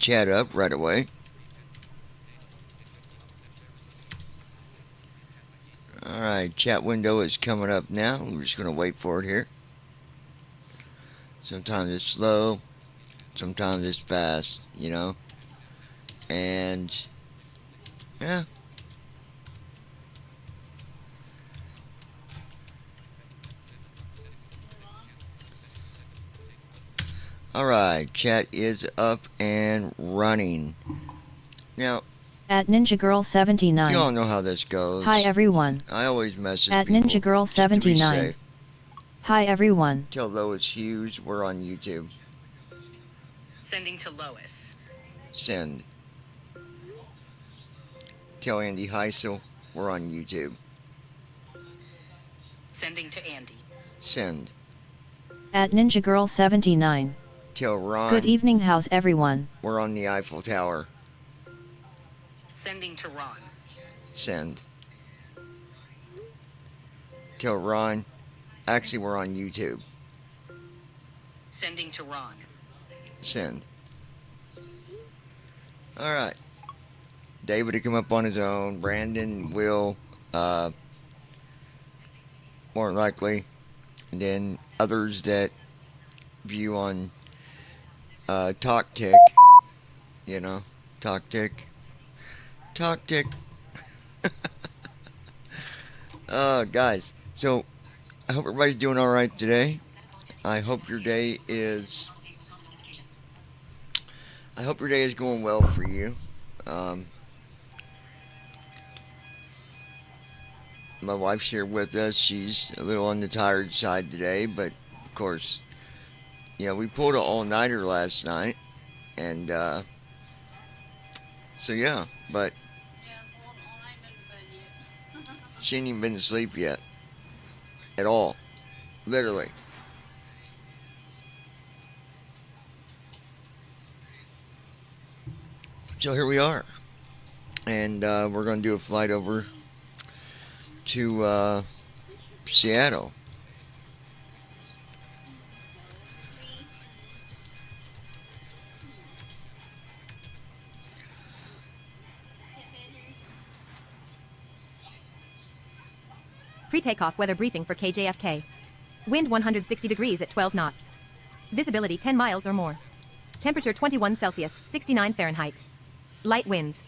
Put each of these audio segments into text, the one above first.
chat up right away. Alright, chat window is coming up now. We're just going to wait for it here. Sometimes it's slow, sometimes it's fast, you know. And, yeah. Alright, chat is up and running. Now, at Ninja Girl 79. You all know how this goes. Hi everyone. I always message at people Ninja Girl 79. Hi everyone. Tell Lois Hughes we're on YouTube. Sending to Lois. Send. Tell Andy Heisel we're on YouTube. Sending to Andy. Send. At Ninja Girl 79. Tell Ron. Good evening, how's everyone? We're on the Eiffel Tower. Sending to Ron. Send. Tell Ron. Actually, we're on YouTube. Sending to Ron. Send. Alright. David to come up on his own. Brandon will, more likely. And then others that view on TalkTick. You know, TalkTick. TalkTick. Guys, so I hope everybody's doing alright today. I hope your day is going well for you. My wife's here with us. She's a little on the tired side today, but of course, you know, we pulled an all-nighter last night, and so yeah, but she ain't even been to sleep yet, at all, literally. So here we are, and we're going to do a flight over to Seattle. Pre-takeoff weather briefing for JFK. Wind 160 degrees at 12 knots. Visibility 10 miles or more. Temperature 21 Celsius, 69 Fahrenheit. Light winds.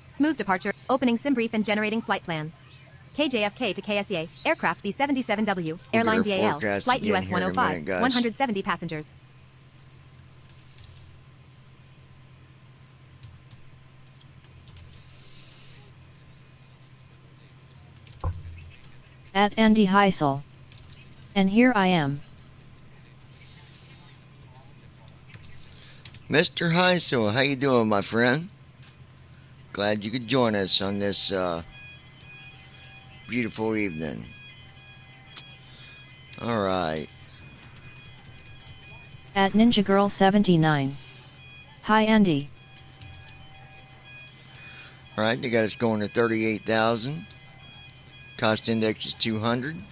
Smooth departure, opening sim brief and generating flight plan. JFK to KSEA, aircraft B-77W, airline DAL, flight US 105, 170 passengers. At Andy Heisel. And here I am. Mr. Heisel, how you doing, my friend? Glad you could join us on this beautiful evening. Alright. At Ninja Girl 79. Hi Andy. Alright, they got us going to 38,000. Cost index is 200.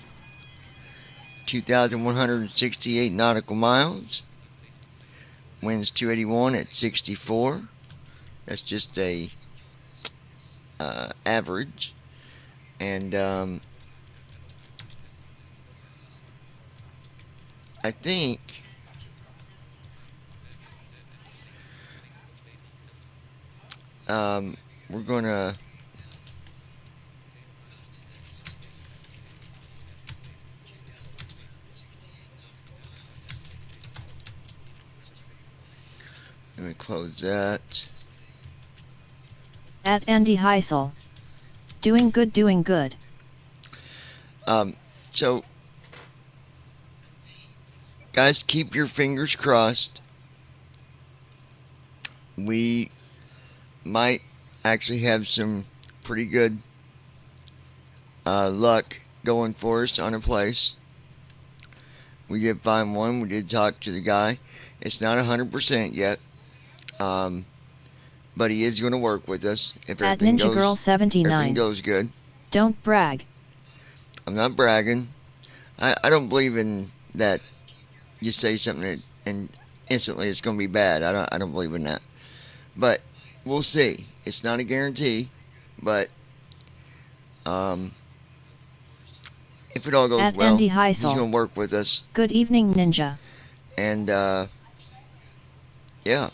2,168 nautical miles. Winds 281 at 64. That's just a average. And I think we're gonna let me close that. At Andy Heisel. Doing good, doing good. So guys, keep your fingers crossed. We might actually have some pretty good luck going for us on a place. We did find one. We did talk to the guy. It's not 100% yet. But he is going to work with us if At everything Ninja Girl 79. everything goes good. Don't brag. I'm not bragging. I don't believe in that you say something and instantly it's going to be bad. I don't believe in that. But we'll see. It's not a guarantee, but um, if it all goes At well, Andy he's Heisel. gonna work with us, Good evening, Ninja. and yeah,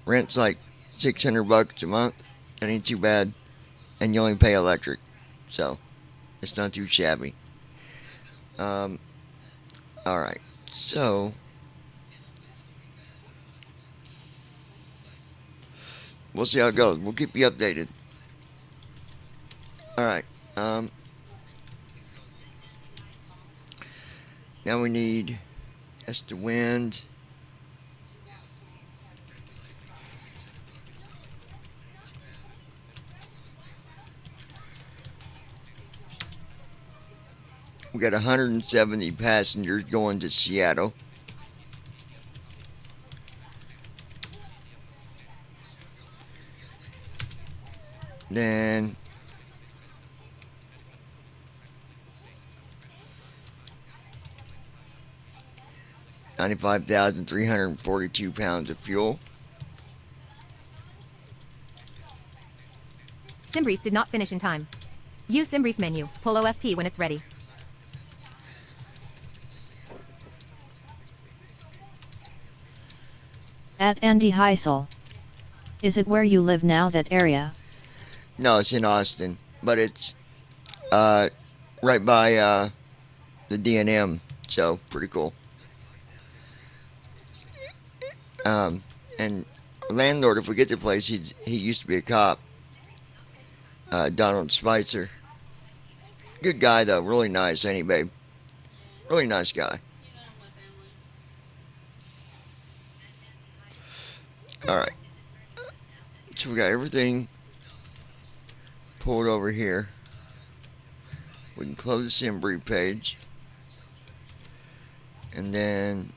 rent's like $600 a month. That ain't too bad, and you only pay electric, so it's not too shabby. Um, all right, so we'll see how it goes. We'll keep you updated. All right. Um, Now we need that's the wind. We got 170 passengers going to Seattle. Then 95,342 pounds of fuel. SimBrief did not finish in time. Use SimBrief menu. Pull OFP when it's ready. At Andy Heisel. Is it where you live now, that area? No, it's in Austin, but it's right by the D&M, so pretty cool. And landlord, if we get the place, he used to be a cop. Donald Spicer. Good guy though, really nice, ain't he, babe? Really nice guy. All right, so we got everything pulled over here. We can close the SimBrief page, and then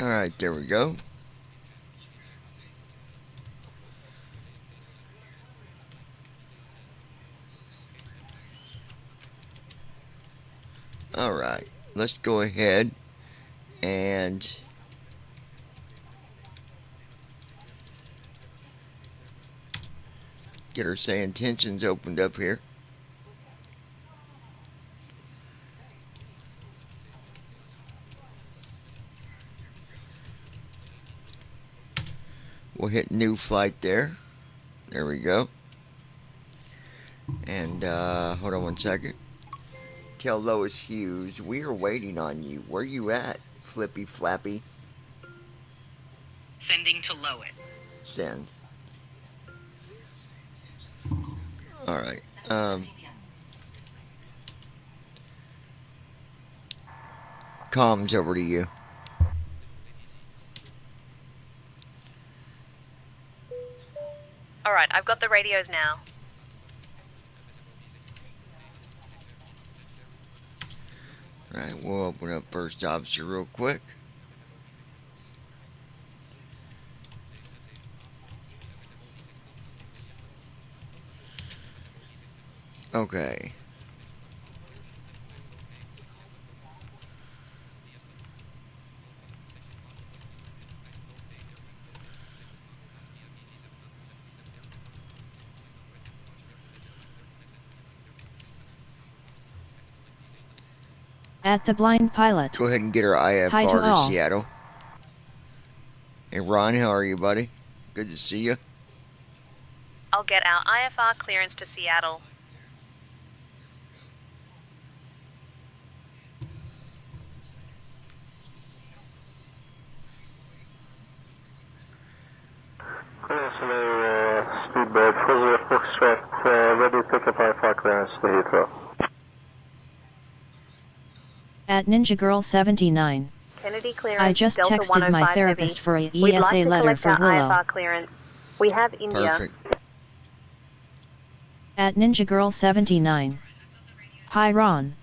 all right, there we go. All right, let's go ahead and get our say intentions opened up here. We'll hit new flight there. There we go. And hold on one second. Tell Lois Hughes we are waiting on you. Where you at, Flippy Flappy? Sending to Lois. Send. All right. Comms over to you. Alright, I've got the radios now. All right, we'll open up first officer real quick. Okay. At the blind pilot. Go ahead and get our Hi to IFR to all. Seattle. Hey, Ron, how are you, buddy? Good to see you. I'll get our IFR clearance to Seattle. Speedbird, full Foxtrot, ready to pick up IFR clearance to Heathrow. At Ninja Girl 79. Kennedy clearance. I just Delta texted my 105 therapist heavy. for a We'd like ESA to letter collect for our Willow. IFR clearance. We have India. Perfect. At Ninja Girl 79. Hi Ron.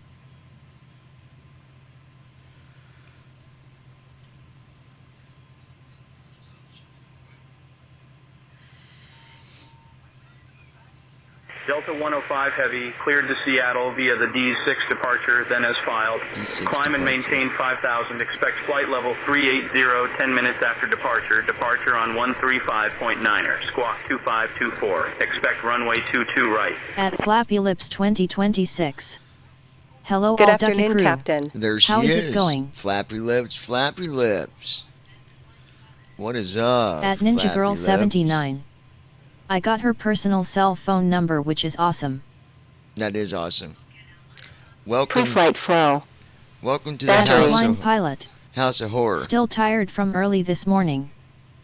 Delta 105 Heavy, cleared to Seattle via the D6 departure, then as filed. D6 Climb and departure. maintain 5,000. Expect flight level 380, 10 minutes after departure. Departure on 135.9er, squawk 2524. Expect runway 22 right. At Flappy Lips 2026. Hello Good all Ducky afternoon, crew. Captain. There she How is. is it going? Flappy lips, flappy lips. What is up? At Ninja Flappy Girl Lips? 79. I got her personal cell phone number, which is awesome. That is awesome. Welcome, Pre-flight flow. welcome to the Battery. Flying pilot. House of Horror. Still tired from early this morning.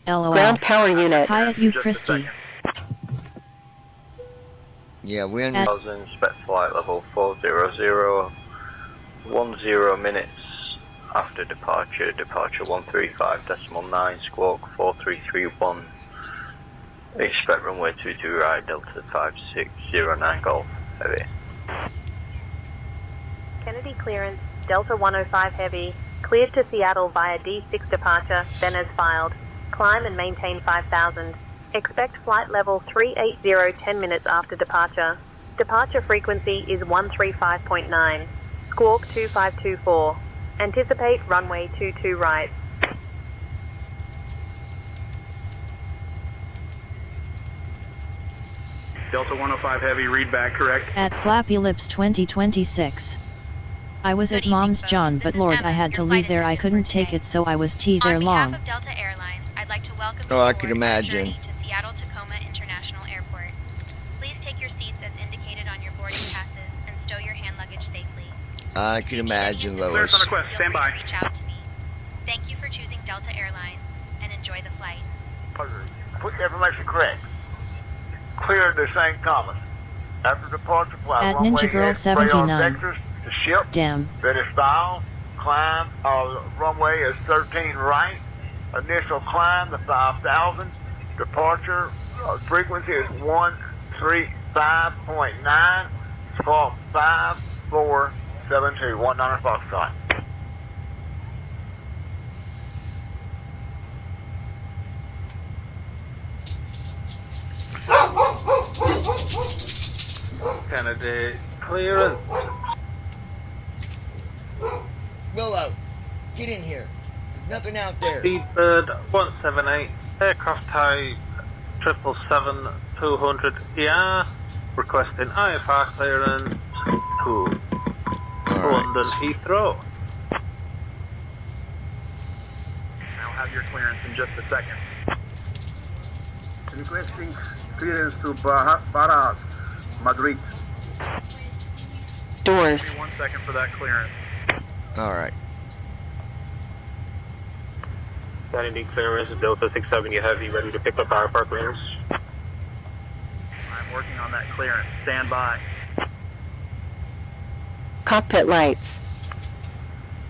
LOL. Ground power unit. Hi at you, Just a Christy. second. Yeah, we At 1000, spec flight level 400, 10 minutes after departure, departure 135.9, squawk 4331. Expect runway 22 right, Delta 5609 Golf, heavy. Kennedy clearance, Delta 105 Heavy, cleared to Seattle via D6 departure, then as filed. Climb and maintain 5,000. Expect flight level 380, 10 minutes after departure. Departure frequency is 135.9. Squawk 2524. Anticipate runway 22 right. Delta 105 Heavy, read back correct. At Flappy Lips 2026. I was Good at evening, Mom's folks. John, This but is Lord, Emma, I had to your leave flight there. I attendant for couldn't take today. it, so I was there On long. behalf of Delta Airlines, I'd like to welcome you Oh, I aboard could our imagine. journey to Seattle-Tacoma International Airport. Please take your seats as indicated on your boarding passes and stow your hand luggage safely. I can imagine, Clearance Lois. on request, Feel stand free by. to reach out to me. Thank you for choosing Delta Airlines and enjoy the flight. Put the information correct. Cleared to St. Thomas. After departure, fly At runway Ninja Girl X, spray on 79. vectors to ship. Damn. Finish style. Climb. Runway is 13 right. Initial climb to 5,000. Departure frequency is 135.9. Squawk 5472. 19 Foxtrot. Kennedy, clearance. Willow, get in here. There's nothing out there. Speedbird 178, aircraft type 777-200ER, requesting IFR clearance to London Heathrow. I'll have your clearance in just a second. Requesting clearance to Barajas, Madrid. Doors. Give me 1 second for that clearance. All right. Kennedy clearance, Delta 670 Heavy, ready to pick up IFR clearance. I'm working on that clearance. Stand by. Cockpit lights.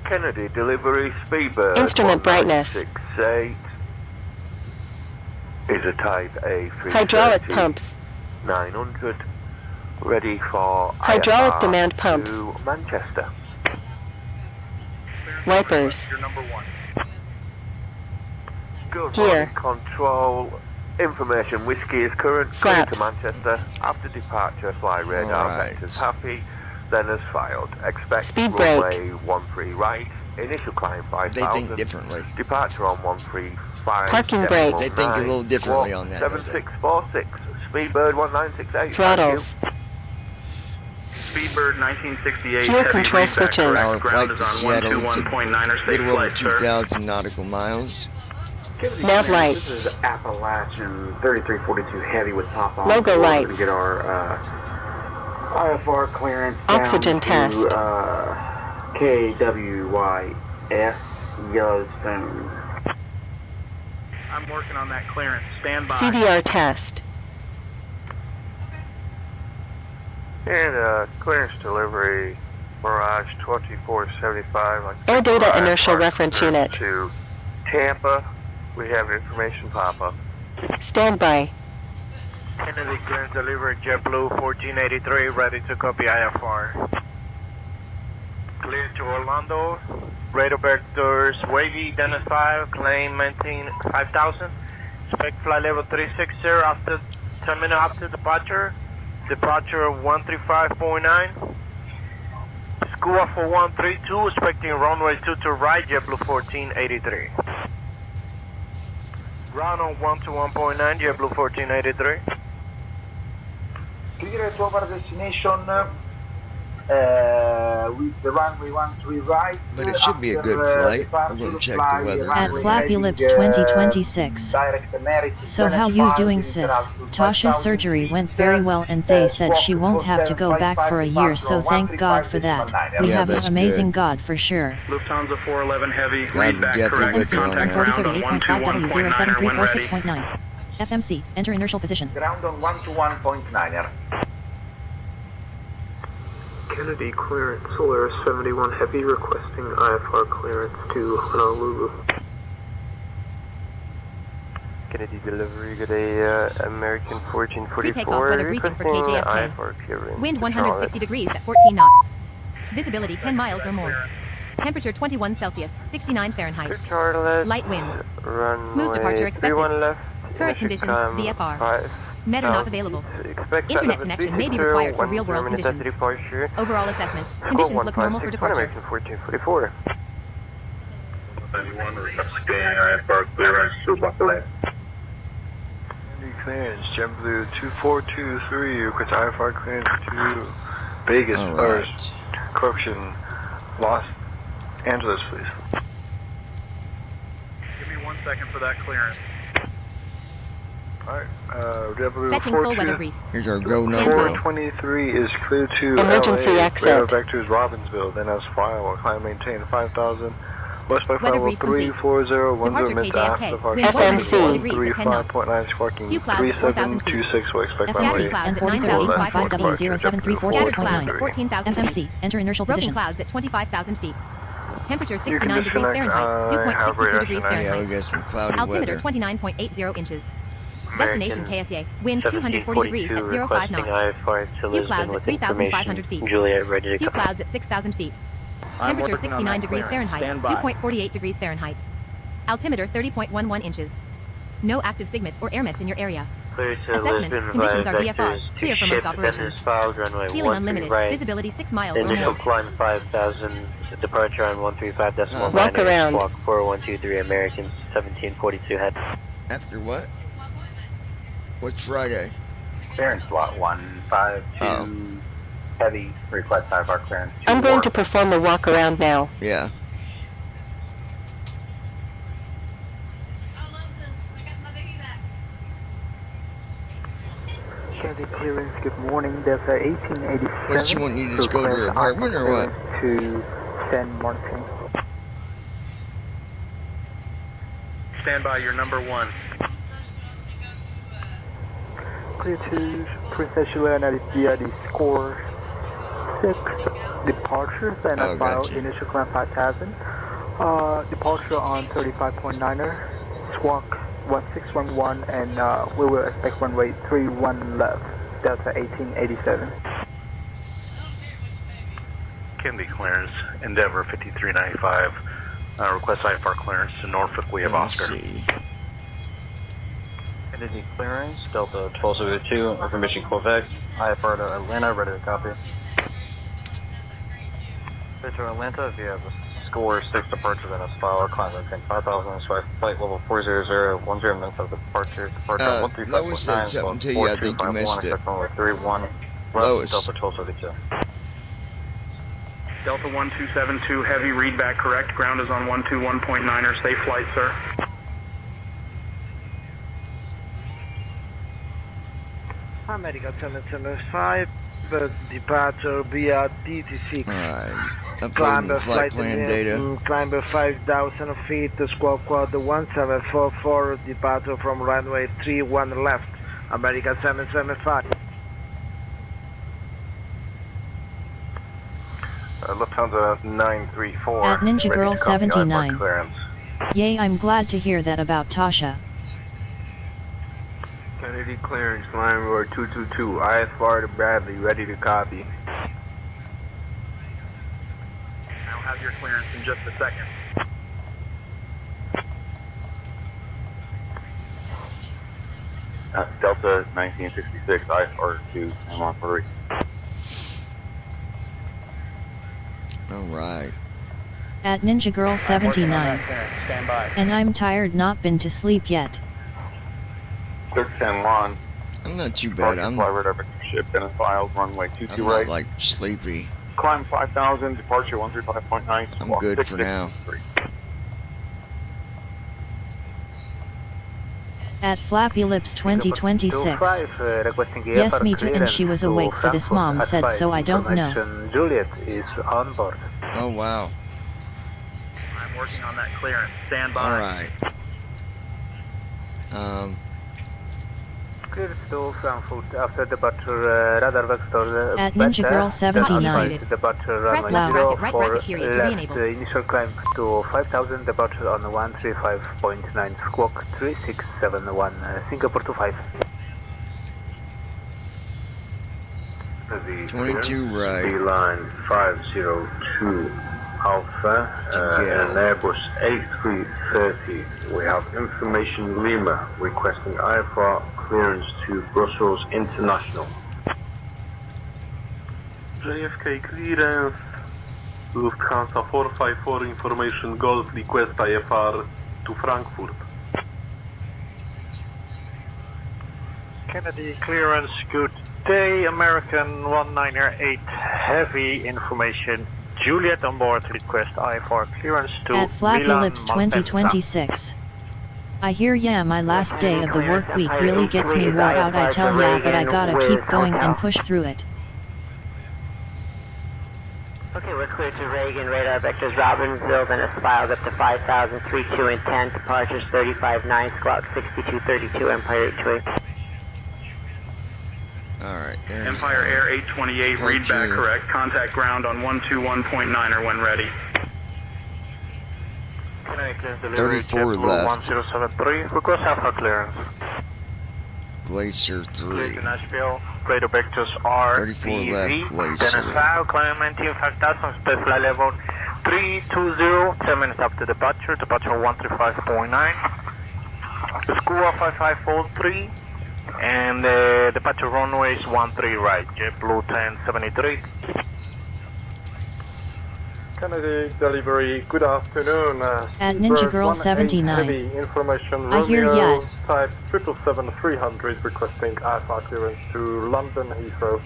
Kennedy, delivery, Speedbird Instrument brightness. 1968 is a type A330 Hydraulic pumps. 900, ready for Hydraulic IFR demand pumps. to Manchester. Wipers. You're number 1. Good Gear. morning, control. Information, whiskey is current, clear Flaps. to Manchester. After departure, fly radar Alright. vectors happy, then as filed. Expect Speed brake. runway 13 right, initial climb They 5,000. think differently. Departure on 135. Parking brake. They think a little differently on that, don't they? 7646, Speedbird 1968. Throttles. Speedbird 1968. Fuel heavy control read back switches. correct. Our Ground flight is to on Seattle is a 121.9er safe little over flight, sir. 2,000 nautical miles. Nav lights. This is Appalachian 3342 Heavy with pop on. Logo We're lights. going to get our IFR clearance Oxygen down to, test. KWYS Yellowstone. I'm working on that clearance. Stand by. CDR test. And clearance delivery, Mirage 2475. Like Air data IFR inertial reference clearance unit. To Tampa, we have information pop-up. Standby. Kennedy clearance delivery, JetBlue 1483, ready to copy IFR. Clear to Orlando, radar vectors, wavy, Dennis 5, claim 5000. Expect flight level 360 after 10 minutes after departure. Departure 135.9. School for 132, expecting runway 22 right, JetBlue 1483. Ground on 121.9, JetBlue 1483. Clear to our destination with the runway 13 right. But it should be a good flight. I'm going to check the weather. At Flappy Lips 2026. Direct American. So how you doing, sis? Tasha's surgery went very well and they said she won't have to go back for a year, so thank God for that. We Yeah, have an that's amazing good. God for sure. Lufthansa 411 Heavy, God, read we back definitely correct. with you on Contact that. ground on 121.9 when ready. 4038.5W073446.9. FMC, enter inertial position. Ground on 121.9. Kennedy clearance, Solaris 71 Heavy, requesting IFR clearance to Honolulu. Kennedy delivery, good day, American 1444. Pre-takeoff weather briefing for requesting KJFK. IFR clearance Wind to 160 Charlotte. degrees at 14 knots. Visibility 10 miles or more. Temperature 21 Celsius, 69 Fahrenheit. To Charlotte, Light winds. runway Smooth departure expected. 31 left. Current Initial conditions, climb VFR. 5. Med are not available. Expect Internet flight connection level may be 360, required for 1 real-world minute conditions. after departure. Overall assessment. Conditions look normal for 156, departure. American 1444. 91 requesting IFR clearance to Buffalo. Clearance, JetBlue 2423, request IFR clearance to Vegas All first. right. Correction, Los Angeles, please. Give me 1 second for that clearance. Alright, JetBlue Fetching full weather brief. Here's our go no go. 423 is clear to Emergency LA. exit. Radar vector is Robbinsville, then as file, climb maintain 5,000. West by Weather level brief complete. 340, Departure minutes KJFK. after departure. Wind 160 degrees at 10 knots. 35.9, sparking Few clouds at 4,000 feet. 3726, will expect Scattered runway. clouds at And 9,500 4035W073446.9. Scattered clouds at 14,000 feet. FMC, enter inertial Broken position. clouds at 25,000 feet. Temperature You can 69 degrees disconnect, Fahrenheit, dew point have 62 degrees reaction. Yeah, we Fahrenheit. got some cloudy Altimeter weather. 29.80 inches. Destination KSA. Wind 240 degrees at 05 requesting knots. IFR to Few Lisbon clouds at with 3,500 feet. Juliet ready to Few come. clouds at 6,000 feet. Temperature 69 degrees Fahrenheit, dew point 48 degrees Fahrenheit. Altimeter 30.11 inches. No active SIGMETs or airmets in your area. Clear to Assessment. Lisbon Conditions via are VFR. vectors Clear to for most ship operations. Venice filed runway Ceiling 13 unlimited. right. Visibility 6 miles or Initial more. climb 5,000. Departure on 135.9. Walk around. Walk 4123 American 1742 head. After what? What's Friday? Clearance slot 152 Oh. heavy. Request IFR clearance. I'm going to perform a walk around now. Yeah. Kennedy clearance, good morning, Delta 1887. What, you want you to just go to your apartment or what? To San Martin. Stand by, your number 1. Clear to Princess Juliana via the score 6 departure, then Oh, file gotcha. initial climb 5000. Departure on 35.9er, squawk 1611, and we will expect runway 31 left, Delta 1887. Kennedy clearance, Endeavor 5395. Request IFR clearance to Norfolk. We have Let's Oscar. see. Kennedy clearance, Delta 1202, information Quebec. IFR to Atlanta, ready to copy. Clear to Atlanta via the score 6 departure, then as file, climb maintain 5,000, flight level 400, 10 minutes of departure. Departure Lois 135.9, said something to you, I think you missed it. 31, Lois. Delta 1232. Delta 1272 Heavy, read back correct. Ground is on 121.9er. Safe flight, sir. America 775, departure via DT6. Alright. Uploading the flight plan data. Climber 5,000 feet, squawk quad 1744, departure from runway 31 left, America 775. Lufthansa 934. At Ninja ready Girl to copy IFR 79. clearance. Yay, I'm glad to hear that about Tasha. Kennedy clearance, line road 222, IFR to Bradley, ready to copy. I'll have your clearance in just a second. Delta 1966, IFR2, San Juan, Puerto Rico. All right. At Ninja Girl 79. Stand by. And I'm tired, not been to sleep yet. Clear to San Juan. I'm not too bad. I'm Fly radar vector ship, Dennis Files, runway 22 not right. like sleepy. Climb 5,000, departure 135.9. I'm good for now. At Flappy Lips 2026. Yes, me too, and she was awake for this, mom said, so I don't know. Juliet is on board. Oh, wow. I'm working on that clearance. Stand by. All right. Clear to Frankfurt after departure, radar vector. At Ninja Girl 79. Departure Press runway left 0 bracket, right for bracket period to left, re-enable. initial climb to 5,000, departure on 135.9, squawk 3671, Singapore 25. 22 right. Line 502 Alpha and Airbus A330. We have information Lima requesting IFR clearance to Brussels International. JFK clearance. Lufthansa 454 information Golf request IFR to Frankfurt. Kennedy clearance, good day. American 198 heavy information. Juliet on board, request IFR clearance to At Flappy Milan, Lips Malpensa. 2026. I hear yeah, my last day of the work week really gets me wore out, I tell ya, but I gotta keep going and push through it. Okay, we're clear to Reagan, radar vectors Robbinsville, then it's filed up to 5,000, 32 and 10, departures 35-9, squawk 6232, Empire 828. Alright, Empire Air 828, read back correct. Contact ground on 121.9er when ready. 34 left. 1073, request Alpha clearance. Glacier 3. To Nashville, radar vectors are 34 left, Dennis Glacier. File, climb 5000, space flight level 320, 10 minutes after departure, departure 135.9. School 5543. And the departure runway is 13 right, JetBlue 1073. Kennedy delivery, good afternoon. At Ninja Girl 79. Heavy information, I hear Romeo yes. type 777-300 requesting IFR clearance to London Heathrow.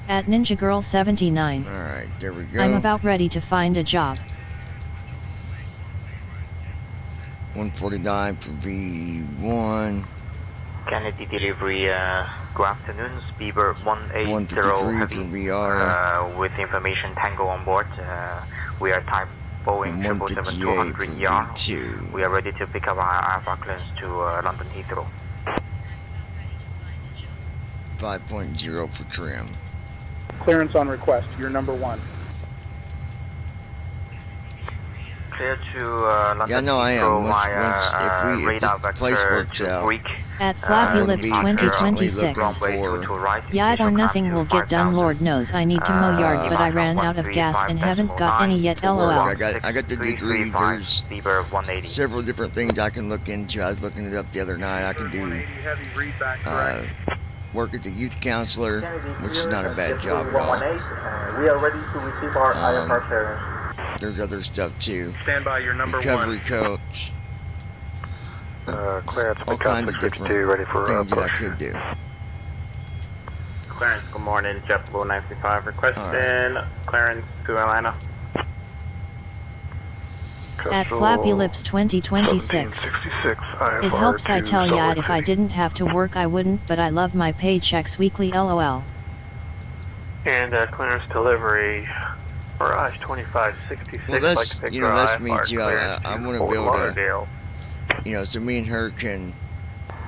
At Ninja Girl 79. Alright, there we go. I'm about ready to find a job. 149 for V1. Kennedy delivery, good afternoon, Speedbird 180 153 heavy, for VR. with information Tango on board. We are type Boeing 777-200ER. V2. We are ready to pick up our Alpha clearance to London Heathrow. 5.0 for trim. Clearance on request, you're number 1. Clear to London Yeah, no, I am. Heathrow Once, via if radar this place vector works to out, Greek. At Flappy Lips be 2026. Yet or nothing will get done, Lord knows. I need to mow yard, but I ran out of gas and haven't got any yet, lol. I got the degree. There's several different things I can look into. I was looking it up the other night. I can do work at the youth counselor, which is not a bad job at all. We are ready to receive our IFR clearance. There's other stuff too. Stand by, your number Recovery 1. coach. Clearance, All kinds of different ready for things that I could do. Clarence, good morning, JetBlue 95 requesting clearance to Atlanta. At Flappy Lips 2026. It helps, I tell ya, if I didn't have to work I wouldn't, but I love my paychecks weekly, lol. And clearance delivery, Mirage 2566. Well, that's, you know, that's me too. I want to be able to, you know, so me and her can,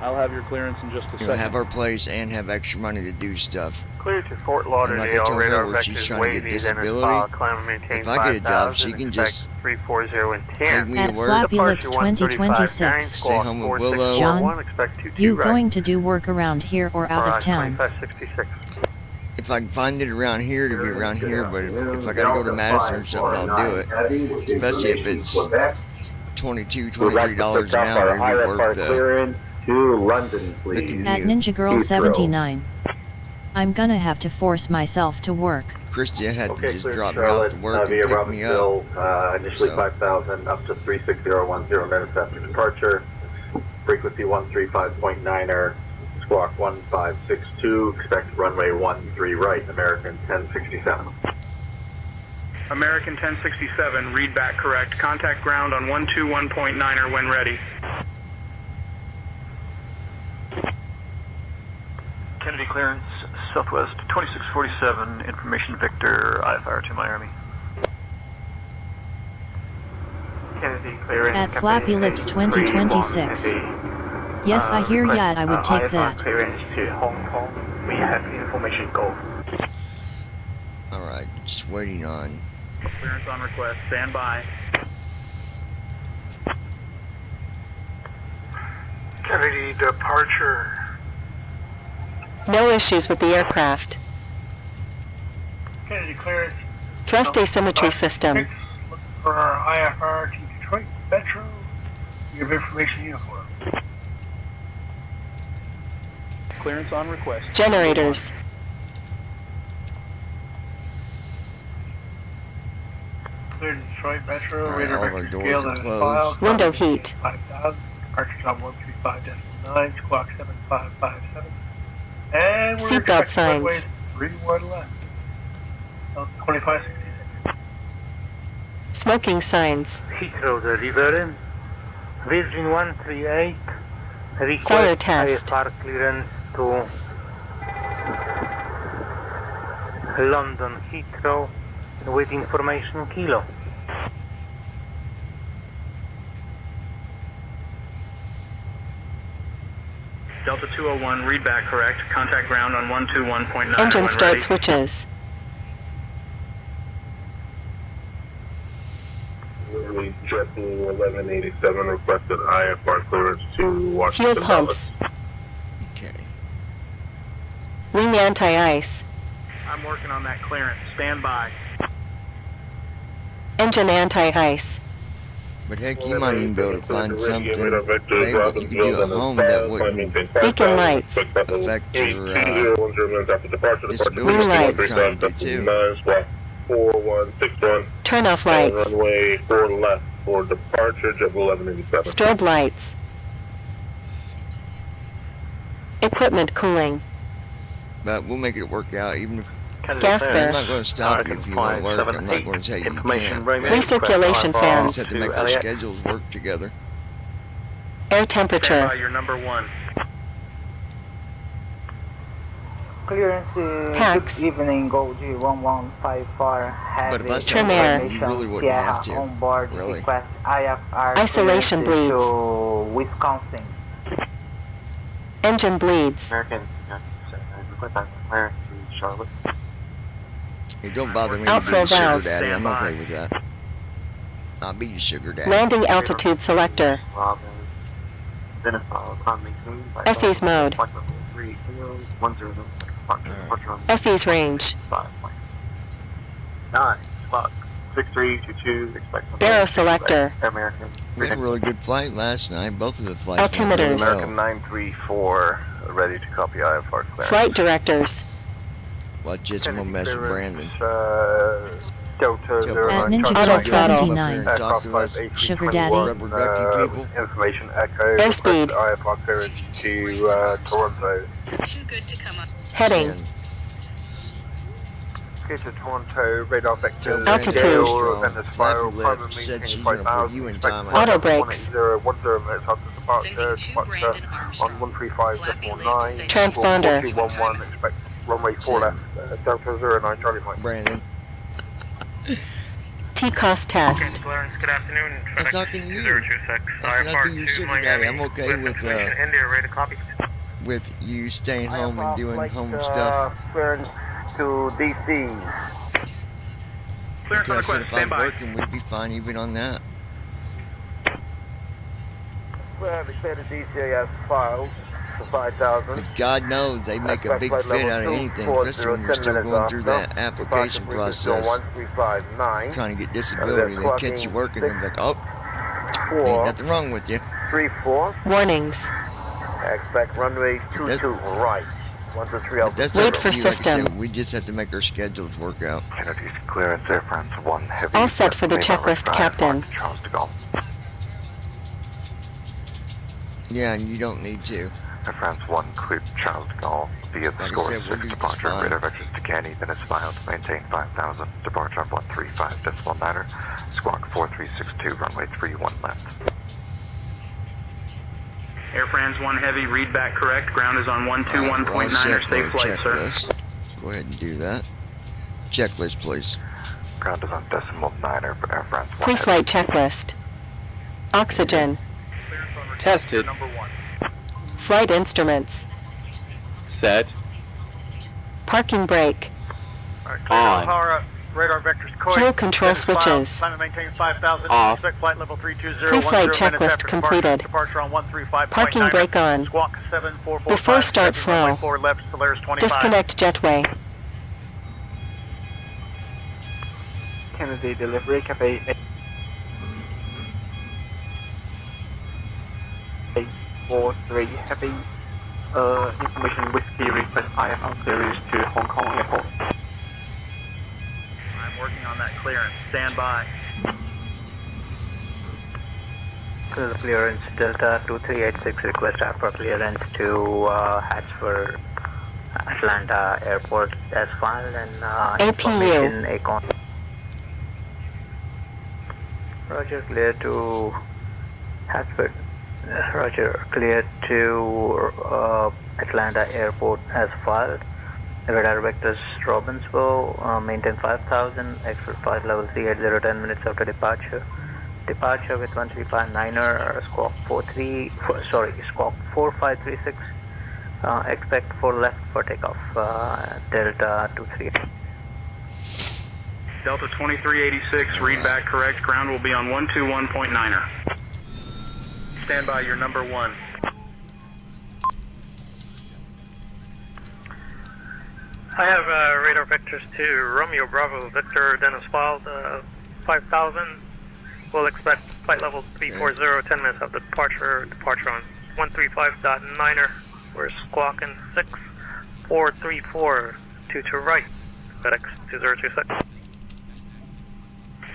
I'll have your clearance in just a you know, second. have our place and have extra money to do stuff. Clear to Fort And like I Lauderdale, told her, radar where she's vectors trying to get wavy, disability, climb and maintain if I get a job, 5,000, she can expect just 340 and 10. take me to At work, Flappy Lips 2026. stay home with Willow. John, you going to do work around here or out of town? 2566. If I can find it around here, to be around here, but if I gotta go to Madison or something, I'll do it. Especially if it's $22, $23 an hour, it'd be worth the to London, please. At Ninja Girl Heathrow. 79. I'm gonna have to force myself to work. Christia had to Okay, just clear drop me off Charlotte to work via and pick me up. Robbinsville, initially So. 5,000 up to 36010 minutes after departure. Frequency 135.9er, squawk 1562, expect runway 13 right, American 1067. American 1067, read back correct. Contact ground on 121.9er when ready. Kennedy clearance, Southwest 2647, information Victor, IFR to Miami. Kennedy clearance. At Flappy Lips 2026. Yes, I hear ya, I would take that. Clearance to Hong Kong. We have information go. Alright, just waiting on. Clearance on request, stand by. Kennedy departure. No issues with the aircraft. Kennedy clearance. Thrust asymmetry system. For our IFR to Detroit Metro. We have information uniform. Clearance on request. Generators. Clear to Detroit Metro. Alright, Radar all of our vector doors scale are that is closed. filed. Window heat. 5,000. Departure time 135.9. Squawk 7557. And we're Seatbelt expecting signs. runways 31 left. 2566. Smoking signs. Heathrow delivering. Virgin 138. Request Fire test. IFR clearance to London Heathrow with information Kilo. Delta 201, read back correct. Contact ground on 121.9 Engine when start ready. switches. JetBlue 1187 requested IFR clearance to Washington. Fuel pumps. Okay. Wing anti-ice. I'm working on that clearance, stand by. Engine anti-ice. But heck, you might even be able to find something, babe, that you can do at home that wouldn't Beacon lights. affect your disability Green lights. over time, too. 4161. Turn off lights. Runway 4 left for departure, JetBlue 1187. Strobe lights. Equipment cooling. But we'll make it work out, even if Gas I'm burst. not going to stop you if you want to work. I'm not going to tell you you can't. Recirculation We fans. just have to make our schedules work together. Air Stand by, temperature. you're number one. Clearance Packs. good evening, Go G1154 heavy But if I Trim start air. working, you really wouldn't Sierra have to. on board Really. request IFR Isolation clearance bleeds. to Wisconsin. Engine bleeds. American, request clearance to Charlotte. It don't bother me to be Outflow the sugar valves. daddy. I'm Stand by. okay with that. I'll be the sugar daddy. Landing altitude selector. Robin, identify upon maintained by FE's mode. flight level 3010, departure on FE's range. 5.9, squawk 6322, expect Barrow selector. American. We had a really good flight last night. Both of the flights went really Altimeters. well. American 934, ready to copy IFR clearance. Flight directors. Watch it, I'm going to mess with Brandon. Delta Tell At Brandon Ninja to Girl come up here and 79. talk to us. Sugar Daddy. Rubber ducky people. Information Echo. Airspeed. IFR clearance to Toronto. Too good to come up. Heading. And Get to Toronto, radar vector. Altitude. Flappy Lips said she's going to put you in time. Auto brakes. 1010 minutes after departure. Sending to Brandon Armstrong. On 135.9. Transponder. 211, expect runway 4 left. Delta 09 Charlie Mike. Brandon. T-cost test. Clarence, good afternoon. I'm talking to you. 2026, That's not be your sugar daddy. I'm okay with India, ready to copy. with you staying home and doing home stuff. Clearance to DC. Clearance on Because I said request, if stand I'm by. working, we'd be fine even on that. Clear to DC as filed for 5,000. But God knows they make a big fit out of anything, especially when you're still going through that application process, 1359. trying to get disability. They catch you working and they're like, oh, ain't nothing wrong with you. 34. Warnings. Expect runway 22 right. 123 Alpha. That's Wait up for to you. Like I system. said, we just have to make our schedules work out. Kennedy clearance, Air France 1 Heavy. All set for the checklist, Captain. Charles de Gaulle. Yeah, and you don't need to. Air France 1 cleared Charles de Gaulle via the Like I score said, we'll 6 do departure. fine. Radar vectors to Canny, then is filed. Maintain 5,000. Departure on 135.9. Squawk 4362, runway 31 left. Air France 1 Heavy, read back correct. Ground is on 121.9er. Safe flight, sir. Checklist. Go ahead and do that. Checklist, please. Ground is on decimal 9er for Air France 1 Pre-flight checklist. Oxygen. Tested. Flight instruments. Set. Parking brake. On. Power up. Radar vectors coil. Fuel control switches. Time to maintain 5,000. Off. Expect flight level 320. Pre-flight 10 minutes checklist after completed. Departure on 135.9. Parking brake on. Squawk 7445. Before start flow. 4 left, Solaris 25. Disconnect jetway. Kennedy delivery, Cafe 843 Heavy. Information Whiskey request IFR clearance to Hong Kong Airport. I'm working on that clearance. Stand by. Clearance Delta 2386 request for clearance to hatch for Atlanta Airport as filed and information Acon. Roger, clear to Hatchford. Roger, clear to Atlanta Airport as filed. Radar vectors Robbinsville, maintain 5,000, exit flight level 380, 10 minutes after departure. Departure with 135.9er, squawk 4536. Expect 4 left for takeoff, Delta 23. Delta 2386, read back correct. Ground will be on 121.9er. Stand by, your number 1. I have radar vectors to Romeo Bravo, Victor Dennis filed 5,000. We'll expect flight level 340, 10 minutes after departure. Departure on 135.9er. We're squawking 6434, 22 right. FedEx 2026.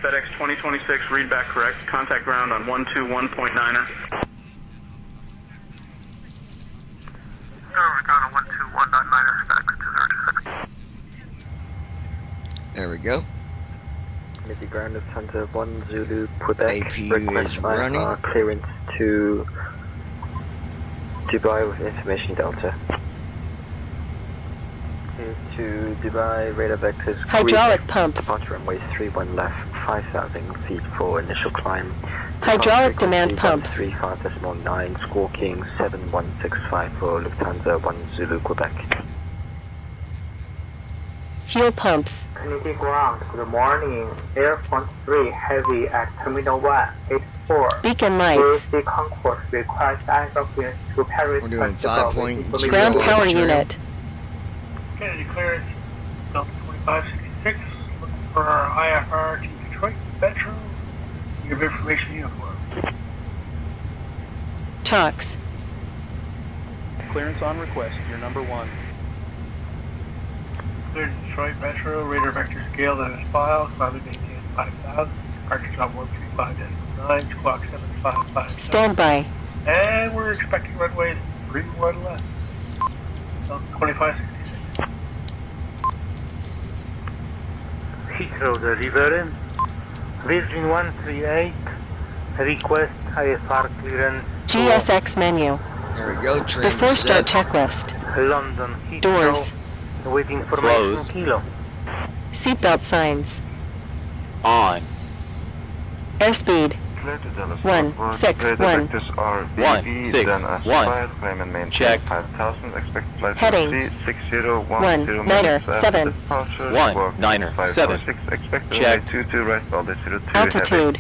FedEx 2026, read back correct. Contact ground on 121.9er. Ground on 121.9er, FedEx 2026. There we go. Kennedy ground is Hunter 1 Zulu Quebec. APU Request is running. Clearance to Dubai with information Delta. To Dubai, radar vectors. Hydraulic pumps. Departure runway 31 left, 5,000 feet for initial climb. Hydraulic demand pumps. 135.9, squawking 7165 for Lufthansa 1 Zulu Quebec. Fuel pumps. Kennedy ground, good morning. Air France 3 Heavy at Terminal 1, 84. Beacon lights. The concourse requires IFR clearance to Paris. We're doing 5.0. Ground power unit. Kennedy clearance, Delta 2566, looking for our IFR to Detroit Metro. You have information uniform. Talks. Clearance on request, your number 1. Clear Detroit Metro, radar vector scale that is filed, climate maintain 5,000, departure on 135.9, squawk 7557. Standby. And we're expecting runway 31 left. Delta 2566. Heathrow delivery. Virgin 138, request IFR clearance. GSX menu. There we go, trim Before start set. checklist. London Heathrow. Doors. With information kilo. Seatbelt signs. On. Airspeed. 161. 161. Check. 5,000. Expect flight Heading. 197. 197. Expect Check. 22 right, Baltic 02 Altitude.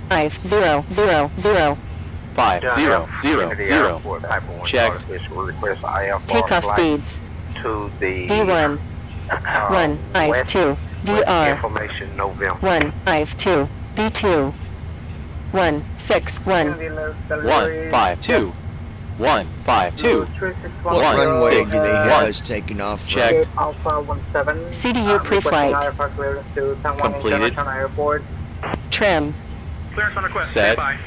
5000. 5000. Check. Takeoff speeds. To the V1. 152. VR. information November. 152. V2. 161. 152. 152. What runway do they have us taking off from? Check. Alpha 17. CDU pre-flight. IFR clearance to San Juan Completed. International Airport. Trim. Clearance on request. Set. Standby.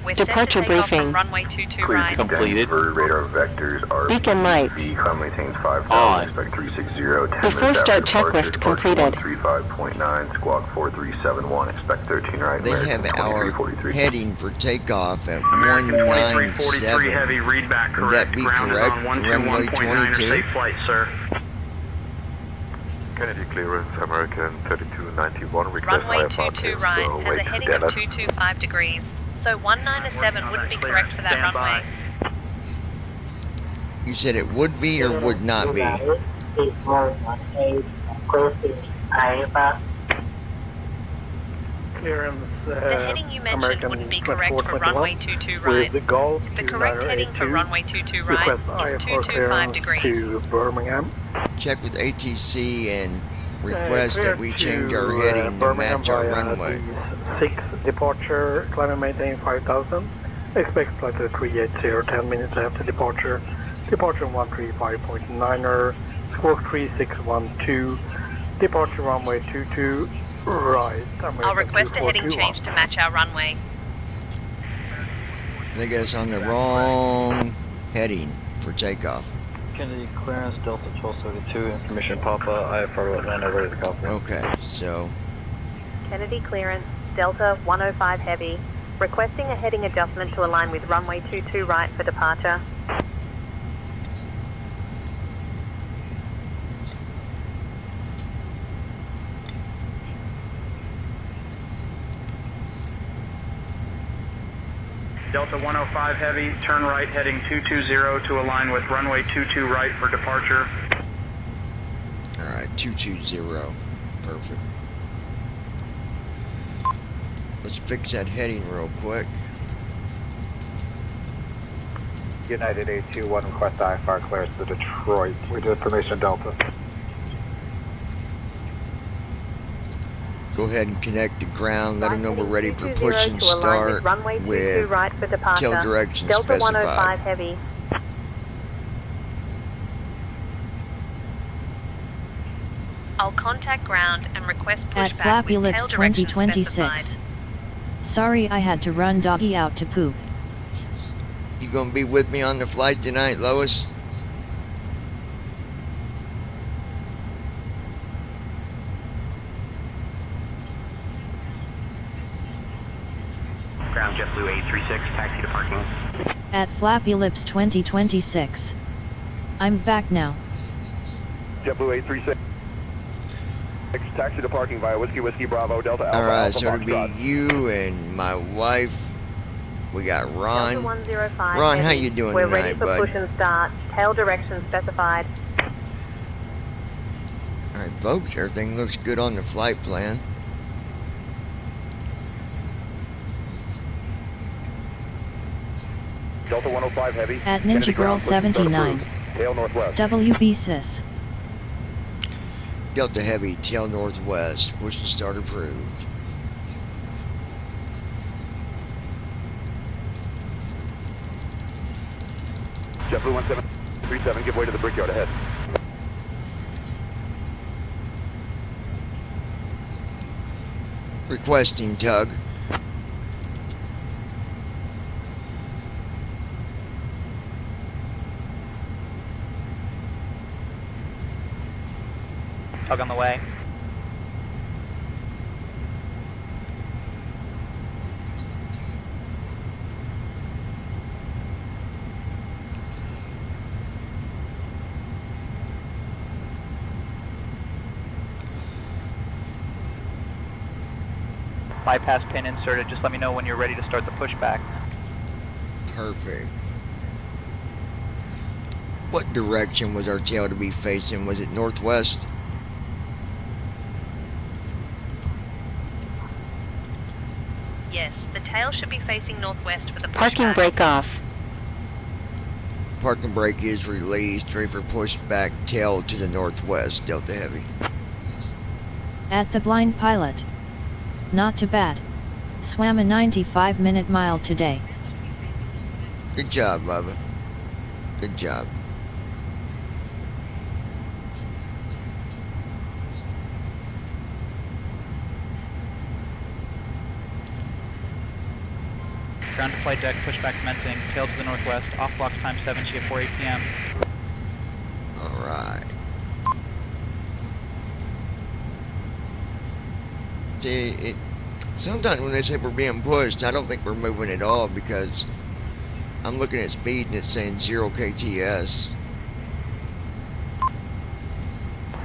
We're set to Departure take off briefing. from runway 22 right. Completed. Radar vectors are Beacon lights. climb maintains 5,000, On. expect 360, 10 Before minutes start after departure, checklist departure completed. 135.9, squawk 4371, expect 13 right, They American have our 2343. heading for takeoff at American 2343 197. heavy, read back Would correct. that be Ground is correct on for runway 121.9 22? safe flight, sir. Kennedy clearance, American 3291, request Runway IFR 22 clearance, right has a wait heading Dallas. of 225 degrees. So 197 wouldn't be correct for that Standby. runway. You said it would be or would not be? Clearance. The heading you mentioned American wouldn't be correct for 2421 runway 22 with right. the Gulf The to correct heading for 982. runway 22 right Request is IFR 225 clearance degrees. to Birmingham. Check with ATC and request Clear that we to, change our heading to Birmingham match our via runway. D6 departure, climb and maintain 5,000. Expect flight to 380, 10 minutes after departure. Departure 135.9er, squawk 3612. Departure runway 22 right. I'll request a heading change to match our runway. They got us on the wrong heading for takeoff. Kennedy clearance, Delta 1232, information Papa, IFR Atlanta, ready to copy. Okay, so Kennedy clearance, Delta 105 heavy. Requesting a heading adjustment to align with runway 22 right for departure. Delta 105 heavy, turn right heading 220 to align with runway 22 right for departure. alright, 220. Perfect. Let's fix that heading real quick. United 821, request IFR clearance to Detroit. We do information Delta. Go ahead and connect to ground. Let them know we're ready for 220 push and to align start with runway 22 with right for departure. tail direction Delta 105 specified. heavy. I'll contact ground and request At pushback Flappy with Lips tail direction 2026. specified. Sorry I had to run doggy out to poop. You gonna be with me on the flight tonight, Lois? Ground JetBlue 836, taxi to parking. At Flappy Lips 2026. I'm back now. JetBlue 836. Taxi to parking via Whiskey Bravo Delta Alpha. Alright, Alpha so it'll be Foxtrot. you and my wife. We got Delta Ron. 105 Ron, how heavy. you doing We're tonight, ready for bud? push and start. Tail direction specified. Alright, folks, everything looks good on the flight plan. Delta 105 heavy. At Kennedy Ninja Girl ground, push and start 79. approved. Tail northwest. WB Sis. Delta Heavy, tail northwest. Push and start approved. JetBlue 1737, give way to the brickyard ahead. Requesting tug. Tug on the way. Bypass pin inserted. Just let me know when you're ready to start the pushback. Perfect. What direction was our tail to be facing? Was it northwest? Yes, the tail should be facing northwest for the pushback. Parking brake off. Parking brake is released. Ready for pushback, tail to the northwest. Delta Heavy. At the blind pilot. Not too bad. Swam a 95-minute mile today. Good job, Bubba. Good job. Ground to flight deck, pushback commencing, tail to the northwest, off blocks time 7, GF4 8 p.m. Alright. See, sometimes when they say we're being pushed, I don't think we're moving at all because I'm looking at speed and it's saying 0 KTS.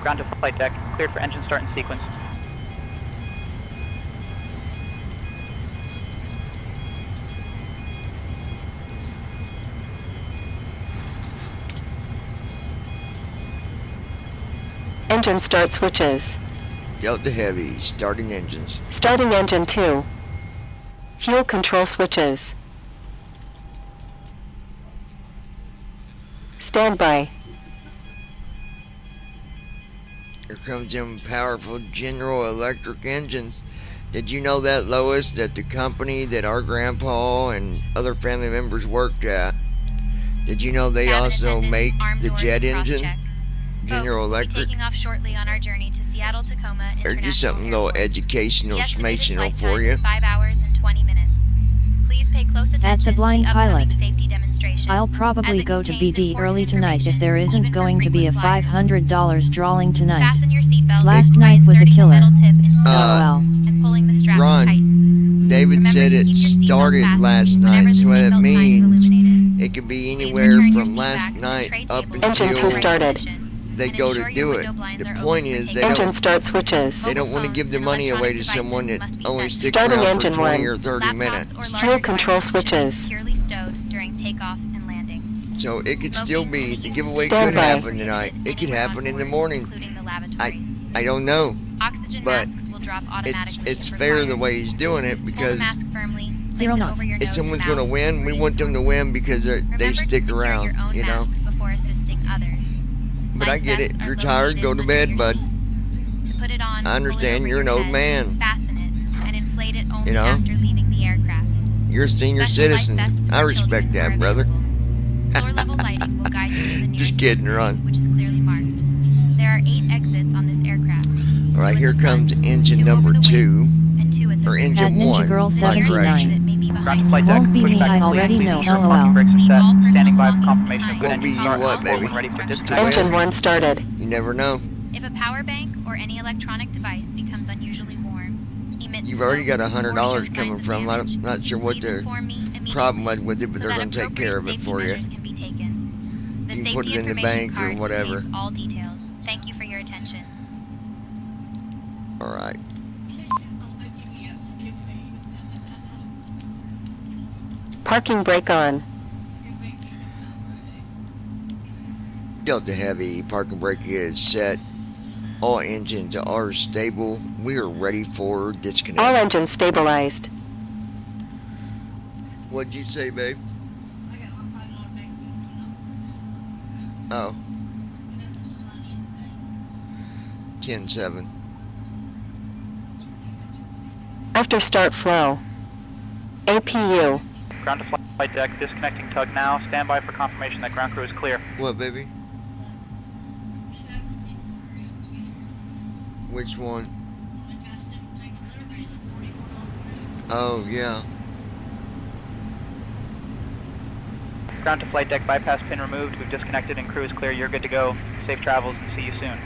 Ground to flight deck, cleared for engine start and sequence. Engine start switches. Delta Heavy, starting engines. Starting engine 2. Fuel control switches. Standby. Here comes them powerful General Electric engines. Did you know that, Lois, that the company that our grandpa and other family members worked at, did you know they also make the jet engine? General Electric. Taking off shortly on our journey to Seattle Tacoma There's just something a little educational, schmational for you. 5 hours and 20 minutes. Please pay close attention At the blind to the upcoming pilot. safety demonstration. I'll probably go to BD early tonight if there isn't going to be a $500 drawing tonight. Fasten your seatbelt Last by night was a inserting the killer. metal tip into the LOL. and pulling the strap Ron, tight. David said it started last night, so what it means, it could be anywhere from last night up Engine 2 until started. they go to do it. The point is they Engine don't, start switches. they don't want to give the money away to someone that only sticks Starting around for engine 20 1. or 30 minutes. Fuel control switches. Securely stowed during takeoff and landing. So it could still be, the giveaway Stand could by. happen tonight. It could happen in the morning. I don't know. Oxygen But masks will drop automatically it's if fair required. the way he's doing it Hold the because mask firmly. Place 0 it knots. over your if nose someone's and going to mouth. win, we want them to win because they Remember to stick secure around, your own you know. mask before assisting others. But I Life get it. vests If are you're tired, go located to under bed, your bud. seat. To put it on, I pull it understand over you're an your old head, man. Fasten it and inflate it only You know? after leaving the aircraft. You're a senior Special life citizen. vests I for respect children that, are brother. Floor level lighting will guide you to the nearest Just kidding, exit, Ron. which is clearly marked. There are 8 exits on this aircraft. All right, 2 here at the front, comes engine 2 number over the 2, wings, and 2 at the or rear. engine At Ninja 1, Girl my 79. correction. May be Ground behind to flight you. deck, Won't be me, pushback I complete, already know, ensure LOL. parking brakes are Keep set, all standing by for personal confirmation of belongings good Won't be engine you start, what, baby? when ready for To dispatch. Engine win? 1 started. You never know. If a power bank or any electronic device becomes unusually warm, emits You've already got smoke, or $100 shows coming signs of from. damage, I'm not sure what please the inform me immediately problem was with it, but so they're that going to take care of it appropriate for you. safety measures can be taken. The You can put safety it in the information bank or card whatever. contains all details. Thank you for your attention. All right. Parking brake on. Delta Heavy, parking brake is set. All engines are stable. We are ready for disconnect. All engines stabilized. What'd you say, babe? Oh. 10-7. After start flow. APU. Ground to flight deck, disconnecting tug now. Stand by for confirmation that ground crew is clear. What, baby? Which one? Oh, yeah. Ground to flight deck, bypass pin removed. We've disconnected and crew is clear. You're good to go. Safe travels and see you soon.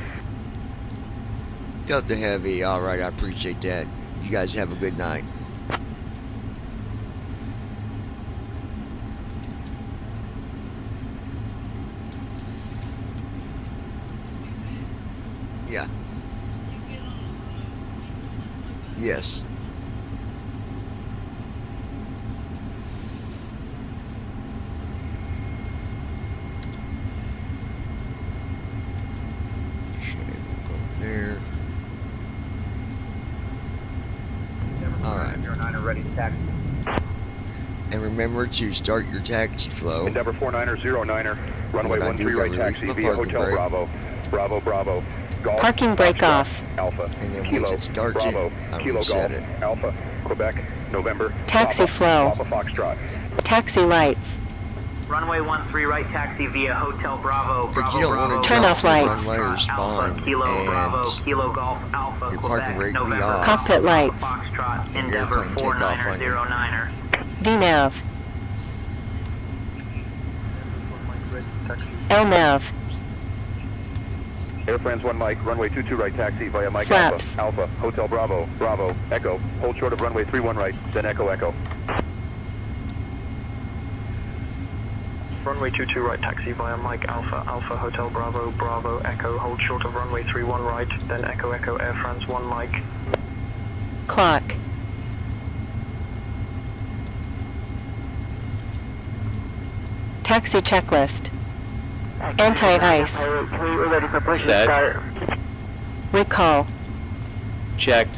Delta Heavy. All right, I appreciate that. You guys have a good night. Yeah. Yes. Okay, we'll go there. Alright. Ready to taxi. And remember to start your taxi flow. Endeavor 49er, runway When I 13 do, right I taxi release my via parking Hotel brake. Bravo. Bravo, Bravo. Golf. Parking brake Foxtrot, off. Alpha. And then Kilo, once it starts Bravo. it, I Kilo reset Golf. it. Alpha. Quebec. November. Taxi Papa, flow. Papa Foxtrot. Taxi lights. Runway 13 right taxi via Hotel Bravo. But you don't want to Turn jump off to the lights. runway or spawn Kilo Bravo, and Kilo Golf Alpha, your Quebec, parking rate be November, off Cockpit lights. Foxtrot, and your Endeavor airplane take off on you. 49er. VNAV. LNAV. Air France 1 Mike, runway 22 right taxi via Mike Flaps. Alpha, Alpha, Hotel Bravo, Bravo, Echo, hold short of runway 31 right, then Echo, Echo. Runway 22 right taxi via Mike Alpha, Alpha, Hotel Bravo, Bravo, Echo, hold short of runway 31 right, then Echo, Echo, Air France 1 Mike. Clock. Taxi checklist. Anti-ice. We're ready for push and Set. start. Recall. Checked.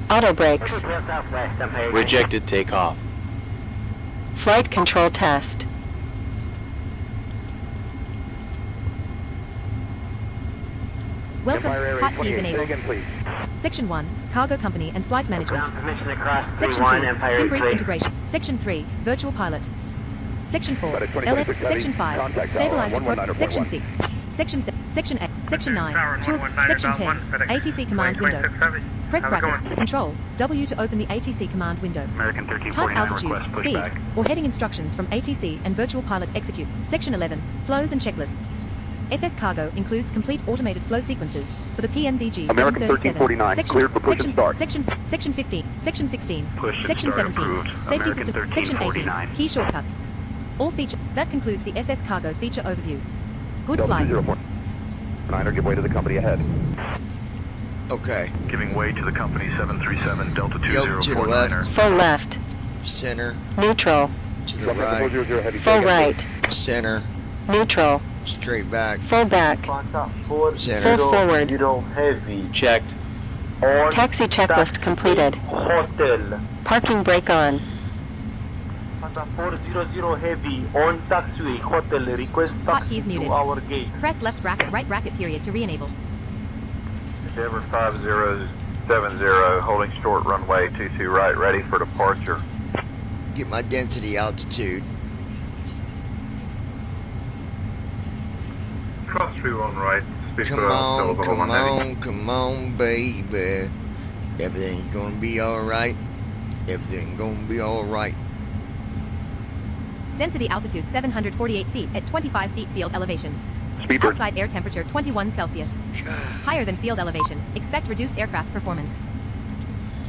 Auto brakes. Southwest, Empire. Rejected takeoff. Flight control test. Welcome Empire to Air Hotkeys 828, say enabled. again please. Section 1, Cargo Company and Flight Management. Ground permission across Section 3-1, 2, Empire Zipri 3. Integration. Section 3, Virtual Pilot. Section 4, Got a 20, LF. 26 Section heavy. 5, Contact Stabilized tower on approach. 119.1. Section 6, Section 7, Section 8, Section 9, Tower 2, 119 Section about 10, 1, FedEx. ATC command window. 26 heavy. Press How's it bracket, going? Control, W to open the ATC command window. American Type 1349 altitude, request speed, pushback. or heading instructions from ATC and Virtual Pilot execute. Section 11, Flows and Checklists. FS Cargo includes complete automated flow sequences for the PMDG American 737. 1349, Section, cleared for push section, and start. Section 15, Section 16, Push and Section start 17, approved. Safety American System, Section 18, 1349. Key Shortcuts. All features. That concludes the FS Cargo feature overview. Good Delta flights. 049er, give way to the company ahead. Okay. Giving way to the company 737 Delta Yo, to the left, 2049er. Full left. center, Neutral. to the Traffic right, 400 heavy, Full say again, right. center, Neutral. straight back, Full back. center. Full forward. Heavy. Checked. Taxi checklist completed. Hotel. Parking brake on. 400 heavy on taxiway hotel request Hotkeys muted. our gate. Press left bracket, right bracket period to re-enable. Endeavor 5070 holding short runway 22 right, ready for departure. Get my density altitude. Cross 31 right. Come on, come on, come on, baby. Everything's gonna be alright. Everything's gonna be alright. Density altitude 748 feet at 25 feet field elevation. Speedbird. Outside air temperature 21 Celsius. Higher than field elevation. Expect reduced aircraft performance.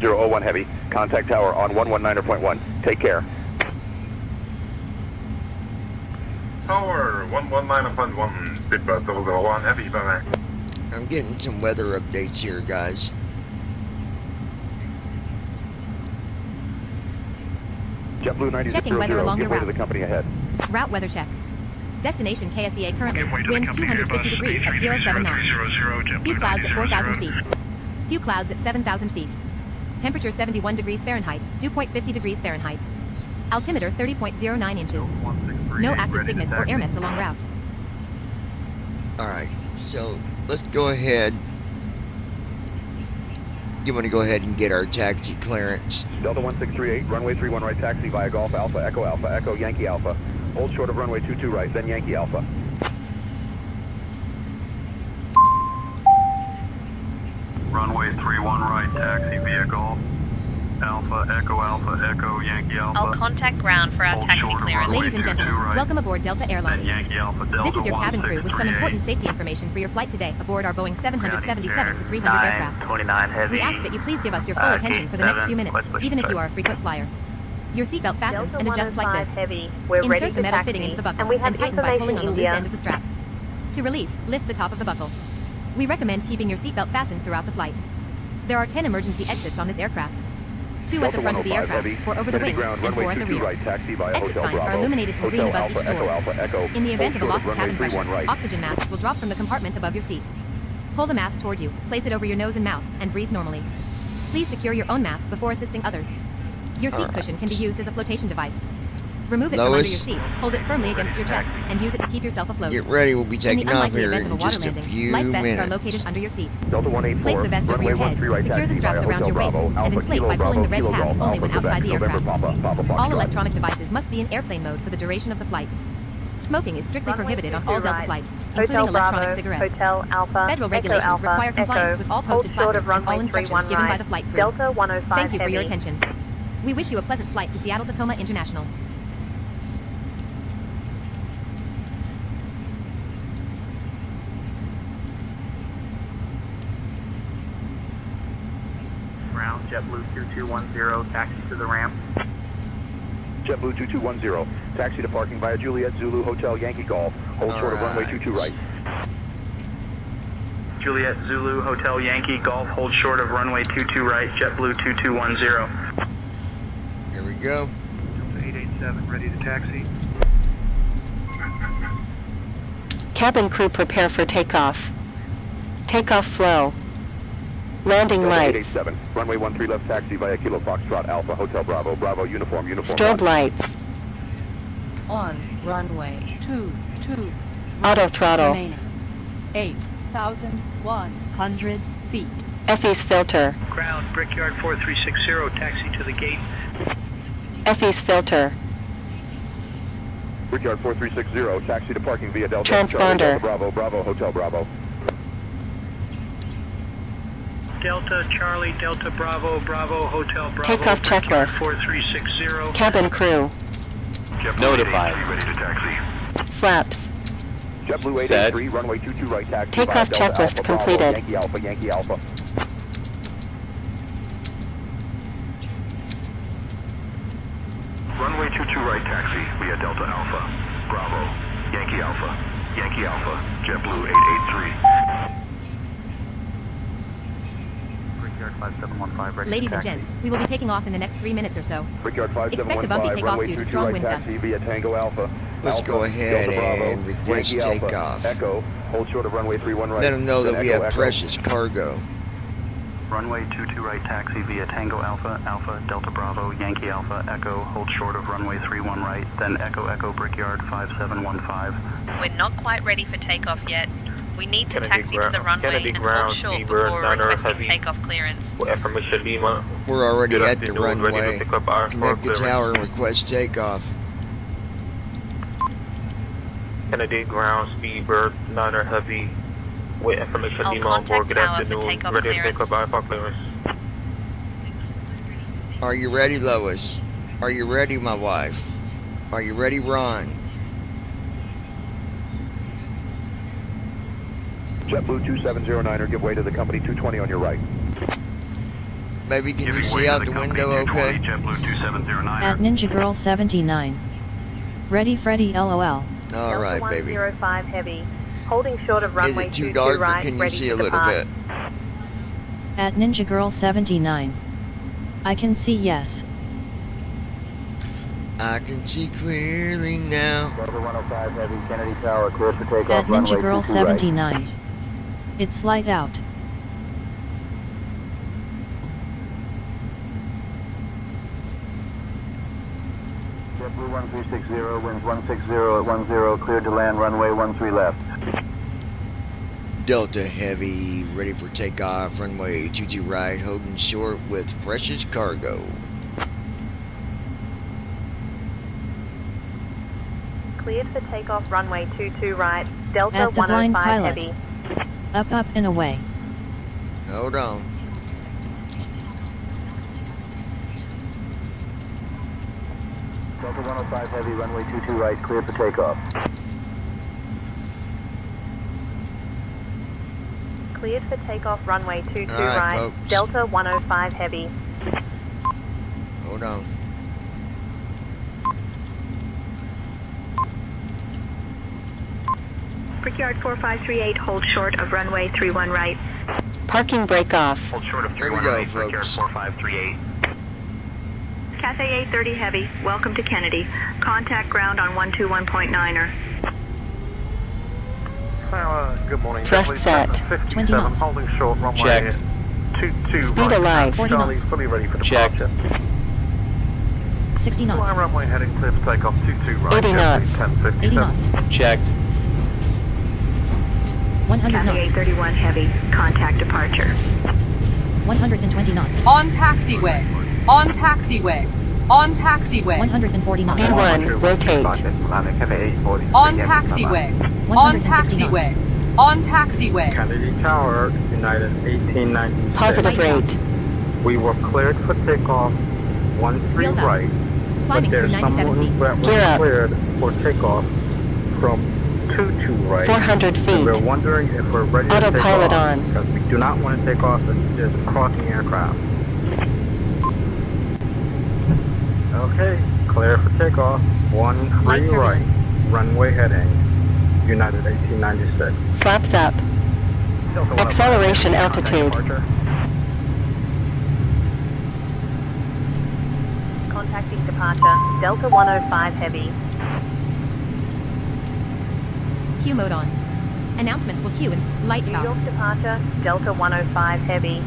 001 heavy, contact tower on 119.1. Take care. Tower 119.1, Speedbird 001 heavy, bye-bye. I'm getting some weather updates here, guys. JetBlue 90 Checking weather along give your way to route. the company ahead. Route weather check. Destination KSEA currently. Wind 250 degrees at 07 knots. Few clouds at 4,000 feet. Few clouds at 7,000 feet. Temperature 71 degrees Fahrenheit. Dew point 50 degrees Fahrenheit. Altimeter 30.09 inches. No active signets or airmets along route. Alright, so let's go ahead. You want to go ahead and get our taxi clearance. Delta 1638, runway 31 right taxi via Golf Alpha, Echo, Yankee Alpha. Hold short of runway 22 right, then Yankee Alpha. Runway 31 right, taxi via Golf Alpha, Echo, Yankee Alpha. I'll contact ground for our Hold taxi short of clearance. runway Ladies and 22 gentlemen, right, welcome aboard Delta then Airlines. Yankee Alpha, Delta This is your cabin crew with some 1638. important safety information for your flight today aboard our Boeing 777 to 300 aircraft. 29 heavy. We ask that you please give us your full attention for the next few minutes, even if you are a frequent flyer. Your seatbelt fastens Delta and adjusts like 105 this. Heavy. We're ready Insert for the metal taxi, fitting into the buckle and we have and tighten by pulling on the loose information, end of the strap. To release, lift the top of the buckle. We recommend keeping your seatbelt fastened throughout the flight. There are 10 emergency exits on this aircraft. 2 at the front of the aircraft, 4 over the wings, and 4 at the rear. Exit signs are illuminated in green above each door. In the event of a loss of cabin pressure, oxygen masks will drop from the compartment above your seat. Pull the mask toward you, place it over your nose and mouth, and breathe normally. Please secure your own mask before assisting others. Your seat cushion can be used as a flotation device. Remove it from under your Lois, seat, hold it firmly against your chest, and use it to keep yourself afloat. get ready. We'll be In taking the off unlikely here event of a in water just a landing, few life vests are minutes. located under your seat. Delta 184. Place the vest over runway your head, 13 right secure the taxi straps via around your Hotel waist, Bravo, and Alpha inflate Kilo by pulling the red Bravo, tabs Kilo only Golf, when outside the November aircraft. Papa, All Foxtrot. electronic devices must be in airplane mode for the duration of the flight. Smoking is strictly prohibited on all Delta flights, including Hotel electronic Bravo, cigarettes. Hotel Alpha, Federal Echo regulations Alpha, require compliance Echo, with all hold posted short of placards and all runway instructions 31 given by right, the flight crew. Delta 105 Thank you for your heavy. attention. We wish you a pleasant flight to Seattle Tacoma International. Ground, JetBlue 2210, taxi to the ramp. JetBlue 2210. Taxi to parking via Juliet Zulu Hotel Yankee Golf. Hold short of runway 22 right. Juliet Zulu Hotel Yankee Golf, hold short of runway 22 right, JetBlue 2210. Here we go. Delta 887, ready to taxi. Cabin crew prepare for takeoff. Takeoff flow. Landing Delta lights. 887. Runway 13 left taxi via Kilo Foxtrot Alpha Hotel Bravo. Bravo uniform. Strobe lights. On runway 22. Auto throttle. Remaining 8,100 feet. FE's filter. Ground, Brickyard 4360, taxi to the gate. FE's filter. Brickyard 4360. Taxi to parking via Delta. Transponder. Delta Bravo. Bravo Hotel Bravo. Delta Charlie, Delta Bravo, Bravo Hotel Bravo. Takeoff Brickyard checklist. 4360. Cabin crew. Notified. Ready to taxi. Flaps. JetBlue 883, runway 22 right taxi. Takeoff via Delta checklist Alpha, Bravo, completed. Yankee Alpha, Yankee Alpha. Runway 22 right taxi via Delta Alpha, Bravo, Yankee Alpha, Yankee Alpha, JetBlue 883. Brickyard 5715, ready Ladies to and taxi. gents, we will be taking off in the next 3 minutes or so. Brickyard Expect a bumpy 5715, takeoff runway due to 22 strong right wind gusts. taxi via Tango Alpha. Let's Alpha, go ahead Delta Bravo, and request Yankee takeoff. Alpha, Echo, hold short of runway 31 right. Let them know then that we Echo, have Echo. precious cargo. Runway 22 right taxi via Tango Alpha, Alpha, Delta Bravo, Yankee Alpha, Echo, hold short of runway 31 right, then Echo Echo Brickyard 5715. We're not quite ready for takeoff yet. We need to Kennedy taxi to the runway Kennedy and ground, hold short Seabird, before Niner requesting Heavy. takeoff clearance. Affirmation Lima. We're already Good at the afternoon, ready to runway. pick up our Connect the clearance. tower and request takeoff. Kennedy ground, Speedbird, Niner Heavy. With information I'll Lima on board. contact Good tower for afternoon. takeoff Ready to clearance. pick up Alpha clearance. Are you ready, Lois? Are you ready, my wife? Are you ready, Ron? JetBlue 2709er, give way to the company 220 on your right. Baby, can you see out the window okay? JetBlue 2709. At Ninja Girl 79. Ready Freddy LOL. All right, baby. 105 heavy. Holding short of Is runway it too 22 dark or right, can you ready see to a little depart. bit? At Ninja Girl 79. I can see yes. I can see clearly now. Delta 105 Heavy, Kennedy Tower, cleared for takeoff. At Ninja runway Girl 22 right. 79. It's light out. JetBlue 1360, winds 160 at 10, cleared to land, runway 13 left. Delta Heavy, ready for takeoff. Runway 22 right, holding short with precious cargo. Cleared for takeoff runway 22 right, Delta At the blind 105 pilot. heavy. Up, up, and away. Hold on. Delta 105 Heavy, runway 22 right, cleared for takeoff. Cleared for takeoff runway 22 All right, right, folks. Delta 105 heavy. Hold on. Brickyard 4538, hold short of runway 31 right. Parking brake off. Hold short of Here we 31 go, right, Brickyard folks. 4538. Cathay 830 heavy, welcome to Kennedy. Contact ground on 121.9er. Good morning. Thrust JetBlue set. 57, 20 knots. holding short runway Check. 22 Speed right. alive. 40 Charlie, knots. fully ready for Check. departure. 60 knots. Fly runway heading clear for takeoff 22 right. 80 knots. 80 knots. Checked. 100 knots. 31 heavy. Contact departure. 120 knots. On taxiway. On taxiway. On taxiway. 140 knots. B1, rotate. On taxiway. On taxiway. On taxiway. Kennedy Tower, United 1896. Positive rate. We were cleared for takeoff 13 Wheels up. right, but Climbing through there's 97 someone feet. that Gear was up. cleared for takeoff from 22 right. 400 And we're feet. wondering if we're ready to take Autopilot off, on. because we do not want to take off as there's a crossing aircraft. Okay, clear for takeoff. 13 Light right, turbulence. runway heading, United 1896. Flaps up. Acceleration altitude. Contacting departure. Delta 105 heavy. Q mode on. Announcements will queue in light New chop. York departure. Delta 105 heavy.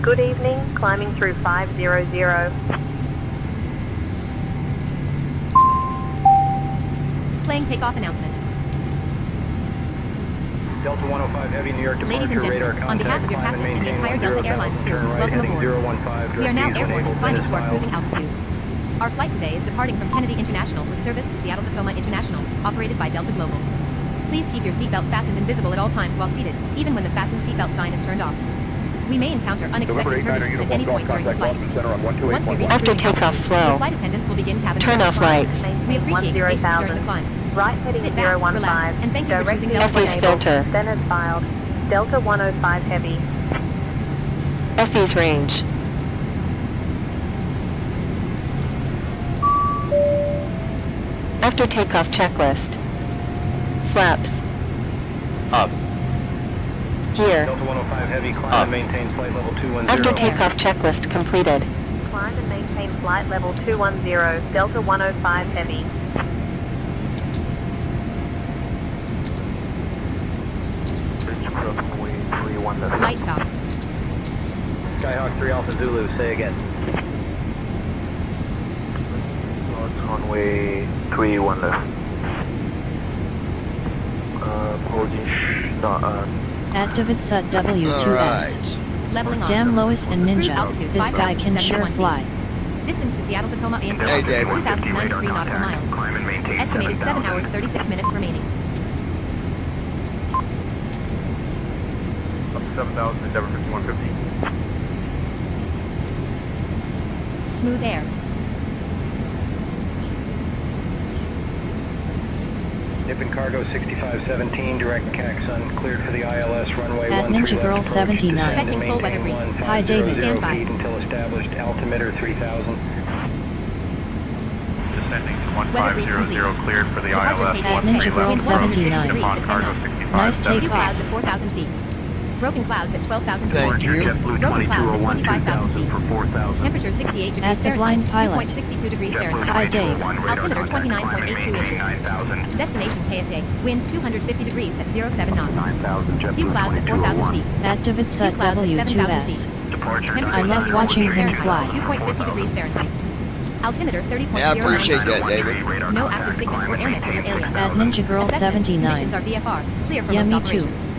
Good evening. Climbing through 500. Playing takeoff announcement. Delta 105 Heavy, New York Ladies and gentlemen, on behalf of your captain and the entire Delta Airlines crew, welcome aboard. We are now airborne and climbing to our cruising altitude. Our flight today is departing from Kennedy International with service to Seattle Tacoma International, operated by Delta Global. Please keep your seatbelt fastened and visible at all times while seated, even when the fasten seatbelt sign is turned off. We may encounter unexpected turbulence at any point during the flight. Once we reach After cruising takeoff altitude, flow. your flight attendants will begin cabin Turn service. off lights. We appreciate your patience during the climb. Right heading Sit back, 015. relax, and thank you for Direct choosing east Delta. FE's filter. Then as filed. Delta 105 heavy. FE's range. After takeoff checklist. Flaps. Up. Gear. Delta 105 Heavy, climb Up. and maintain flight level 210. After takeoff checklist completed. Climb and maintain flight level 210. Delta 105 heavy. Light chop. Skyhawk 3 Alpha Zulu, say again. Runway 31 left. Holding Activate SUT W2S. Alright. Leveling off. Damn Lois and Cruise Ninja. altitude This guy can sure 5,071 feet. fly. Distance to Seattle Tacoma ANT Hey, David. 2,093 nautical miles. Climb and maintain Estimated 7 7,000. hours 36 minutes remaining. Up to 7,000, Endeavor 5150. Smooth air. Nippon Cargo 6517, direct Caxton, cleared for the ILS runway At 13 Ninja left, Girl approach 79. descend and Fetching full weather maintain brief. 150 Hi, David. Stand by. feet until established altimeter 3000. Descending to Weather brief 1500, cleared for the Departure ILS page At Ninja 13 Girl left, 79. Nippon Cargo Nice 65 Few clouds at 4,000 feet. Broken clouds at 12,000 feet. Thank you. JetBlue Broken clouds at 2201 25,000 feet. 2000 for 4,000. Temperature 68 degrees As the Fahrenheit. blind pilot. 2.62 degrees JetBlue Fahrenheit. Hi, Dave. 2201, radar Altimeter contact, 29.82 climb and inches. maintain 9,000. Destination KSA. Wind 250 degrees at 07 knots. 9,000, Few JetBlue clouds at 4,000 2201. feet. Activate SUT Few clouds at 7,000 W2S. feet. Departure Temperature I love 70 watching degrees him Fahrenheit. fly. 2.50 degrees Fahrenheit. Altimeter 30.09. Yeah, I appreciate that, David. No active signals or airnets in your area. At Ninja Girl Assessment. 79. Conditions are VFR. Clear for Yeah, most me too. operations.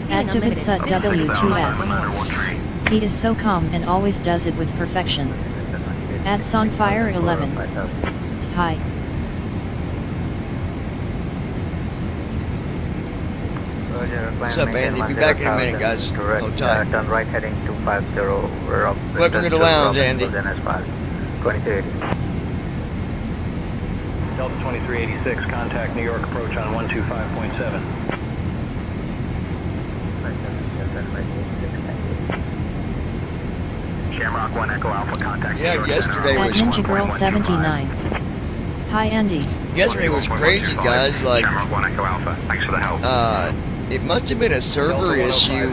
Ceiling Activate unlimited. SUT Visit British Airlines for more. W2S. He is so calm and always does it with perfection. At Sonfire 11. Hi. What's up, Andy? Be back in a minute, guys. Hold tight. Turn right heading 250. We're up. Welcome to the lounge, Andy. Then as far as 2380. Delta 2386, contact New York approach on 125.7. Shamrock 1 Echo Alpha, contact New Yeah, York yesterday Center. At was Ninja Girl 79. Hi, Andy. yesterday was crazy, guys. Like, Shamrock 1 Echo Alpha, thanks for the help. it must have been a server issue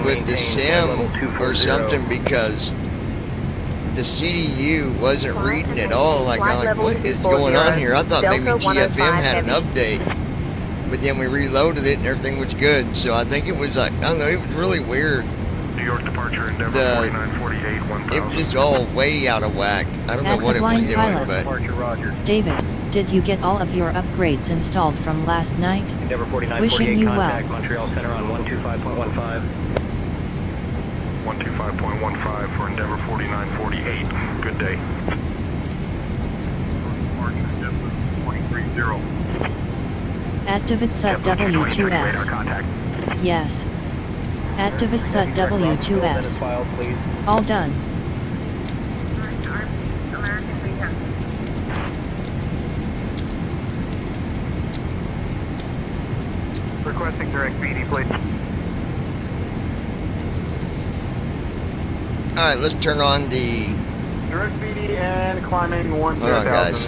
with the sim or something, because the CDU wasn't reading at all. Like, I'm like, what is going on here? I thought maybe TFM had an update, but then we reloaded it and everything was good. So I think it was like, I don't know, it was really weird. New York departure, Endeavor the 4948, 1000. it was just all way out of whack. I don't know what it was Blind doing, pilot. but David, did you get all of your upgrades installed from last night? Endeavor Wishing 4948, you contact well. Montreal Center on 125.15. 125.15 for Endeavor 4948. Good day. Activate SUT W2S. Yes. Activate SUT W2S. All done. Requesting direct BD, please. alright, let's turn on the Direct BD and climbing hold on, guys.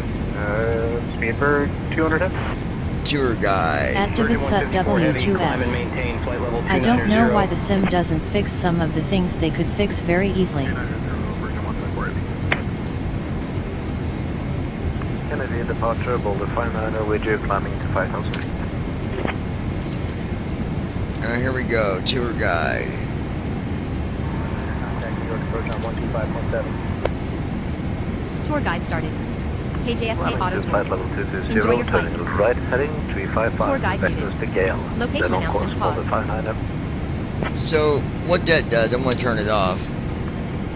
Speed bird 200. Tour guide. Activate SUT W2S. I don't know why the sim doesn't fix some of the things they could fix very easily. Kennedy departure, Boulder 59er, with you climbing to 5000. Alright, here we go. Tour guide. Contact New York approach on 125.7. Tour guide started. KJFK Auto Flight Tour. level 220, Enjoy your turning flight. right, heading 355. Tour guide Vectors muted. to Gale. Location Then on course, announcements Boulder paused. 59er. So, what that does, I'm going to turn it off.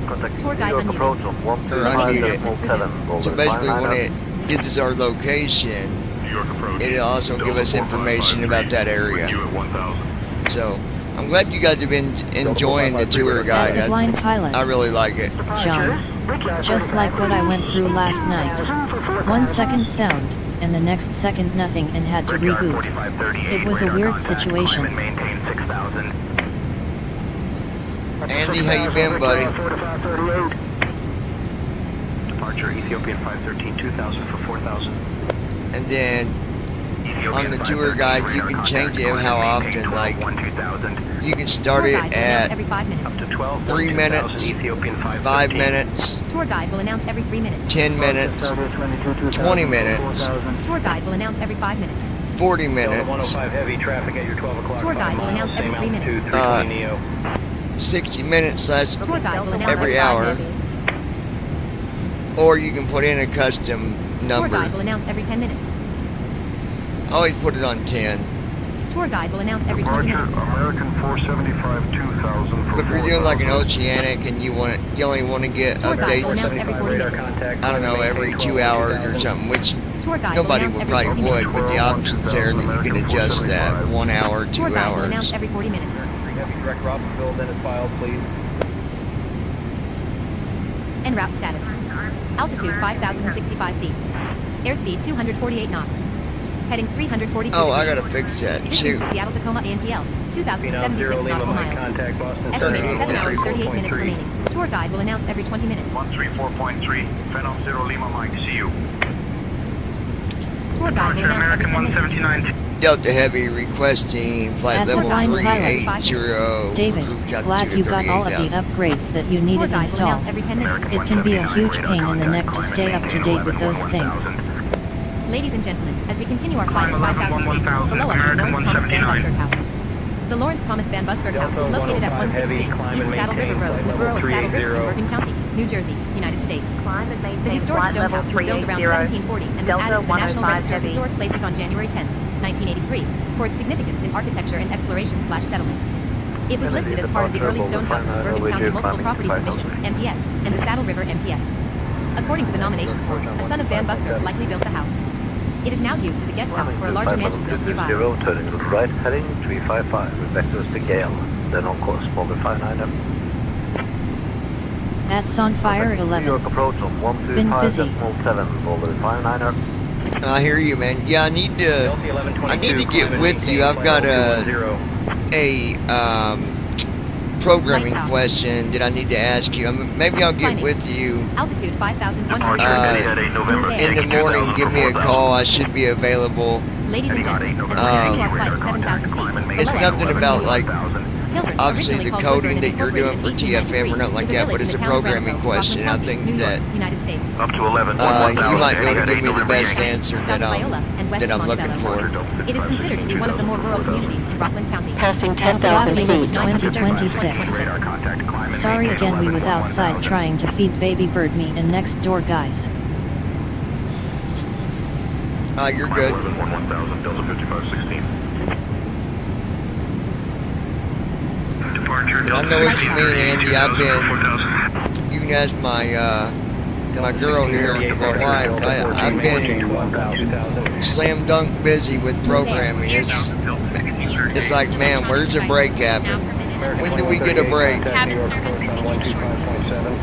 Contact Tour New guide York unmuted. approach on Or unmute it. 125.7. So basically, when it gives us our location, it'll also give us information about that area. So, I'm glad you guys have been enjoying the tour guide. Active line pilot. I really like it. John. Just like what I went through last night. 1 second sound, and the next second nothing and had to reboot. It was a weird situation. Andy, how you been, buddy? Departure Ethiopian 513, 2000 for 4000. And then on the tour guide, you can change it how often. Like, you can start Tour it guide will announce at every 5 minutes. 3 minutes, 5 minutes, Tour guide will announce every 3 minutes. 10 minutes, 20 minutes, Tour guide will announce every 5 minutes. 40 minutes, 105 heavy traffic at your 12 o'clock. Tour guide will announce every 3 minutes. 60 minutes slash Tour guide will announce every 5 hour. minutes. Or you can put in a custom Tour number. guide will announce every 10 minutes. I always put it on 10. Tour guide will announce every 20 minutes. American 475, 2000 for But if you're doing like an oceanic and you only want to get Tour guide will updates, announce every 40 minutes. I don't know, every 2 hours or something, which Tour guide nobody will would announce every probably 60 would, minutes. but the options there that you can adjust that 1 hour, 2 Tour guide will hours. announce every 40 minutes. Heavy direct Robbinsville, then is filed, please. En route status. Altitude 5,065 feet. Airspeed 248 knots. Heading 342 Oh, I degrees. gotta fix that. Distance Shoot. to Seattle Tacoma ANTL. 2,076 Lima nautical Mike, miles. contact Boston Estimated 7 hours 38 minutes 34.3. remaining. Tour guide will announce every 20 minutes. 134.3, Phenom 0 Lima Mike, see you. Tour guide will announce every 10 minutes. 179. Delta Heavy requesting flight At level Fort Pine 380 David, for cruise glad altitude you of got all of the 38,000. upgrades that you Tour needed guide will installed. announce every 10 minutes. It can be a huge pain in the neck to stay up to date with those things. Ladies and gentlemen, as we continue our flight at 5,000 feet, below us is Lawrence Thomas Van Buskirk House. The Lawrence Thomas Van Buskirk House is located at 116 East Saddle River Road in the borough of Saddle River in Bergen County, New Jersey, United States. Climb and The maintain historic flight stone level house was built around 380. 1740 and was Delta added to the National 105 Register of heavy. Historic Places on January 10, 1983, for its significance in architecture and exploration/settlement. It was listed as part of the early stone houses of Bergen County Multiple Property Submission, MPS, and the Saddle River MPS. According to the nomination form, a son of Van Buskirk likely built the house. It is now used as a guest house for a larger mansion built nearby. 0, turning right, heading 355 with vectors to Gale. Then on course, Boulder 59er. That's on fire New 11. York approach on Been busy. 125.7, Boulder 59er. I hear you, man. Yeah, I need to get with you. I've got a programming question that I need to ask you. Maybe I'll get with you Altitude 5,100 in the morning. Give me a call. I should be available. Ladies and gentlemen, as we continue our flight at 7,000 feet, It's below us nothing is about like Pilgrim, obviously originally the called coding Woodburn that and you're doing incorporated for in TFM or 1893, nothing like is a that, but village it's a in the town of programming Granville, question. I Rockland think County, New that York, United States. Up to 11, you might be able to give me the best answer South of Viola and west that of I'm looking Montebello. for. It is considered to be one of the more rural communities in Rockland County. Passing At 10,000 Fabulous feet. 2026. Sorry again, we was outside trying to feed baby bird meat and next door guys. You're good. 1000, Delta 5516. Departure, I know what you mean, Andy. I've been, you can ask my girl here, my wife, I've been slam dunk busy with programming. It's like, man, where's the break happen? When do we get a break? Cabin service will begin shortly.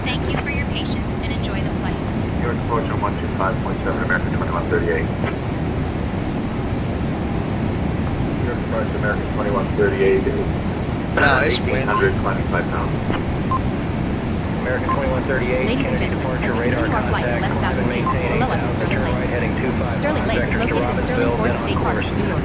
Thank you for your patience and enjoy the flight. New York approach on 125.7, American 2138. New York approach, American 2138 is no, it's 1,800, climbing 5 pounds. American 2138, Ladies and gentlemen, as we continue our flight at 11,000 feet, below us is Sterling Lake. Sterling Lake is located in Sterling Forest State Park, New York.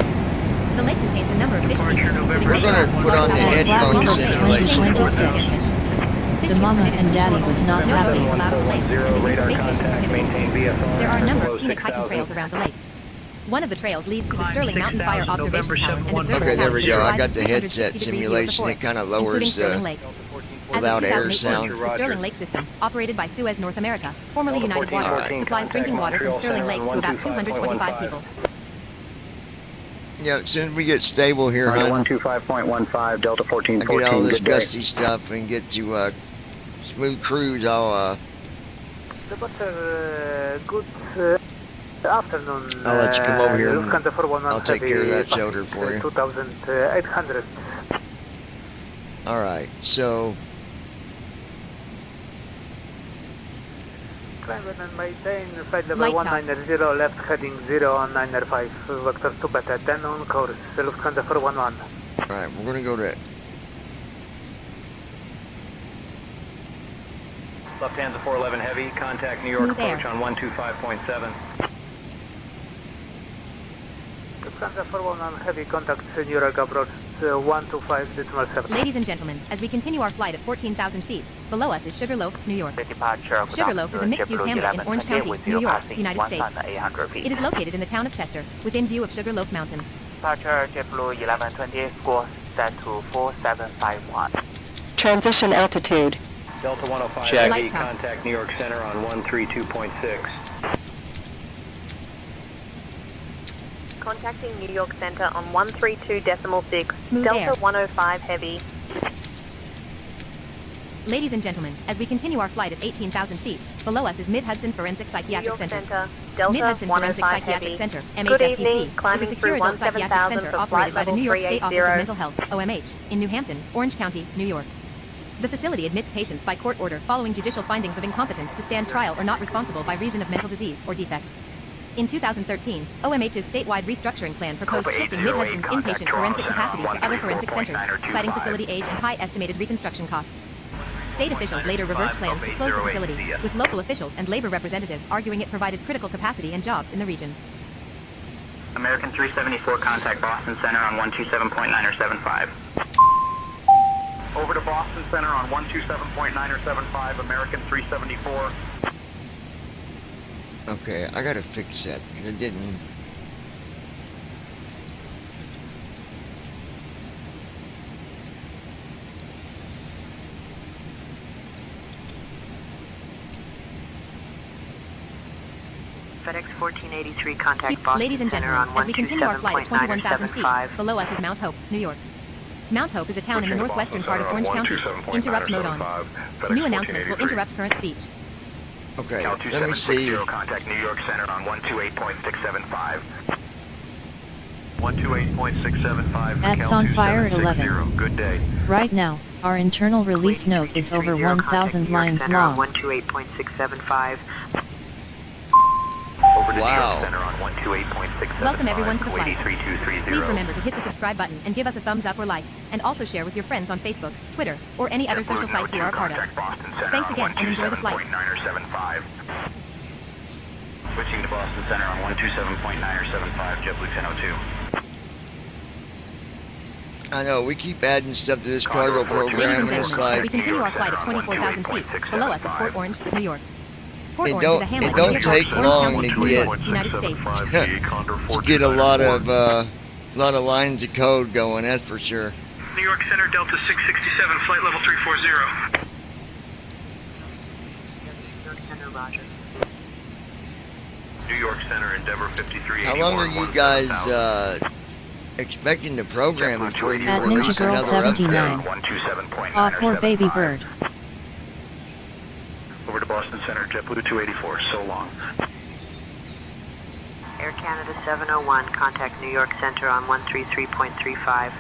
The lake contains a number of fish species, including We're going to put on the headphone simulation. 26. The mama and daddy was not No happy. boating is allowed on the lake, and the use of bait fish is prohibited. There are a number of scenic hiking trails around the lake. One of the trails leads to the Sterling Mountain Fire Observation Tower and observatory. Okay, there we go. I got the 360 headset degrees view of the simulation. It forest, kind of including lowers Sterling Lake. As loud of air 2008, sound. the Sterling Lake system, operated by Suez North America, formerly United Water, supplies drinking water from Sterling Lake to about 225 people. Yeah, as soon as we get stable here, Runway hon, 125.15, Delta I 1414, get all this good day. gusty stuff and get to smooth cruise, I'll Good afternoon. I'll let you come over here and Lufthansa 411 I'll take care of that shoulder for you. 2,800. Alright, so Climb and maintain flight level Light chop. 190, left heading 095, vector 2 beta 10 on course, Lufthansa 411. alright, we're gonna go to Lufthansa 411 Heavy, contact New York Smooth air. approach on 125.7. Lufthansa 411 Heavy, contact New York approach 125.7. Ladies and gentlemen, as we continue our flight at 14,000 feet, below us is Sugarloaf, New York. Departure Sugarloaf is a mixed-use hamlet in Orange County, New York, United States. It is located in the town of Chester, within view of Sugarloaf Mountain. Departure JetBlue 1120, score set to 4751. Transition altitude. Delta 105 Check. Heavy, Light chop. contact New York Center on 132.6. Contacting New York Center on 132.6, Smooth Delta air. 105 Heavy. Ladies and gentlemen, as we continue our flight at 18,000 feet, below us is Mid-Hudson Forensic New Psychiatric York Center. Center, Delta Mid-Hudson Forensic 105 Psychiatric Heavy. Center, Good evening, MHFPC, is climbing a secure through adult psychiatric 17,000 center for operated by flight the New York level State Office of 380. Mental Health, OMH, in New Hampton, Orange County, New York. The facility admits patients by court order following judicial findings of incompetence to stand trial or not responsible by reason of mental disease or defect. In 2013, OMH's statewide restructuring plan proposed shifting Mid-Hudson's inpatient forensic capacity to other forensic centers, citing facility age and high estimated reconstruction costs. State officials later reversed plans to close the facility, with local officials and labor representatives arguing it provided critical capacity and jobs in the region. American 374, contact Boston Center on 127.975. Over to Boston Center on 127.975, American 374. okay, I gotta fix that because it didn't. FedEx 1483, contact Boston Ladies and Center gentlemen, on as we continue our flight at 21,000 feet, 127.975. below us is Mount Hope, New York. Mount Hope is a town in the northwestern part of Orange County. Interrupt mode on. New announcements will interrupt current speech. Okay, Cal let me see. 2760, contact New York Center on 128.675. 128.675. At Cal Sunfire 2760. 11. Good day. Right now, our internal release note is over 1,000 lines long. 128.675. Over to Wow. New York Center on 128.675. Welcome everyone to the flight. 83230. Please remember to hit the subscribe button and give us a thumbs up or like, and also share with your friends on Facebook, Twitter, or any other social sites you are a part of. Thanks again and enjoy the flight. 127.975. Switching to Boston Center on 127.975, JetBlue 1002. I know, we keep adding stuff to this cargo Ladies program, and and it's gentlemen, as we like, continue our flight at 24,000 feet, below us is Fort Orange, New York. Fort it Orange is a hamlet in don't Orange take long County, to New get York, United States. to get a lot of lines of code going. That's for sure. New York Center, Delta 667, flight level 340. New York Center, Endeavor 5381. How long are you guys expecting the program before you At release Ninja Girl another 79. update? Off for Baby Bird. Over to Boston Center, JetBlue 284, so long. Air Canada 701, contact New York Center on 133.35.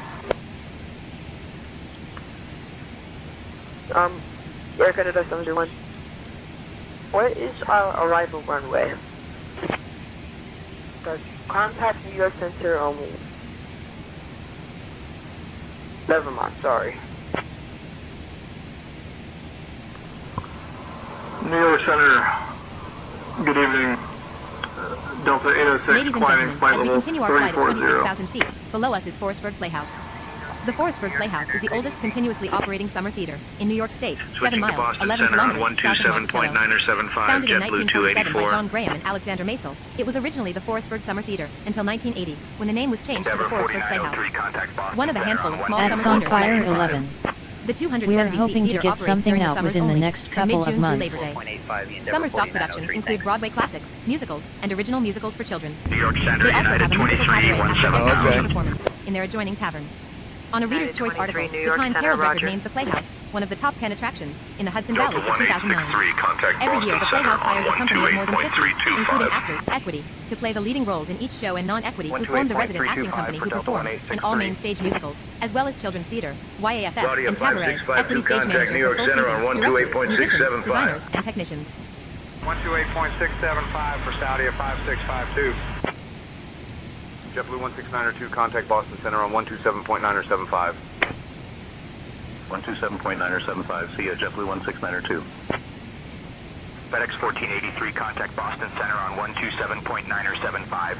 Air Canada 701. What is our arrival runway? Contact New York Center on... Never mind, sorry. New York Center, good evening. Delta 806, Ladies and climbing gentlemen, flight as we level continue our flight at 340. 26,000 feet, below us is Forestburg Playhouse. The Forestburg Playhouse is the oldest continuously operating summer theater in New York State, 7 Switching to miles, Boston 11 Center on kilometers south of Monticello. 127.975, Founded in JetBlue 1947 by 284. John Graham and Alexander Masel, it was originally the Forestburg Summer Theater until 1980, when the name was changed to the Forestburg Playhouse. One of a handful of small At summer theaters Sunfire left in the 11. The 270 We are seat hoping to theater get operates something during the out summers within the only, next from couple of mid-June through months. Labor Day. Summer stock productions include Broadway classics, musicals, and original musicals for children. New York Center, They also have United a musical 23, cabaret after 170. every performance in their adjoining tavern. On a Reader's Choice article, New the York Times Center, Herald record Roger. named the Playhouse one of the top 10 attractions in the Hudson Delta Valley for 2009. 1863, contact Every year, the Boston Playhouse Center hires a on company of more than 50, 128.325. including actors, Equity, to play the leading roles in each show, and non-Equity, who form the resident acting company who perform in all main stage musicals, as well as children's theater, YAFF, and cabaret, Equity stage manager New York for full Center season, on directors, musicians, 128.675. designers, and technicians. 128.675 for Saudi at 5652. JetBlue 16902, contact Boston Center on 127.975. 127.975, see ya, JetBlue 16902. FedEx 1483, contact Boston Center on 127.975.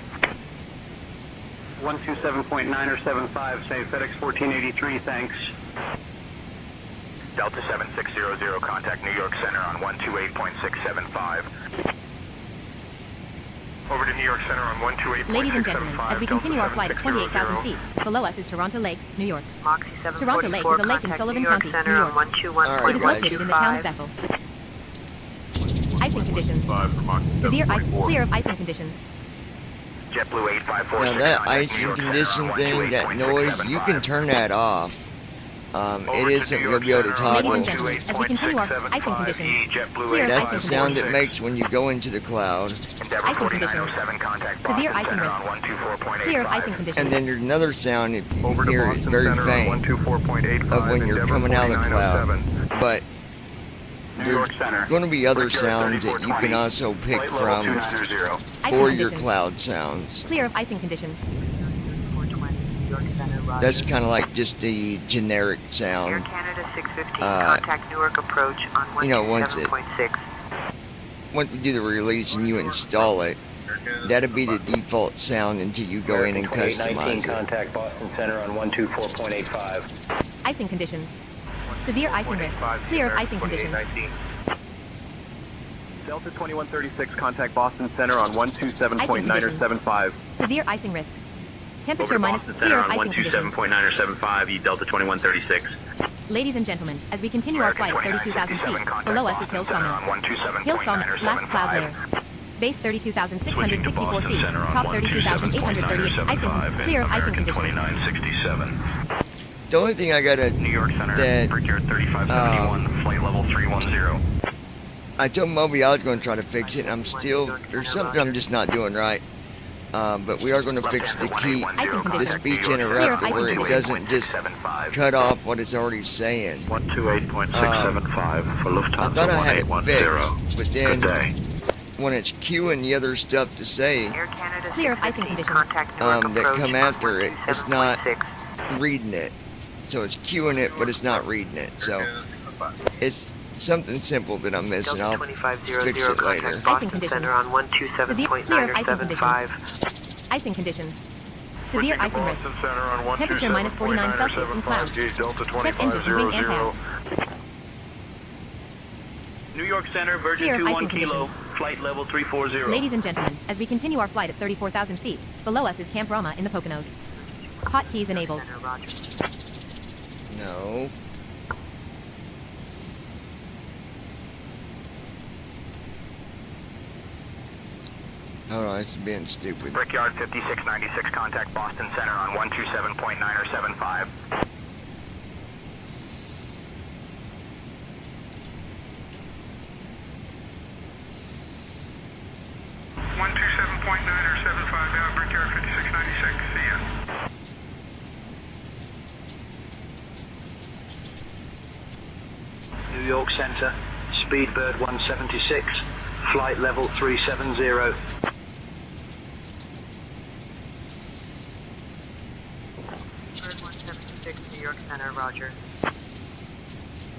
127.975, say FedEx 1483, thanks. Delta 7600, contact New York Center on 128.675. Over to New York Center on 128.675. Ladies and gentlemen, as we continue our flight at 28,000 feet, below us is Toronto Lake, New York. Moxie Toronto Lake is a lake in Sullivan County, New York. It is located in the town of Bethel. Icing conditions. Severe ice, clear of icing conditions. JetBlue 854. Now that icing condition thing, that noise, you can turn that off. It is something you'll be able to toggle. Ladies and gentlemen, as we continue our icing conditions, clear of That's icing the sound it conditions. makes when you go into the cloud. Icing conditions. Severe icing risk. Clear of icing conditions. And then there's another sound, if you can hear it, it's very faint, of when you're coming out of the cloud. But there's going to be other sounds that you can also pick from for your cloud sounds. Clear of icing conditions. That's kind of like just the generic sound. Air Canada 615, contact Newark approach on You know, once we do the release and you install it, that'll be the default sound until you go in and customize it. Contact Boston Center on 124.85. Icing conditions. Severe icing risk. Clear of icing conditions. Delta 2136, contact Boston Center on 127.975. Severe icing risk. Over Temperature to minus Boston clear Center of on icing conditions. 127.975, you Delta 2136. Ladies and gentlemen, as we continue our flight at 32,000 feet, below us is Hill Sawmill. Hill Sawmill, last cloud layer. Base 32,664 feet, top 32,838, icing, clear of icing conditions. The only thing I gotta, New York Center, that, Brickyard 3571, flight level 310. I told Moby I was going to try to fix it, and I'm still, there's something I'm just not doing right. But we are going to fix the key, the speech interrupter, where it doesn't just cut off what it's already saying. 128.675 for Lufthansa I thought I had it 1810. fixed, but then when it's queuing the other stuff to say Clear of icing conditions. that come after it, it's not reading it. So it's queuing it, but it's not reading it. So it's something simple that I'm missing. I'll fix it later. Icing conditions. Severe clear of icing conditions. Icing conditions. Severe icing risk. Temperature minus 49 Celsius in clouds. Check engine and wing and pass. New York Center, Virgin Clear of 21 icing Kilo, conditions. flight level 340. Ladies and gentlemen, as we continue our flight at 34,000 feet, below us is Camp Rama in the Poconos. Hotkeys enabled. No. Hold on, it's being stupid. Brickyard 5696, contact Boston Center on 127.9 or 75. Out, Brickyard 5696, see ya. New York Center, Speedbird 176, flight level 370. Bird 176, New York Center, roger.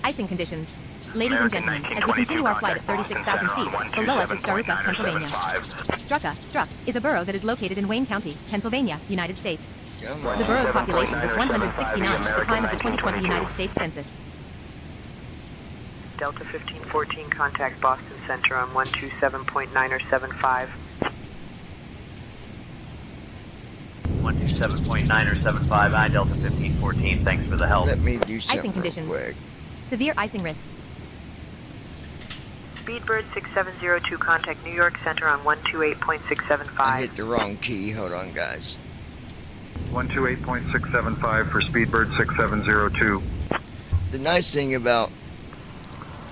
Icing conditions. Ladies and gentlemen, as we continue our flight at 36,000 feet, below us is Starupa, Pennsylvania. Struck is a borough that is located in Wayne County, Pennsylvania, United States. The borough's population was 169 at the time of the 2020 United States Census. Delta 1514, contact Boston Center on 127.9 or 75. 127.9 or 75, I Delta 1514, thanks for the help. Let me do Icing something real conditions. quick. Severe icing risk. Speedbird 6702, contact New York Center on 128.675. I hit the wrong key. Hold on, guys. 128.675 for Speedbird 6702. The nice thing about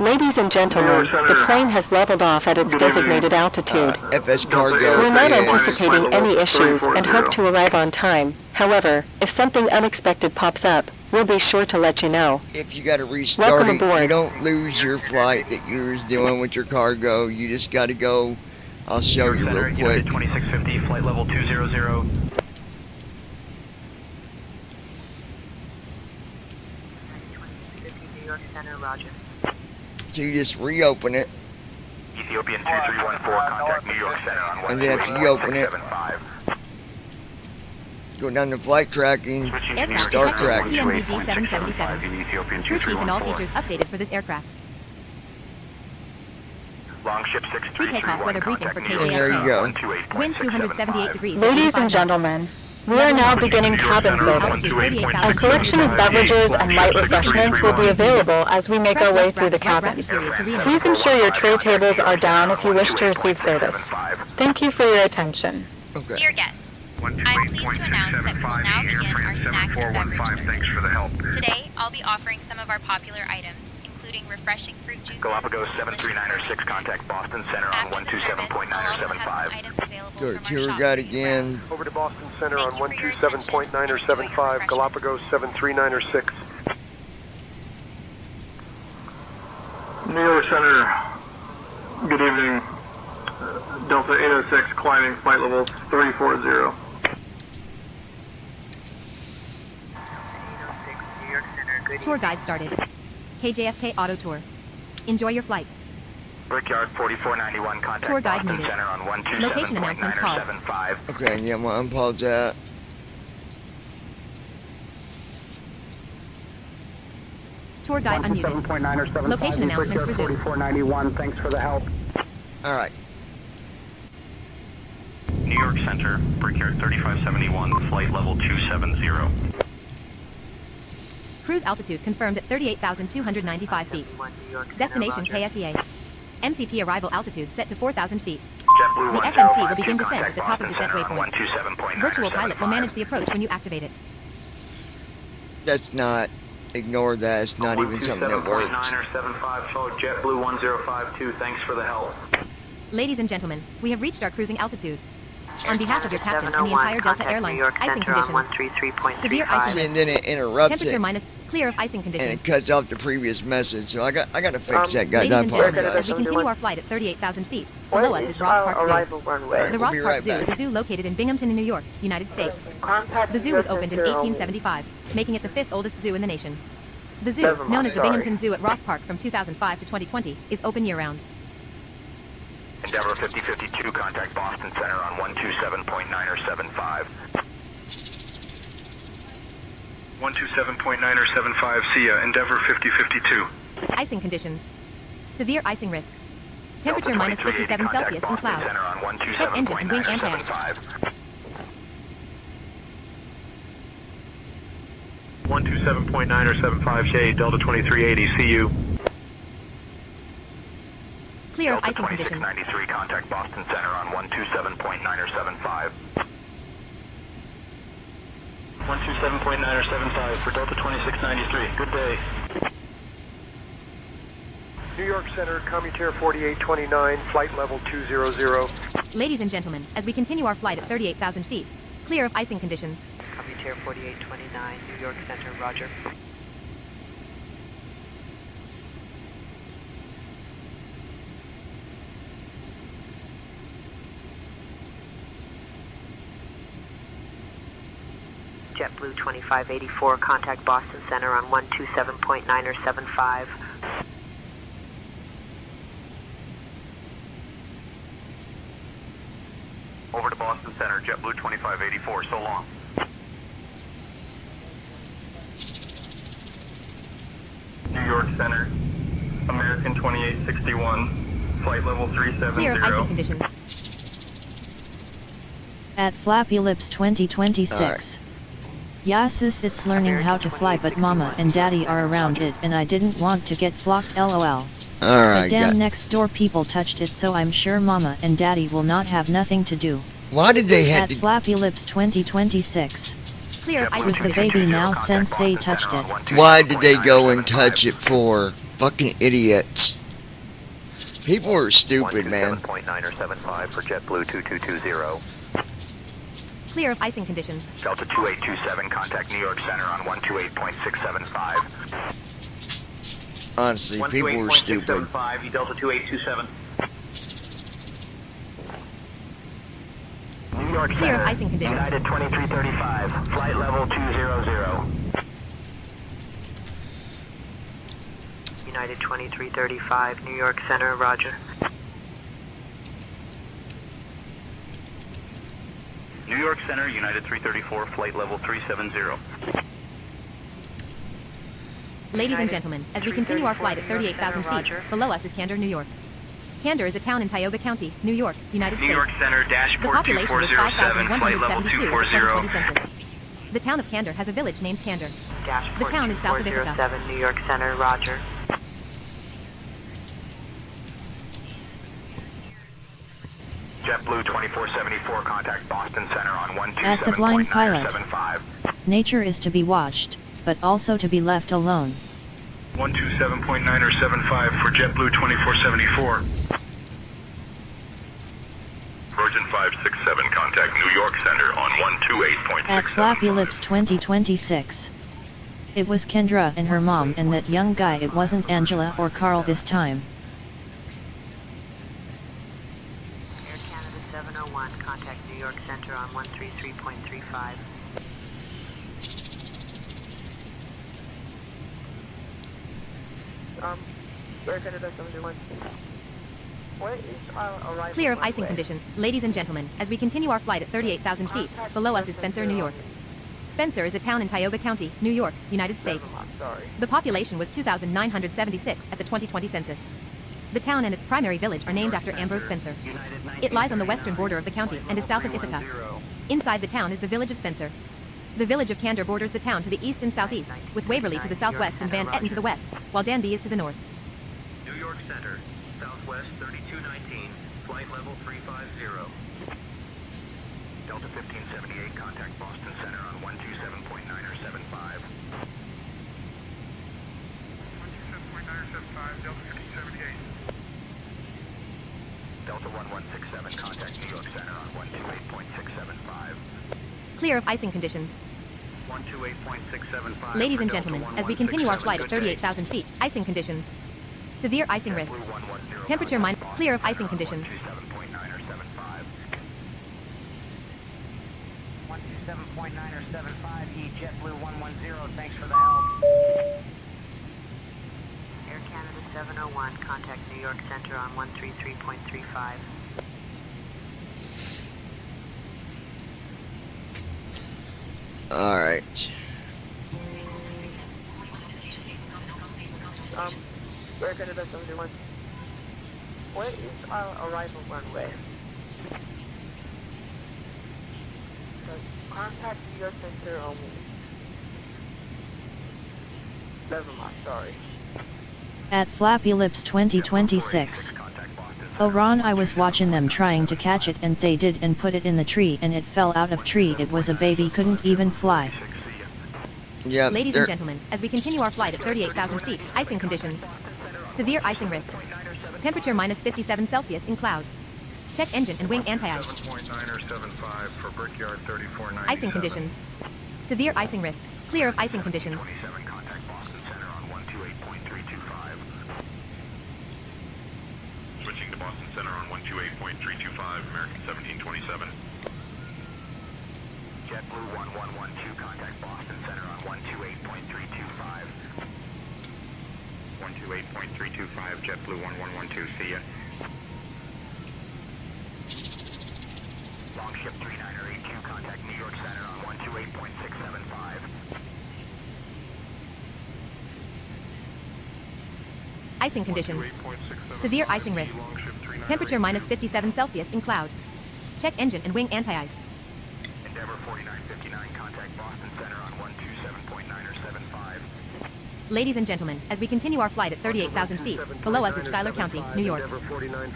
Ladies and gentlemen, the plane has leveled off at its designated altitude. FS Cargo We're not is... anticipating any issues and hope to arrive on time. However, if something unexpected pops up, we'll be sure to let you know. If you got to restart Welcome it, aboard. you don't lose your flight that you was doing with your cargo. You just got to go. I'll show you real quick. 2650, flight level 200. New York Center, roger. So you just reopen it, Ethiopian 2314, contact New York Center on and then after you open it, 128.675. go down to flight tracking, Aircraft start detected tracking. PMDG 777. Crew chief and all features updated for this aircraft. Longship 6331, Pre-takeoff weather briefing for And there you go. Wind 278 degrees. at Ladies 85 and knots. gentlemen, we are now beginning cabin service. A collection of beverages and light refreshments will be available as we make our way through the cabin. Please ensure your tray tables are down if you wish to receive service. Thank you for your attention. Okay. Dear guests, I'm pleased to announce that we will now begin our snack and beverage service. Thanks for the help. Today, I'll be offering some of our popular items, including refreshing fruit juices. Galapagos 7396, contact Boston Center on 127.9 or 75. Go to tour guide again. Over to Boston Center on 127.9 or 75, Galapagos 73906. New York Center, good evening. Delta 806 climbing flight level 340. Tour guide started. KJFK Auto Tour. Enjoy your flight. Brickyard 4491, contact Tour guide Boston muted. Center on 127.9 Location announcements or paused. 75. Okay, yeah, I'm gonna unpause that. Tour guide unmuted. 127.9 or 75, Location announcements Brickyard resumed. 4491, thanks for the help. All right. New York Center, Brickyard 3571, flight level 270. Cruise altitude confirmed at 38,295 feet. Destination KSEA. MCP arrival altitude set to 4,000 feet. The FMC will begin descent at the top of descent waypoint. Virtual pilot will manage the approach when you activate it. That's not. Ignore that. It's not even something that works. 127.9 or 75, show JetBlue 1052, thanks for the help. Ladies and gentlemen, we have reached our cruising altitude. On behalf of your captain and the entire Delta Airlines, icing conditions. Severe icing See, and then it interrupts Temperature it, minus clear of icing and conditions. it cuts off the previous message. So I got to fix that Ladies goddamn and part, gentlemen, as guys. we continue our flight at 38,000 feet, below us is Ross Park Zoo. Arrival runway. The We'll Ross be Park right Zoo back. is a zoo located in Binghamton, New York, United States. The zoo was opened in 1875, making it the 5th oldest zoo in the nation. The zoo, Never mind, known as the sorry. Binghamton Zoo at Ross Park from 2005 to 2020, is open year-round. Endeavor 5052, contact Boston Center on 127.9 or 75. 127.975, see ya. Endeavor 5052. Icing conditions. Severe icing risk. Temperature minus 57 Celsius in cloud. Check engine and wing anti-ice. 127.975, Delta 2380, see you. Clear of icing conditions. 93, contact Boston Center on 127.975. 127.975 for Delta 2693. Good day. New York Center, Commutair 4829, flight level 200. Ladies and gentlemen, as we continue our flight at 38,000 feet, clear of icing conditions. Commutair 4829, New York Center, roger. JetBlue 2584, contact Boston Center on 127.975. Over to Boston Center, JetBlue 2584, so long. New York Center, American 2861, flight level 370. Clear of icing conditions. At Flappy Lips 2026. Yeah sis, it's learning how to fly, but mama and daddy are around it and I didn't want to get flocked lol. Alright, the damn next door people touched it, so I'm sure mama and daddy will not have nothing to do. Why did they have At to... Flappy Lips 2026. Clear of With the baby now since they touched it. Why did they go and touch it for? Fucking idiots. People are stupid, man. 127.975 for JetBlue 2220. Clear of icing conditions. Delta 2827, contact New York Center on 128.675. Honestly, people were stupid. Delta 2827. New York Clear of icing conditions. United 2335, flight level 200. United 2335, New York Center, roger. New York Center, United 334, flight level 370. Ladies and gentlemen, as we continue our flight at 38,000 feet, below us is Candor, New York. Candor is a town in Tioga County, New York, United States. New York Center, dashport The population was 2407, flight level 5,172 at the 2020 240. census. The town of Candor has a village named Candor. Dashport The town is south of Ithaca. 2407, New York Center, roger. JetBlue 2474, contact Boston Center on At the blind pilot. 127.975. Nature is to be watched, but also to be left alone. 127.975 for JetBlue 2474. Virgin 567, contact New York Center on 128.675. At Flappy Lips 2026. It was Kendra and her mom and that young guy. It wasn't Angela or Carl this time. Air Canada 701, contact New York Center on 133.35. Air Canada 701. What is our arrival Clear of icing runway? condition. Ladies and gentlemen, as we continue our flight at 38,000 feet, below us is Spencer, New York. Spencer is a town in Tioga County, New York, United States. The population was 2,976 at the 2020 census. The town and its primary village are named after Ambrose Spencer. It lies on the western border of the county and is south of Ithaca. Inside the town is the village of Spencer. The village of Candor borders the town to the east and southeast, with Waverly to the southwest and Van Etten to the west, while Danby is to the north. New York Center, Southwest 3219, flight level 350. Delta 1578, contact Boston Center on 127.975. 127.975, Delta 1578. Delta 1167, contact New York Center on 128.675. Clear of icing conditions. 128.675. Ladies and gentlemen, as we continue our flight at 38,000 feet, icing conditions. Severe icing risk. Temperature minus. Clear of icing conditions. 127.975, JetBlue 110, thanks for the help. Air Canada 701, contact New York Center on 133.35. Alright. Air Canada 71. What is our arrival runway? Contact New York Center only. Never mind, sorry. At Flappy Lips 2026. Oh Ron, I was watching them trying to catch it and they did and put it in the tree and it fell out of tree. It was a baby, couldn't even fly. Yeah, ladies and gentlemen, as we continue our flight at 38,000 feet, icing conditions. Severe icing risk. Temperature minus 57 Celsius in cloud. Check engine and wing anti-ice. 7.975 for Brickyard 3497. Icing conditions. Severe icing risk. Clear of icing conditions. Contact Boston Center on 128.325. Switching to Boston Center on 128.325, American 1727. JetBlue 1112, contact Boston Center on 128.325. 128.325, JetBlue 1112, see ya. Longship 3982, contact New York Center on 128.675. Icing conditions. Severe icing risk. Temperature minus 57 Celsius in cloud. Check engine and wing anti-ice. Endeavor 4959, contact Boston Center on 127.975. Ladies and gentlemen, as we continue our flight at 38,000 feet, below us is Schuyler County, New York.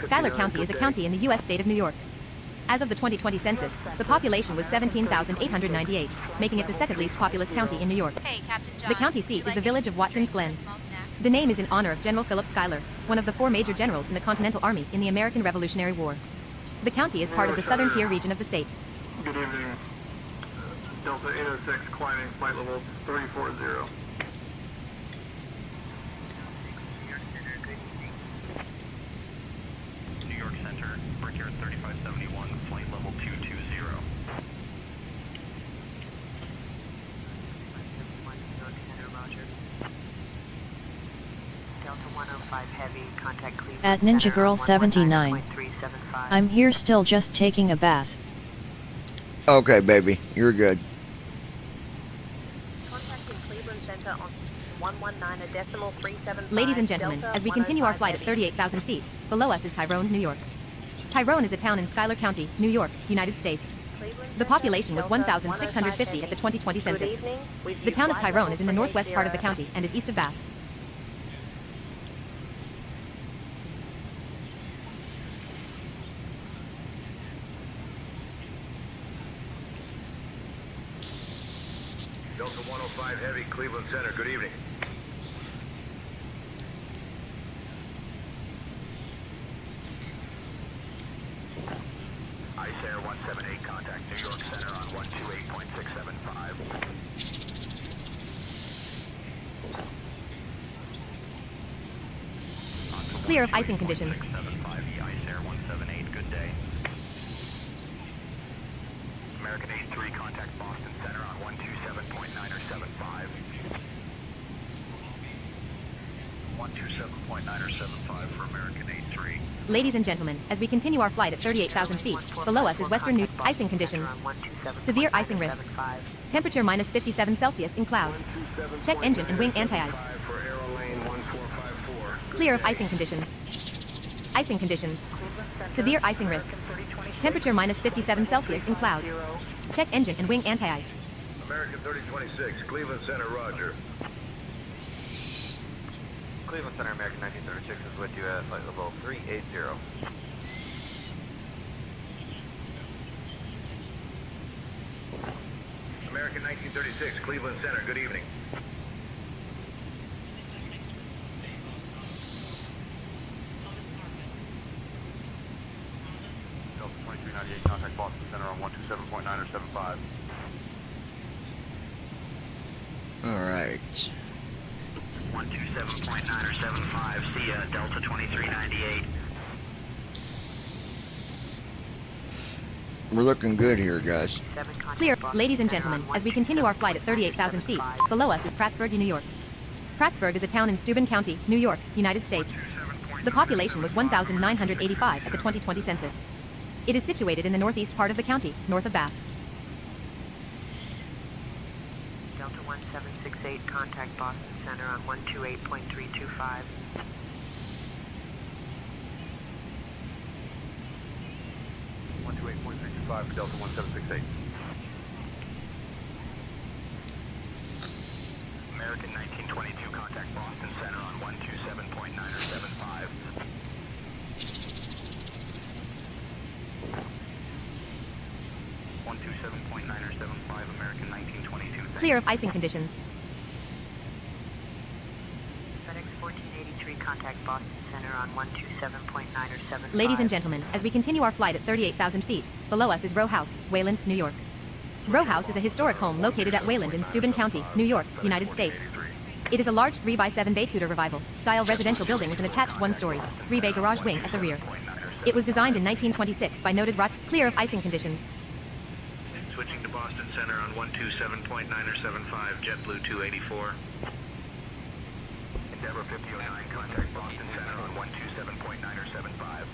Schuyler County is a county in the U.S. state of New York. As of the 2020 census, the population was 17,898, making it the second least populous county in New York. Hey, Captain John. The county seat is the village of Watkins Glen. The name is in honor of General Philip Schuyler, one of the 4 major generals in the Continental Army in the American Revolutionary War. The county is part of the southern tier region of the state. Good evening. Delta 806 climbing flight level 340. New York Center, Brickyard 3571, flight level 220. Delta 105 Heavy, contact Cleveland At Ninja Center Girl on 79. 119.375. I'm here still just taking a bath. Okay, baby, you're good. Contacting Cleveland Center on 119.375. Ladies and gentlemen, Delta as we continue our 105 flight at Heavy. 38,000 feet, below us is Tyrone, New York. Tyrone is a town in Schuyler County, New York, United States. The population was 1,650 at the 2020 census. The town of Tyrone is in the northwest part of the county and is east of Bath. Delta 105 Heavy, Cleveland Center, good evening. Ice Air 178, contact New York Center on 128.675. Clear of icing conditions. 75, Ice Air 178, good day. American 83, contact Boston Center on 127.975. 127.975 for American 83. Ladies and gentlemen, as we continue our flight at 38,000 feet, below us is Western New icing conditions. Severe icing risk. Temperature minus 57 Celsius in cloud. Check engine and wing anti-ice. Clear of icing conditions. Icing conditions. Severe icing risk. Temperature minus 57 Celsius in cloud. Check engine and wing anti-ice. American 3026, Cleveland Center, roger. Cleveland Center, American 1936 is with you at flight level 380. American 1936, Cleveland Center, good evening. Delta 2398, contact Boston Center on 127.975. Alright. 127.975, see ya, Delta 2398. We're looking good here, guys. Clear. Ladies and gentlemen, as we continue our flight at 38,000 feet, below us is Prattsburg, New York. Prattsburg is a town in Steuben County, New York, United States. The population was 1,985 at the 2020 census. It is situated in the northeast part of the county, north of Bath. Delta 1768, contact Boston Center on 128.325. 128.325 for Delta 1768. American 1922, contact Boston Center on 127.975. American 1922. Clear of icing conditions. FedEx 1483, contact Boston Center on 127.975. Ladies and gentlemen, as we continue our flight at 38,000 feet, below us is Row House, Wayland, New York. Row House is a historic home located at Wayland in Steuben County, New York, United States. It is a large 3x7 bay Tudor revival style residential building with an attached one-story, 3-bay garage wing at the rear. It was designed in 1926 by noted clear of icing conditions. Switching to Boston Center on 127.975, JetBlue 284. Endeavor 5009, contact Boston Center on 127.975.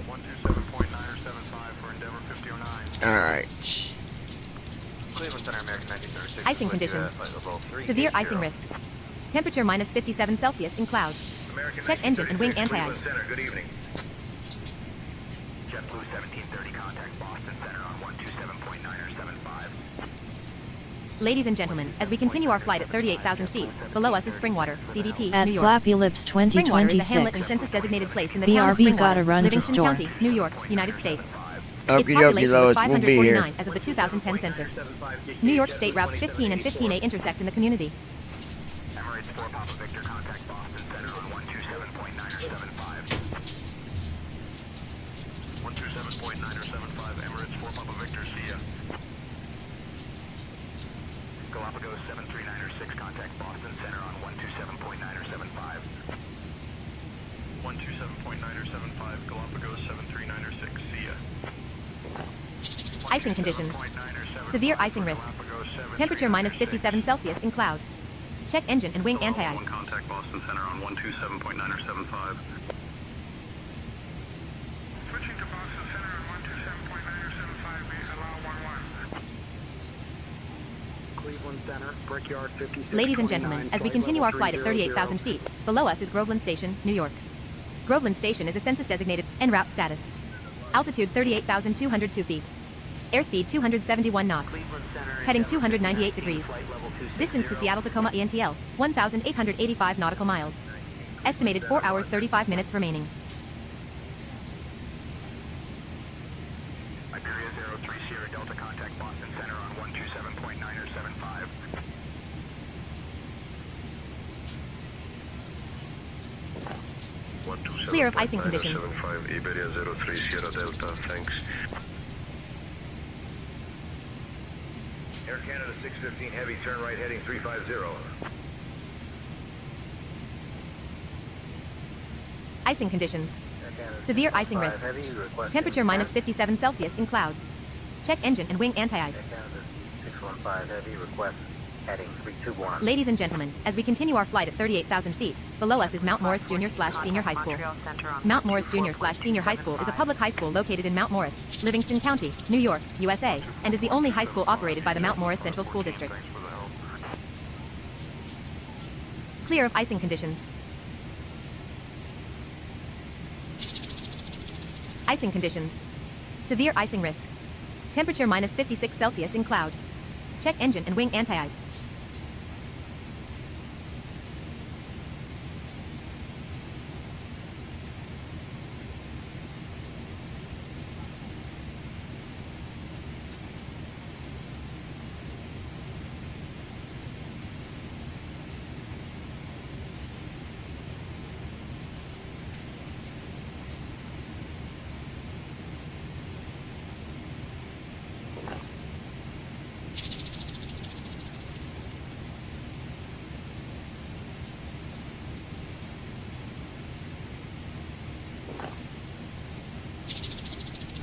127.975 for Endeavor 5009. Alright. Cleveland Center, American 1936. Icing conditions. Severe icing risk. Temperature minus 57 Celsius in cloud. Check engine and wing anti-ice. Cleveland Center, good evening. JetBlue 1730, contact Boston Center on 127.975. Ladies and gentlemen, as we continue our flight at 38,000 feet, below us is Springwater, CDP, At New York. Flappy Lips Springwater is a hamlet and 2026. census-designated place in the town of BRB gotta Springwater, run to Livingston store. County, New York, United States. Okie Its dokie, population was Lois, we'll be here. 549 as of the 2010 census. New York State routes 15 and 15A intersect in the community. Emirates 4 Papa Victor, contact Boston Center on 127.975. 127.975, Emirates 4 Papa Victor, see ya. Galapagos 73906, contact Boston Center on 127.975. 127.975, Galapagos 73906, see ya. Icing conditions. Severe icing risk. Temperature minus 57 Celsius in cloud. Check engine and wing anti-ice. Contact Boston Center on 127.975. Switching to Boston Center on 127.975, we allow 11. Cleveland Center, Brickyard 56. Ladies and gentlemen, as we continue our flight at 38,000 feet, below us is Groveland Station, New York. Groveland Station is a census-designated en route status. Altitude 38,202 feet. Airspeed 271 knots. Heading 298 degrees. Distance to Seattle Tacoma ENTL, 1,885 nautical miles. Estimated 4 hours 35 minutes remaining. Iberia 03 Sierra Delta, contact Boston Center on 127.975. Clear of icing conditions. Iberia 03 Sierra Delta, thanks. Air Canada 615 Heavy, turn right heading 350. Icing conditions. Severe icing risk. Temperature minus 57 Celsius in cloud. Check engine and wing anti-ice. 615 Heavy, request heading 321. Ladies and gentlemen, as we continue our flight at 38,000 feet, below us is Mount Morris Junior/Senior High School. Mount Morris Junior/Senior High School is a public high school located in Mount Morris, Livingston County, New York, USA, and is the only high school operated by the Mount Morris Central School District. Clear of icing conditions. Icing conditions. Severe icing risk. Temperature minus 56 Celsius in cloud. Check engine and wing anti-ice.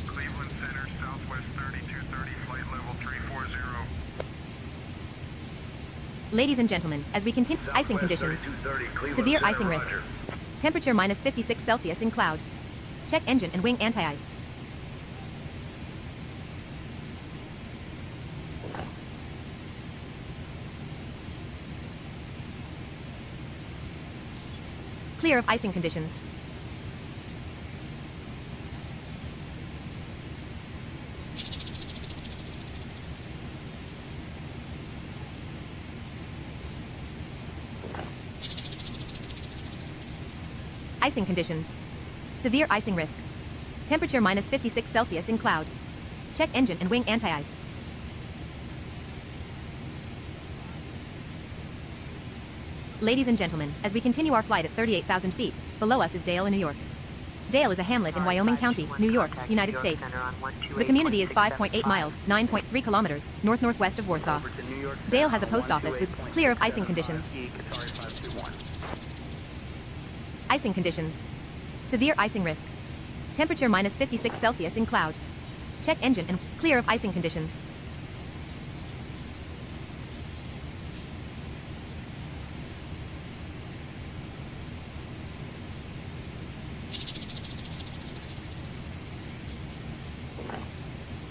Cleveland Center, Southwest 3230, flight level 340. Ladies and gentlemen, as we continue, icing conditions. Severe icing risk. Temperature minus 56 Celsius in cloud. Check engine and wing anti-ice. Clear of icing conditions. Icing conditions. Severe icing risk. Temperature minus 56 Celsius in cloud. Check engine and wing anti-ice. Ladies and gentlemen, as we continue our flight at 38,000 feet, below us is Dale in New York. Dale is a hamlet in Wyoming County, New York, United States. The community is 5.8 miles, 9.3 kilometers, north-northwest of Warsaw. Dale has a post office with clear of icing conditions. Icing conditions. Severe icing risk. Temperature minus 56 Celsius in cloud. Check engine and clear of icing conditions.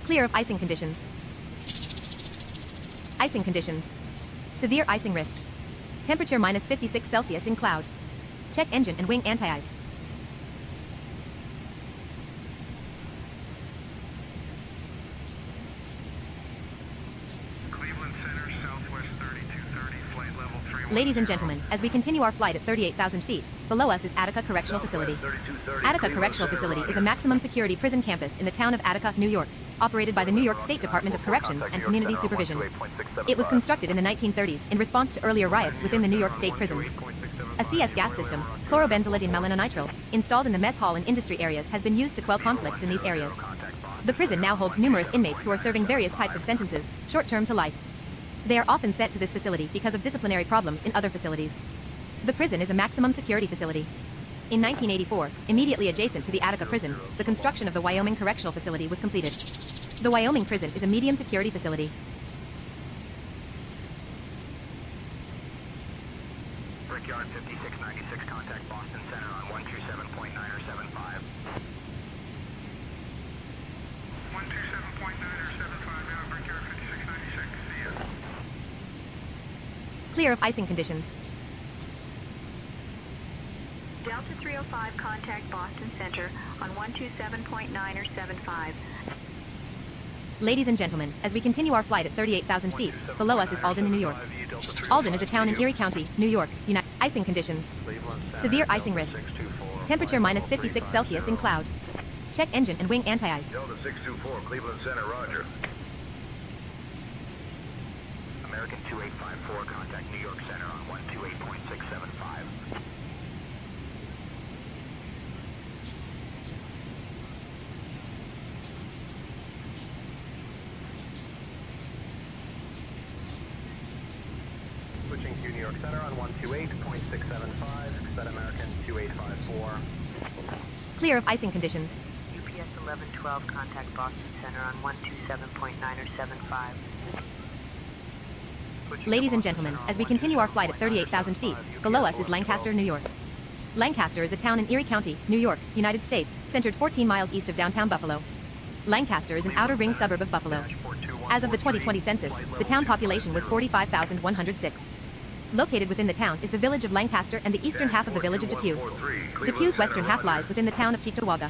Clear of icing conditions. Icing conditions. Severe icing risk. Temperature minus 56 Celsius in cloud. Check engine and wing anti-ice. Ladies and gentlemen, as we continue our flight at 38,000 feet, below us is Attica Correctional Facility. Attica Correctional Facility is a maximum security prison campus in the town of Attica, New York, operated by the New York State Department of Corrections and Community Supervision. It was constructed in the 1930s in response to earlier riots within the New York State prisons. A CS gas system, chlorobenzolidine melanonitrile, installed in the mess hall and industry areas has been used to quell conflicts in these areas. The prison now holds numerous inmates who are serving various types of sentences, short-term to life. They are often sent to this facility because of disciplinary problems in other facilities. The prison is a maximum security facility. In 1984, immediately adjacent to the Attica prison, the construction of the Wyoming Correctional Facility was completed. The Wyoming prison is a medium security facility. Brickyard 5696, contact Boston Center on 127.9 or 75. 127.9 or 75, yeah, Brickyard 5696, see ya. Clear of icing conditions. Delta 305, contact Boston Center on 127.9 or 75. Ladies and gentlemen, as we continue our flight at 38,000 feet, below us is Alden, New York. Alden is a town in Erie County, New York, United. Icing conditions. Severe icing risk. Temperature minus 56 Celsius in cloud. Check engine and wing anti-ice. Delta 624, Cleveland Center, roger. American 2854, contact New York Center on 128.675. Switching to New York Center on 128.675, set American 2854. Clear of icing conditions. UPS 1112, contact Boston Center on 127.9 or 75. Ladies and gentlemen, as we continue our flight at 38,000 feet, below us is Lancaster, New York. Lancaster is a town in Erie County, New York, United States, centered 14 miles east of downtown Buffalo. Lancaster is an outer ring suburb of Buffalo. As of the 2020 census, the town population was 45,106. Located within the town is the village of Lancaster and the eastern half of the village of Depew. Depew's western half lies within the town of Cheektowaga.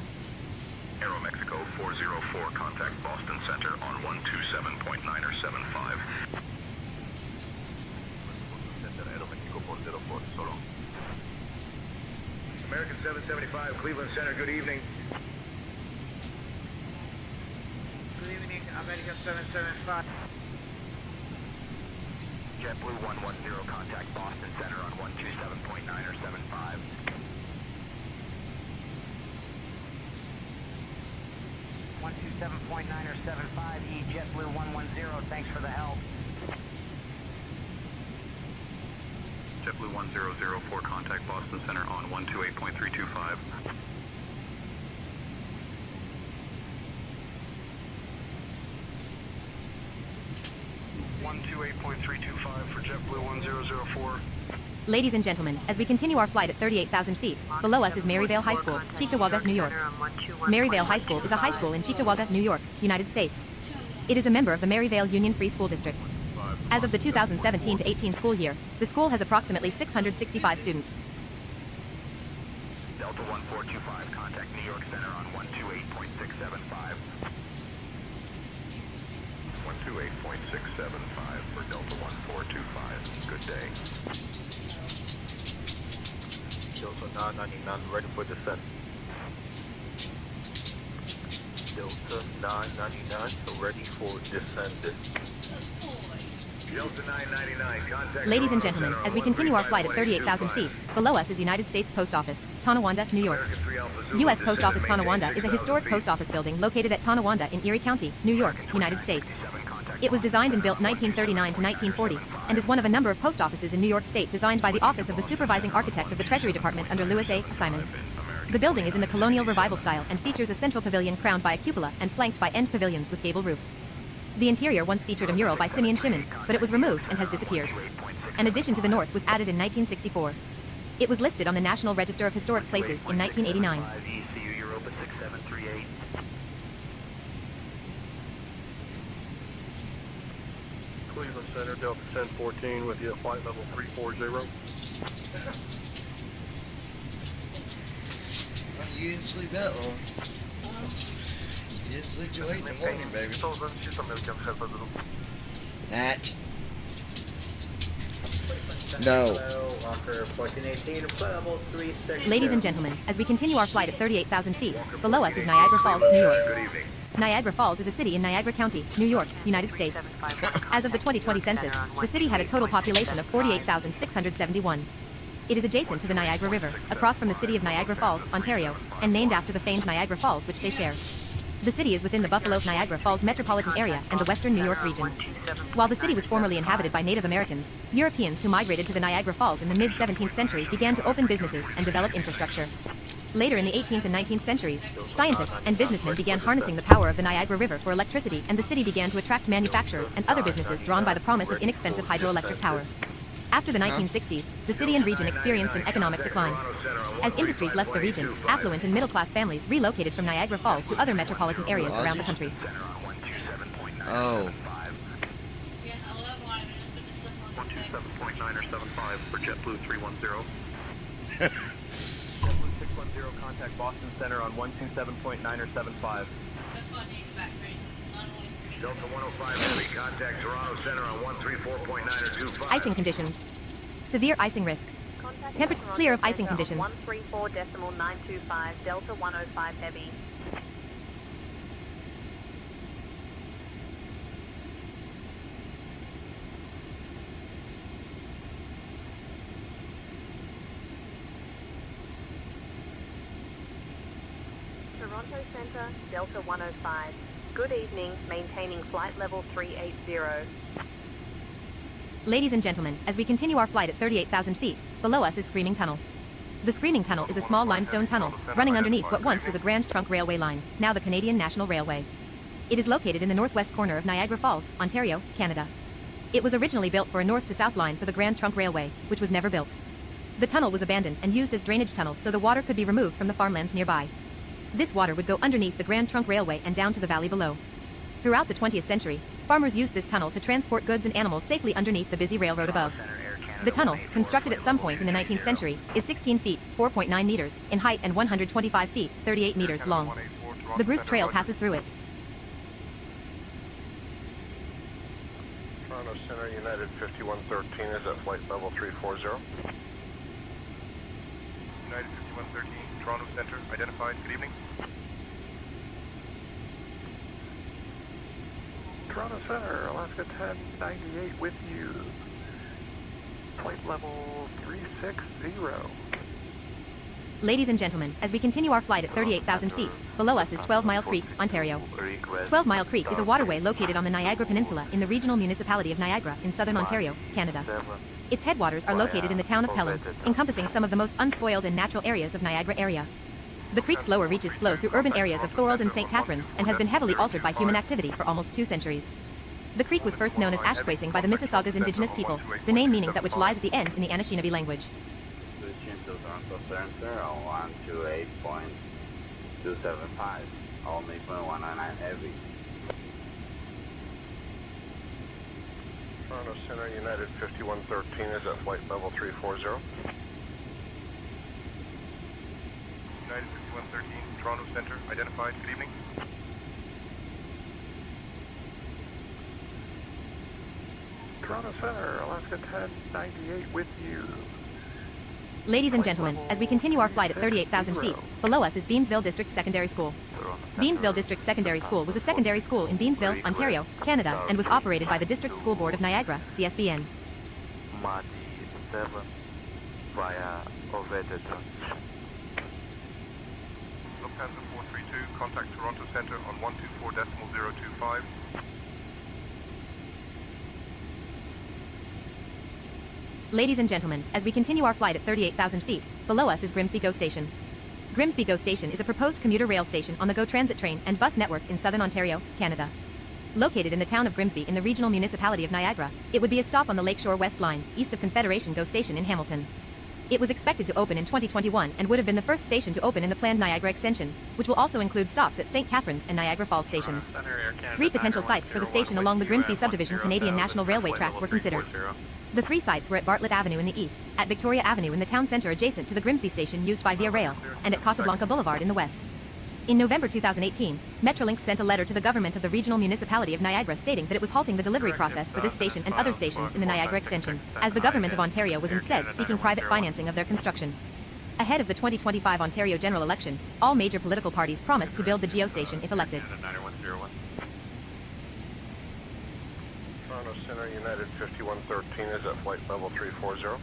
Aero Mexico 404, contact Boston Center on 127.9 or 75. American 775, Cleveland Center, good evening. Good evening, American 775. JetBlue 110, contact Boston Center on 127.9 or 75. .9 or 75, JetBlue 110, thanks for the help. JetBlue 1004, contact Boston Center on 128.325. for JetBlue 1004. Ladies and gentlemen, as we continue our flight at 38,000 feet, below us is Maryvale High School, Cheektowaga, New York. Maryvale High School is a high school in Cheektowaga, New York, United States. It is a member of the Maryvale Union Free School District. As of the 2017-18 school year, the school has approximately 665 students. Delta 1425, contact New York Center on 128.675. 128.675 for Delta 1425. Good day. Delta 999, ready for descent. Delta 999, ready for descent. Delta 999, contact. Ladies and gentlemen, as we continue our flight at 38,000 feet, below us is United States Post Office, Tonawanda, New York. U.S. Post Office Tonawanda is a historic post office building located at Tonawanda in Erie County, New York, United States. It was designed and built 1939 to 1940, and is one of a number of post offices in New York State designed by the Office of the Supervising Architect of the Treasury Department under Louis A. Simon. The building is in the colonial revival style and features a central pavilion crowned by a cupola and flanked by end pavilions with gable roofs. The interior once featured a mural by Simeon Shimon, but it was removed and has disappeared. An addition to the north was added in 1964. It was listed on the National Register of Historic Places in 1989. ECU Europa 6738. Cleveland Center, Delta 1014 with you at flight level 340. You didn't sleep that long. You didn't sleep till 8 in the morning, baby. That. No. Ladies and gentlemen, as we continue our flight at 38,000 feet, below us is Niagara Falls, New York. Niagara Falls is a city in Niagara County, New York, United States. As of the 2020 census, the city had a total population of 48,671. It is adjacent to the Niagara River, across from the city of Niagara Falls, Ontario, and named after the famed Niagara Falls which they share. The city is within the Buffalo-Niagara Falls metropolitan area and the western New York region. While the city was formerly inhabited by Native Americans, Europeans who migrated to the Niagara Falls in the mid-17th century began to open businesses and develop infrastructure. Later in the 18th and 19th centuries, scientists and businessmen began harnessing the power of the Niagara River for electricity, and the city began to attract manufacturers and other businesses drawn by the promise of inexpensive hydroelectric power. After the 1960s, the city and region experienced an economic decline. As industries left the region, affluent and middle-class families relocated from Niagara Falls to other metropolitan areas around the country. Oh. 127.9 or 75 for JetBlue 310. JetBlue 610, contact Boston Center on 127.9 or 75. Delta 105 Heavy, contact Toronto Center on 134.9 or 25. Icing conditions. Severe icing risk. Temperature clear of icing conditions. 134.925, Delta 105 Heavy. Toronto Center, Delta 105. Good evening, maintaining flight level 380. Ladies and gentlemen, as we continue our flight at 38,000 feet, below us is Screaming Tunnel. The Screaming Tunnel is a small limestone tunnel running underneath what once was a Grand Trunk Railway line, now the Canadian National Railway. It is located in the northwest corner of Niagara Falls, Ontario, Canada. It was originally built for a north to south line for the Grand Trunk Railway, which was never built. The tunnel was abandoned and used as drainage tunnel so the water could be removed from the farmlands nearby. This water would go underneath the Grand Trunk Railway and down to the valley below. Throughout the 20th century, farmers used this tunnel to transport goods and animals safely underneath the busy railroad above. The tunnel, constructed at some point in the 19th century, is 16 feet, 4.9 meters, in height and 125 feet, 38 meters long. The Bruce Trail passes through it. Toronto Center, United 5113 is at flight level 340. United 5113, Toronto Center, identified. Good evening. Toronto Center, Alaska 1098 with you. Flight level 360. Ladies and gentlemen, as we continue our flight at 38,000 feet, below us is 12 Mile Creek, Ontario. 12 Mile Creek is a waterway located on the Niagara Peninsula in the regional municipality of Niagara in southern Ontario, Canada. Its headwaters are located in the town of Pelham, encompassing some of the most unspoiled and natural areas of Niagara area. The creek's lower reaches flow through urban areas of Thorold and St. Catharines and has been heavily altered by human activity for almost 2 centuries. The creek was first known as Ashquasing by the Mississauga's indigenous people, the name meaning that which lies at the end in the Anishinaabe language. Center on 128.275, only 199 heavy. Toronto Center, United 5113 is at flight level 340. United 5113, Toronto Center, identified. Good evening. Toronto Center, Alaska 1098 with you. Ladies and gentlemen, as we continue our flight at 38,000 feet, below us is Beamsville District Secondary School. Beamsville District Secondary School was a secondary school in Beamsville, Ontario, Canada, and was operated by the District School Board of Niagara, DSBN. Marty 7 via Oveda transition. Lufthansa 432, contact Toronto Centre on 124.025. Ladies and gentlemen, as we continue our flight at 38,000 feet, below us is Grimsby GO Station. Grimsby GO Station is a proposed commuter rail station on the GO Transit train and bus network in southern Ontario, Canada. Located in the town of Grimsby in the regional municipality of Niagara, it would be a stop on the Lakeshore West Line, east of Confederation GO Station in Hamilton. It was expected to open in 2021 and would have been the first station to open in the planned Niagara extension, which will also include stops at St. Catharines and Niagara Falls stations. 3 potential sites for the station along the Grimsby Subdivision Canadian National Railway track were considered. The 3 sites were at Bartlett Avenue in the east, at Victoria Avenue in the town centre adjacent to the Grimsby station used by Via Rail, and at Casablanca Boulevard in the west. In November 2018, Metrolinx sent a letter to the government of the regional municipality of Niagara stating that it was halting the delivery process for this station and other stations in the Niagara extension, as the government of Ontario was instead seeking private financing of their construction. Ahead of the 2025 Ontario general election, all major political parties promised to build the geostation if elected. Toronto Centre, United 5113 is at flight level 340.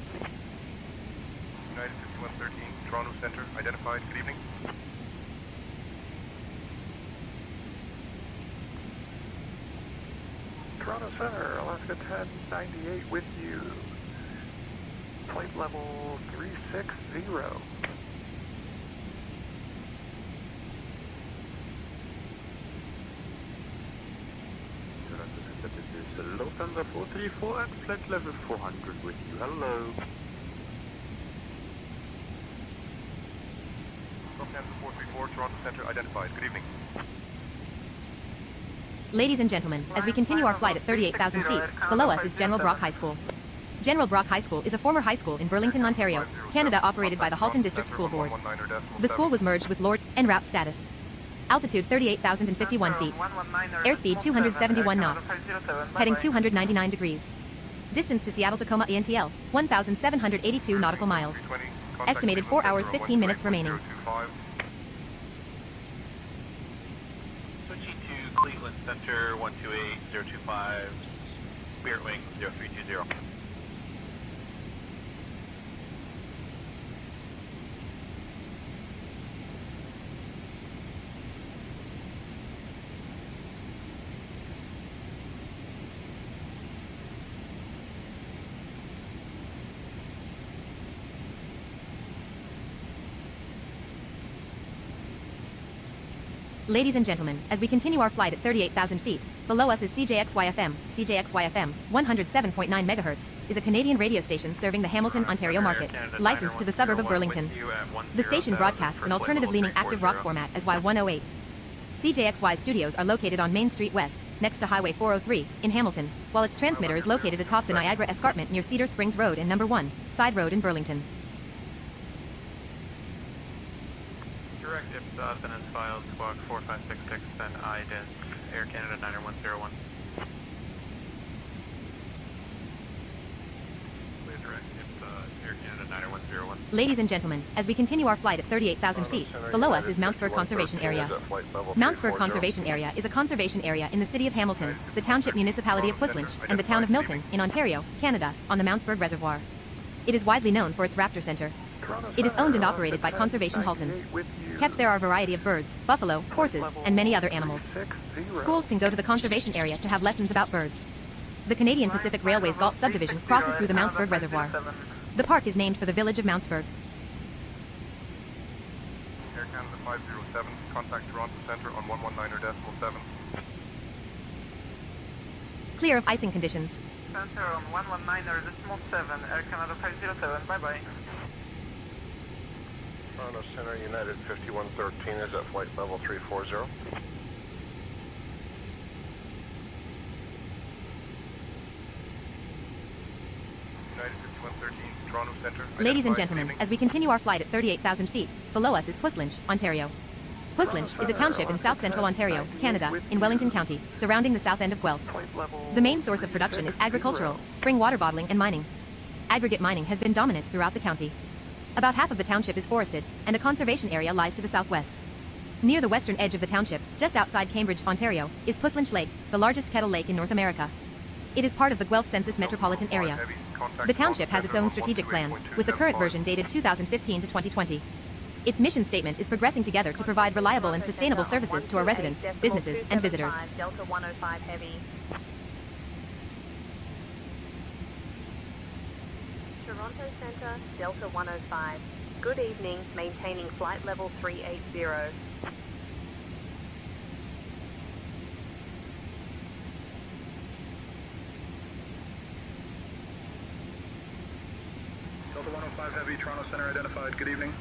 United 5113, Toronto Centre, identified. Good evening. Toronto Center, Alaska 1098 with you. Flight level 360. This is Lufthansa 434 at flight level 400 with you. Hello. Lufthansa 434, Toronto Centre, identified. Good evening. Ladies and gentlemen, as we continue our flight at 38,000 feet, below us is General Brock High School. General Brock High School is a former high school in Burlington, Ontario, Canada, operated by the Halton District School Board. The school was merged with Lord en route status. Altitude 38,051 feet. Airspeed 271 knots. Heading 299 degrees. Distance to Seattle-Tacoma ENTL, 1,782 nautical miles. Estimated 4 hours 15 minutes remaining. Cleveland Center 128025, Spirit Wings 0320. Ladies and gentlemen, as we continue our flight at 38,000 feet, below us is CJXY-FM. CJXY-FM, 107.9 MHz, is a Canadian radio station serving the Hamilton, Ontario market, licensed to the suburb of Burlington. The station broadcasts an alternative-leaning active rock format as Y108. CJXY studios are located on Main Street West, next to Highway 403, in Hamilton, while its transmitter is located atop the Niagara Escarpment near Cedar Springs Road and No. 1, Side Road in Burlington. Direct Ipsos and is filed squawk 4566 and IDENS Air Canada 90101. Clear direct Air Canada 90101. Ladies and gentlemen, as we continue our flight at 38,000 feet, below us is Mountsburg Conservation Area. Mountsburg Conservation Area is a conservation area in the city of Hamilton, the township municipality of Puslynch, and the town of Milton, in Ontario, Canada, on the Mountsburg Reservoir. It is widely known for its raptor center. It is owned and operated by Conservation Halton. Kept there are a variety of birds, buffalo, horses, and many other animals. Schools can go to the conservation area to have lessons about birds. The Canadian Pacific Railway's Galt subdivision crosses through the Mountsburg Reservoir. The park is named for the village of Mountsburg. Air Canada 507, contact Toronto Centre on 119.7. Clear of icing conditions. Center on 119.7, Air Canada 507, bye-bye. Toronto Centre, United 5113 is at flight level 340. United 5113, Toronto Centre. Ladies and gentlemen, as we continue our flight at 38,000 feet, below us is Puslynch, Ontario. Puslynch is a township in south-central Ontario, Canada, in Wellington County, surrounding the south end of Guelph. The main source of production is agricultural, spring water bottling and mining. Aggregate mining has been dominant throughout the county. About half of the township is forested, and a conservation area lies to the southwest. Near the western edge of the township, just outside Cambridge, Ontario, is Puslinch Lake, the largest kettle lake in North America. It is part of the Guelph Census metropolitan area. The township has its own strategic plan, with the current version dated 2015 to 2020. Its mission statement is progressing together to provide reliable and sustainable services to our residents, businesses, and visitors. Delta 105 Heavy. Toronto Centre, Delta 105. Good evening, maintaining flight level 380. Delta 105 Heavy, Toronto Center identified. Good evening.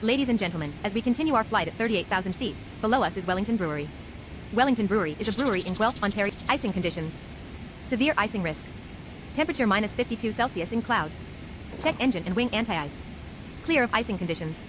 Ladies and gentlemen, as we continue our flight at 38,000 feet, below us is Wellington Brewery. Wellington Brewery is a brewery in Guelph, Ontario. Icing conditions. Severe icing risk. Temperature minus 52 Celsius in cloud. Check engine and wing anti-ice. Clear of icing conditions.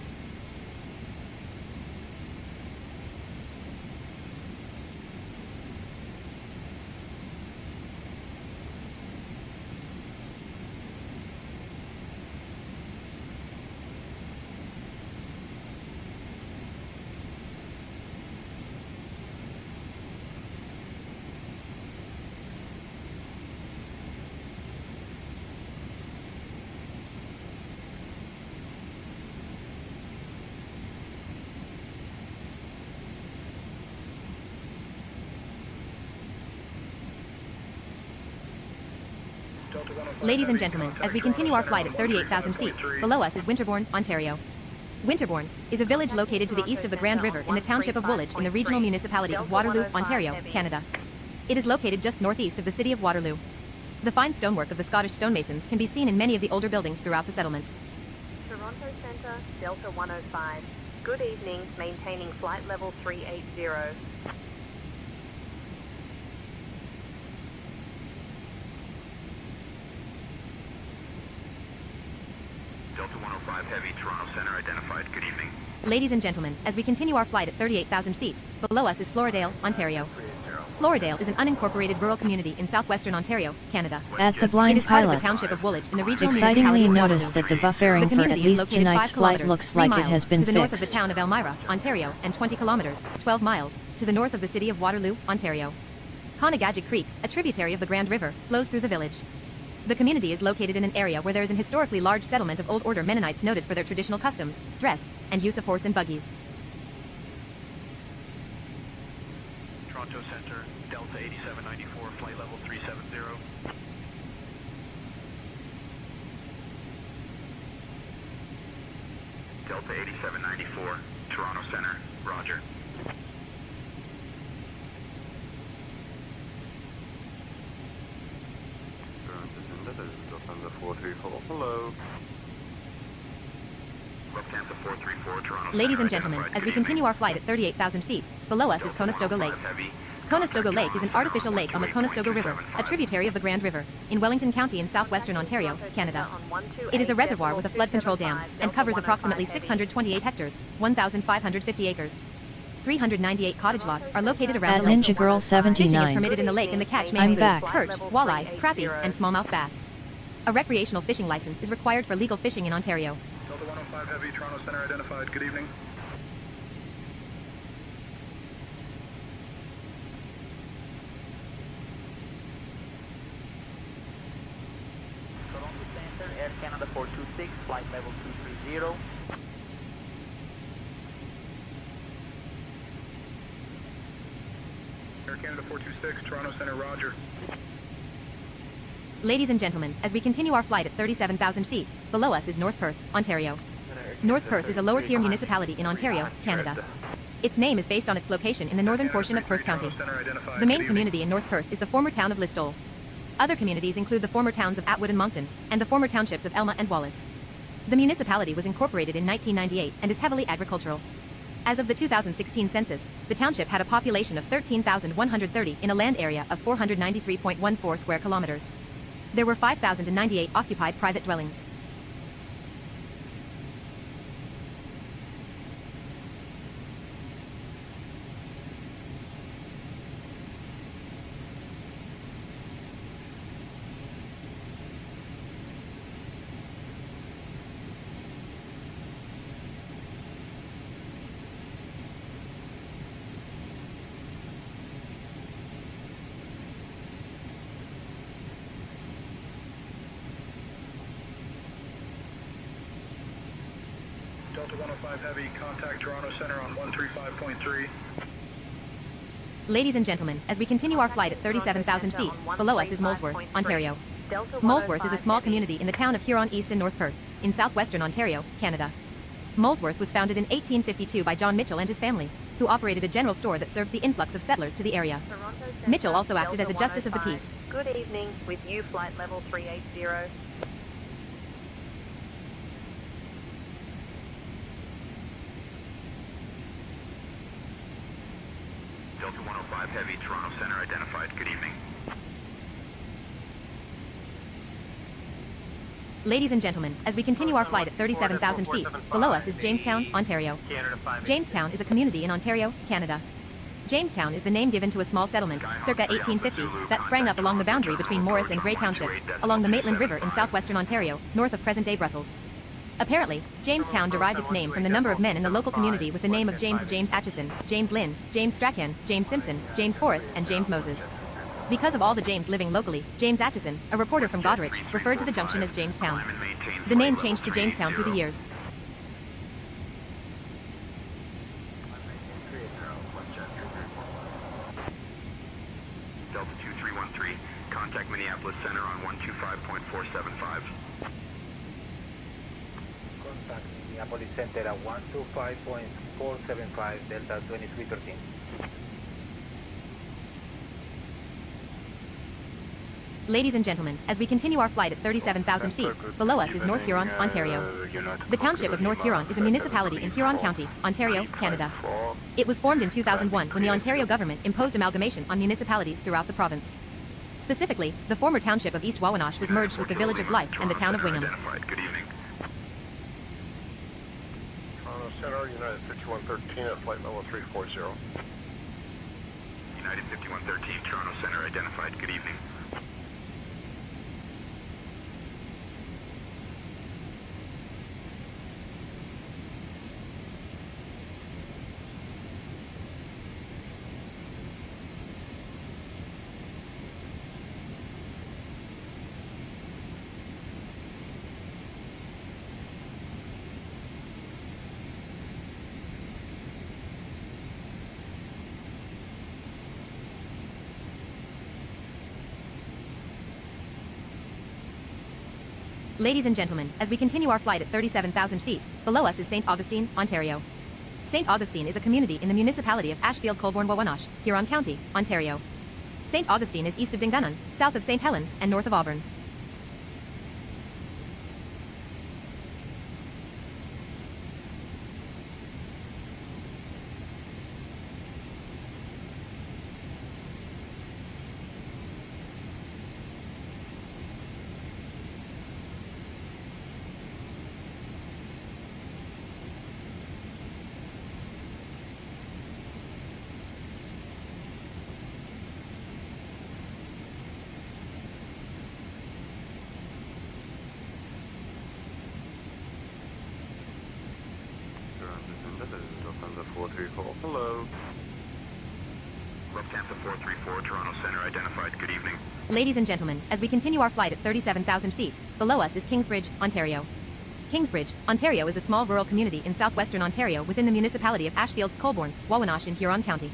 Ladies and gentlemen, as we continue our flight at 38,000 feet, below us is Winterbourne, Ontario. Winterbourne is a village located to the east of the Grand River in the township of Woolwich in the regional municipality of Waterloo, Ontario, Canada. It is located just northeast of the city of Waterloo. The fine stonework of the Scottish stonemasons can be seen in many of the older buildings throughout the settlement. Toronto Centre, Delta 105. Good evening, maintaining flight level 380. Delta 105 Heavy, Toronto Center identified. Good evening. Ladies and gentlemen, as we continue our flight at 38,000 feet, below us is Floridale, Ontario. Floridale is an unincorporated rural community in southwestern Ontario, Canada. At the Blind It is part of Pilot, the township of Woolwich in the regional excitingly municipality of notice Waterloo. that the buffering The for at community is least located tonight's 5 flight kilometers, looks 3 like it miles has been to the north of the fixed. town of Elmira, Ontario, and 20 kilometers, 12 miles, to the north of the city of Waterloo, Ontario. Conegajic Creek, a tributary of the Grand River, flows through the village. The community is located in an area where there is an historically large settlement of Old Order Mennonites noted for their traditional customs, dress, and use of horse and buggies. Toronto Center, Delta 8794, flight level 370. Delta 8794, Toronto Center, roger. Hello. Lufthansa 434, Toronto. Ladies and gentlemen, as we continue our flight at 38,000 feet, below us is Conestoga Lake. Conestoga Lake is an artificial lake on the Conestoga River, a tributary of the Grand River, in Wellington County in southwestern Ontario, Canada. It is a reservoir with a flood control dam, and covers approximately 628 hectares, 1,550 acres. 398 cottage lots are located around At the lake. Ninja Girl Fishing is 79. permitted in the lake, and the catch may I'm include back. perch, walleye, crappie, and smallmouth bass. A recreational fishing license is required for legal fishing in Ontario. Delta 105 Heavy, Toronto Center identified. Good evening. Toronto Center, Air Canada 426, flight level 230. Air Canada 426, Toronto Center, roger. Ladies and gentlemen, as we continue our flight at 37,000 feet, below us is North Perth, Ontario. North Perth is a lower-tier municipality in Ontario, Canada. Its name is based on its location in the northern portion of Perth County. The main community in North Perth is the former town of Listowel. Other communities include the former towns of Atwood and Moncton, and the former townships of Elma and Wallace. The municipality was incorporated in 1998 and is heavily agricultural. As of the 2016 census, the township had a population of 13,130 in a land area of 493.14 square kilometers. There were 5,098 occupied private dwellings. Delta 105 Heavy, contact Toronto Center on 135.3. Ladies and gentlemen, as we continue our flight at 37,000 feet, below us is Molesworth, Ontario. Molesworth is a small community in the town of Huron East and North Perth, in southwestern Ontario, Canada. Molesworth was founded in 1852 by John Mitchell and his family, who operated a general store that served the influx of settlers to the area. Mitchell also acted as a justice of the peace. Good evening, with you flight level 380. Delta 105 Heavy, Toronto Center identified. Good evening. Ladies and gentlemen, as we continue our flight at 37,000 feet, below us is Jamestown, Ontario. Jamestown is a community in Ontario, Canada. Jamestown is the name given to a small settlement, circa 1850, that sprang up along the boundary between Morris and Grey townships, along the Maitland River in southwestern Ontario, north of present-day Brussels. Apparently, Jamestown derived its name from the number of men in the local community with the name of James Atchison, James Lynn, James Strachan, James Simpson, James Forrest, and James Moses. Because of all the James living locally, James Atchison, a reporter from Goderich, referred to the junction as Jamestown. The name changed to Jamestown through the years. Delta 2313, contact Minneapolis Center on 125.475. Contact Minneapolis Center at 125.475, Delta 2313. Ladies and gentlemen, as we continue our flight at 37,000 feet, below us is North Huron, Ontario. The township of North Huron is a municipality in Huron County, Ontario, Canada. It was formed in 2001 when the Ontario government imposed amalgamation on municipalities throughout the province. Specifically, the former township of East Wawanosh was merged with the village of Blythe and the town of Wingham. Good evening. Toronto Center, United 5113 at flight level 340. United 5113, Toronto Center identified. Good evening. Ladies and gentlemen, as we continue our flight at 37,000 feet, below us is St. Augustine, Ontario. St. Augustine is a community in the municipality of Ashfield-Colborne-Wawanosh, Huron County, Ontario. St. Augustine is east of Dingunnon, south of St. Helens, and north of Auburn. Hello. Lufthansa 434, Toronto Center identified. Good evening. Ladies and gentlemen, as we continue our flight at 37,000 feet, below us is Kingsbridge, Ontario. Kingsbridge, Ontario is a small rural community in southwestern Ontario within the municipality of Ashfield, Colborne, Wawanosh in Huron County.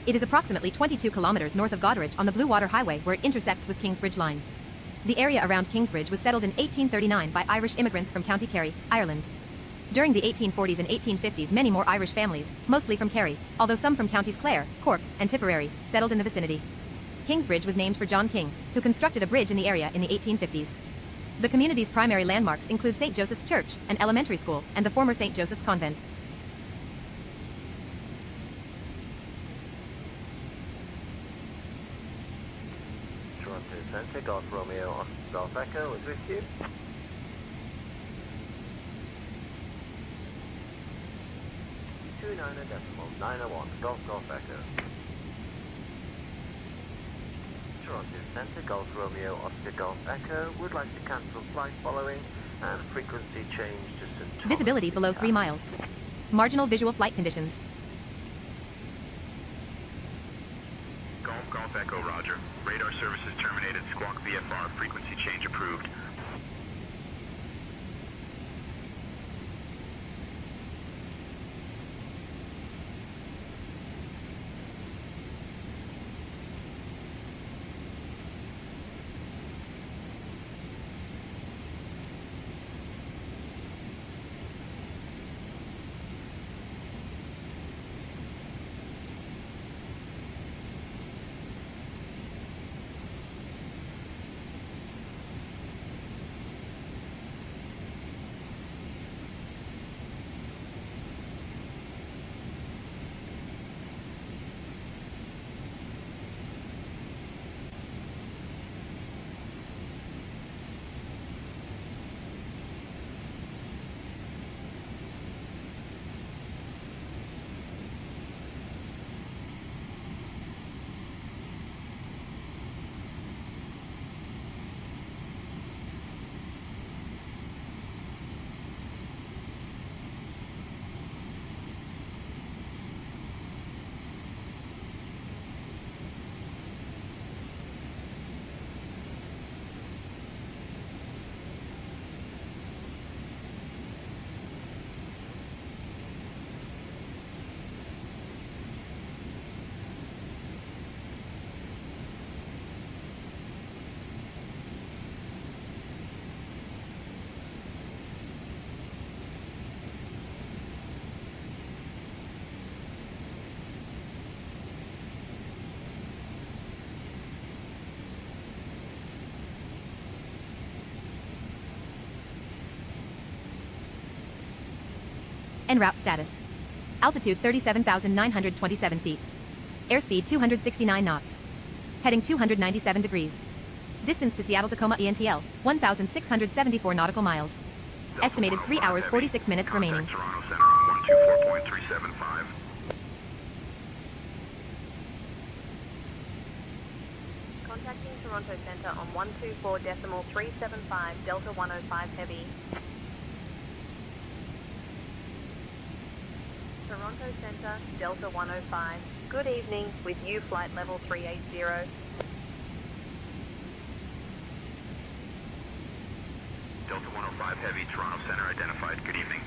It is approximately 22 kilometers north of Goderich on the Blue Water Highway where it intersects with Kingsbridge Line. The area around Kingsbridge was settled in 1839 by Irish immigrants from County Kerry, Ireland. During the 1840s and 1850s, many more Irish families, mostly from Kerry, although some from counties Clare, Cork, and Tipperary, settled in the vicinity. Kingsbridge was named for John King, who constructed a bridge in the area in the 1850s. The community's primary landmarks include St. Joseph's Church, an elementary school, and the former St. Joseph's Convent. Center, Golf Romeo, Oscar Golf Echo is with you. Two 9.901, Golf Echo. Toronto Center, Golf Romeo, Oscar Golf Echo, would like to cancel flight following and frequency change to St. Thomas. Visibility below 3 miles. Marginal visual flight conditions. Golf Echo, roger. Radar services terminated. Squawk VFR. Frequency change approved. En route status. Altitude 37,927 feet. Airspeed 269 knots. Heading 297 degrees. Distance to Seattle Tacoma ENTL, 1,674 nautical miles. Estimated 3 hours 46 minutes remaining. Toronto Center on 124.375. Contacting Toronto Center on 124.375, Delta 105 Heavy. Toronto Center, Delta 105. Good evening, with you flight level 380. Delta 105 Heavy, Toronto Center identified. Good evening.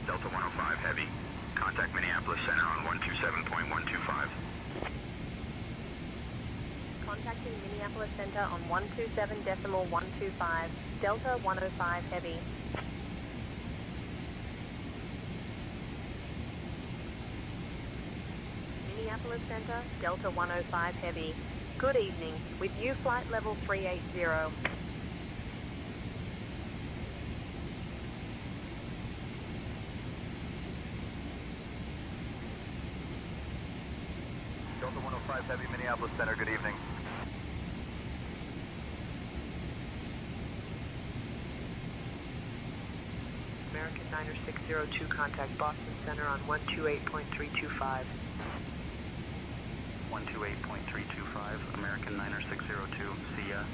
Delta 105 Heavy. Contact Minneapolis Center on 127.125. Contacting Minneapolis Center on 127.125, Delta 105 Heavy. Minneapolis Center, Delta 105 Heavy. Good evening, with you flight level 380. Delta 105 Heavy, Minneapolis Center, good evening. American 90602, contact Boston Center on 128.325. 128.325, American 90602, see ya.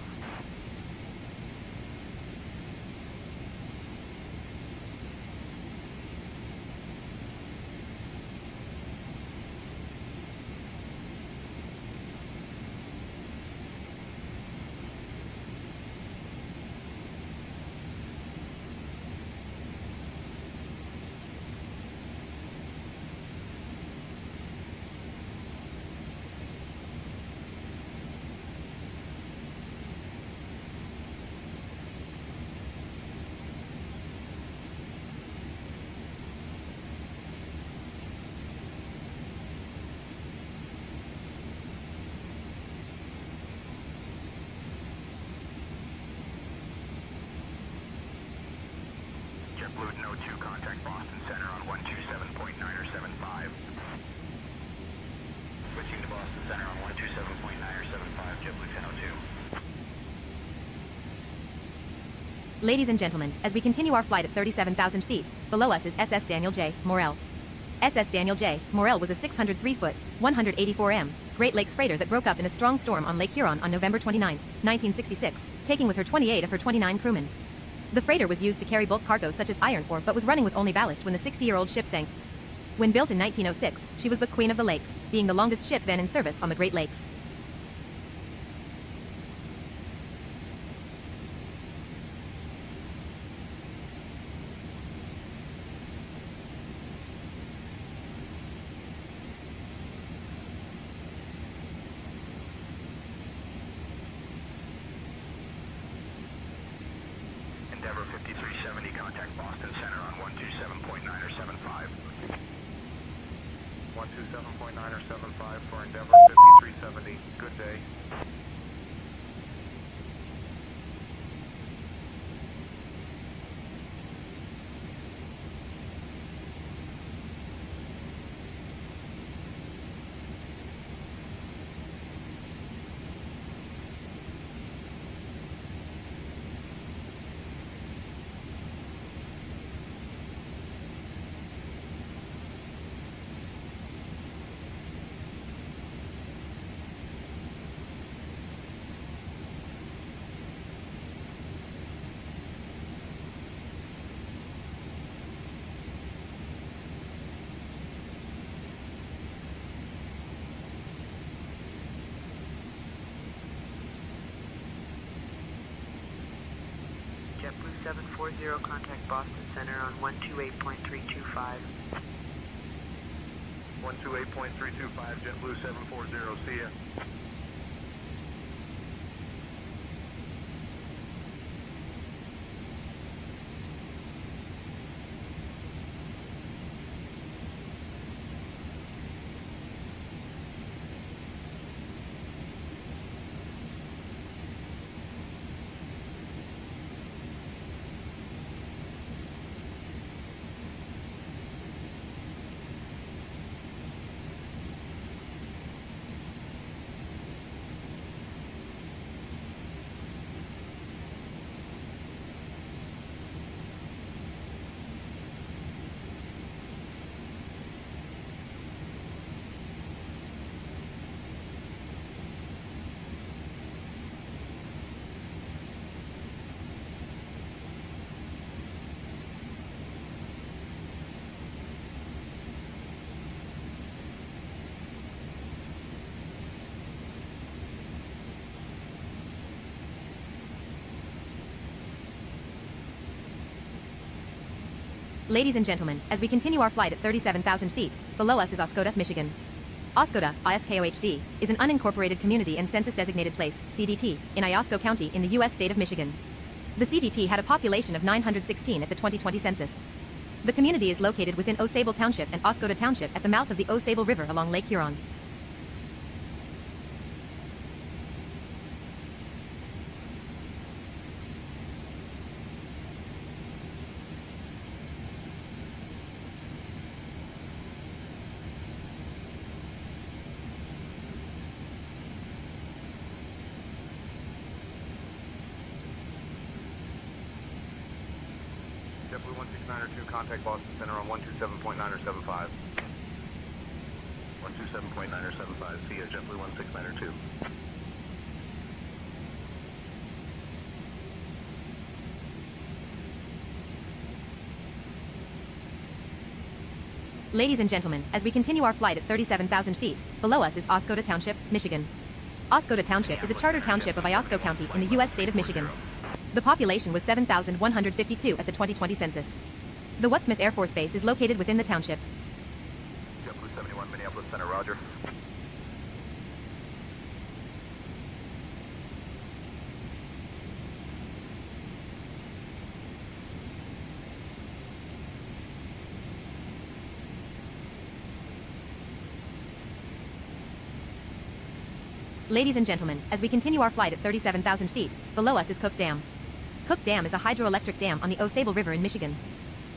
JetBlue No. 2, contact Boston Center on 127.9 or 75. Switching to Boston Center on 127.9 or 75, JetBlue 1002. Ladies and gentlemen, as we continue our flight at 37,000 feet, below us is SS Daniel J. Morel. SS Daniel J. Morel was a 603-foot, 184 Great Lakes freighter that broke up in a strong storm on Lake Huron on November 29, 1966, taking with her 28 of her 29 crewmen. The freighter was used to carry bulk cargo such as iron ore but was running with only ballast when the 60-year-old ship sank. When built in 1906, she was the Queen of the Lakes, being the longest ship then in service on the Great Lakes. Endeavor 5370, contact Boston Center on 127.9 or 75. 127.9 or 75 for Endeavor 5370. Good day. JetBlue 740, contact Boston Center on 128.325. 128.325, JetBlue 740, see ya. Ladies and gentlemen, as we continue our flight at 37,000 feet, below us is Oscoda, Michigan. Oscoda, ISKOHD, is an unincorporated community and census-designated place, CDP, in Iosco County in the U.S. state of Michigan. The CDP had a population of 916 at the 2020 census. The community is located within Osable Township and Oscoda Township at the mouth of the Osable River along Lake Huron. JetBlue 16902, contact Boston Center on 127.9 or 75. 127.9 or 75, see ya, JetBlue 16902. Ladies and gentlemen, as we continue our flight at 37,000 feet, below us is Oscoda Township, Michigan. Oscoda Township is a charter township of Iosco County in the U.S. state of Michigan. The population was 7,152 at the 2020 census. The Woodsmith Air Force Base is located within the township. JetBlue 71, Minneapolis Center, roger. Ladies and gentlemen, as we continue our flight at 37,000 feet, below us is Cook Dam. Cook Dam is a hydroelectric dam on the Osable River in Michigan.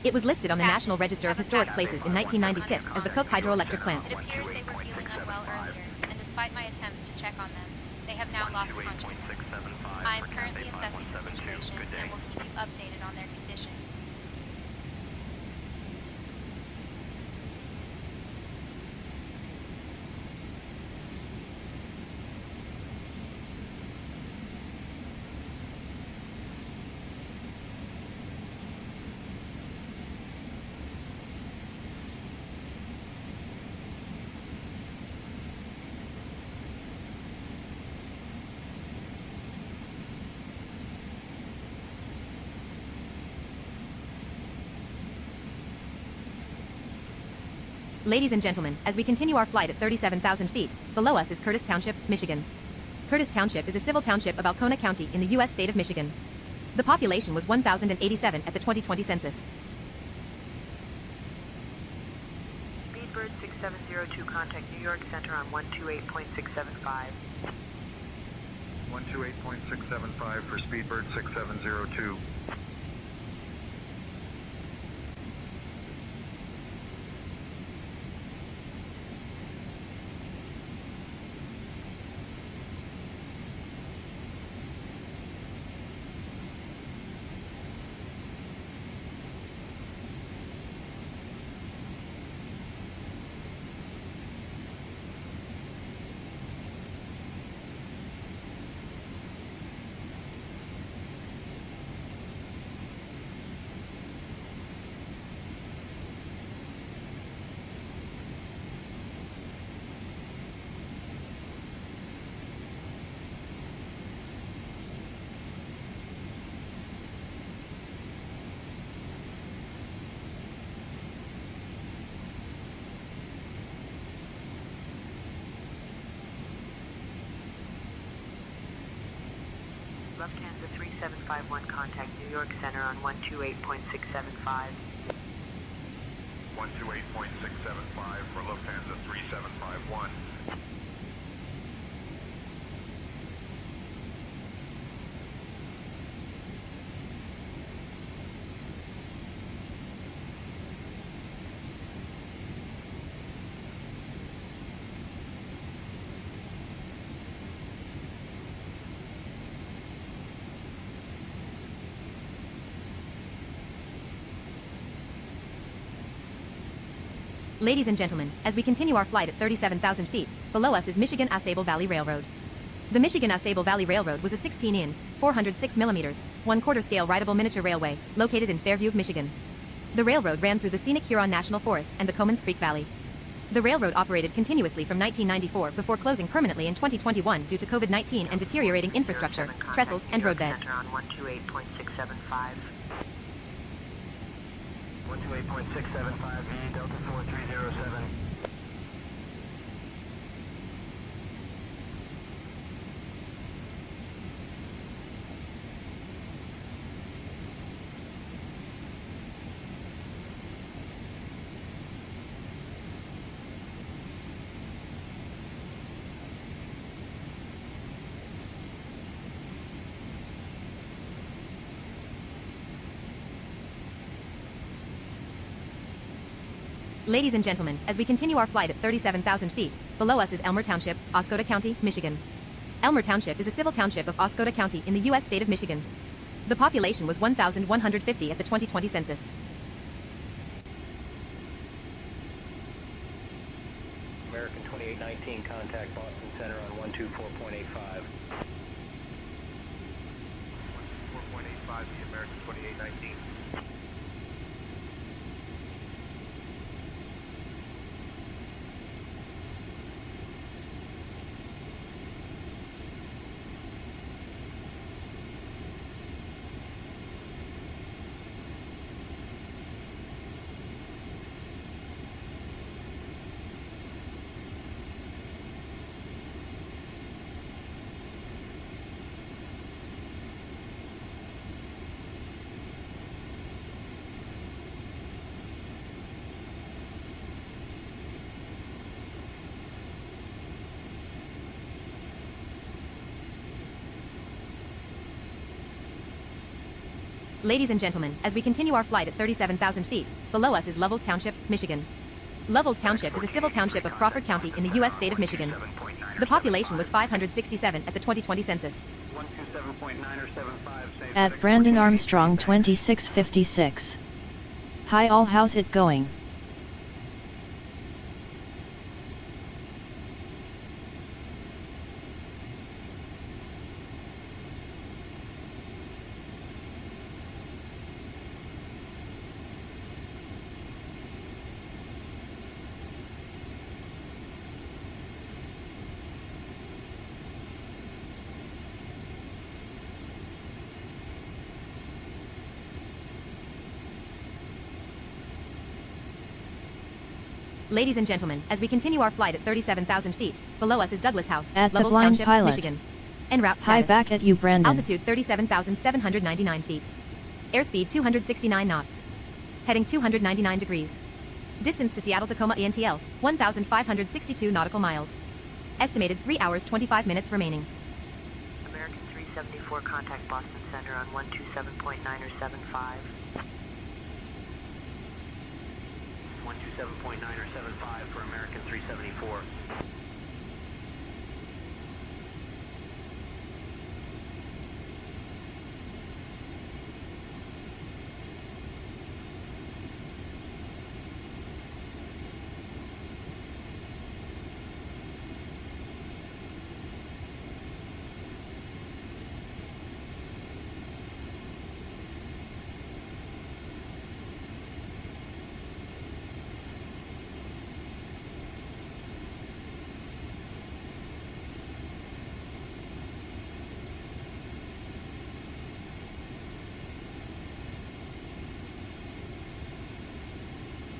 It was listed on the National Register of Historic Places in 1996 as the Cook Hydroelectric Plant. It appears they were feeling unwell earlier, and despite my attempts to check on them, they have now lost consciousness. I am currently assessing the situation and will keep you updated on their condition. Ladies and gentlemen, as we continue our flight at 37,000 feet, below us is Curtis Township, Michigan. Curtis Township is a civil township of Alcona County in the U.S. state of Michigan. The population was 1,087 at the 2020 census. Speedbird 6702, contact New York Center on 128.675. 128.675 for Speedbird 6702. Lufthansa 3751, contact New York Center on 128.675. 128.675 for Lufthansa 3751. Ladies and gentlemen, as we continue our flight at 37,000 feet, below us is Michigan Ausable Valley Railroad. The Michigan Ausable Valley Railroad was a 16-in, 406 mm, 1/4 scale rideable miniature railway, located in Fairview, Michigan. The railroad ran through the scenic Huron National Forest and the Comins Creek Valley. The railroad operated continuously from 1994 before closing permanently in 2021 due to COVID-19 and deteriorating infrastructure, trestles, and roadbed. Center on 128.675. 128.675 V, Delta 4307. Ladies and gentlemen, as we continue our flight at 37,000 feet, below us is Elmer Township, Oscoda County, Michigan. Elmer Township is a civil township of Oscoda County in the U.S. state of Michigan. The population was 1,150 at the 2020 census. American 2819, contact Boston Center on 124.85. 4.85, the American 2819. Ladies and gentlemen, as we continue our flight at 37,000 feet, below us is Lovell's Township, Michigan. Lovell's Township is a civil township of Crawford County in the U.S. state of Michigan. The population was 567 at the 2020 census. 127.975. At Brandon Armstrong 2656. Hi all, how's it going? Ladies and gentlemen, as we continue our flight at 37,000 feet, below us is Douglas House, At the Lovell's blind Township, pilot. Michigan. En route status. Hi back at you, Brandon. Altitude 37,799 feet. Airspeed 269 knots. Heading 299 degrees. Distance to Seattle-Tacoma ENTL, 1,562 nautical miles. Estimated 3 hours 25 minutes remaining. American 374, contact Boston Center on 127.9 or 75. 127.9 or 75 for American 374.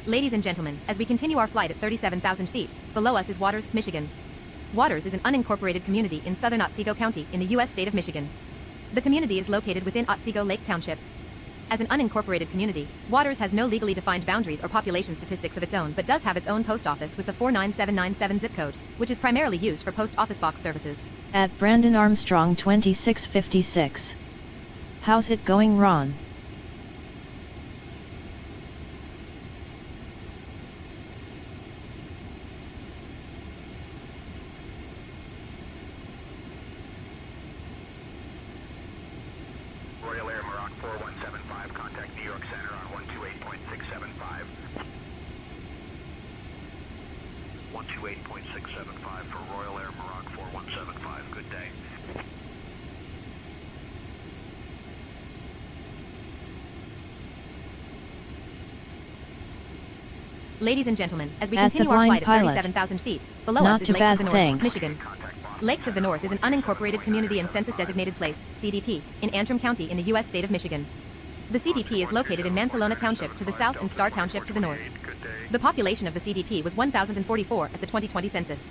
Ladies and gentlemen, as we continue our flight at 37,000 feet, below us is Waters, Michigan. Waters is an unincorporated community in southern Otsego County in the U.S. state of Michigan. The community is located within Otsego Lake Township. As an unincorporated community, Waters has no legally defined boundaries or population statistics of its own, but does have its own post office with the 49797 zip code, which is primarily used for post office box services. At Brandon Armstrong 2656. How's it going, Ron? Royal Air Maroc 4175, contact New York Center on 128.675. 128.675 for Royal Air Maroc 4175, good day. Ladies and gentlemen, as we At the continue our blind flight at pilot. 37,000 feet, below Not us is too Lakes bad, of the North, thanks. Michigan. Lakes of the North is an unincorporated community and census-designated place, CDP, in Antrim County in the U.S. state of Michigan. The CDP is located in Mansalona Township to the south and Star Township to the north. The population of the CDP was 1,044 at the 2020 census.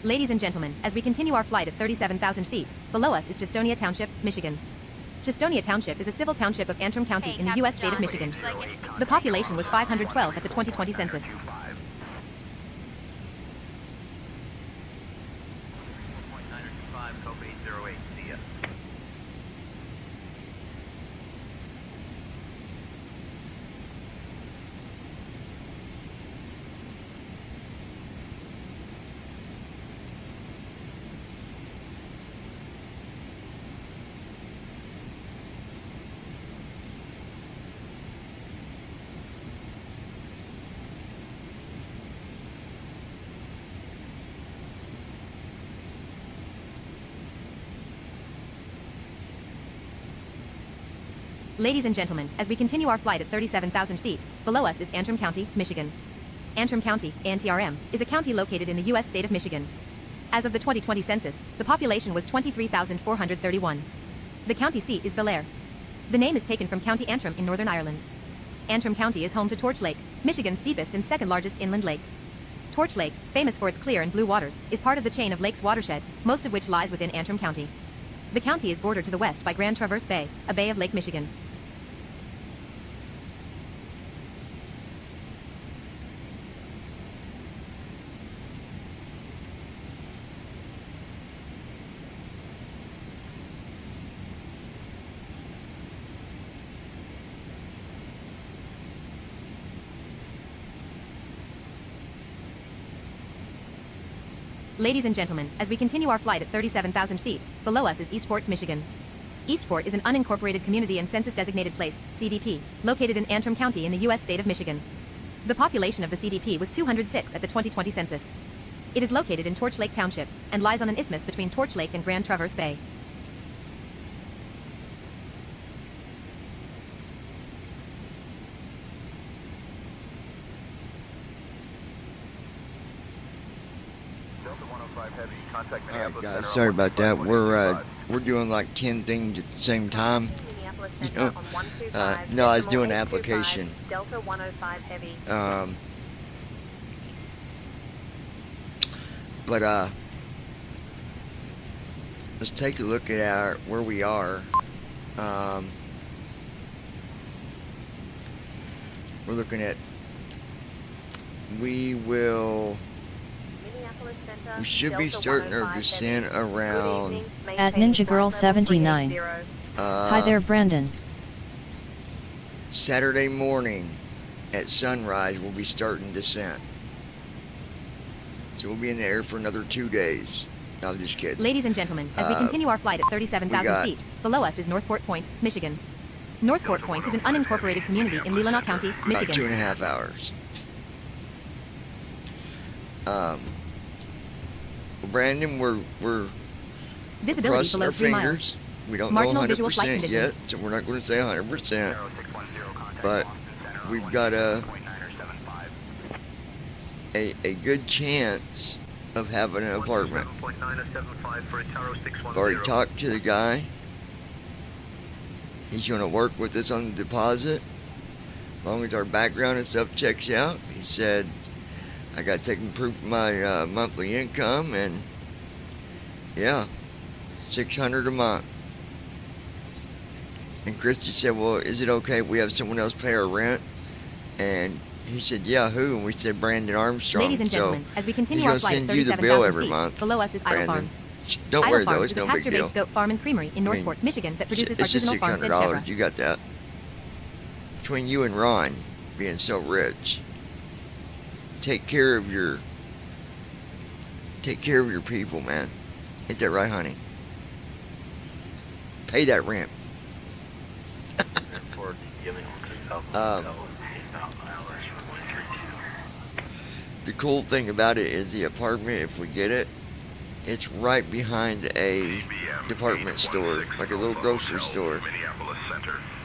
Ladies and gentlemen, as we continue our flight at 37,000 feet, below us is Chestonia Township, Michigan. Chestonia Township is a civil township of Antrim County in the U.S. state of Michigan. The population was 512 at the 2020 census. Ladies and gentlemen, as we continue our flight at 37,000 feet, below us is Antrim County, Michigan. Antrim County, ANTRM, is a county located in the U.S. state of Michigan. As of the 2020 census, the population was 23,431. The county seat is Bel Air. The name is taken from County Antrim in Northern Ireland. Antrim County is home to Torch Lake, Michigan's deepest and second largest inland lake. Torch Lake, famous for its clear and blue waters, is part of the chain of lakes watershed, most of which lies within Antrim County. The county is bordered to the west by Grand Traverse Bay, a bay of Lake Michigan. Ladies and gentlemen, as we continue our flight at 37,000 feet, below us is Eastport, Michigan. Eastport is an unincorporated community and census-designated place, CDP, located in Antrim County in the U.S. state of Michigan. The population of the CDP was 206 at the 2020 census. It is located in Torch Lake Township, and lies on an isthmus between Torch Lake and Grand Traverse Bay. Alright guys, sorry about that. We're doing like 10 things at the same time. You know, no, I was doing an application. Delta 105 heavy. But let's take a look at where we are. We're looking at. We should be starting our descent around at Ninja Girl 79. Hi there, Brandon. Saturday morning at sunrise, we'll be starting descent. So we'll be in the air for another 2 days. No, I'm just kidding. Ladies and gentlemen, as we continue our flight at 37,000 feet, below us is Northport Point, Michigan. Northport Point is an unincorporated community in Leelanau County, Michigan. About 2.5 hours. Brandon, we're crossing our fingers. We don't know 100% yet, so we're not going to say 100%. But we've got a good chance of having an apartment. I've already talked to the guy. He's going to work with us on the deposit. As long as our background and stuff checks out. He said, I got taken proof of my monthly income, and yeah, $600 a month. And Christy said, well, is it okay if we have someone else pay our rent? And he said, yeah, who? And we said, Brandon Armstrong. Ladies and gentlemen, as we continue our flight at 37,000 feet, below us is Idle Farms. Don't worry though, it's no big deal. pasture-based goat farm and creamery in Northport, Michigan that produces it's just artisanal farms and chevre. $600, you got that. Between you and Ron being so rich. Take care of your people, man. Ain't that right, honey? Pay that rent. The cool thing about it is the apartment, if we get it, it's right behind a department store, like a little grocery store.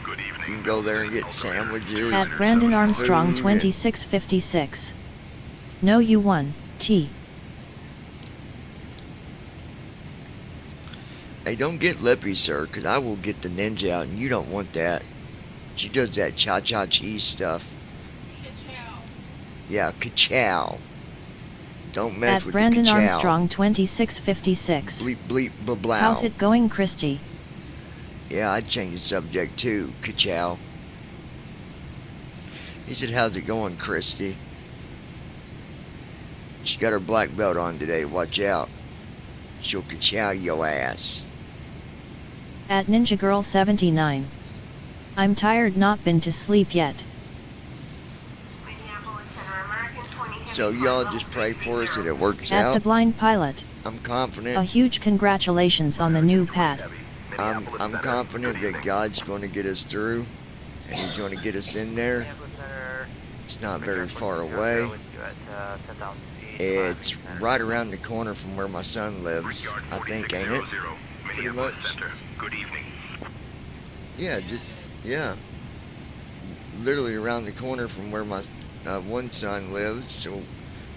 You can go there and get sandwiches. At Brandon Armstrong 2656. No, you won. T. Hey, don't get lippy, sir, because I will get the ninja out, and you don't want that. She does that cha-cha cheese stuff. Ka-chow. Yeah, ka-chow. Don't mess At with Brandon the ka-chow. Armstrong 2656. Bleep bleep bablow. How's it going, Christy? Yeah, I'd change the subject too, ka-chow. He said, how's it going, Christy? She got her black belt on today, watch out. She'll ka-chow your ass. At Ninja Girl 79. I'm tired, not been to sleep yet. So y'all just pray for us that it works At out. the Blind Pilot. I'm confident. A huge congratulations on the new pad. I'm confident that God's going to get us through, and He's going to get us in there. It's not very far away. It's right around the corner from where my son lives, I think, ain't it? Pretty much. Good evening. Yeah, literally around the corner from where my one son lives, so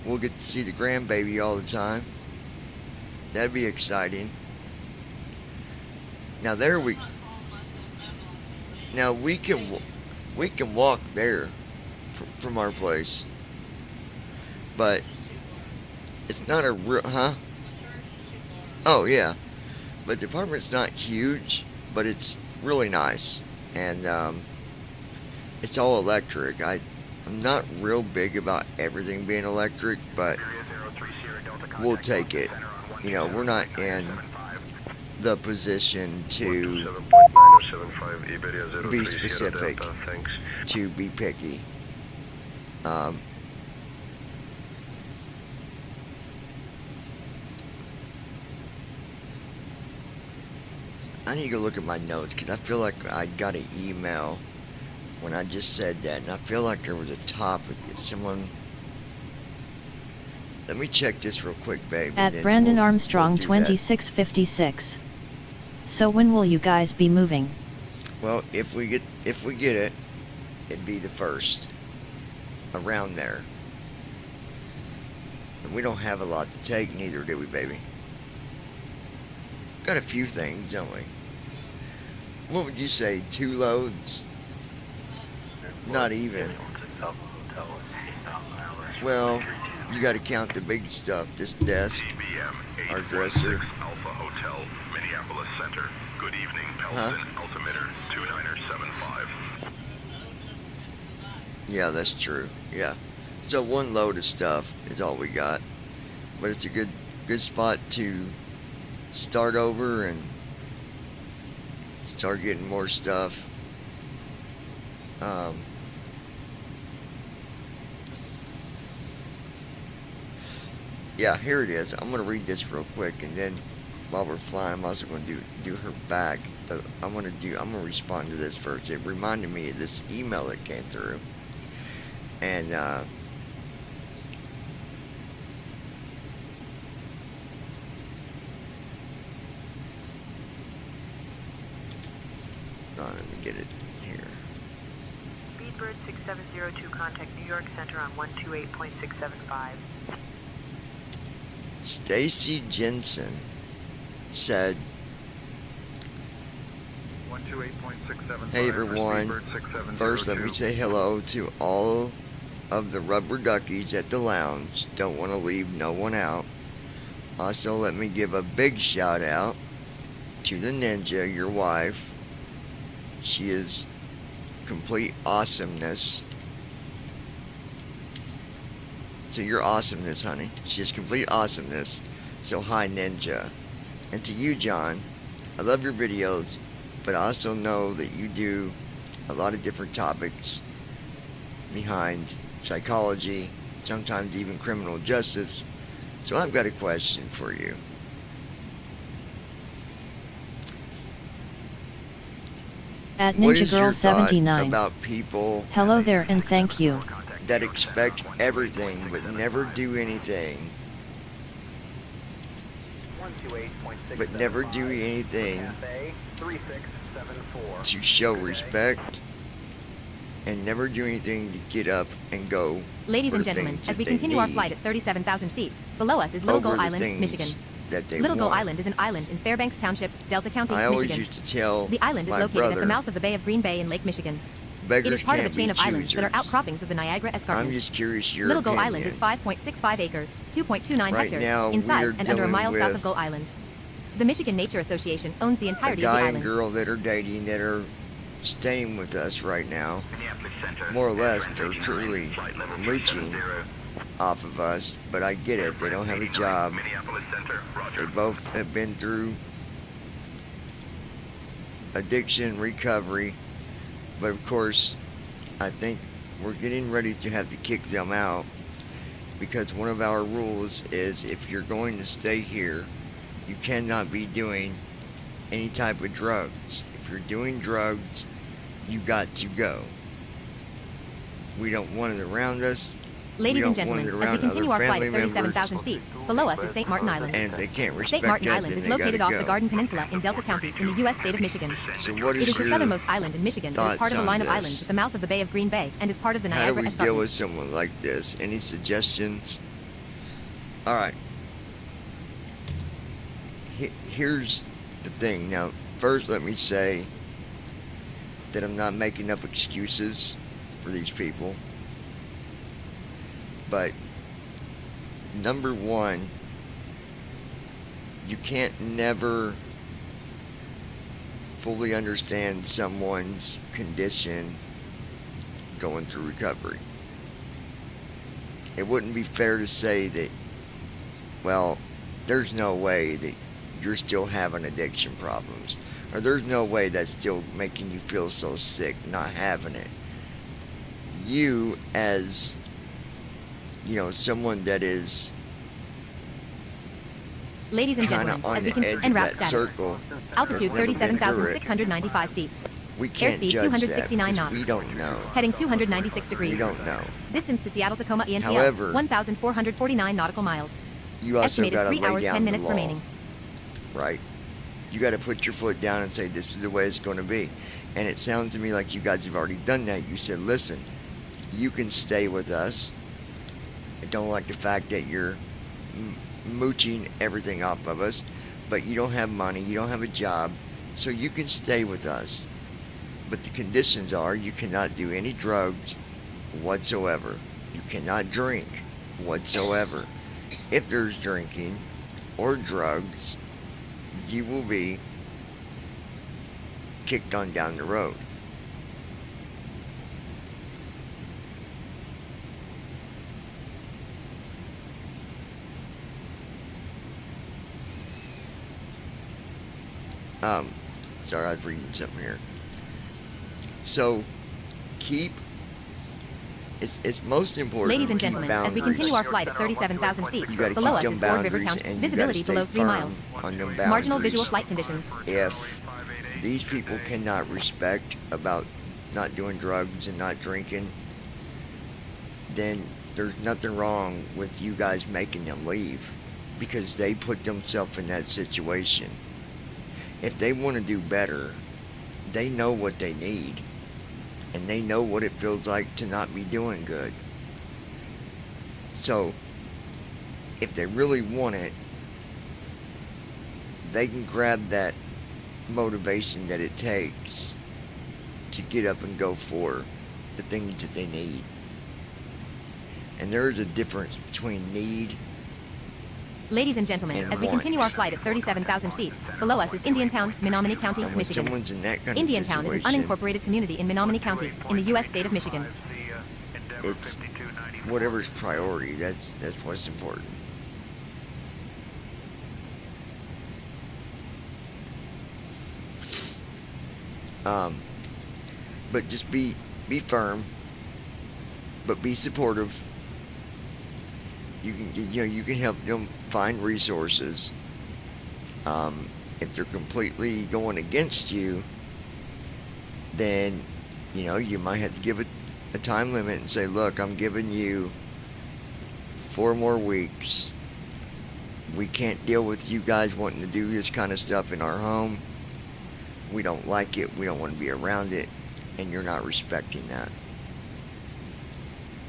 we'll get to see the grandbaby all the time. That'd be exciting. Now we can walk there from our place, but it's not a real, Oh yeah, but the apartment's not huge, but it's really nice, and it's all electric. I'm not real big about everything being electric, but we'll take it. You know, we're not in the position to be specific, to be picky. I need to go look at my notes because I feel like I got an email when I just said that, and I feel like there was a topic that someone. Let me check this real quick, babe. At Brandon Armstrong 2656. So when will you guys be moving? Well, if we get it, it'd be the first. Around there. And we don't have a lot to take, neither do we, baby? Got a few things, don't we? What would you say, 2 loads? Not even. Well, you got to count the big stuff. This desk, our dresser. Alpha Hotel, Minneapolis Center. Good evening, Pelton Altimeter 2975. Yeah, that's true. Yeah. So 1 load of stuff is all we got. But it's a good spot to start over and start getting more stuff. Yeah, here it is. I'm gonna read this real quick, and then while we're flying, I'm also gonna do her back. But I'm gonna respond to this first. It reminded me of this email that came through, and let me get it here. Speedbird 6702, contact New York Center on 128.675. Stacy Jensen said, hey everyone, first let me say hello to all of the rubber duckies at the lounge. Don't want to leave no one out. Also, let me give a big shout out to the Ninja, your wife. She is complete awesomeness. So your awesomeness, honey. She is complete awesomeness. So hi, Ninja. And to you, John, I love your videos, but I also know that you do a lot of different topics behind psychology, sometimes even criminal justice. So I've got a question for you. At What is Ninja Girl your thought 79. about people Hello there and thank you. that expect everything but never do anything? But never do anything to show respect, and never do anything to get up and go. Ladies for and the gentlemen, things as we that they continue our need flight at 37,000 feet, below us is Little over Gull the Island, things Michigan. that they Little Gull want. Island is an island in Fairbanks Township, Delta County, I always Michigan. used to tell The island is my located at brother, the mouth of the Bay of Green Bay in Lake Michigan. beggars It is part of a can't be chain of islands that are choosers. outcroppings of the Niagara Escarpment. I'm just curious your Little Gull opinion. Island is 5.65 acres, 2.29 Right hectares, now, in size we're and under a dealing mile south with of Gull Island. The Michigan Nature Association owns the A entirety of the guy and island. girl that are dating that are staying with us right now. More or less, they're truly mooching off of us, but I get it. They don't have a job. They both have been through addiction, recovery, but of course, I think we're getting ready to have to kick them out because one of our rules is if you're going to stay here, you cannot be doing any type of drugs. If you're doing drugs, you got to go. We don't want it around us. Ladies we and don't want gentlemen, it as we around continue other our flight family at 37,000 members. feet, below us is St. Martin Island. And if they can't respect St. Martin that, Island then is they located gotta off go. the Garden Peninsula in Delta County in the U.S. state of Michigan. So what is It is the your southernmost island in Michigan that is thoughts part of a on line of this? islands at the mouth of the Bay of Green Bay and is part of the How do Niagara we deal Escarpment. with someone like this? Any suggestions? All right. Here's the thing. Now, first, let me say that I'm not making up excuses for these people. But number one, you can't never fully understand someone's condition going through recovery. It wouldn't be fair to say that, well, there's no way that you're still having addiction problems, or there's no way that's still making you feel so sick not having it. You, as someone that is Ladies and kind gentlemen, of on as we the can edge en of route that status. circle, Altitude has never been through it, 37,695 feet. we can't Airspeed judge 269 that knots. because we don't know. Heading 296 degrees. We don't know. Distance to Seattle Tacoma ENTL, However, 1,449 nautical miles. You also Estimated got to 3 lay hours, down 10 the minutes law, remaining. right? You got to put your foot down and say this is the way it's going to be. And it sounds to me like you guys have already done that. You said, listen, you can stay with us. I don't like the fact that you're mooching everything off of us, but you don't have money, you don't have a job, so you can stay with us. But the conditions are you cannot do any drugs whatsoever. You cannot drink whatsoever. If there's drinking or drugs, you will be kicked on down the road. Sorry, I was reading something here. So, it's most important. Ladies and to keep gentlemen, as we boundaries. continue our flight at 37,000 feet, You gotta below keep us them is Ford River boundaries, County. and you Visibility gotta below stay 3 firm miles. on them Marginal boundaries. visual flight conditions. If these people cannot respect about not doing drugs and not drinking, then there's nothing wrong with you guys making them leave because they put themselves in that situation. If they want to do better, they know what they need and they know what it feels like to not be doing good. So if they really want it, they can grab that motivation that it takes to get up and go for the things that they need. And there is a difference between need Ladies and gentlemen, and as we want. continue our flight at 37,000 feet, below us is Indiantown, Menominee County, And when Michigan. someone's in that kind of Indiantown is an situation, unincorporated community in Menominee County, in the U.S. state of Michigan. it's whatever's priority. That's what's important. But just be firm, but be supportive. You can help them find resources. If they're completely going against you, then you might have to give it a time limit and say, look, I'm giving you 4 more weeks. We can't deal with you guys wanting to do this kind of stuff in our home. We don't like it. We don't want to be around it. And you're not respecting that.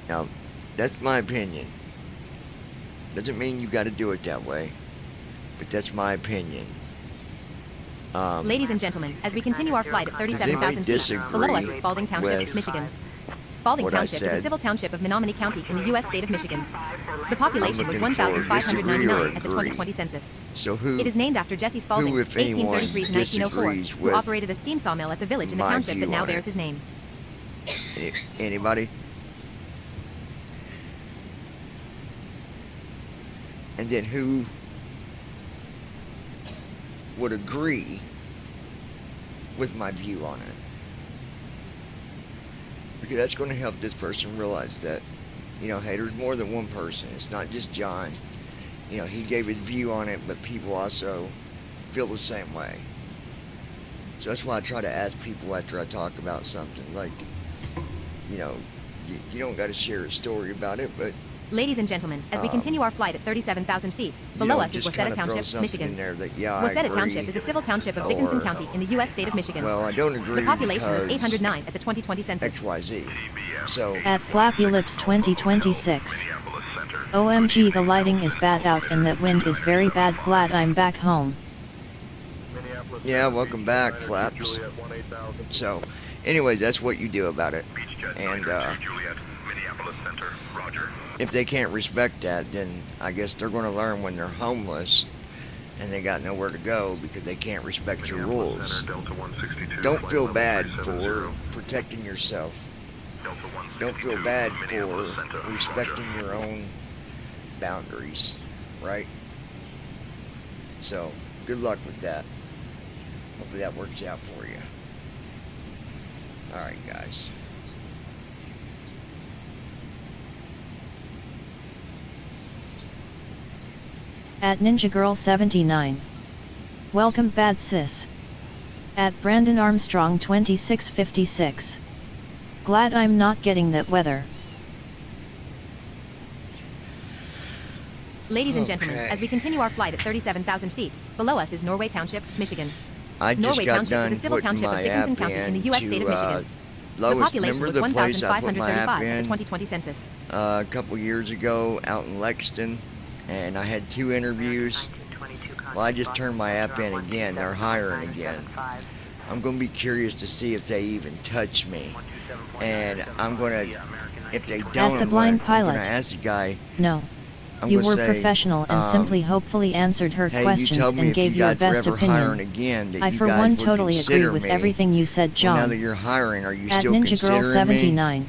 Now, that's my opinion. Doesn't mean you got to do it that way. But that's my opinion. Ladies and gentlemen, as we continue our flight at 37,000 feet, below us is Spalding Township, Michigan. Spalding Township is a civil township of Menominee County in the U.S. state of Michigan. The population was 1,599 at the 2020 census. So who? It is named after Jesse Spalding, who, if anyone, 1833 to 1904, who operated a steam sawmill at the village in the township that now bears his name. Anybody? And then who would agree with my view on it? Because that's going to help this person realize that, you know, hey, there's more than one person. It's not just John. You know, he gave his view on it, but people also feel the same way. So that's why I try to ask people after I talk about something. Like, you know, you don't got to share a story about it, but... Ladies and gentlemen, as we continue our flight at 37,000 feet, below us is Waseda Township, Michigan. Waseda Township is a civil township of Dickinson County in the U.S. state of Michigan. Well, I don't agree. The population was 809 at the 2020 census. XYZ. So at Flappy Lips 2026. OMG, the lighting is bad out and that wind is very bad. Glad I'm back home. Yeah, welcome back, Flaps. So, anyways, that's what you do about it. And if they can't respect that, then I guess they're going to learn when they're homeless and they got nowhere to go because they can't respect your rules. Don't feel bad for protecting yourself. Don't feel bad for respecting your own boundaries, right? So, good luck with that. Hopefully that works out for you. Alright, guys. At Ninja Girl 79. Welcome bad sis. At Brandon Armstrong 2656. Glad I'm not getting that weather. Ladies and gentlemen, as we continue our flight at 37,000 feet, below us is Norway Township, Michigan. I just Norway got Township done is a civil putting township my of Dickinson app County in the in U.S. to, state of Michigan. The Lois, population remember was the place I put my 1,535 app at the in 2020 census. a couple years ago out in Lexington, and I had 2 interviews. Well, I just turned my app in again. They're hiring again. I'm going to be curious to see if they even touch me. And I'm going to, if they don't, At the blind I'm pilot. going to ask the guy. No. I'm You gonna were say, professional and simply hopefully answered her hey, questions you tell me and if gave you your guys were best ever hiring opinion. again that I you for guys one would totally agree consider with me. everything you said, John. Well, now that you're hiring, are you At still Ninja Girl considering me? 79.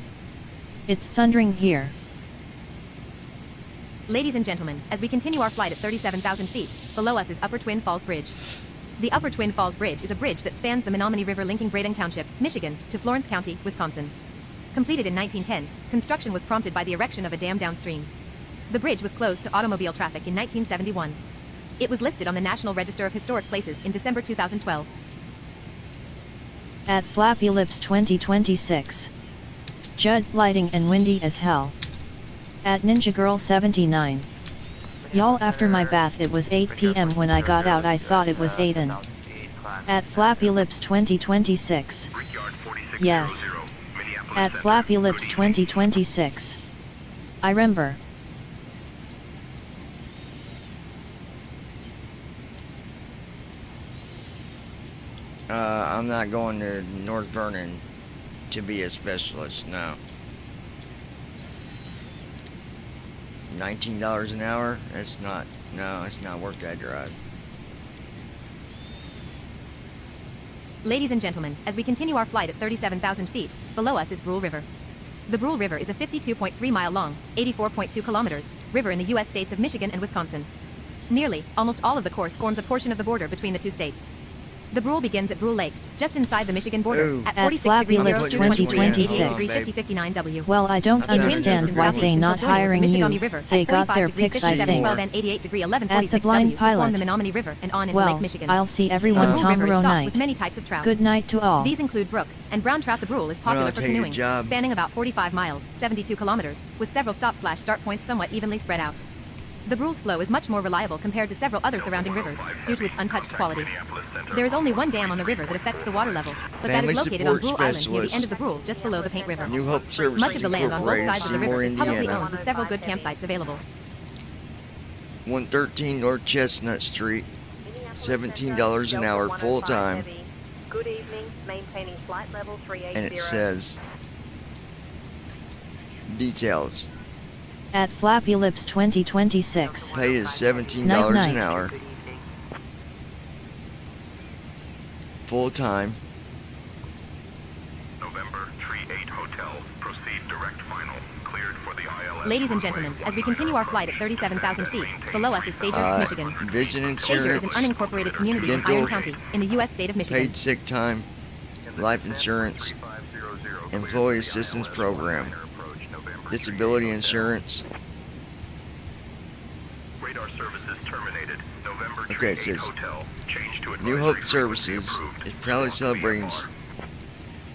It's thundering here. Ladies and gentlemen, as we continue our flight at 37,000 feet, below us is Upper Twin Falls Bridge. The Upper Twin Falls Bridge is a bridge that spans the Menominee River linking Brading Township, Michigan, to Florence County, Wisconsin. Completed in 1910, construction was prompted by the erection of a dam downstream. The bridge was closed to automobile traffic in 1971. It was listed on the National Register of Historic Places in December 2012. At Flappy Lips 2026. Judd, lighting and windy as hell. At Ninja Girl 79. Y'all, after my bath it was 8 p.m. when I got out. I thought it was 8 and. At Flappy Lips 2026. Yes. At Flappy Lips 2026. I remember. I'm not going to North Vernon to be a specialist, no. $19 an hour? It's not worth that drive. Ladies and gentlemen, as we continue our flight at 37,000 feet, below us is Brule River. The Brule River is a 52.3 mile long, 84.2 kilometers, river in the U.S. states of Michigan and Wisconsin. Nearly, almost all of the course forms a portion of the border between the two states. The Brule begins at Brule Lake, just inside the Michigan border, Ooh. at At 46 Flappy degrees Lips 0 to 2026. 59 W. Well, I don't In wind understand distance why southeast they until not joining with the hiring Michigamme you. River They at got their 45 degree picks, I 57 think. 12 and 88 degree 11 At the 46 blind W to form pilot. the Menominee River and on into Well, Lake Michigan. I'll see everyone The Brule River is tomorrow stocked night. with many types of trout. Good night to all. These include brook and brown trout. The Brule is popular I'll for take a canoeing, job. spanning about 45 miles, 72 kilometers, with several stop/start points somewhat evenly spread out. The Brule's flow is much more reliable compared to several other surrounding rivers, due to its untouched quality. There is only one dam on the river that affects the water level, but that Family is located on Support Brule Island near the Specialist. end of the Brule, just below the Paint River. New Hope Services Much of the land on both Incorporated, sides of the river Seymour, is publicly Indiana. owned with several good campsites available. 113 North Chestnut Street. $17 an hour full time. Good evening, maintaining flight level 380. And it says details. At Flappy Lips 2026. Pay is $17 Night. an hour. Full time. November 38 Hotel. Proceed direct final. Cleared for the ILS. Ladies and gentlemen, as we continue our flight at 37,000 feet, below us is Stager, Michigan. Vision insurance. Stager is an unincorporated community in dental, Iron County, in the U.S. state of Michigan. Paid sick time, life insurance, employee assistance program, disability insurance. Radar services terminated. November Okay, it 38 says Hotel. Change to New Hope advisory Services frequency is proudly celebrating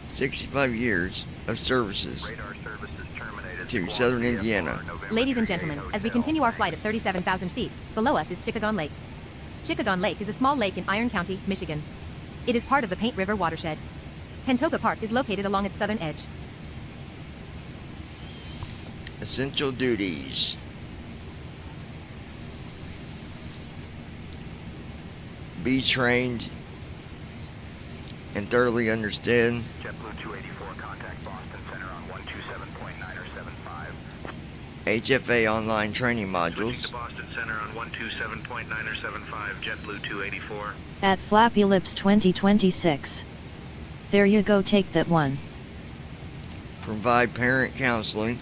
65 years of services to Southern Indiana. Ladies and gentlemen, as we continue our flight at 37,000 feet, below us is Chickadon Lake. Chickadon Lake is a small lake in Iron County, Michigan. It is part of the Paint River watershed. Pentoga Park is located along its southern edge. Essential duties. Be trained and thoroughly understand. JetBlue 284, contact Boston Center on 127.975. HFA online training Switching modules. to Boston Center on 127.975. JetBlue 284. At Flappy Lips 2026. There you go, take that one. Provide parent counseling.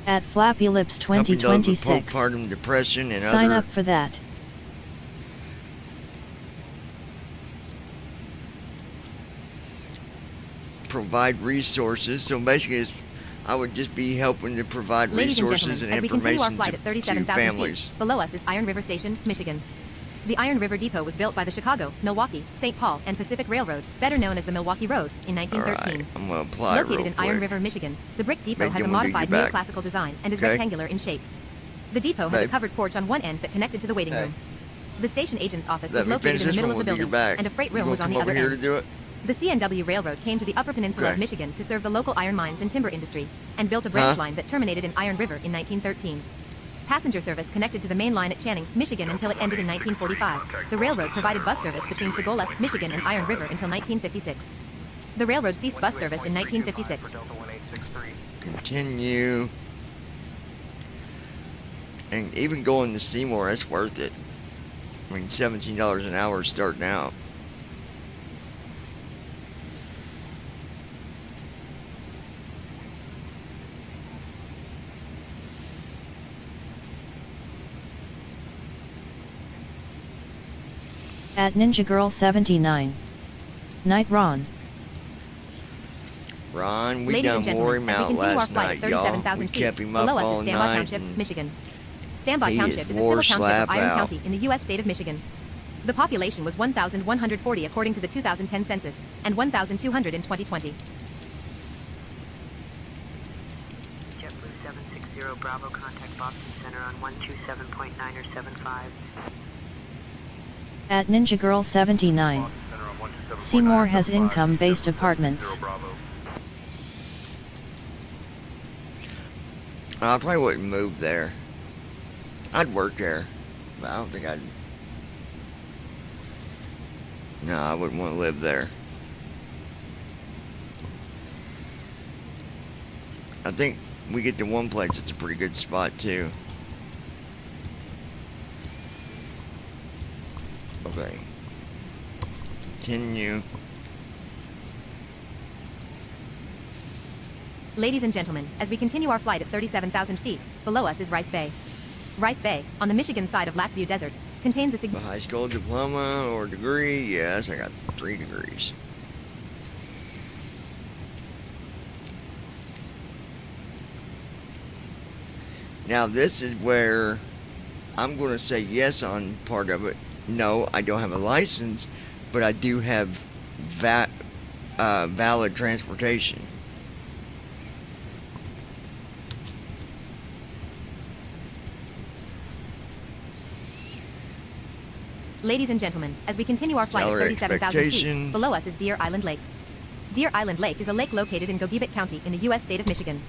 At Flappy Lips Helping those with 2026. postpartum depression and Sign other up for that. provide resources. So basically, I would just be helping to provide Ladies and resources gentlemen, and as we continue our information flight at to 37,000 families. feet, below us is Iron River Station, Michigan. The Iron River Depot was built by the Chicago, Milwaukee, St. Paul, and Pacific Railroad, better known as the Milwaukee Road, in 1913. Alright, I'm going to apply Located real in quick. Iron River, Michigan, the brick depot Make has a them when you modified get back. neoclassical design and is Okay. rectangular in shape. The depot has a Babe. covered porch on one end that connected to the waiting Hey. room. The station agent's office Let was me located finish in the this middle one of the when you building, get back. and a freight You room gonna was on come the over other here end. to do it? The CNW Railroad came to the Upper Peninsula of Okay. Michigan to serve the local iron mines and timber industry, and built a branch Huh? line that terminated in Iron River in 1913. Passenger service connected to the main line at Channing, Michigan until it ended in 1945. The railroad provided bus service between Sagola, Michigan and Iron River until 1956. The railroad ceased bus service in 1956. Continue. And even going to Seymour, that's worth it. I mean, $17 an hour starting out. At Ninja Girl 79. Night Ron. Ron, we Ladies and done wore gentlemen, him as we out continue our last flight night, at y'all. 37,000 We feet, kept him up below us all is Stambaugh night. Township, and Michigan. Stambaugh he Township is is a wore civil township slap of Iron out. County in the U.S. state of Michigan. The population was 1,140 according to the 2010 census, and 1,200 in 2020. JetBlue 760 Bravo, contact Boston Center on 127.9 or 75. At Ninja Girl 79. Seymour has income-based apartments. I probably wouldn't move there. I'd work there, but I don't think I'd. No, I wouldn't want to live there. I think we get to one place that's a pretty good spot too. Okay. Continue. Ladies and gentlemen, as we continue our flight at 37,000 feet, below us is Rice Bay. Rice Bay, on the Michigan side of Lackview Desert, contains a A high school diploma or degree? Yes, I got 3 degrees. Now this is where I'm going to say yes on part of it. No, I don't have a license, but I do have valid transportation. Ladies and gentlemen, as we continue our flight at Salary 37,000 expectation. feet, below us is Deer Island Lake. Deer Island Lake is a lake located in Gogebic County in the U.S. state of Michigan.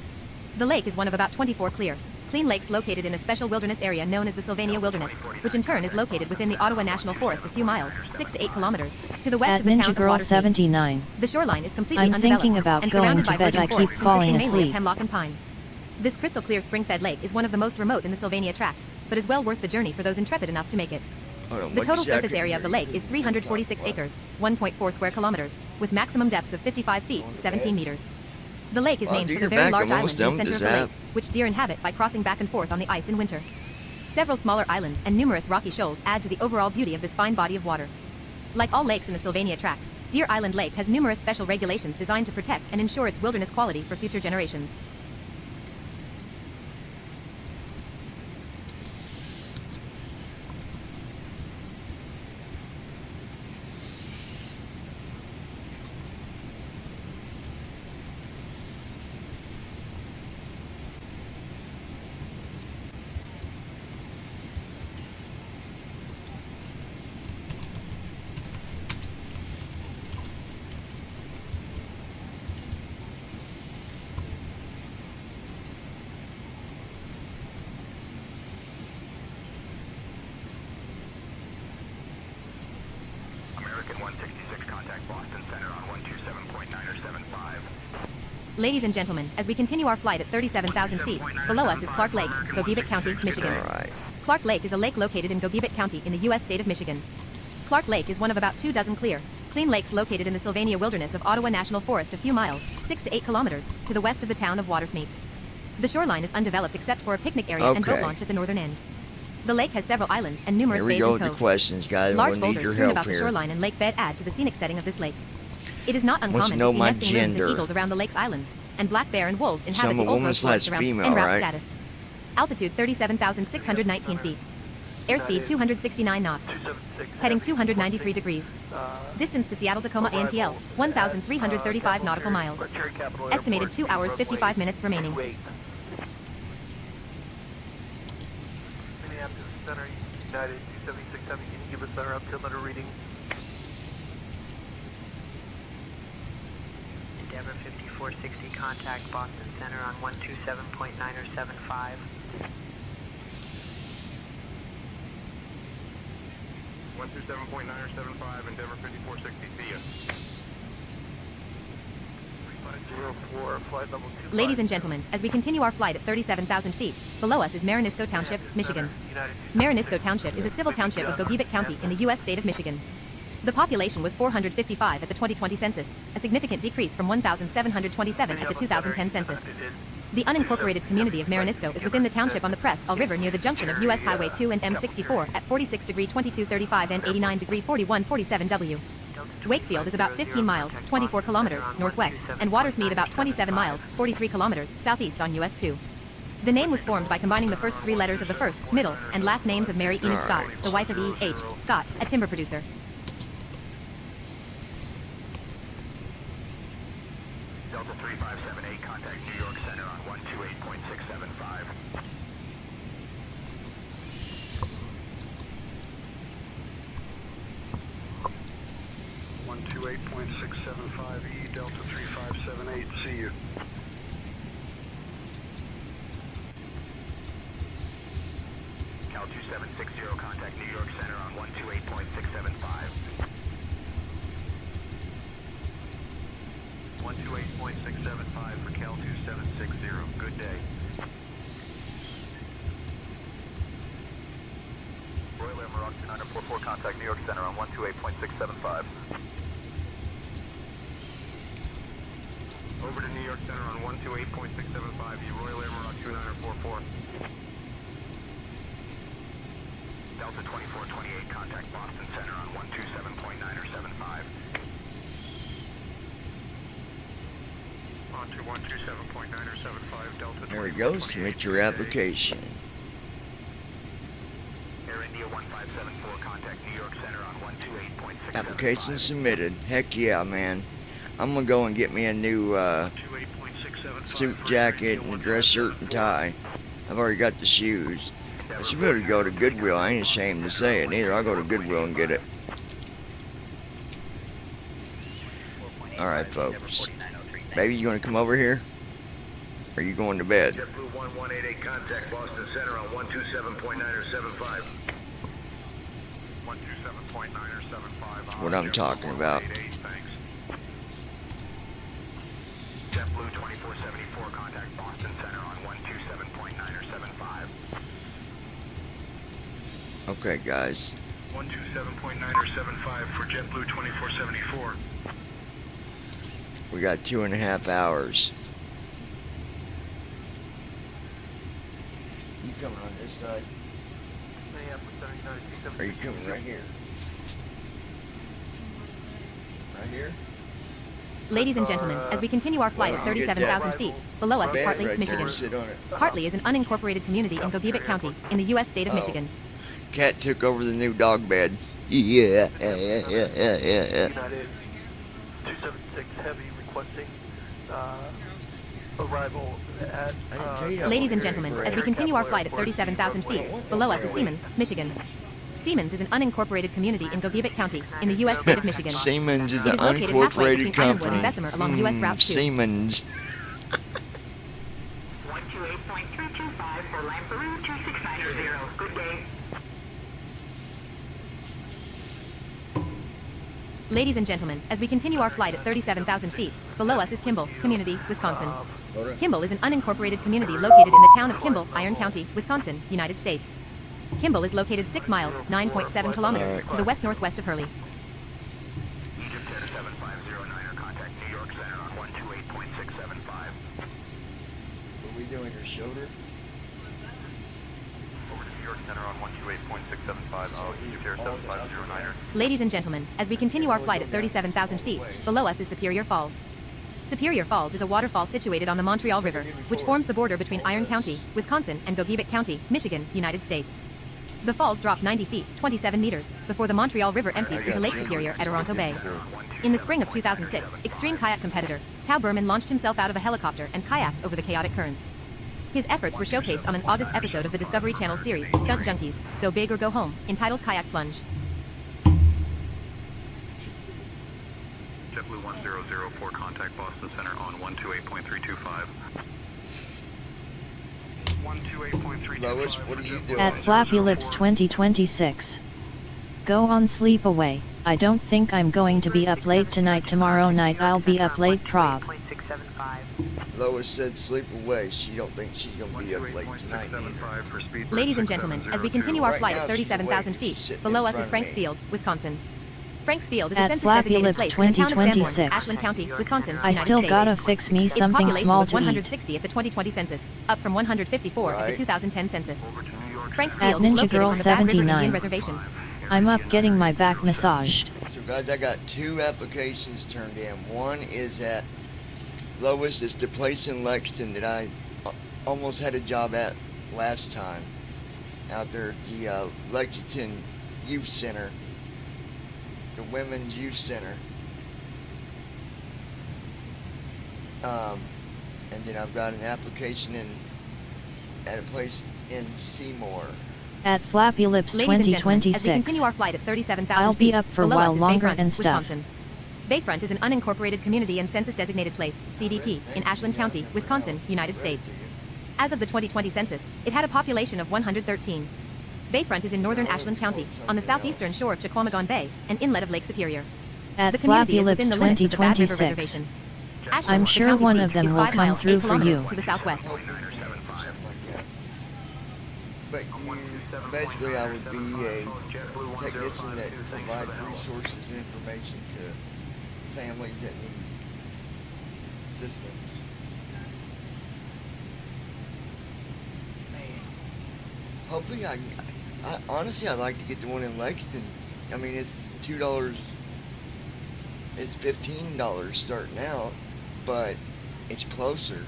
The lake is one of about 24 clear, Clean Lake's located in a special wilderness area known as the Sylvania Wilderness, which in turn is located within the Ottawa National Forest a few miles, 6 to 8 kilometers, to the west At of the town Ninja of Girl Watersmeet. 79. The shoreline is completely I'm undeveloped thinking about and going surrounded to by bed. virgin I keep forest falling consisting mainly of asleep. hemlock and pine. This crystal clear spring-fed lake is one of the most remote in the Sylvania tract, but is well worth the journey for those intrepid enough to make it. The total surface area of the lake is 346 acres, 1.4 square kilometers, with maximum depths of 55 feet, 17 meters. The lake is named for the very large island in the center of the lake, which deer inhabit by crossing back and forth on the ice in winter. Several smaller islands and numerous rocky shoals add to the overall beauty of this fine body of water. Like all lakes in the Sylvania tract, Deer Island Lake has numerous special regulations designed to protect and ensure its wilderness quality for future generations. American 166, contact Boston Center on 127.975. Ladies and gentlemen, as we continue our flight at 37,000 feet, below us is Clark Lake, Gogebic County, Michigan. Clark Lake is a lake located in Gogebic County in the U.S. state of Michigan. Clark Lake is one of about 24 clean lakes located in the Sylvania Wilderness of Ottawa National Forest a few miles, 6 to 8 kilometers, to the west of the town of Watersmeet. The shoreline is undeveloped except for a picnic area and boat launch at the northern end. The lake has several islands and numerous bays and coves. Here we go with the questions, guys. Large We'll need boulders your strewn help about the here. shoreline and lake bed add to the scenic setting of this lake. It is not Wants to uncommon know to see my nesting loons gender. and eagles around the lake's islands, and black bear and wolves inhabit I'm the a old woman growth slash forests around female, en route right? status. Altitude 37,619 feet. Airspeed 269 knots. Heading 293 degrees. Distance to Seattle Tacoma ANTL 1,335 nautical miles. Estimated 2 hours 55 minutes remaining. Minneapolis Center, United 276 Heavy, can you give us our altimeter reading? Endeavour 5460, contact Boston Center on 127.975. One through 7.975, Endeavor 5460, see ya. 3504, flight level 2. Ladies and gentlemen, as we continue our flight at 37,000 feet, below us is Marinisco Township, Michigan. Marinisco Township is a civil township of Gogebic County in the U.S. state of Michigan. The population was 455 at the 2020 census, a significant decrease from 1,727 at the 2010 census. The unincorporated community of Marinisco is within the township on the Presque Isle River near the junction of U.S. Highway 2 and M64 at 46 degree 2235 and 89 degree 4147 W. Wakefield is about 15 miles, 24 kilometers, northwest, and Watersmeet about 27 miles, 43 kilometers, southeast on US 2. The name was formed by combining the first 3 letters of the first, middle, and last names of Mary Enid Scott, the wife of E. H. Scott, a timber producer. Delta 3578, contact New York Center on 128.675. 128.675 Delta 3578, see you. Cal 2760, contact New York Center on 128.675. 128.675 for Cal 2760, good day. Royal Air Morocco 2944, contact New York Center on 128.675. Over to New York Center on 128.675, you Royal Air Morocco 2944. Delta 2428, contact Boston Center on 127.975. On to 127.975, Delta. There he goes. Submit your application. Air India 1574, contact New York Center on 128.675. Application submitted. Heck yeah, man. I'm gonna go and get me a new suit jacket and dress shirt and tie. I've already got the shoes. I should be able to go to Goodwill. I ain't ashamed to say it either. I'll go to Goodwill and get it. Alright, folks. Baby, you gonna come over here? are you going to bed? JetBlue 1188 contact Boston Center on 127.9 or 75. 127.9 or 75. That's what I'm talking about. Thanks. JetBlue 2474, contact Boston Center on 127.9 or 75. Okay, guys. 127.9 or 75 for JetBlue 2474. We got 2.5 hours. You coming on this side? Or are you coming right here? Right here? Ladies and gentlemen, as we continue our flight at 37,000 feet, below us is Hartley, right Michigan. there, sit on it. Hartley is an unincorporated community in Gogebic County, in the U.S. state of Michigan. Cat took over the new dog bed. Yeah. United 276 Heavy requesting arrival at... Ladies and gentlemen, as we continue our flight at 37,000 feet, below us is Siemens, Michigan. Siemens is an unincorporated community in Gogebic County, in the U.S. state of Michigan. Siemens is an It located halfway unincorporated between Ironwood company. and Bessemer along U.S. Route 2. Siemens. 128.325 for line Peru 26900. Good day. Ladies and gentlemen, as we continue our flight at 37,000 feet, below us is Kimball, Community, Wisconsin. Kimball is an unincorporated community located in the town of Kimball, Iron County, Wisconsin, United States. Kimball is located 6 miles, 9.7 kilometers, to the west-northwest of Hurley. Egypt Air 7509er, contact New York Center on 128.675. What are we doing, your shoulder? Over to New York Center on 128.675, Egypt Air 7509er. Ladies and gentlemen, as we continue our flight at 37,000 feet, below us is Superior Falls. Superior Falls is a waterfall situated on the Montreal River, which forms the border between Iron County, Wisconsin, and Gogebic County, Michigan, United States. The falls drop 90 feet, 27 meters, before the Montreal River empties into Lake Superior at Toronto Bay. In the spring of 2006, extreme kayak competitor Tao Berman launched himself out of a helicopter and kayaked over the chaotic currents. His efforts were showcased on an August episode of the Discovery Channel series Stunt Junkies, Go Big or Go Home, entitled Kayak Plunge. JetBlue 1004, contact Boston Center on 128.325. 128.325. Lois, what are you doing? At Flappy Lips 2026. Go on sleepaway. I don't think I'm going to be up late tonight. Tomorrow night I'll be up late prob. Lois said sleep away. She don't think she's going to be up late tonight either. Ladies and gentlemen, as we continue our flight at 37,000 feet, below us is Franks Field, Wisconsin. Franks Field is a At Flappy census-designated Lips place in the town of Sanborn, 2026. Ashland County, Wisconsin, I United still States. gotta fix me Its something population small was to eat. 160 at the 2020 census, up from 154 at the 2010 census. Franks At Field is Ninja located Girl on the Bad River Indian 79. Reservation. I'm up getting my back massaged. So guys, I got 2 applications turned in. One is at Lois. It's the place in Lexington that I almost had a job at last time. Out there at the Lexington Youth Center. The Women's Youth Center. And then I've got an application in at a place in Seymour. At Flappy Lips Ladies and gentlemen, as we 2026. continue our flight at 37,000 I'll be feet, up for a below while us is longer Bayfront, and stuff. Wisconsin. Bayfront is an unincorporated community and census-designated place, CDP, in Ashland County, Wisconsin, United States. As of the 2020 census, it had a population of 113. Bayfront is in northern Ashland County, on the southeastern shore of Chequamegon Bay, an inlet of Lake Superior. At The community Flappy is Lips within the limits of the Bad River 2026. Reservation. I'm Ashland, the sure county one seat, of them is will 5 come miles, through 8 for kilometers you. to the southwest. But basically I would be a technician that provides resources and information to families that need assistance. Man, hopefully I honestly I'd like to get the one in Lexington. I mean it's $2, it's $15 starting out, but it's closer.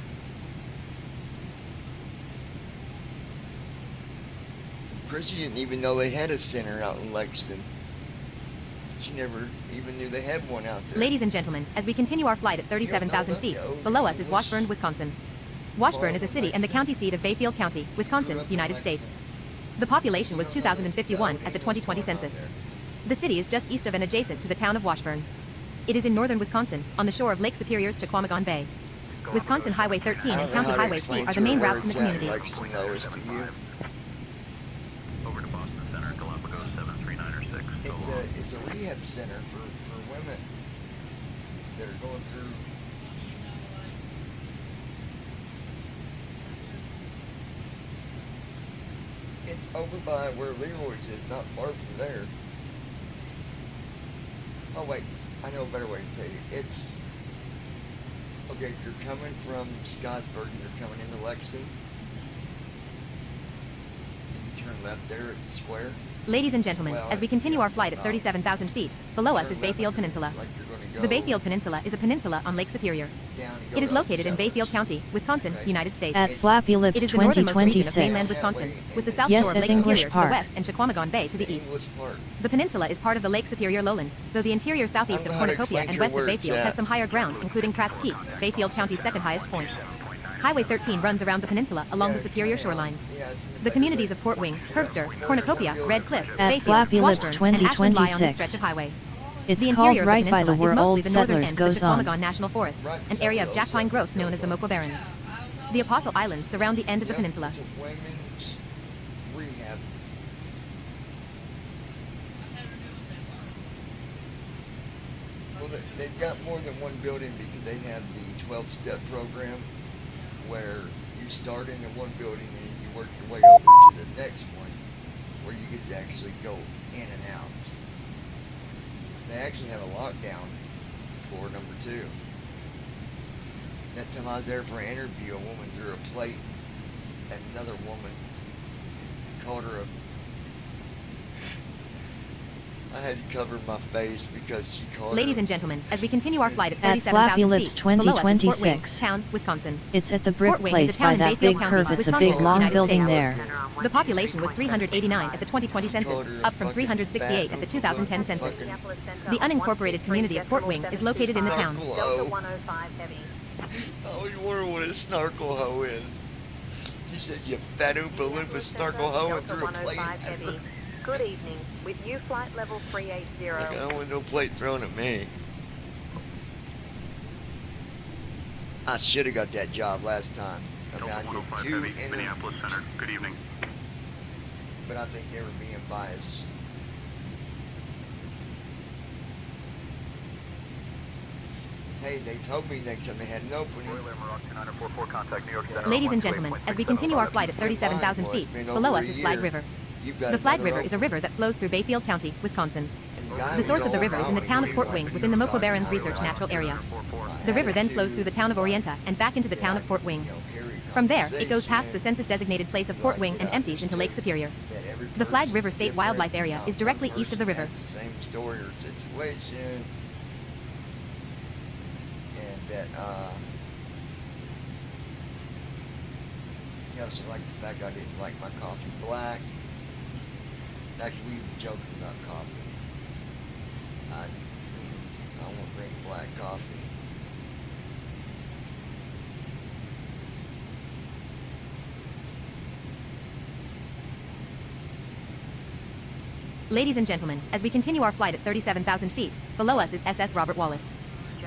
Chrissy didn't even know they had a center out in Lexington. She never even knew they had one out there. Ladies and gentlemen, as we continue our flight at 37,000 feet, below us is Washburn, Wisconsin. Washburn is a city and the county seat of Bayfield County, Wisconsin, United States. The population was 2,051 at the 2020 census. The city is just east of and adjacent to the town of Washburn. It is in northern Wisconsin, on the shore of Lake Superior's Chequamegon Bay. Wisconsin Highway 13 I and don't know County how to Highway explain C are to the her main where routes in the it's at, community. Lexington lowest to you. Over to Boston Center, Galapagos 73906. It's a rehab center for women that are going through. It's over by where Leroy's is, not far from there. Oh wait, I know a better way to tell you. It's okay if you're coming from Scottsburg and you're coming into Lexington, and you turn left there at the square. Ladies and gentlemen, as we continue our flight at 37,000 feet, below us is Bayfield Peninsula. The Bayfield Peninsula is a peninsula on Lake Superior. It is located in Bayfield County, Wisconsin, United States. At Flappy Lips It is the northernmost region of 2026. mainland Wisconsin, with the south Yes, shore of at Lake English Superior to Park. the west and Chequamegon Bay to the east. The peninsula is part of the Lake Superior lowland, though the interior southeast of I don't know how to Cornucopia explain and to west her of where it's Bayfield at. has some higher ground, including Pratt's Peak, Bayfield County's second highest point. Highway 13 runs around the peninsula along the Superior shoreline. The communities of Port Wing, Herbster, Cornucopia, Red Cliff, At Bayfield, Flappy Lips Washburn, and Ashland lie on this 2026. stretch of highway. It's The called interior right of by the the peninsula where is mostly old the northern settlers end of goes the on. Chequamegon National Forest, an area of jack pine growth known as the Moco Barrens. The Apostle Islands surround the end of the peninsula. It's a women's rehab. Well, they've got more than one building because they have the 12-step program where you start in the one building and then you work your way over to the next one where you get to actually go in and out. They actually have a lockdown floor number 2. That time I was there for an interview, a woman threw a plate at another woman and called her a... I had to cover my face because she called Ladies her... and gentlemen, as we continue our flight at At 37,000 Flappy feet, Lips below us is Fort Wing, 2026. Town, Wisconsin. It's at the brick Fort Wing is place a town by in that Bayfield big County, curve. It's a Wisconsin, big long United building States. there. The population was 389 at the 2020 census, up from 368 at the 2010 census. The unincorporated community of Fort Wing is located in the town. Delta 105 heavy. I always wonder what a snarkle hoe is. She said, you fat Oompa Loompa snarkle hoe and threw a plate at her. Good evening. With you flight level 380. Like, I don't want no plate thrown at me. I should have got that job last time. I mean, I did 2 Heavy, Minneapolis Center. Good evening. but I think they were being biased. Hey, they told me next time they had an opening. Ladies and gentlemen, as we continue our flight at 37,000 feet, below us is Flag River. The Flag River is a river that flows through Bayfield County, Wisconsin. The source of the river is in the town of Port Wing within the Moco Barrens Research Natural Area. The river then flows through the town of Orienta and back into the town of Port Wing. From there, it goes past the census-designated place of Port Wing and empties into Lake Superior. The Flag River State Wildlife Area is directly east of the river. Same story or situation. And that, he also liked the fact I didn't like my coffee black. Actually, we were joking about coffee. I won't drink black coffee. Ladies and gentlemen, as we continue our flight at 37,000 feet, below us is SS Robert Wallace.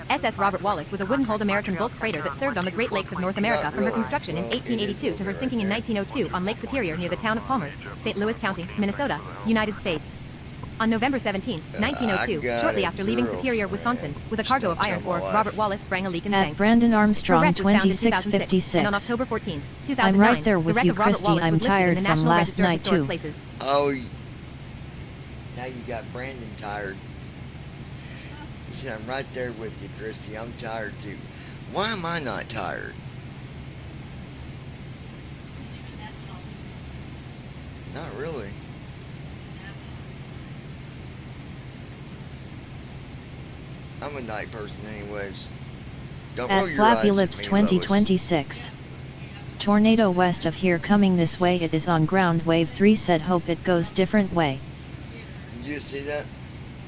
SS Robert Wallace was a wooden-hulled American bulk freighter that served on the Great Lakes of North America from her construction in 1882 to her sinking in 1902 on Lake Superior near the town of Palmers, St. Louis County, Minnesota, United States. On November 17, 1902, shortly after leaving Superior, Wisconsin, with a cargo of iron ore, Robert Wallace sprang a leak and sank. At Brandon Her Armstrong wreck was found in 2006, 2656. and on October 14, 2009, I'm right there the with wreck you, of Robert Christy. Wallace I'm was listed in tired the from National last Register of night Historic too. Places. Oh, now you got Brandon tired. He said, I'm right there with you, Christy. I'm tired too. Why am I not tired? Not really. I'm a night person anyways. Don't roll At your Flappy eyes Lips at me, Lois. 2026. Tornado west of here coming this way. It is on ground. Wave 3 said hope it goes different way. Did you see that?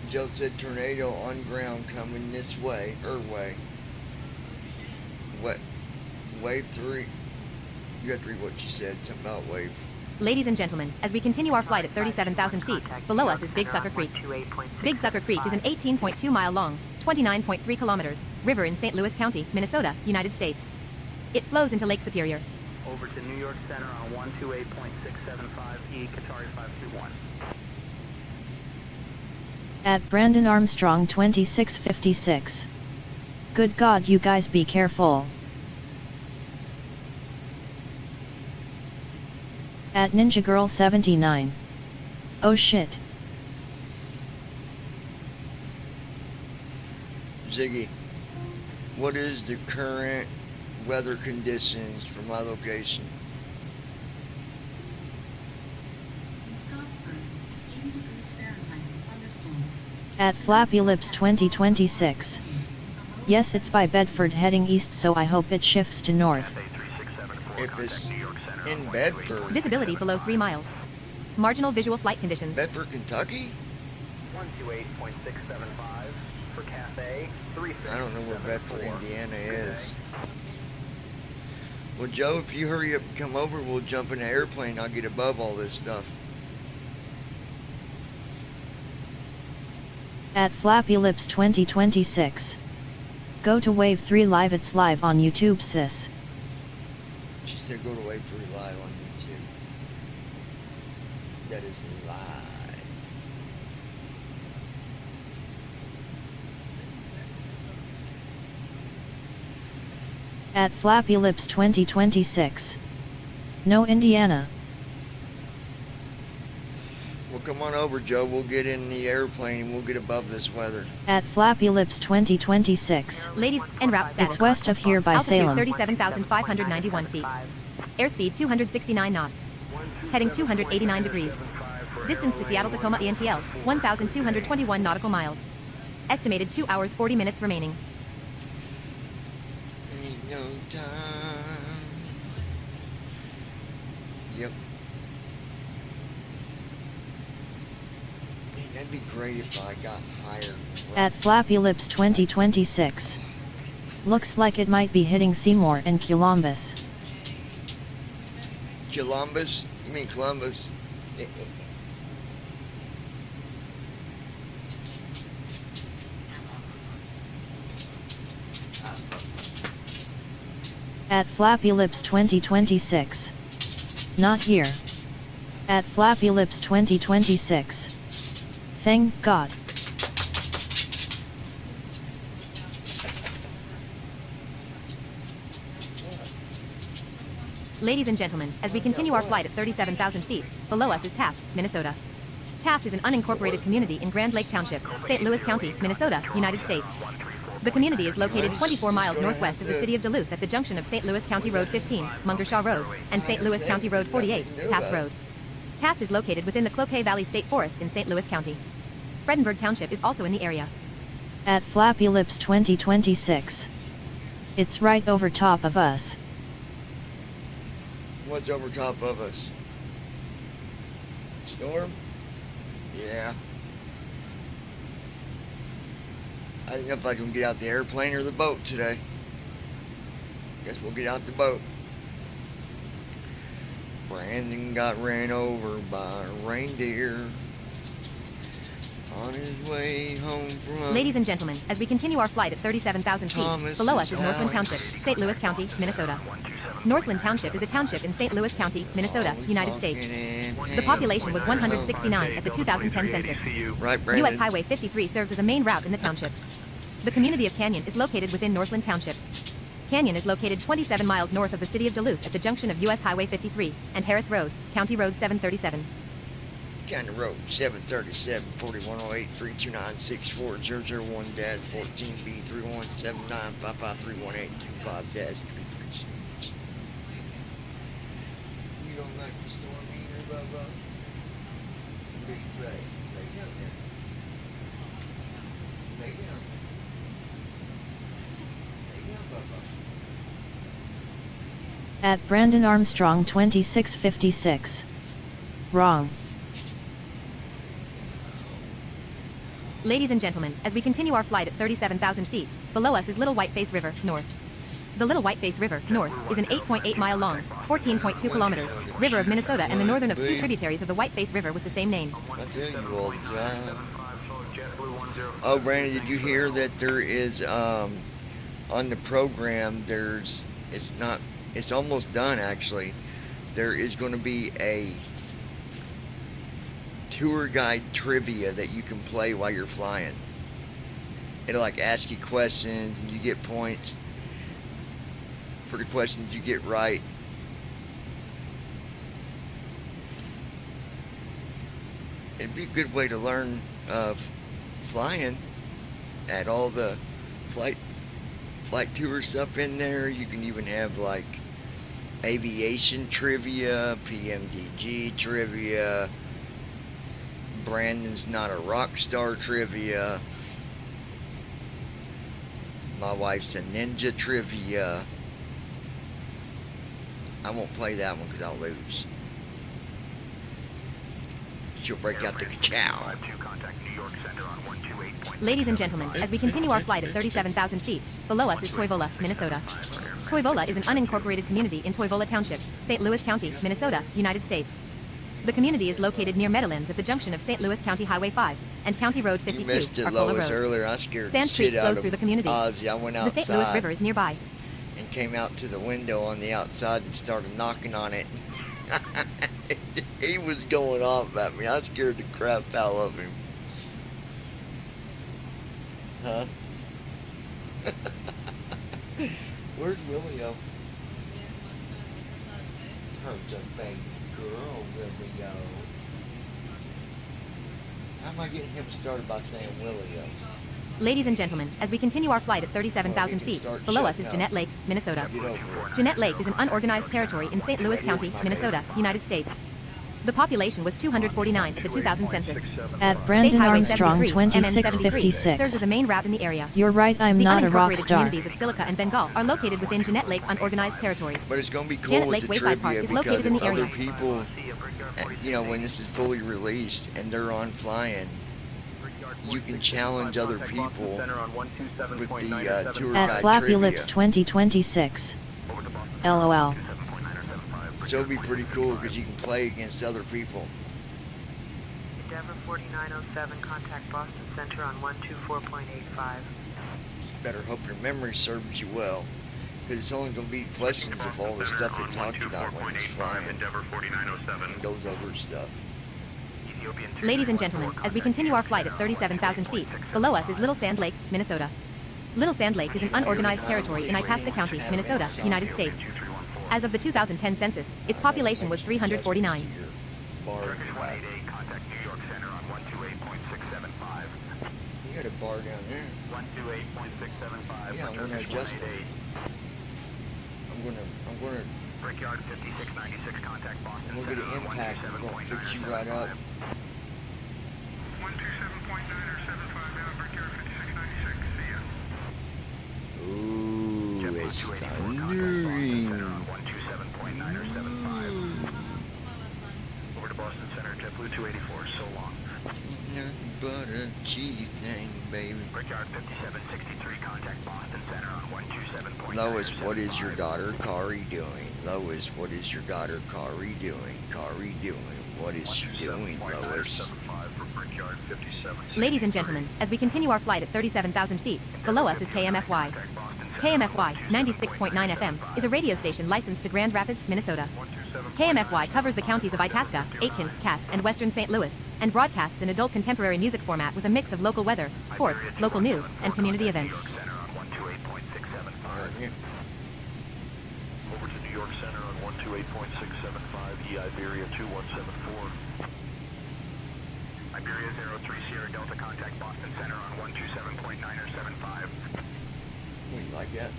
Joe said tornado on ground coming this way, her way. What? Wave 3. You have to read what she said. Something about wave. Ladies and gentlemen, as we continue our flight at 37,000 feet, below us is Big Sucker Creek. Big Sucker Creek is an 18.2-mile long, 29.3 kilometers, river in St. Louis County, Minnesota, United States. It flows into Lake Superior. Over to New York Center on 128.675E, Qatari 521. At Brandon Armstrong 2656. Good God, you guys be careful. At Ninja Girl 79. Oh shit. Ziggy, what is the current weather conditions for my location? In Scottsburg, it's 80 degrees Fahrenheit with thunderstorms. At Flappy Lips 2026. Yes, it's by Bedford heading east, so I hope it shifts to north. If it's in Bedford. Visibility below 3 miles. Marginal visual flight conditions. Bedford, Kentucky? 128.675 for Cafe 3674. I don't know where Bedford, Indiana is. Well, Joe, if you hurry up and come over, we'll jump in the airplane. I'll get above all this stuff. At Flappy Lips 2026. Go to Wave 3 Live, it's live on YouTube, sis. She said go to Wave 3 Live on YouTube. That is live. At Flappy Lips 2026. No, Indiana. Well, come on over, Joe. We'll get in the airplane and we'll get above this weather. At Flappy Lips 2026. Ladies, en route status. It's west of here by Altitude Salem. 37,591 feet. Airspeed 269 knots. Heading 289 degrees. Distance to Seattle Tacoma ENTL, 1,221 nautical miles. Estimated 2 hours 40 minutes remaining. Ain't no time. Yep. Man, that'd be great if I got higher. At Flappy Lips 2026. Looks like it might be hitting Seymour and Columbus. Columbus? You mean Columbus? At Flappy Lips 2026. Not here. At Flappy Lips 2026. Thank God. Ladies and gentlemen, as we continue our flight at 37,000 feet, below us is Taft, Minnesota. Taft is an unincorporated community in Grand Lake Township, St. Louis County, Minnesota, United States. The community is located 24 miles northwest of the city of Duluth at the junction of St. Louis County Road 15, Mungershaw Road, and St. Louis County Road 48, Taft Road. Taft is located within the Cloquet Valley State Forest in St. Louis County. Fredenberg Township is also in the area. At Flappy Lips 2026. It's right over top of us. What's over top of us? Storm? Yeah. I didn't know if I was going to get out the airplane or the boat today. Guess we'll get out the boat. Brandon got ran over by a reindeer on his way home from... Ladies and gentlemen, as we continue our flight at 37,000 feet, below us is Northland Township, St. Louis County, Minnesota. Northland Township is a township in St. Louis County, Minnesota, United States. The population was 169 at the 2010 census. Right, Brandon? U.S. Highway 53 serves as a main route in the township. The community of Canyon is located within Northland Township. Canyon is located 27 miles north of the city of Duluth at the junction of U.S. Highway 53 and Harris Road, County Road 737. County Road 737 4108 329 64001 14B 3179 5531825 336. You don't like the storm either, Bubba? Big Ray. Lay down there. Lay down. Lay down, Bubba. At Brandon Armstrong 2656. Wrong. Ladies and gentlemen, as we continue our flight at 37,000 feet, below us is Little Whiteface River, north. The Little Whiteface River, north, is an 8.8 mile long, 14.2 kilometers, river of Minnesota and the northern of two tributaries of the Whiteface River with the same name. I tell you all the time. Oh, Brandon, did you hear that there is on the program? It's almost done actually. There is going to be a tour guide trivia that you can play while you're flying. It'll like ask you questions and you get points for the questions you get right. It'd be a good way to learn flying. Add all the flight tour stuff in there. You can even have like aviation trivia, PMDG trivia, Brandon's not a rock star trivia, my wife's a ninja trivia. I won't play that one because I'll lose. She'll break out the ka-chow. Ladies and gentlemen, as we continue our flight at 37,000 feet, below us is Toivola, Minnesota. Toivola is an unincorporated community in Toivola Township, St. Louis County, Minnesota, United States. The community is located near Meadowlands at the junction of St. Louis County Highway 5 and County Road 52, You missed it, Arcola Lois, Road. earlier. I scared Sand the Street shit out flows of through the community. Ozzy. I went outside. The St. Louis River is nearby. And came out to the window on the outside and started knocking on it. He was going off at me. I scared the crap out of him. Huh? Where's Willio? Her's a baby girl, Willio. How am I getting him started by saying Willio? Ladies and gentlemen, as we continue our flight at 37,000 feet, below us is Jeanette Lake, Minnesota. Jeanette Lake is an unorganized territory in St. Louis County, Minnesota, United States. The population was 249 at the 2000 census. At Brandon State Highway Armstrong 73, 2656. serves as a main route in the area. You're right, I'm The not a rock unincorporated star. communities of Silica and Bengal are located within Jeanette Lake unorganized territory. But it's going to be cool Janet with Lake the Wayside Park trivia is because located in if the other area. people, you know, when this is fully released and they're on flying, you can challenge other people with the tour At guide Flappy trivia. Lips 2026. LOL. So it'll be pretty cool because you can play against other people. Endeavor 4907, contact Boston Center on 124.85. Just better hope your memory serves you well, because it's only going to be questions of all the stuff it talks about when it's flying and goes over stuff. Ladies and gentlemen, as we continue our flight at 37,000 feet, below us is Little Sand Lake, Minnesota. Little Sand Lake is an unorganized territory in Itasca County, Minnesota, United States. As of the 2010 census, its population was 349. You got a bar down there. 128.675. Yeah, I'm gonna adjust it. I'm gonna Brickyard 5696, contact Boston. we're gonna impact. We're gonna fix you right up. 127.9 or 75 down, Brickyard 5696. See ya. Ooh, it's thundering. 127.9 or 75. Over to Boston Center, JetBlue 284. So long. Nothing but a G thing, baby. Brickyard 5763, contact Boston Center on 127.9. Lois, what is your daughter Kari doing? Lois, what is your daughter Kari doing? Kari doing? What is she doing, Lois? Ladies and gentlemen, as we continue our flight at 37,000 feet, below us is KMFY. KMFY 96.9 FM is a radio station licensed to Grand Rapids, Minnesota. KMFY covers the counties of Itasca, Aitkin, Cass, and western St. Louis, and broadcasts an adult contemporary music format with a mix of local weather, sports, local news, and community events. Over to New York Center on 128.675, Iberia 2174. Iberia 03 Sierra Delta, contact Boston Center on 127.9 or 75. We like that.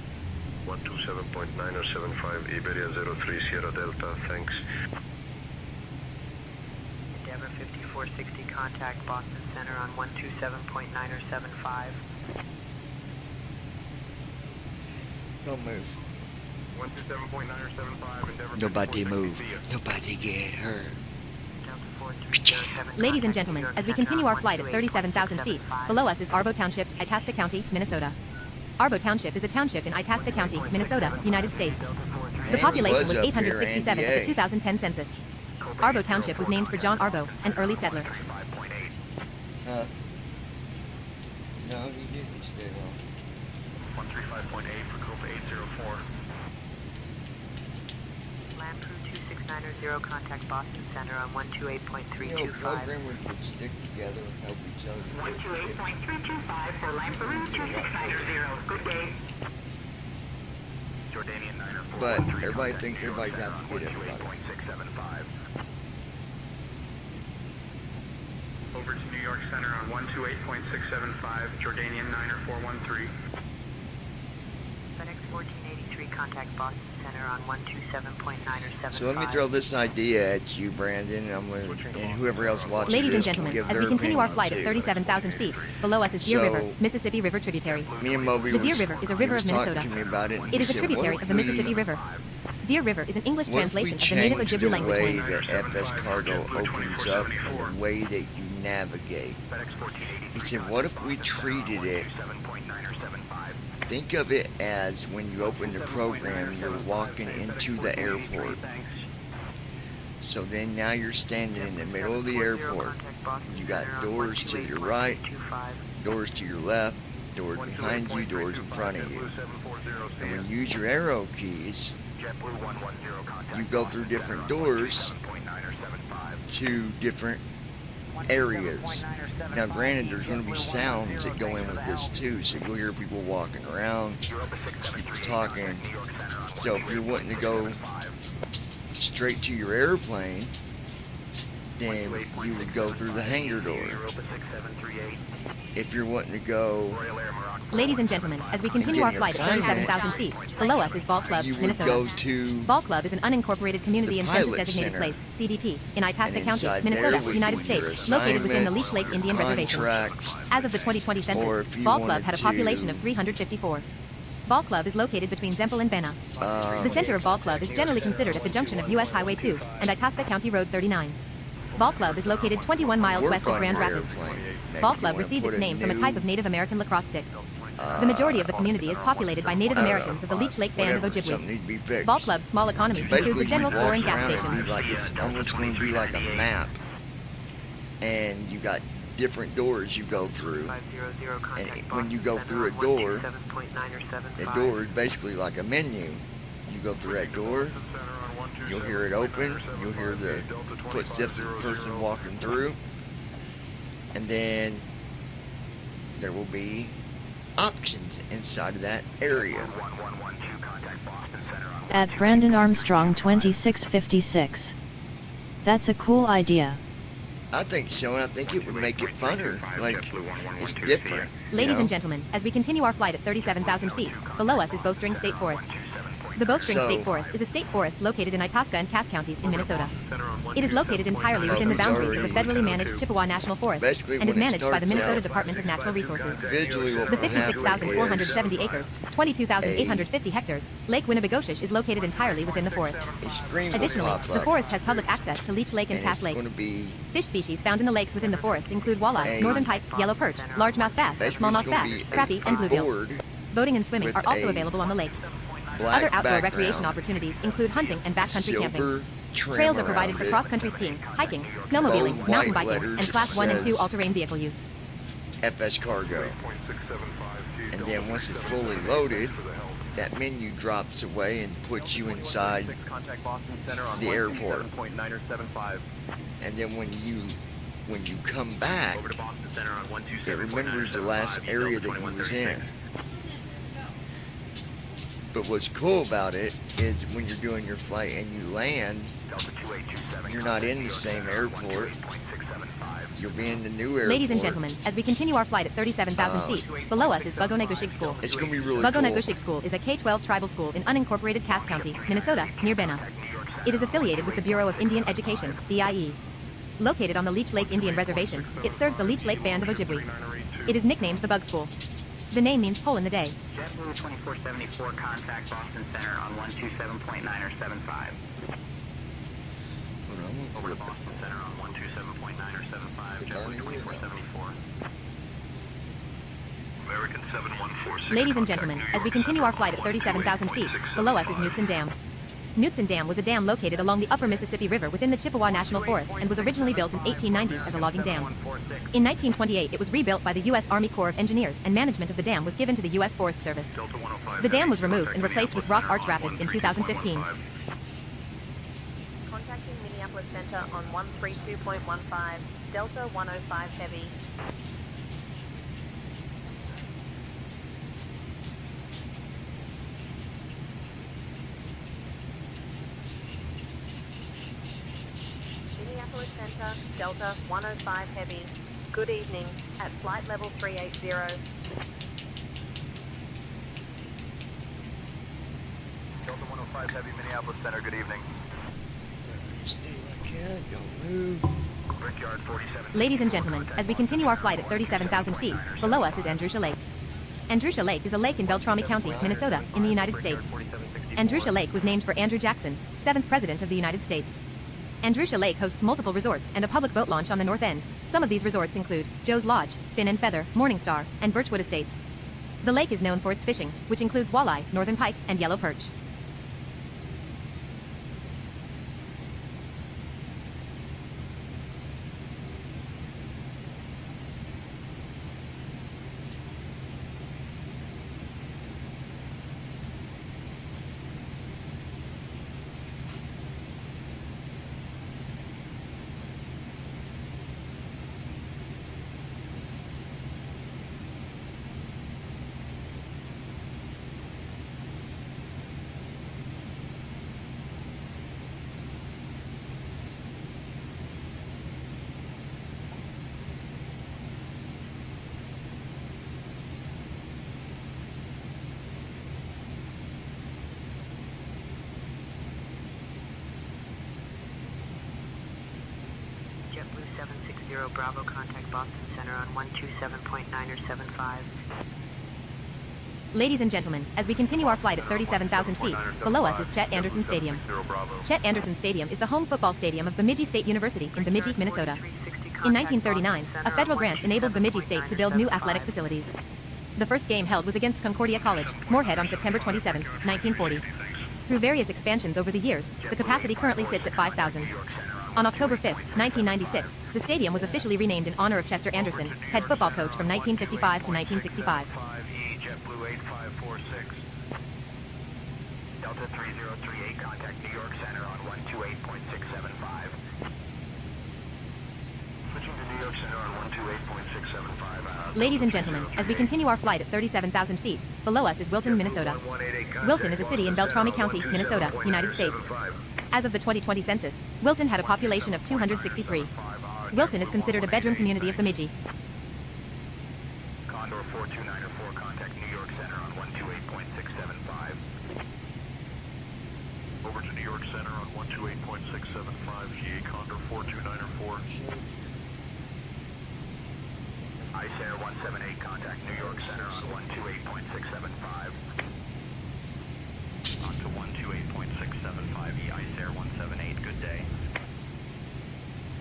127.9 or 75, Iberia 03 Sierra Delta, thanks. Endeavor 5460, contact Boston Center on 127.9 or 75. Don't move. 127.9 or 75, Endeavor. Nobody move. Nobody get hurt. Ladies and gentlemen, as we continue our flight at 37,000 feet, below us is Arbo Township, Itasca County, Minnesota. Arbo Township is a township in Itasca County, Minnesota, United States. The population was 867 at the 2010 census. Arbo Township was named for John Arbo, an early settler. No, he didn't stay long. 135.8 for Copa 804. Land Crew 26900, contact Boston Center on 128.325. Programmers would stick together and help each other. 128.325 for Land Crew 26900. Good day. Jordanian 904. But everybody thinks everybody's out to get everybody. Over to New York Center on 128.675, Jordanian 90413. FedEx 1483, contact Boston Center on 127.975. So let me throw this idea at you, Brandon, and whoever else watching Ladies and this can gentlemen, give as their we continue our opinion flight at too. 37,000 feet, below us is Deer So, River, Mississippi River tributary. Me and Moby The Deer was- River is a he river was of talking Minnesota. to me about it, and It he is a said, tributary what of the if we- Mississippi River. Deer River is an English What if we translation of the native change Ojibwe the language. way that FS Cargo opens up and the way that you navigate? He said, what if we treated it, think of it as when you open the program, you're walking into the airport. So then now you're standing in the middle of the airport. You got doors to your right, doors to your left, doors behind you, doors in front of you. And when you use your arrow keys, you go through different doors to different areas. Now granted, there's going to be sounds that go in with this too, so you'll hear people walking around, people talking. So if you're wanting to go straight to your airplane, then you would go through the hangar door. If you're wanting to go, Ladies and gentlemen, as we continue our flight at 37,000 feet, below us is Ball Club, you would Minnesota. go to Ball Club is an unincorporated community the and pilot census-designated center. place, CDP, in Itasca And County, inside Minnesota, there would United be your States, located within the Leech Lake assignments, Indian your Reservation. contracts, As of the 2020 or census, if you Ball Club wanted had a population to- of 354. Ball Club is located between Zempel and Benna. The center of Ball Club is generally considered at the junction of U.S. Highway 2 and Itasca County Road 39. Ball Club is located 21 miles Work west of on Grand your Rapids. airplane. Maybe Ball you Club wanna received put its a name from a new, type of Native American lacrosse stick. The majority of the community is populated by Native I don't know. Americans of the Leech Lake Band of Whatever, something Ojibwe. need to be fixed. Ball Club's small economy includes Basically, a general you store walk and gas around station. and be like, it's almost going to be like a map, and you got different doors you go through. And when you go through a door, the door is basically like a menu. You go through that door, you'll hear it open, you'll hear the footsteps of the person walking through, and then there will be options inside of that area. At Brandon Armstrong 2656. That's a cool idea. I think so, and I think it would make it funner. Like, it's different. you Ladies know? and gentlemen, as we continue our flight at 37,000 feet, below us is Bowstring State Forest. The Bowstring So- State Forest is a state forest located in Itasca and Cass counties in Minnesota. It is located entirely within the boundaries of the federally managed Chippewa National Forest Basically, and is when it managed by the starts Minnesota out, Department of Natural Resources. Visually, what The will happen 56,470 acres, 22,850 hectares, Lake Winnebagoshish is located entirely within the forest. a screen will Additionally, pop the up, forest has public access to Leech Lake and and Cass it's Lake. going to be Fish species found in the lakes within the forest include walleye, A- northern pike, yellow perch, largemouth bass, basically smallmouth it's going bass, to be crappie, a and bluegill. board Boating and swimming with are also a available on the lakes. black Other outdoor background, recreation opportunities include hunting and backcountry camping. silver trim Trails are provided around for it, cross-country skiing, hiking, snowmobiling, bold mountain white biking, letters and Class that 1 and 2 says all-terrain vehicle use. FS Cargo. And then once it's fully loaded, that menu drops away and puts you inside the airport. And then when you come back, it remembers the last area that you was in. But what's cool about it is when you're doing your flight and you land, you're not in the same airport. You'll be in the new airport. Ladies and gentlemen, as we continue our flight at 37,000 feet, below us is Bugonegushig School. It's going to be really cool. Bugonegushig School is a K-12 tribal school in unincorporated Cass County, Minnesota, near Benna. It is affiliated with the Bureau of Indian Education, BIE. Located on the Leech Lake Indian Reservation, it serves the Leech Lake Band of Ojibwe. It is nicknamed the Bug School. The name means hole in the day. JetBlue 2474, contact Boston Center on 127.975. Over to Boston Center on 127.975, JetBlue 2474. American 7146. Ladies and gentlemen, as we continue our flight at 37,000 feet, below us is Knutson Dam. Knutson Dam was a dam located along the upper Mississippi River within the Chippewa National Forest and was originally built in 1890s as a logging dam. In 1928, it was rebuilt by the U.S. Army Corps of Engineers, and management of the dam was given to the U.S. Forest Service. The dam was removed and replaced with rock arch rapids in 2015. Contacting Minneapolis Center on 132.15, Delta 105 Heavy. Minneapolis Center, Delta 105 Heavy. Good evening, at flight level 380. Delta 105 Heavy, Minneapolis Center, good evening. Stay like that, don't move. Brickyard 47. Ladies and gentlemen, as we continue our flight at 37,000 feet, below us is Andrusha Lake. Andrusha Lake is a lake in Beltrami County, Minnesota, in the United States. Andrusha Lake was named for Andrew Jackson, 7th President of the United States. Andrusha Lake hosts multiple resorts and a public boat launch on the north end. Some of these resorts include Joe's Lodge, Fin and Feather, Morningstar, and Birchwood Estates. The lake is known for its fishing, which includes walleye, northern pike, and yellow perch. JetBlue 760 Bravo, contact Boston Center on 127.9 or 75. Ladies and gentlemen, as we continue our flight at 37,000 feet, below us is Chet Anderson Stadium. Chet Anderson Stadium is the home football stadium of Bemidji State University in Bemidji, Minnesota. In 1939, a federal grant enabled Bemidji State to build new athletic facilities. The first game held was against Concordia College, Moorhead on September 27, 1940. Through various expansions over the years, the capacity currently sits at 5,000. On October 5, 1996, the stadium was officially renamed in honor of Chester Anderson, head football coach from 1955 to 1965. JetBlue 8546. Delta 3038, contact New York Center on 128.675. Switching to New York Center on 128.675. Ladies and gentlemen, as we continue our flight at 37,000 feet, below us is Wilton, Minnesota. Wilton is a city in Beltrami County, Minnesota, United States. As of the 2020 census, Wilton had a population of 263. Wilton is considered a bedroom community of Bemidji. Condor 4294, contact New York Center on 128.675. Over to New York Center on 128.675, GA Condor 4294. Ice Air 178, contact New York Center on 128.675. On to 128.675, Ice Air 178, good day.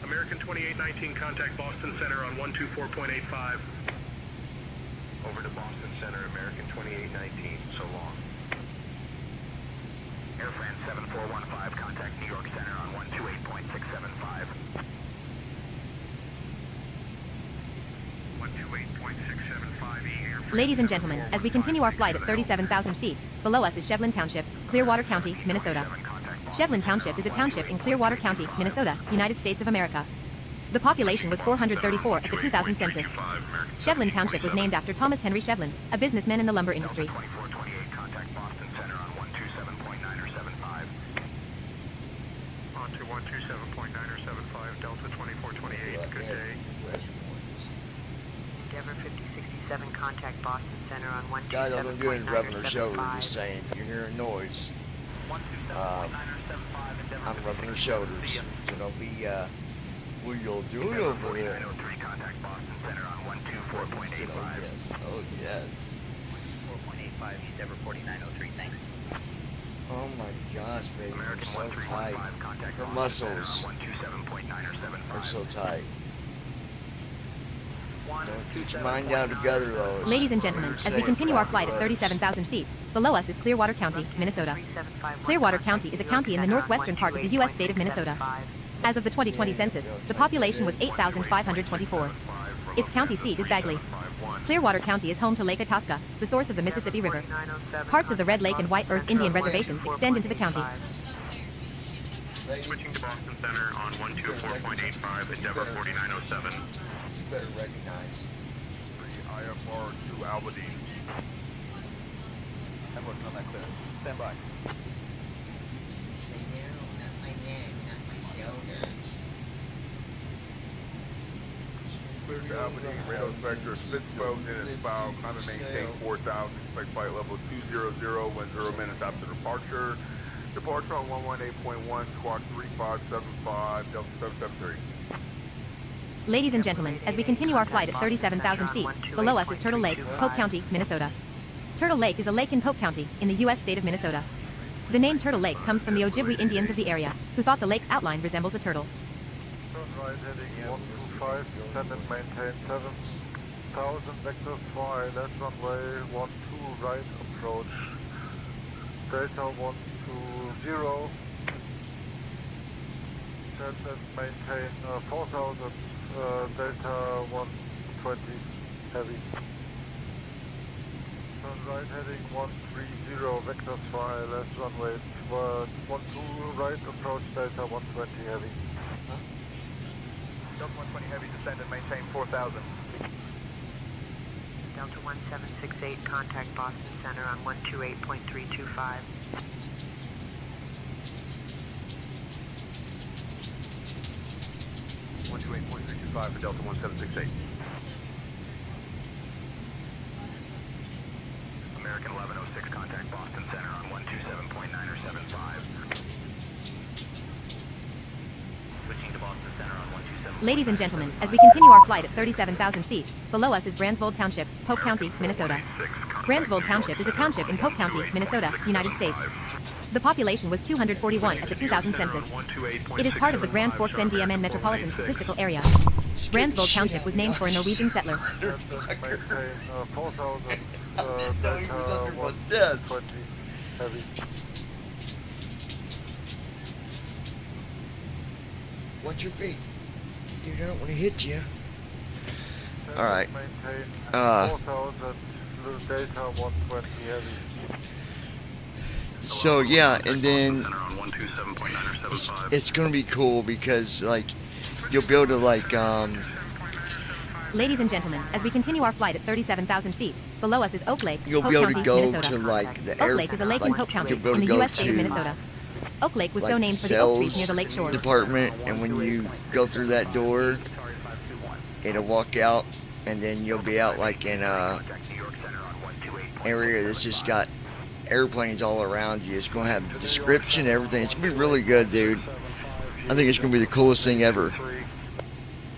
American 2819, contact Boston Center on 124.85. Over to Boston Center, American 2819, so long. Air France 7415, contact New York Center on 128.675. 128.675, Ladies and gentlemen, as we continue our flight at 37,000 feet, below us is Shevlin Township, Clearwater County, Minnesota. Shevlin Township is a township in Clearwater County, Minnesota, United States of America. The population was 434 at the 2000 census. Shevlin Township was named after Thomas Henry Shevlin, a businessman in the lumber industry. 2428, contact Boston Center on 127.9 or 75. On to 127.9 or 75, Delta 2428, good day. Endeavor 5067, contact Boston Center on 127.9 Guys, I'm doing or rubbing their 75. shoulders, just saying, if you're hearing noise, I'm rubbing their shoulders, so don't be, what y'all doing over there? Contact Boston Center on 124.85. Yes, oh yes. 4.85, Endeavor 4903, thanks. Oh my gosh, baby, I'm so tight. Her muscles are so tight. Don't get your mind down together, though. Ladies and gentlemen, as we continue our flight at 37,000 feet, Below us is Clearwater County, Minnesota. Clearwater County is a county in the northwestern part of the U.S. state of Minnesota. As of the 2020 census, the population was 8,524. Its county seat is Bagley. Clearwater County is home to Lake Itasca, the source of the Mississippi River. Parts of the Red Lake and White Earth Indian reservations extend into the county. Switching to Boston Center on 124.85, Endeavor 4907. You better recognize. IFR to Albany. I'm working on that clear. Stand by. Clear to Albany, radar spectre, Spitzboat, and its foul, climb and maintain 4,000, expect flight level 200, when 0 minutes after departure. Departure on 118.1, squawk 3575, Delta 773. Ladies and gentlemen, as we continue our flight at 37,000 feet, below us is Turtle Lake, Polk County, Minnesota. Turtle Lake is a lake in Polk County, in the U.S. state of Minnesota. The name Turtle Lake comes from the Ojibwe Indians of the area, who thought the lake's outline resembles a turtle. Turn right heading 125, descend and maintain 7,000 vectors for ILS runway 12 right approach. Delta 120, descend and maintain 4,000, Delta 120 heavy. Turn right heading 130, vectors for ILS runway 12 right approach, Delta 120 heavy. Delta 120 heavy, descend and maintain 4,000. Delta 1768, contact Boston Center on 128.325. For Delta 1768. American 1106, contact Boston Center on 127.975. Switching to Boston Center on 127. Ladies and gentlemen, as we continue our flight at 37,000 feet, below us is Bransvold Township, Polk County, Minnesota. Bransvold Township is a township in Polk County, Minnesota, United States. The population was 241 at the 2000 census. It is part of the Grand Forks NDMN metropolitan statistical area. Bransvold Township was named for a Norwegian settler. Watch your feet. Dude, I don't want to hit you. Alright. So yeah, and then it's gonna be cool because like you'll be able to like Ladies and gentlemen, as we continue our flight at 37,000 feet, below us is Oak Lake, you'll Polk be able County, to go Minnesota. to like the Oak Lake is a lake in Polk County, in the U.S. state of Minnesota. Oak Lake was like so named for the oak trees near sales the lake shore. department, and when you go through that door, it'll walk out, and then you'll be out like in a area that's just got airplanes all around you. It's gonna have description, everything. It's gonna be really good, dude. I think it's gonna be the coolest thing ever.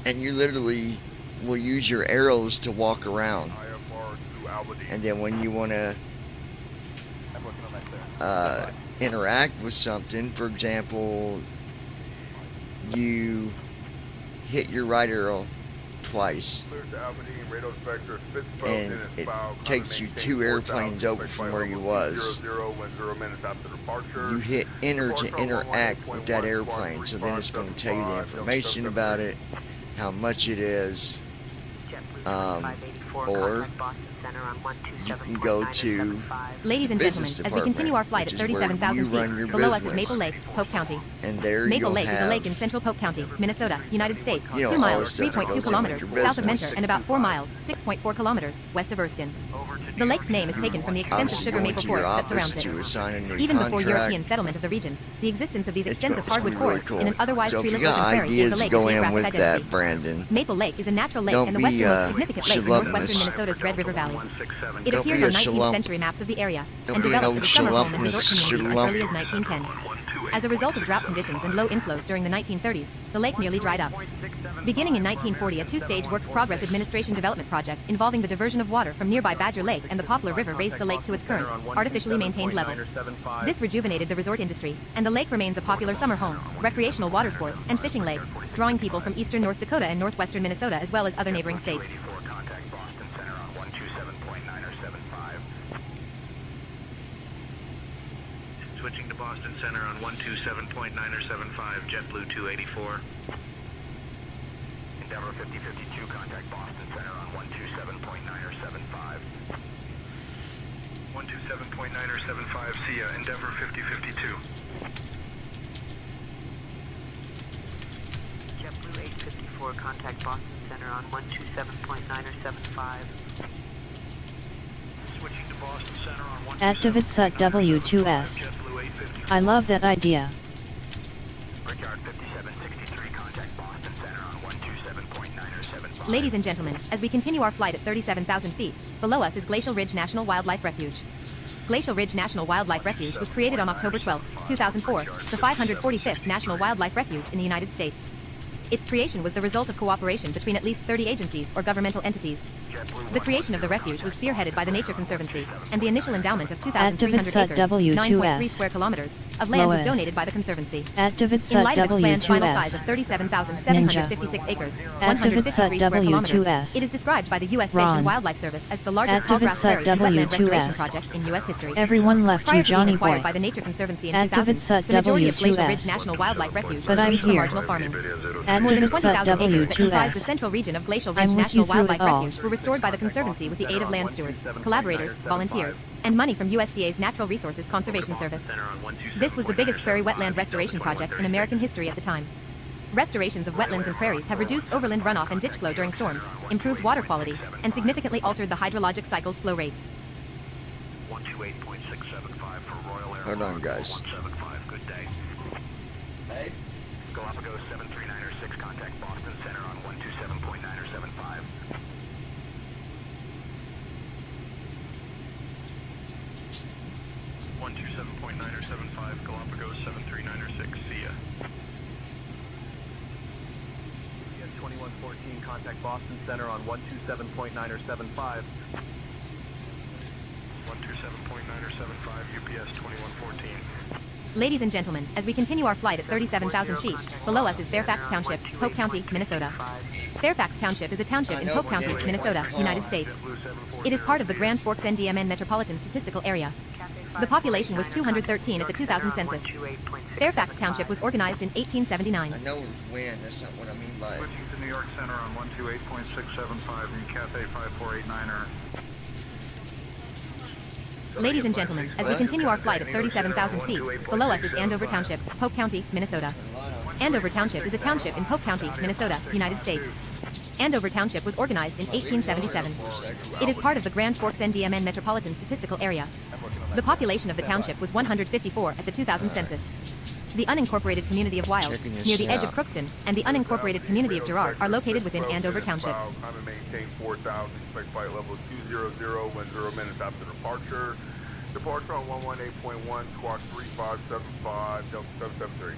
And you literally will use your arrows to walk around. And then when you wanna interact with something, for example, you hit your right arrow twice, and it takes you 2 airplanes over from where you was. You hit enter to interact with that airplane, so then it's going to tell you the information about it, how much it is, or you can go to Ladies and gentlemen, business as we continue our flight at which is where 37,000 you run your feet, below us is business. Maple Lake, Polk County. And there Maple you'll Lake is a have, lake in central Polk County, Minnesota, United States, you know, 2 all miles, the stuff that 3.2 goes kilometers in with your south of business. Mentor, and about 4 miles, 6.4 kilometers west of Erskine. The lake's name is taken from the extensive obviously sugar going maple to your forest that office surrounds to it. assign a new Even before contract. European settlement of the region, the existence of these It's extensive gonna be hardwood really forests cool. in an otherwise So if you treeless got open prairie gave ideas the to lake go its in geographic with identity. that, Brandon, Maple Lake is a natural lake don't and the be westernmost significant lake in northwestern shalumpness. Minnesota's Red River Valley. It Don't appears be a on 19th shalump. century maps of the area Don't and be an developed old as a summer home and resort shalumpness community as shalump. early as 1910. As a result of drought conditions and low inflows during the 1930s, the lake nearly dried up. Beginning in 1940, a 2-stage Works Progress Administration development project involving the diversion of water from nearby Badger Lake and the Poplar River raised the lake to its current, artificially maintained level. This rejuvenated the resort industry, and the lake remains a popular summer home, recreational water sports, and fishing lake, drawing people from eastern North Dakota and northwestern Minnesota as well as other neighboring states. Switching to Boston Center on 127.975, JetBlue 284. Endeavor 5052, contact Boston Center on 127.975. 127.975, see ya, Endeavor 5052. JetBlue 854, contact Boston Center on 127.975. Switching to Boston Center on Activate SUT W2S. I love that idea. Brickyard 5763, contact Boston Center on 127.975. Ladies and gentlemen, as we continue our flight at 37,000 feet, below us is Glacial Ridge National Wildlife Refuge. Glacial Ridge National Wildlife Refuge was created on October 12, 2004, the 545th National Wildlife Refuge in the United States. Its creation was the result of cooperation between at least 30 agencies or governmental entities. The creation of the refuge was spearheaded by the Nature Conservancy, and the initial endowment of 2,300 acres, 9.3 square kilometers, of land was donated by the Conservancy. In light of its planned final size of 37,756 acres, 153 square kilometers, it is described by the U.S. Fish and Wildlife Service as the largest tallgrass prairie wetland restoration project in U.S. history. Everyone left Prior you, to being Johnny acquired Boy. by the Nature Conservancy in Activate 2000, the majority of Glacial Ridge W2S. National Wildlife Refuge But was I'm used for here. marginal farming. More than Activate 20,000 acres that comprise the W2S. central region of Glacial I'm Ridge with National you through Wildlife it all. Refuge were restored by the Conservancy with the aid of land stewards, collaborators, volunteers, and money from USDA's Natural Resources Conservation Service. This was the biggest prairie wetland restoration project in American history at the time. Restorations of wetlands and prairies have reduced overland runoff and ditch flow during storms, improved water quality, and significantly altered the hydrologic cycle's flow rates. 128.675 for Royal Air. Hold on, guys. 175, good day. Hey. Galapagos 73906, contact Boston Center on 127.975. Galapagos 73906, see ya. 2114, contact Boston Center on 127.975. 127.975, UPS 2114. Ladies and gentlemen, as we continue our flight at 37,000 feet, below us is Fairfax Township, Hope County, Minnesota. Fairfax Township is a township in Hope County, Minnesota, United States. It is part of the Grand Forks NDMN Metropolitan Statistical Area. The population was 213 at the 2000 census. Fairfax Township was organized in 1879. I know it was wind, that's not what I mean by it. Switching to New York Center on 128.675 in Cathay 5489er. Ladies and gentlemen, as we continue our flight at 37,000 feet, below us is Andover Township, Hope County, Minnesota. Andover Township is a township in Hope County, Minnesota, United States. Andover Township was organized in 1877. It is part of the Grand Forks NDMN Metropolitan Statistical Area. The population of the township was 154 at the 2000 census. The unincorporated community of Wiles, near the edge of Crookston, and the unincorporated community of Girard are located within Andover Township. Climate maintain 4,000, expect flight level 200, when 0 minutes after departure. Departure on 118.1, squawk 3575, Delta 773.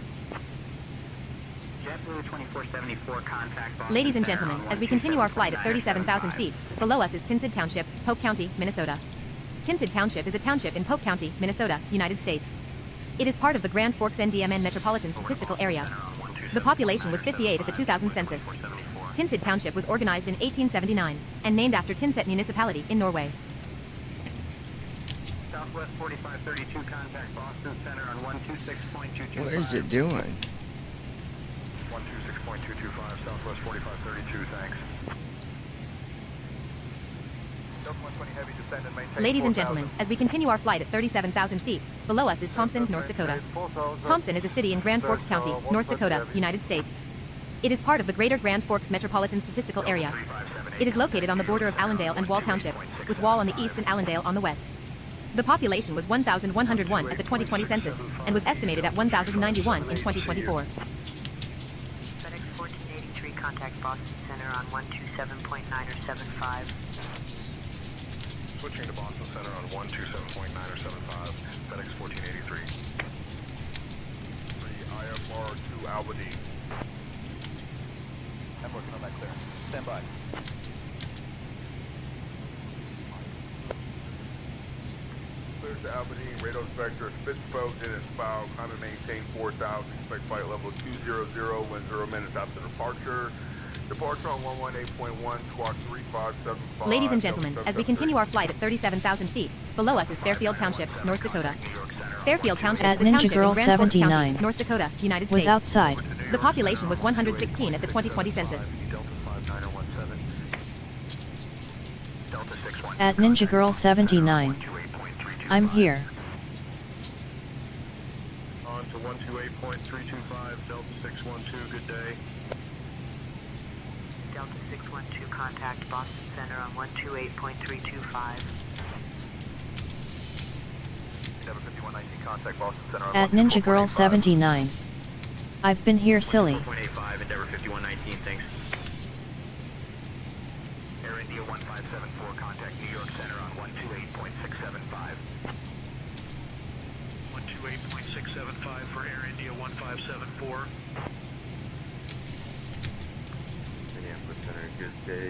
JetBlue 2474, contact Boston Ladies and Center gentlemen, on as we continue our flight at 37,000 127.975. feet, below us is Tinsid Township, Pope County, Minnesota. Tinsid Township is a township in Pope County, Minnesota, United States. It is part of the Grand Forks NDMN Metropolitan Statistical Area. The population was 58 at the 2000 census. Tinsid Township was organized in 1879 and named after Tinset Municipality in Norway. Southwest 4532, contact Boston Center on 126.225. What is it doing? 126.225, Southwest 4532, thanks. Ladies and gentlemen, as we continue our flight at 37,000 feet, below us is Thompson, North Dakota. Thompson is a city in Grand Forks County, North Dakota, United States. It is part of the Greater Grand Forks Metropolitan Statistical Area. It is located on the border of Allendale and Wall Townships, with Wall on the east and Allendale on the west. The population was 1,101 at the 2020 census, and was estimated at 1,091 in 2024. FedEx 1483, contact Boston Center on 127.975. Switching to Boston Center on 127.975, FedEx 1483. 3 IFR 2 Albany. I'm working on that clear. Stand by. Clear to Albany, radar spectra, spit spoke, and is foul. Climate maintain 4,000, expect flight level 200, when 0 minutes after departure. Departure on 118.1, squawk 3575. Ladies and gentlemen, as we continue our flight at 37,000 feet, below us is Fairfield Township, North Dakota. Fairfield Township At is a township Ninja Girl in Grand Forks 79 County, North Dakota, United was States. outside. The population was 116 at the 2020 census. At Ninja Girl 79. I'm here. On to 128.325, Delta 612, good day. Delta 612, contact Boston Center on 128.325. Contact Boston Center on At Ninja Girl 79. I've been here silly. 1.85, Endeavor 5119, thanks. Air India 1574, contact New York Center on 128.675. 128.675 for Air India 1574.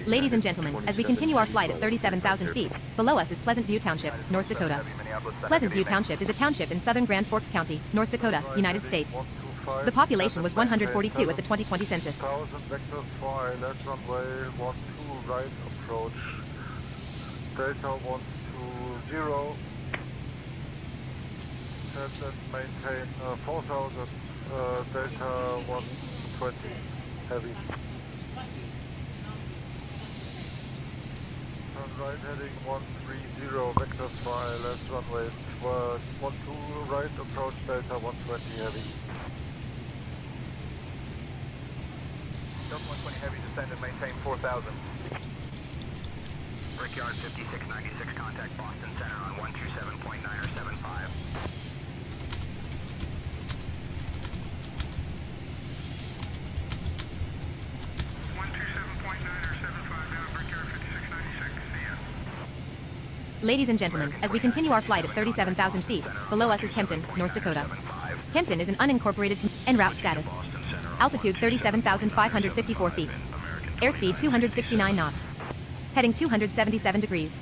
Ladies and gentlemen, as we continue our flight at 37,000 feet, below us is Pleasant View Township, North Dakota. Pleasant View Township is a township in southern Grand Forks County, North Dakota, United States. The population was 142 at the 2020 census. 1000 vectors for ILS runway 12 right approach. Delta 120. Set and maintain 4000 Delta 120 heavy. Turn right heading 130 vectors for ILS runway 12 right approach Delta 120 heavy. Delta 120 heavy, descend and maintain 4000. Brickyard 5696, contact Boston Center on 127.9 or 75. Ladies and gentlemen, as we continue our flight at 37,000 feet, below us is Kempton, North Dakota. Kempton is an unincorporated en route status. Altitude 37,554 feet. Airspeed 269 knots. Heading 277 degrees.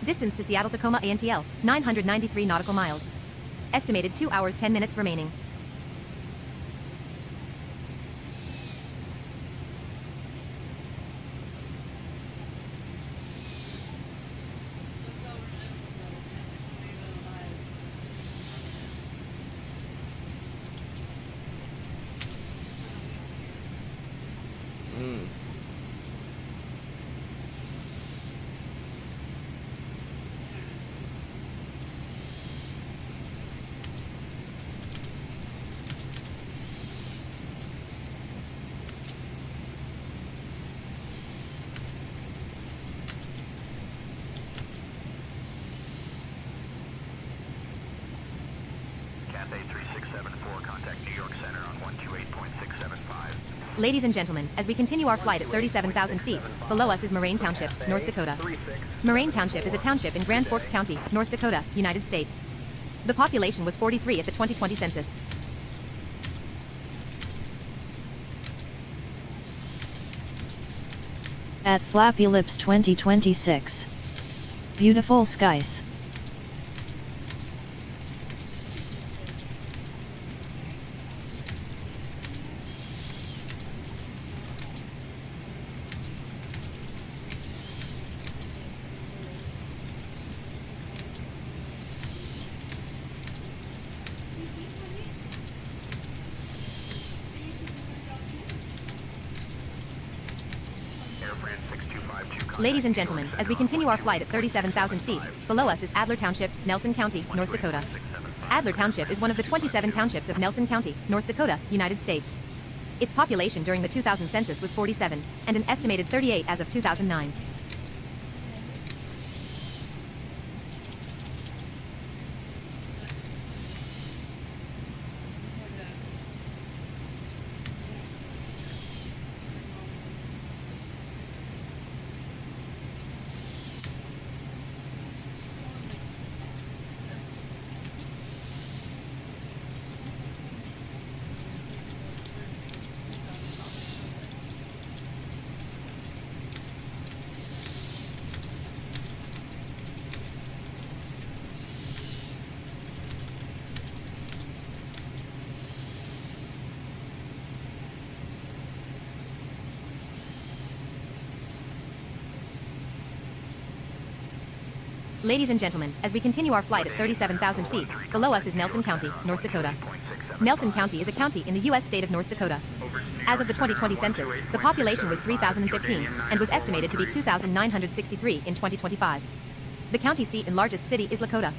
Distance to Seattle Tacoma ANTL, 993 nautical miles. Estimated 2 hours 10 minutes remaining. Cathay 3674, contact New York Center on 128.675. Ladies and gentlemen, as we continue our flight at 37,000 feet, below us is Moraine Township, North Dakota. Moraine Township is a township in Grand Forks County, North Dakota, United States. The population was 43 at the 2020 census. At Flappy Lips 2026. Beautiful skies. Ladies and gentlemen, as we continue our flight at 37,000 feet, below us is Adler Township, Nelson County, North Dakota. Adler Township is one of the 27 townships of Nelson County, North Dakota, United States. Its population during the 2000 census was 47, and an estimated 38 as of 2009. Ladies and gentlemen, as we continue our flight at 37,000 feet, below us is Nelson County, North Dakota. Nelson County is a county in the U.S. state of North Dakota. As of the 2020 census, the population was 3,015 and was estimated to be 2,963 in 2025. The county seat and largest city is Lakota.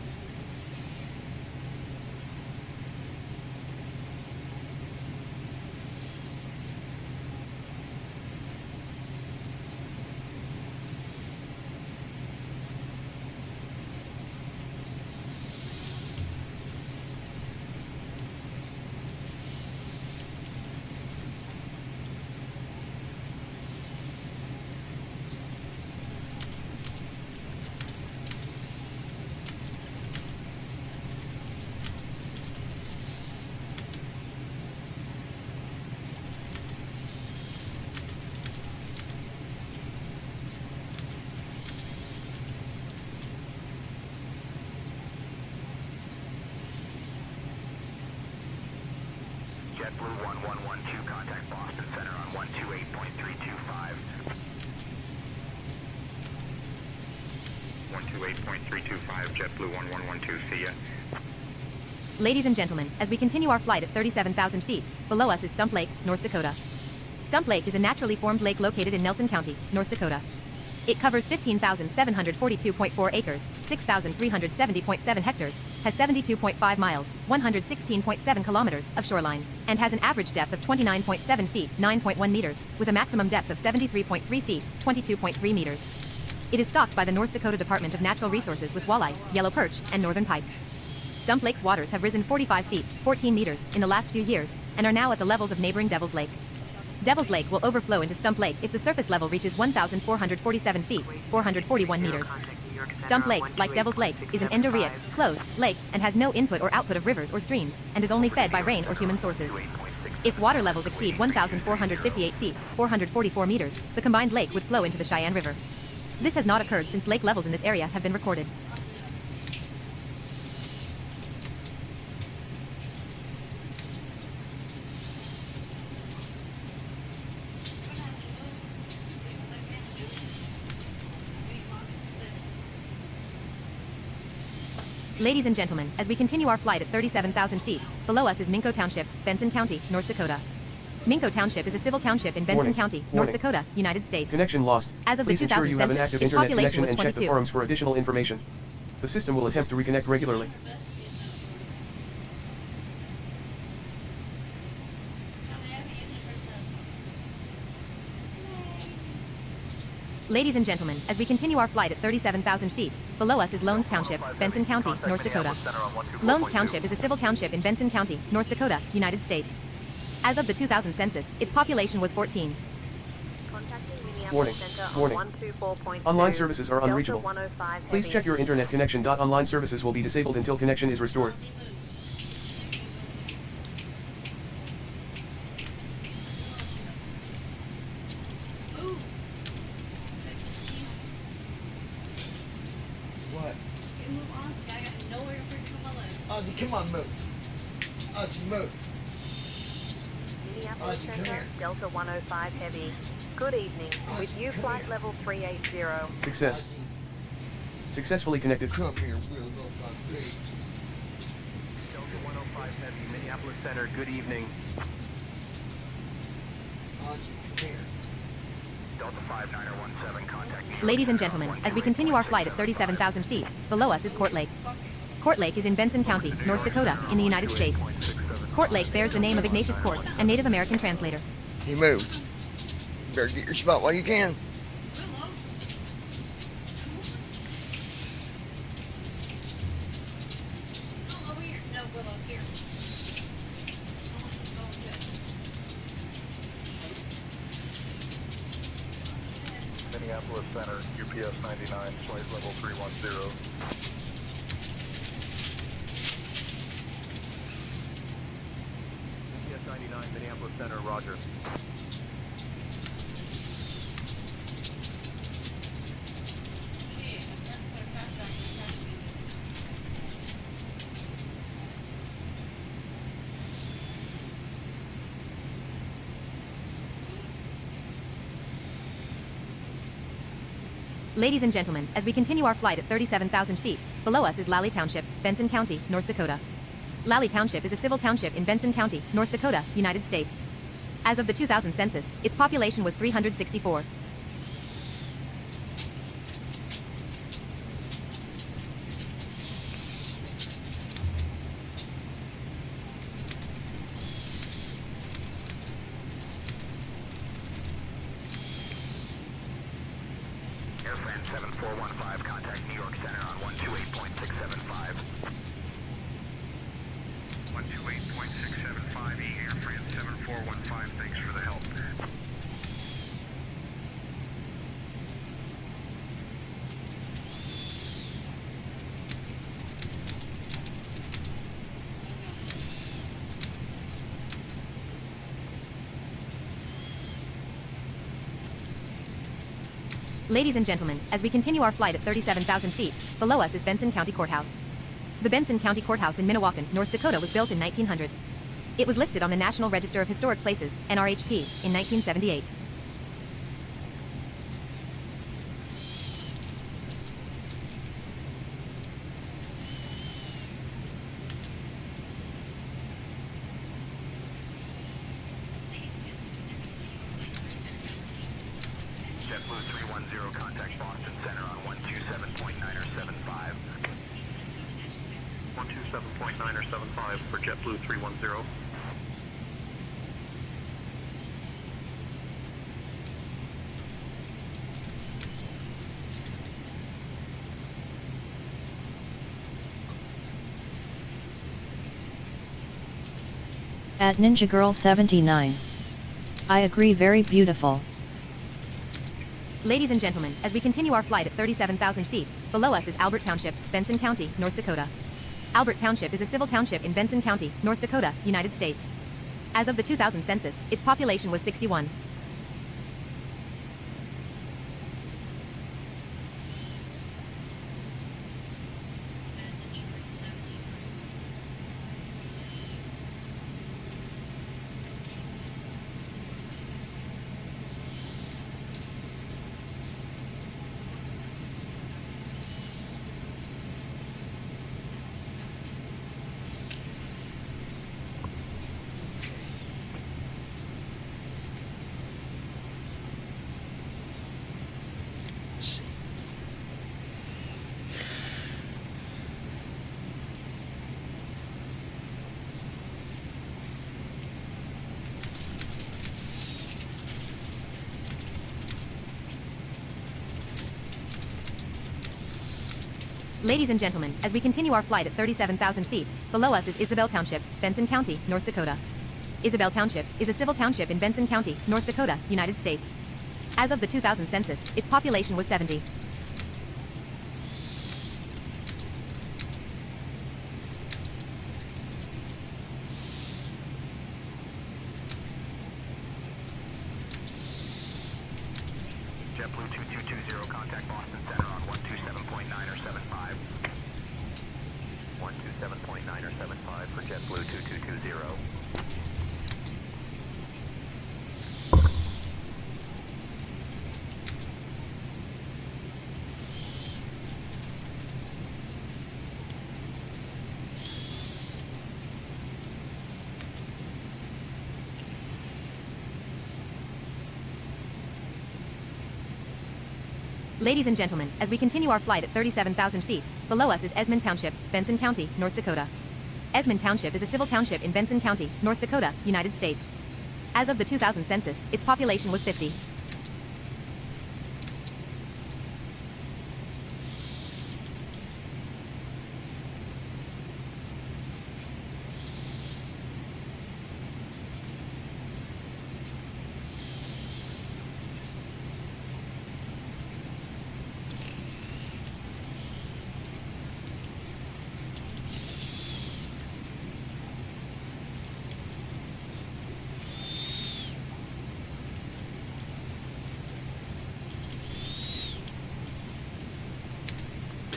JetBlue 1112, contact Boston Center on 128.325. 128.325, JetBlue 1112, see ya. Ladies and gentlemen, as we continue our flight at 37,000 feet, below us is Stump Lake, North Dakota. Stump Lake is a naturally formed lake located in Nelson County, North Dakota. It covers 15,742.4 acres, 6,370.7 hectares, has 72.5 miles, 116.7 kilometers of shoreline, and has an average depth of 29.7 feet, 9.1 meters, with a maximum depth of 73.3 feet, 22.3 meters. It is stocked by the North Dakota Department of Natural Resources with walleye, yellow perch, and northern pike. Stump Lake's waters have risen 45 feet, 14 meters, in the last few years, and are now at the levels of neighboring Devil's Lake. Devil's Lake will overflow into Stump Lake if the surface level reaches 1,447 feet, 441 meters. Stump Lake, like Devil's Lake, is an endorheic, closed, lake, and has no input or output of rivers or streams, and is only fed by rain or human sources. If water levels exceed 1,458 feet, 444 meters, the combined lake would flow into the Cheyenne River. This has not occurred since lake levels in this area have been recorded. Ladies and gentlemen, as we continue our flight at 37,000 feet, below us is Minko Township, Benson County, North Dakota. Minko Township is a civil township in Benson County, North Dakota, United States. Connection lost. As of the Please ensure 2000 you have an census, active its internet population connection was and check the 22. forums for additional information. The system will attempt to reconnect regularly. Ladies and gentlemen, as we continue our flight at 37,000 feet, below us is Lones Township, Benson County, North Dakota. Lones Township is a civil township in Benson County, North Dakota, United States. As of the 2000 census, its population was 14. Warning. Online services are unreachable. Please check your internet connection. Online services will be disabled until connection is restored. What? Ozzy, come on, move. Ozzy, move. Minneapolis Ozzy, come Center, here. Delta 105 Heavy. Good evening. With you, flight level 380. Success. Successfully connected. Come here, we'll go on big. Delta 105 Heavy, Minneapolis Center, good evening. Ozzy, come here. Delta 5917, contact. Ladies and gentlemen, as we continue our flight at 37,000 feet, below us is Court Lake. Court Lake is in Benson County, North Dakota, in the United States. Court Lake bears the name of Ignatius Court, a Native American translator. He moved. Better get your spot while you can. Minneapolis Center, UPS 99, flight level 310. UPS 99, Minneapolis Center, roger. Ladies and gentlemen, as we continue our flight at 37,000 feet, below us is Lally Township, Benson County, North Dakota. Lally Township is a civil township in Benson County, North Dakota, United States. As of the 2000 census, its population was 364. Airfran 7415, contact New York Center on 128.675. 128.675, Airfran 7415, thanks for the help. Ladies and gentlemen, as we continue our flight at 37,000 feet, below us is Benson County Courthouse. The Benson County Courthouse in Minnewacan, North Dakota was built in 1900. It was listed on the National Register of Historic Places, NRHP, in 1978. JetBlue 310, contact Boston Center on 127.975. 127.975 for JetBlue 310. At Ninja Girl 79. I agree, very beautiful. Ladies and gentlemen, as we continue our flight at 37,000 feet, below us is Albert Township, Benson County, North Dakota. Albert Township is a civil township in Benson County, North Dakota, United States. As of the 2000 census, its population was 61. Let's see. Ladies and gentlemen, as we continue our flight at 37,000 feet, below us is Isabel Township, Benson County, North Dakota. Isabel Township is a civil township in Benson County, North Dakota, United States. As of the 2000 census, its population was 70. JetBlue 2220, contact Boston Center on 127.9 or 75. 127.9 or 75 for JetBlue 2220. Ladies and gentlemen, as we continue our flight at 37,000 feet, below us is Esmond Township, Benson County, North Dakota. Esmond Township is a civil township in Benson County, North Dakota, United States. As of the 2000 census, its population was 50.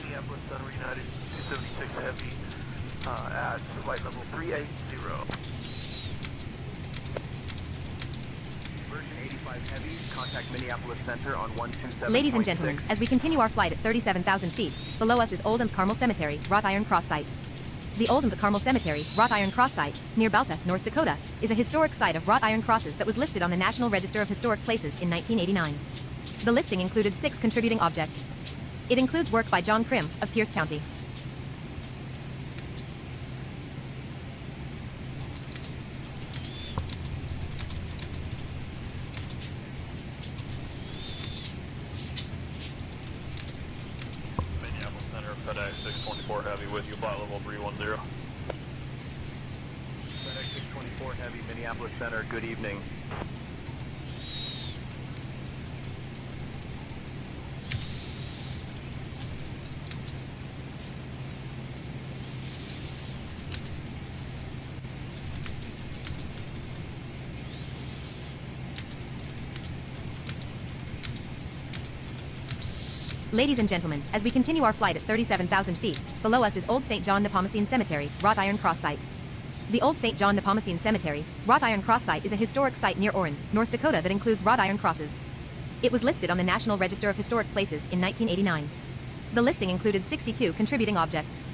Minneapolis Center United 276 Heavy at flight level 380. American 85 Heavy, contact Minneapolis Center on 127.6. Ladies and gentlemen, as we continue our flight at 37,000 feet, below us is Old and Carmel Cemetery, Wrought Iron Cross Site. The Old and Carmel Cemetery, Wrought Iron Cross Site, near Balta, North Dakota, is a historic site of wrought iron crosses that was listed on the National Register of Historic Places in 1989. The listing included 6 contributing objects. It includes work by John Krim of Pierce County. Minneapolis Center, FedEx 624 Heavy with you, flight level 310. FedEx 624 Heavy, Minneapolis Center, good evening. Ladies and gentlemen, as we continue our flight at 37,000 feet, below us is Old St. John Nepomucene Cemetery, Wrought Iron Cross Site. The Old St. John Nepomucene Cemetery, Wrought Iron Cross Site is a historic site near Orrin, North Dakota that includes wrought iron crosses. It was listed on the National Register of Historic Places in 1989. The listing included 62 contributing objects.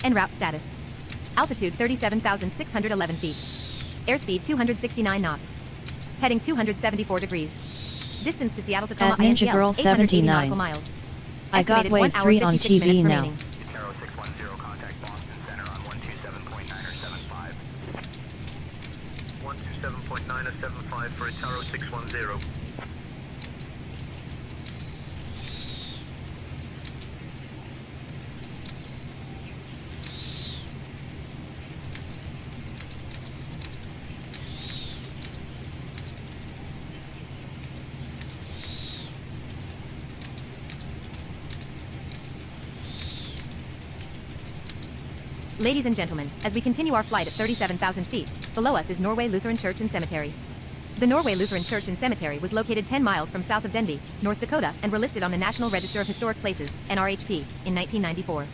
En route status. Altitude 37,611 feet. Airspeed 269 knots. Heading 274 degrees. Distance to Seattle Tacoma At Ninja INTL, Girl 880 nautical 79. miles. I got Estimated wave 1 hour 3 on 56 TV minutes now. remaining. Taro 610, contact Boston Center on 127.9 or 75. 127.9 or 75 for Taro 610. Ladies and gentlemen, as we continue our flight at 37,000 feet, below us is Norway Lutheran Church and Cemetery. The Norway Lutheran Church and Cemetery was located 10 miles from south of Denby, North Dakota, and were listed on the National Register of Historic Places, NRHP, in 1994.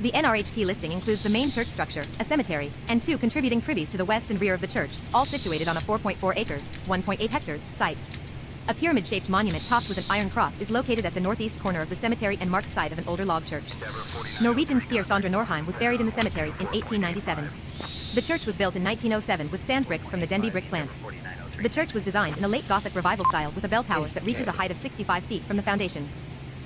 The NRHP listing includes the main church structure, a cemetery, and 2 contributing privies to the west and rear of the church, all situated on a 4.4 acres, 1.8 hectares, site. A pyramid-shaped monument topped with an iron cross is located at the northeast corner of the cemetery and marks site of an older log church. Norwegian skier Sondre Norheim was buried in the cemetery in 1897. The church was built in 1907 with sand bricks from the Denby brick plant. The church was designed in a late Gothic revival style with a bell tower that reaches a height of 65 feet from the foundation.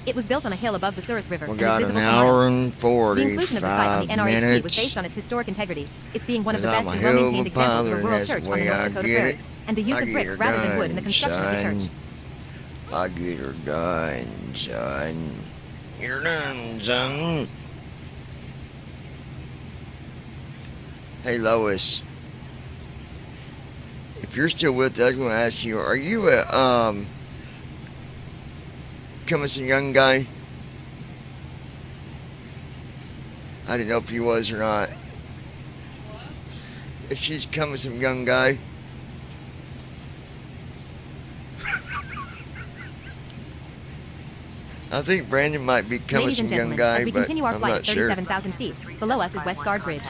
It was built on a hill above the Souris River We and is got visible an for hour miles. and The inclusion of the site on 45 the NRHP was minutes. based on its historic integrity, its being one of the I'm best a and hell of well-maintained a examples of a pilot, rural that's church the on the way North I Dakota get prairie, it. and the use I of get bricks her rather than wood in the done, construction of the son. church. I get her done, son. Get her done, son. Hey, Lois. If you're still with us, I'm going to ask you, are you a, Cummison young guy? I didn't know if he was or not. If she's Cummison young guy. I think Brandon might be Ladies Cummison and young gentlemen, guy, as we but continue our I'm flight not at sure. 37,000 feet, below us is West Guard Bridge.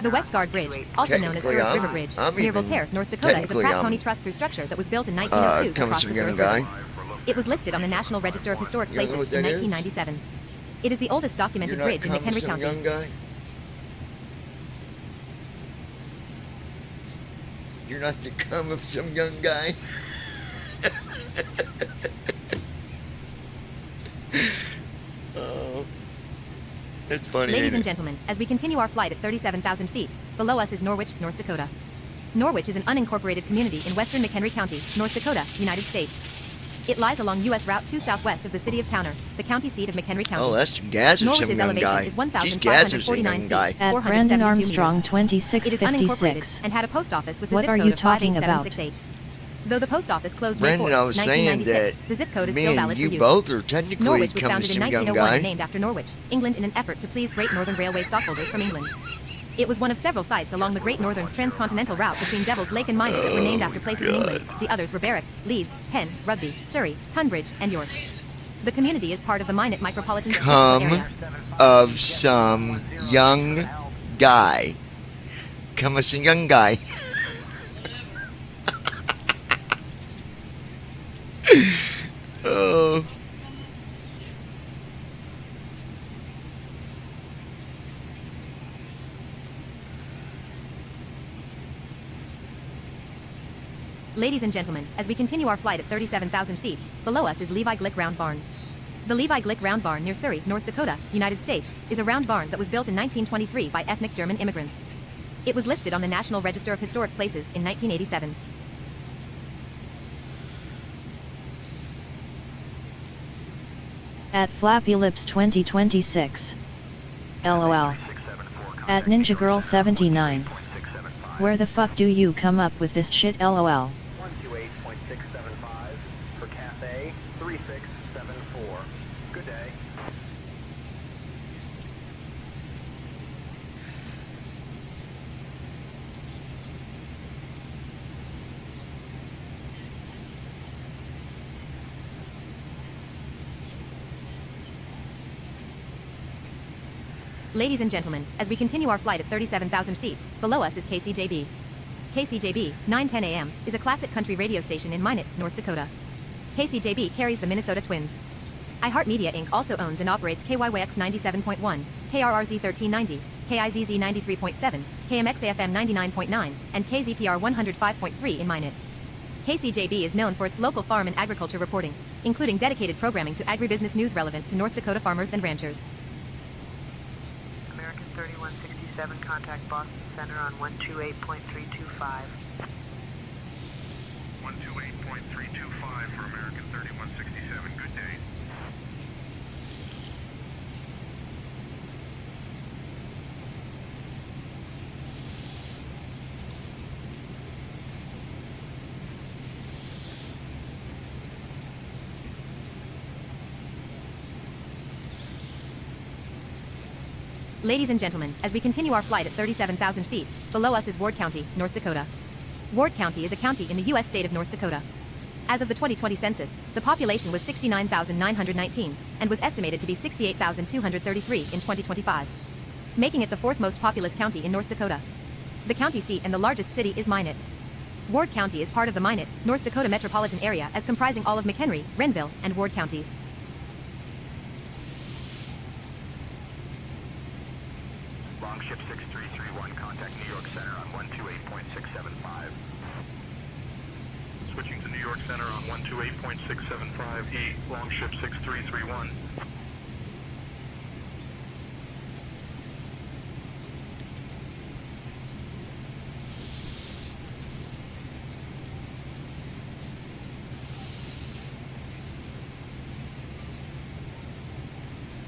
The West Guard Bridge, also known as Technically, Souris I'm- River Bridge, I'm near even- Voltaire, North Dakota, is a technically, Pratt I'm, County truss-through structure that was built in 1902 to cross the Cummison Souris young River. guy. It was listed on the National Register of Historic You know Places what in that is? 1997. It is the oldest documented You're not bridge in McHenry Cummison County. young guy? You're not the Cummison young guy? It's funny, Ladies ain't and it? gentlemen, as we continue our flight at 37,000 feet, below us is Norwich, North Dakota. Norwich is an unincorporated community in western McHenry County, North Dakota, United States. It lies along U.S. Route 2 southwest of the city of Towner, the county seat of McHenry County. Oh, that's Gaz of some Norwich's young elevation guy. is She's Gaz of some 1,549 young feet, guy. At 472 Brandon Armstrong meters. It is 2656. unincorporated and had a post office with the What zip are code you of talking about? 58768. Though the post office closed May Brandon, 4th, I was saying 1996, that the zip code is me still and valid you for use. both are technically Norwich was coming founded in some young 1901 guy. and named after Norwich, England in an effort to please Great Northern Railway stockholders from England. It was one of several sites along the Great Northern's transcontinental route between Devil's Lake and Minot that were named after places in England. The others were Berwick, Leeds, Penn, Rugby, Surrey, Tunbridge, and York. The community is part of the Minot Micropolitan Statistical Come Area. of some young guy. Come of some young guy. Oh. Ladies and gentlemen, as we continue our flight at 37,000 feet, below us is Levi Glick Round Barn. The Levi Glick Round Barn near Surrey, North Dakota, United States, is a round barn that was built in 1923 by ethnic German immigrants. It was listed on the National Register of Historic Places in 1987. At Flappy Lips 2026. LOL. At Ninja Girl 79. Where the fuck do you come up with this shit, LOL? 128.675 for Cafe 3674. Good day. Ladies and gentlemen, as we continue our flight at 37,000 feet, below us is KCJB. KCJB, 9:10 a.m., is a classic country radio station in Minot, North Dakota. KCJB carries the Minnesota Twins. iHeartMedia Inc. also owns and operates KYWX 97.1, KRRZ 1390, KIZZ 93.7, KMXAFM 99.9, and KZPR 105.3 in Minot. KCJB is known for its local farm and agriculture reporting, including dedicated programming to agribusiness news relevant to North Dakota farmers and ranchers. American 3167, contact Boston Center on 128.325. 128.325 for American 3167. Good day. Ladies and gentlemen, as we continue our flight at 37,000 feet, below us is Ward County, North Dakota. Ward County is a county in the U.S. state of North Dakota. As of the 2020 census, the population was 69,919 and was estimated to be 68,233 in 2025, making it the fourth most populous county in North Dakota. The county seat and the largest city is Minot. Ward County is part of the Minot, North Dakota metropolitan area as comprising all of McHenry, Renville, and Ward counties. Longship 6331, contact New York Center on 128.675. Switching to New York Center on 128.675, Longship 6331.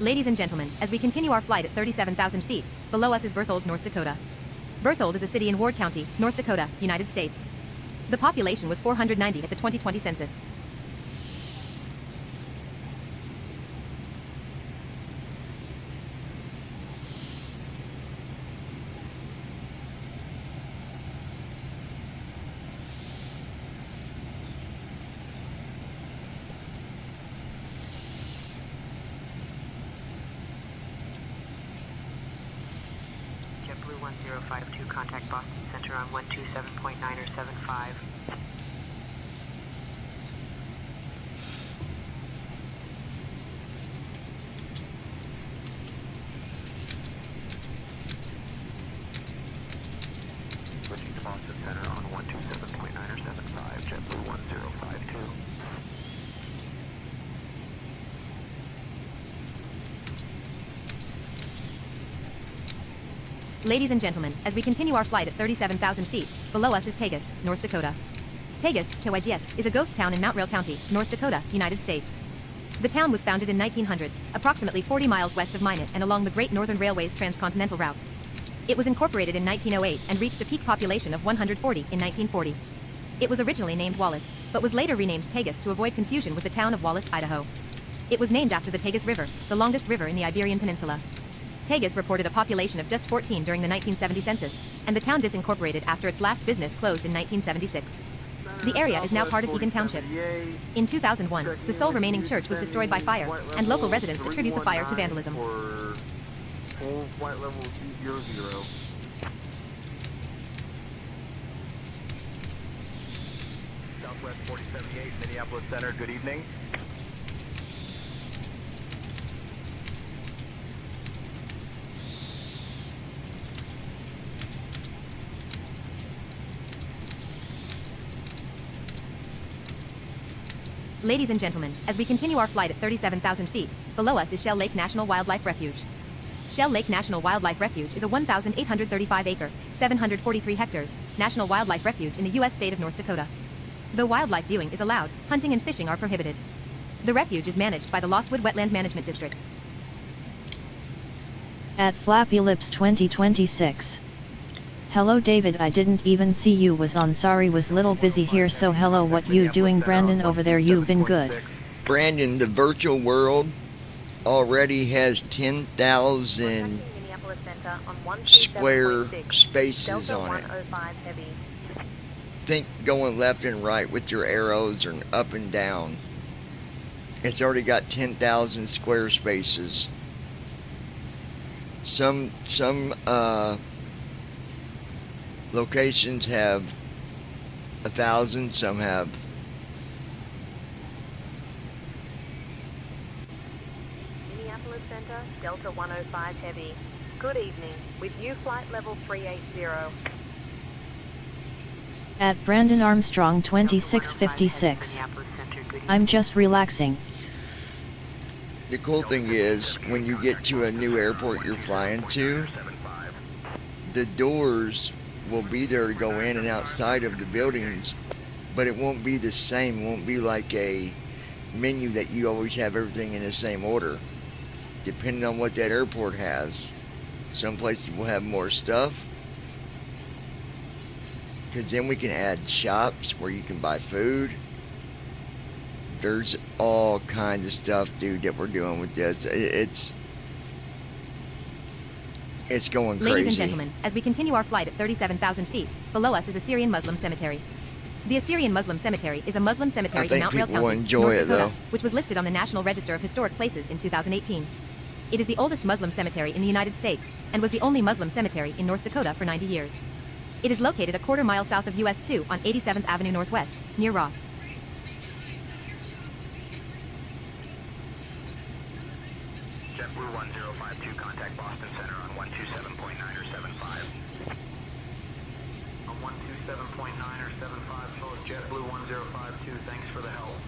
Ladies and gentlemen, as we continue our flight at 37,000 feet, below us is Berthold, North Dakota. Berthold is a city in Ward County, North Dakota, United States. The population was 490 at the 2020 census. JetBlue 1052, contact Boston Center on 127.9 or 75. Switching to Boston Center on 127.9 or 75, JetBlue 1052. Ladies and gentlemen, as we continue our flight at 37,000 feet, below us is Tegas, North Dakota. Tegas, TYGS, is a ghost town in Mount Royal County, North Dakota, United States. The town was founded in 1900, approximately 40 miles west of Minot and along the Great Northern Railway's transcontinental route. It was incorporated in 1908 and reached a peak population of 140 in 1940. It was originally named Wallace, but was later renamed Tegas to avoid confusion with the town of Wallace, Idaho. It was named after the Tegas River, the longest river in the Iberian Peninsula. Tegas reported a population of just 14 during the 1970 census, and the town disincorporated after its last business closed in 1976. The area is now part of Egan Township. In 2001, the sole remaining church was destroyed by fire, and local residents attribute the fire to vandalism. Full flight level 200. Southwest 4078, Minneapolis Center, good evening. Ladies and gentlemen, as we continue our flight at 37,000 feet, below us is Shell Lake National Wildlife Refuge. Shell Lake National Wildlife Refuge is a 1,835-acre, 743 hectares, national wildlife refuge in the U.S. state of North Dakota. Though wildlife viewing is allowed, hunting and fishing are prohibited. The refuge is managed by the Lostwood Wetland Management District. At Flappy Lips 2026. Hello David, I didn't even see you was on, sorry was little busy here, so hello, what you doing Brandon over there, you been good? Brandon, the virtual world already has 10,000 square spaces on it. Think going left and right with your arrows or up and down. It's already got 10,000 square spaces. Some locations have 1,000, some have. Minneapolis Center, Delta 105 Heavy. Good evening, with you flight level 380. At Brandon Armstrong 2656. I'm just relaxing. The cool thing is, when you get to a new airport you're flying to, the doors will be there to go in and outside of the buildings, but it won't be the same. It won't be like a menu that you always have everything in the same order. Depending on what that airport has. Some places will have more stuff, because then we can add shops where you can buy food. There's all kinds of stuff, dude, that we're doing with this. It's going crazy. Ladies and gentlemen, as we continue our flight at 37,000 feet, below us is Assyrian Muslim Cemetery. The Assyrian Muslim Cemetery is a Muslim cemetery in Mount Royal County, North Dakota, which was listed on the National Register of Historic Places in 2018. It is the oldest Muslim cemetery in the United States, and was the only Muslim cemetery in North Dakota for 90 years. It is located a quarter mile south of US 2 on 87th Avenue Northwest, near Ross. JetBlue 1052, contact Boston Center on 127.9 or 75. On 127.9 or 75, so is JetBlue 1052, thanks for the help.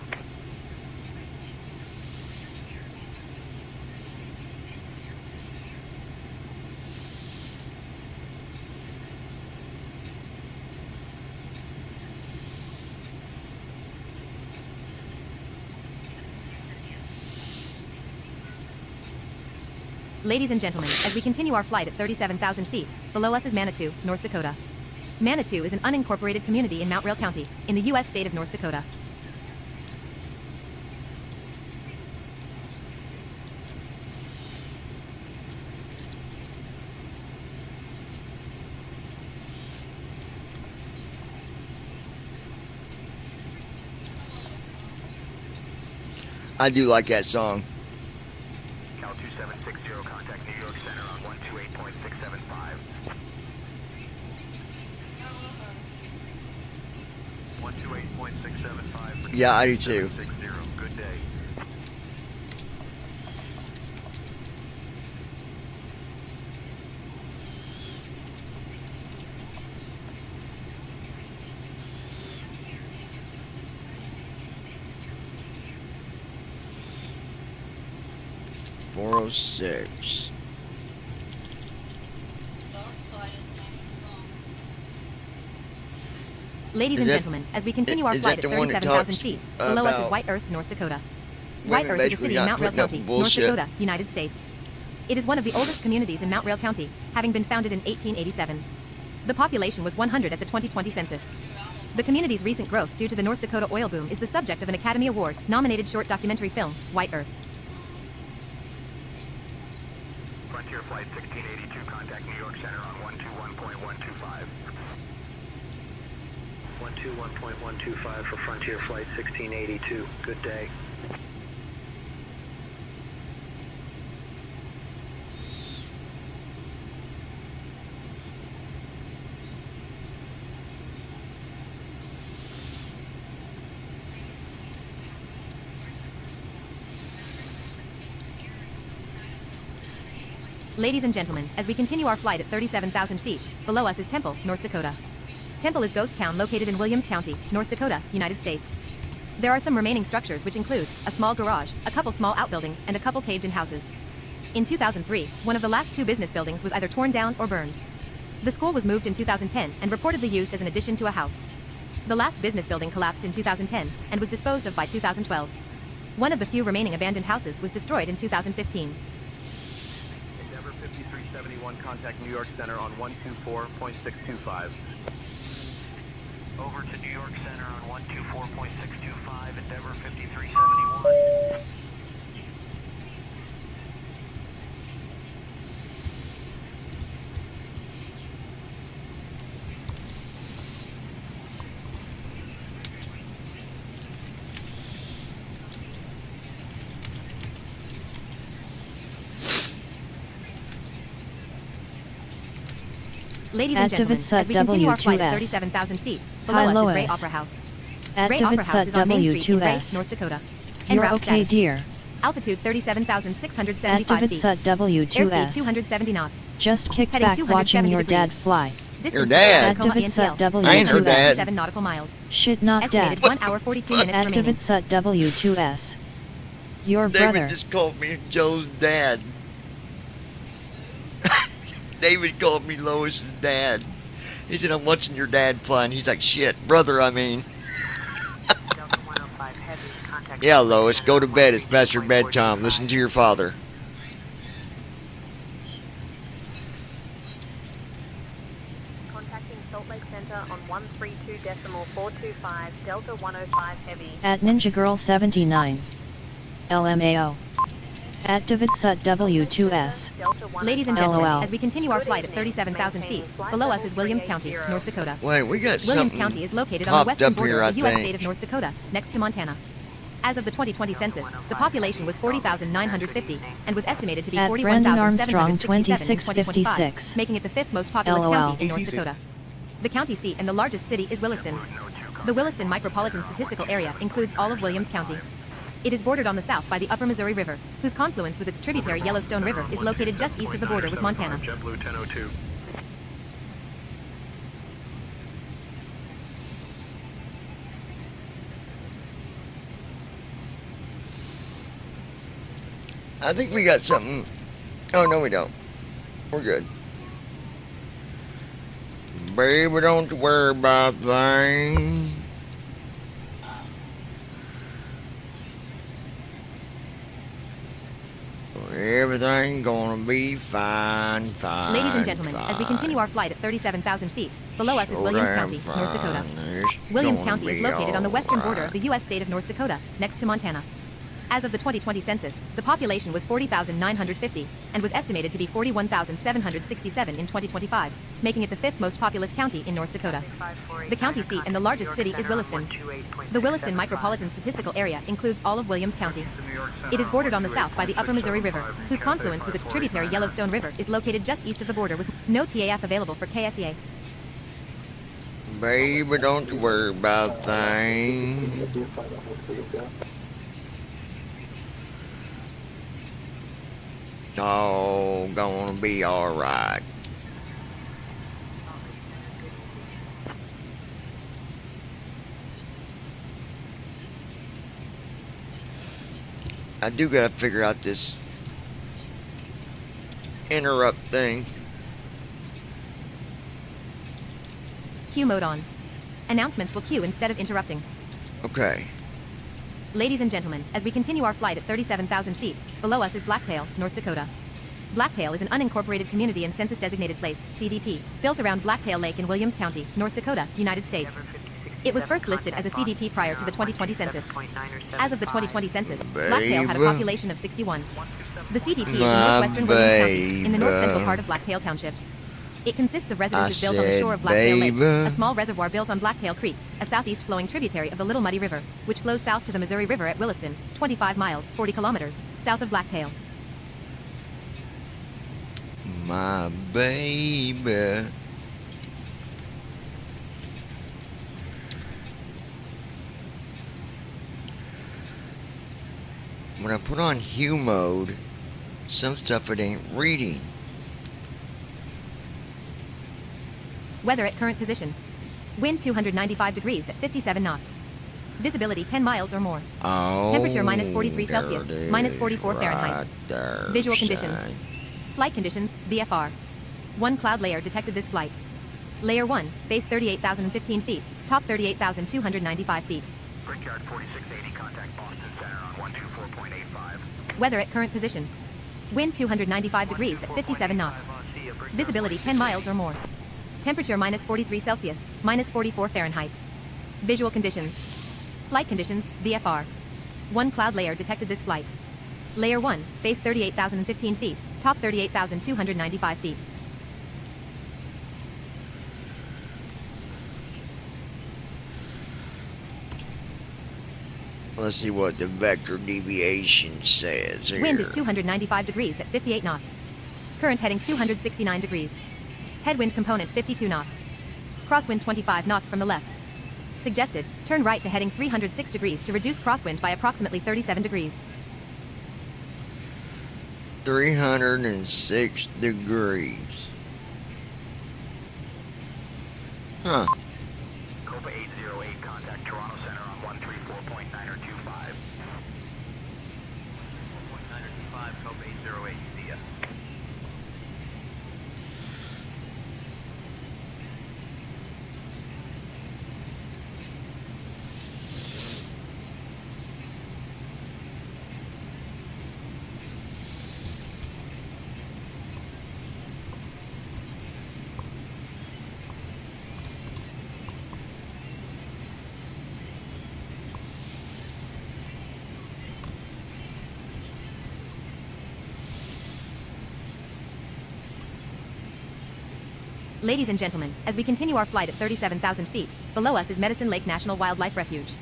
Ladies and gentlemen, as we continue our flight at 37,000 feet, below us is Manitou, North Dakota. Manitou is an unincorporated community in Mount Royal County, in the U.S. state of North Dakota. I do like that song. Cal 2760, contact New York Center on 128.675. 128.675. Yeah, I do too. Good day. Ladies and gentlemen, as we continue our flight at 37,000 feet, below us is White Earth, North Dakota. White Earth is a city in Mount Rail County, North Dakota, United States. It is one of the oldest communities in Mount Rail County, having been founded in 1887. The population was 100 at the 2020 census. The community's recent growth due to the North Dakota oil boom is the subject of an Academy Award-nominated short documentary film, White Earth. Frontier Flight 1682, contact New York Center on 121.125. 121.125 for Frontier Flight 1682. Good day. Ladies and gentlemen, as we continue our flight at 37,000 feet, below us is Temple, North Dakota. Temple is ghost town located in Williams County, North Dakota, United States. There are some remaining structures which include a small garage, a couple small outbuildings, and a couple caved-in houses. In 2003, one of the last two business buildings was either torn down or burned. The school was moved in 2010 and reportedly used as an addition to a house. The last business building collapsed in 2010 and was disposed of by 2012. One of the few remaining abandoned houses was destroyed in 2015. 5371, contact New York Center on 124.625. Over to New York Center on 124.625, Endeavor 5371. Ladies and gentlemen, as we continue our flight at 37,000 feet, below us is Ray Opera House. Ray Opera House is on Main Street in Ray, North Dakota. You're okay, dear. Altitude 37,675 feet. Activate W2S. Airspeed 270 knots. Just kick Heading back 270 watching your dad degrees. fly. Distance Your dad? Tacoma Activate NTL, I ain't her dad. 7 nautical miles. Shit, not Estimated dad. 1 hour 42 minutes remaining. Activate W2S. Your brother. David just called me Joe's dad. David called me Lois's dad. He said, I'm watching your dad fly, and he's like, shit, brother, I mean. Yeah, Lois, go to bed. It's past your bedtime. Listen to your father. Contacting Salt Lake Center on 132.425, Delta 105 Heavy. At Ninja Girl 79. LMAO. Activate W2S. Ladies and gentlemen, as we continue our flight at 37,000 feet, below us is Williams County, North Dakota. Wait, we got Williams something County is located on the popped western up border here, I of the U.S. think. state of North Dakota, next to Montana. As of the 2020 census, the population was 40,950 and was estimated to be At Brandon Armstrong 41,767 in 2025, 2656. making it the fifth most populous LOL. county in North Dakota. The county seat and the largest city is Williston. The Williston Micropolitan Statistical Area includes all of Williams County. It is bordered on the south by the Upper Missouri River, whose confluence with its tributary Yellowstone River is located just east of the border with Montana. JetBlue 1002. I think we got something. Oh, no, we don't. We're good. Baby, don't worry about things. Everything gonna be fine, fine. Ladies and gentlemen, fine. as we continue our flight at 37,000 feet, below us is Williams County, North Dakota. Williams County is located on the western border of the U.S. state of North Dakota, next to Montana. As of the 2020 census, the population was 40,950 and was estimated to be 41,767 in 2025, making it the fifth most populous county in North Dakota. The county seat and the largest city is Williston. The Williston Micropolitan Statistical Area includes all of Williams County. It is bordered on the south by the Upper Missouri River, whose confluence with its tributary Yellowstone River is located just east of the border with no TAF available for KSEA. Baby, don't worry about things. Oh, gonna be alright. I do gotta figure out this interrupt thing. Q mode on. Announcements will cue instead of interrupting. Okay. Ladies and gentlemen, as we continue our flight at 37,000 feet, below us is Blacktail, North Dakota. Blacktail is an unincorporated community and census-designated place, CDP, built around Blacktail Lake in Williams County, North Dakota, United States. It was first listed as a CDP prior to the 2020 census. As of the 2020 census, Blacktail had a population of 61. The CDP is in northwestern Williams County, in the north-central part of Blacktail Township. It consists of residences built on the shore of Blacktail Lake, a small reservoir built on Blacktail Creek, a southeast flowing tributary of the Little Muddy River, which flows south to the Missouri River at Williston, 25 miles, 40 kilometers, south of Blacktail. My baby. When I put on Hue mode, some stuff it ain't reading. Weather at current position. Wind 295 degrees at 57 knots. Visibility 10 miles or more. Oh, temperature minus 43 Celsius, minus 44 Fahrenheit. There, Visual conditions. Flight conditions, VFR. One cloud layer detected this flight. Layer 1, base 38,015 feet, top 38,295 feet. Brickyard 4680, contact Boston Center on 124.85. Weather at current position. Wind 295 degrees at 57 knots. Visibility 10 miles or more. Temperature minus 43 Celsius, minus 44 Fahrenheit. Visual conditions. Flight conditions, VFR. One cloud layer detected this flight. Layer 1, base 38,015 feet, top 38,295 feet. Let's see what the vector deviation says here. Wind is 295 degrees at 58 knots. Current heading 269 degrees. Headwind component 52 knots. Crosswind 25 knots from the left. Suggested, turn right to heading 306 degrees to reduce crosswind by approximately 37 degrees. 306 degrees. Huh. Copa 808, contact Toronto Center on 134.925. 4.925, Copa 808, see ya. Ladies and gentlemen, as we continue our flight at 37,000 feet, below us is Medicine Lake National Wildlife Refuge.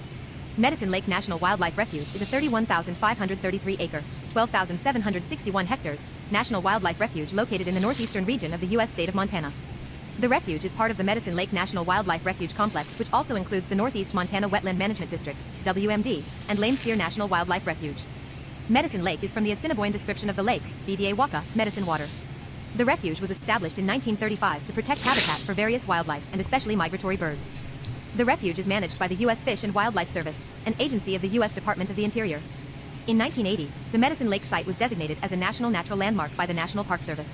Medicine Lake National Wildlife Refuge is a 31,533-acre, 12,761 hectares, national wildlife refuge located in the northeastern region of the U.S. state of Montana. The refuge is part of the Medicine Lake National Wildlife Refuge Complex, which also includes the Northeast Montana Wetland Management District, WMD, and Lame Steer National Wildlife Refuge. Medicine Lake is from the Assiniboine description of the lake, BDA Waka, medicine water. The refuge was established in 1935 to protect habitat for various wildlife and especially migratory birds. The refuge is managed by the U.S. Fish and Wildlife Service, an agency of the U.S. Department of the Interior. In 1980, the Medicine Lake site was designated as a National Natural Landmark by the National Park Service.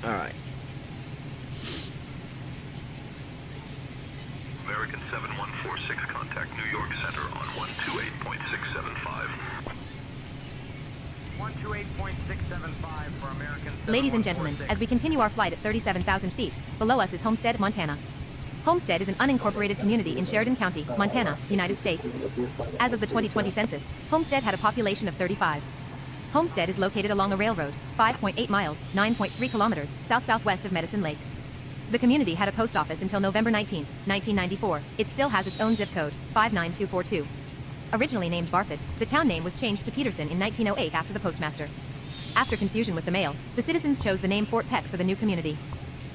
All right. American 7146, contact New York Center on 128.675. 128.675 for American. Ladies and gentlemen, as we continue our flight at 37,000 feet, below us is Homestead, Montana. Homestead is an unincorporated community in Sheridan County, Montana, United States. As of the 2020 census, Homestead had a population of 35. Homestead is located along a railroad, 5.8 miles, 9.3 kilometers, south-southwest of Medicine Lake. The community had a post office until November 19, 1994. It still has its own zip code, 59242. Originally named Barfoot, the town name was changed to Peterson in 1908 after the postmaster. After confusion with the mail, the citizens chose the name Fort Peck for the new community.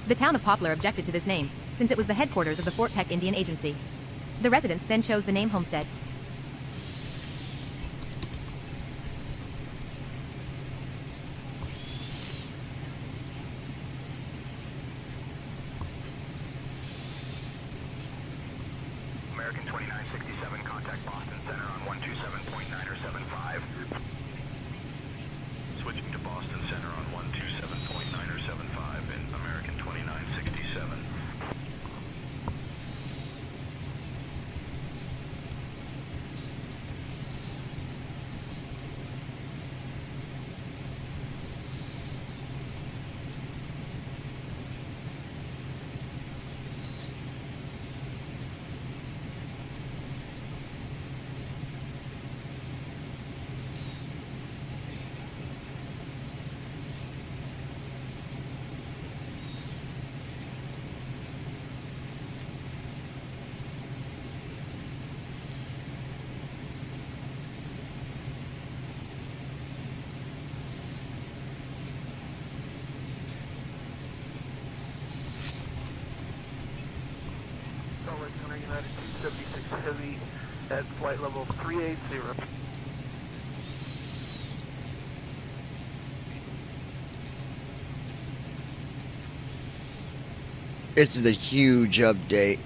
The town of Poplar objected to this name, since it was the headquarters of the Fort Peck Indian Agency. The residents then chose the name Homestead. American 2967, contact Boston Center on 127.975. United 276 Heavy at flight level 380. This is a huge update,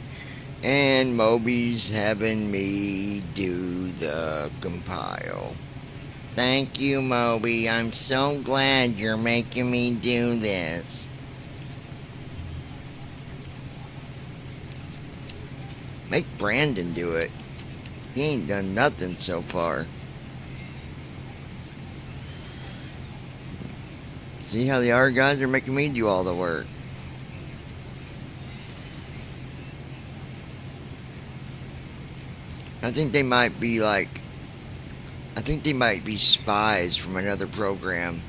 and Moby's having me do the compile. Thank you, Moby. I'm so glad you're making me do this. Make Brandon do it. He ain't done nothing so far. See how the other guys are making me do all the work. I think they might be spies from another program.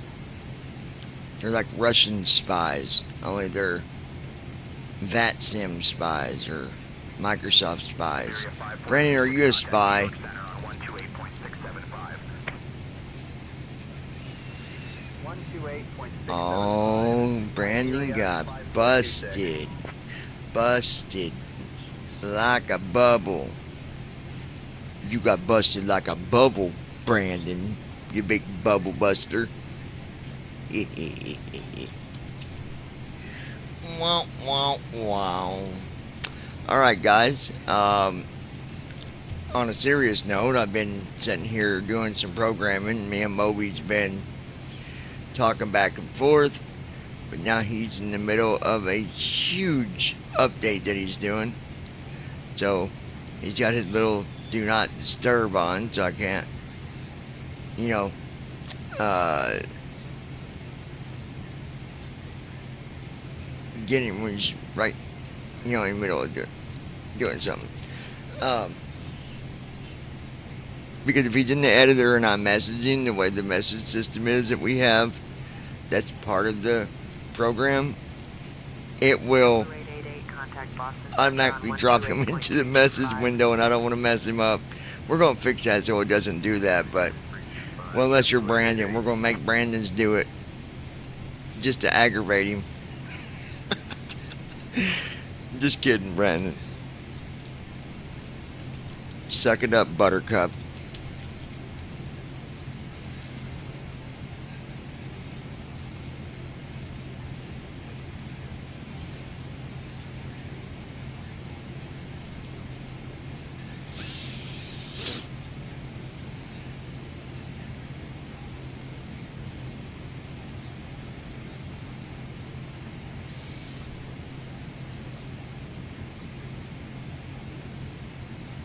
They're like Russian spies, only they're VATSIM spies or Microsoft spies. Brandon, are you a spy? Oh, Brandon got busted. Busted like a bubble. You got busted like a bubble, Brandon. You big bubble buster. Wow, wow, wow. Alright, guys. On a serious note, I've been sitting here doing some programming. Me and Moby's been talking back and forth. But now he's in the middle of a huge update that he's doing. So, he's got his little do not disturb on, so I can't, get him when he's right, in the middle of doing something. Because if he's in the editor and I'm messaging, the way the message system is that we have, that's part of the program, it will automatically drop him into the message window, and I don't want to mess him up. We're going to fix that so it doesn't do that, but, well, unless you're Brandon, we're going to make Brandon's do it just to aggravate him. Just kidding, Brandon. Suck it up, Buttercup.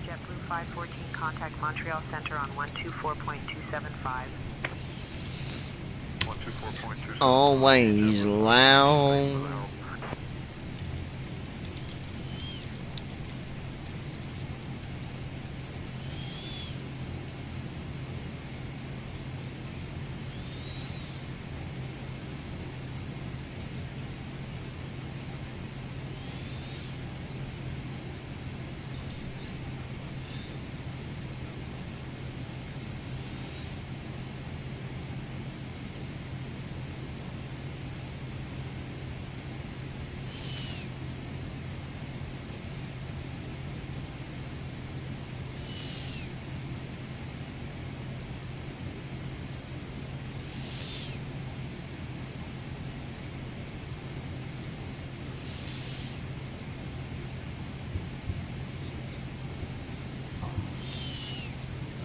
JetBlue 514, contact Montreal Center on 124.275. 124.275. Always loud.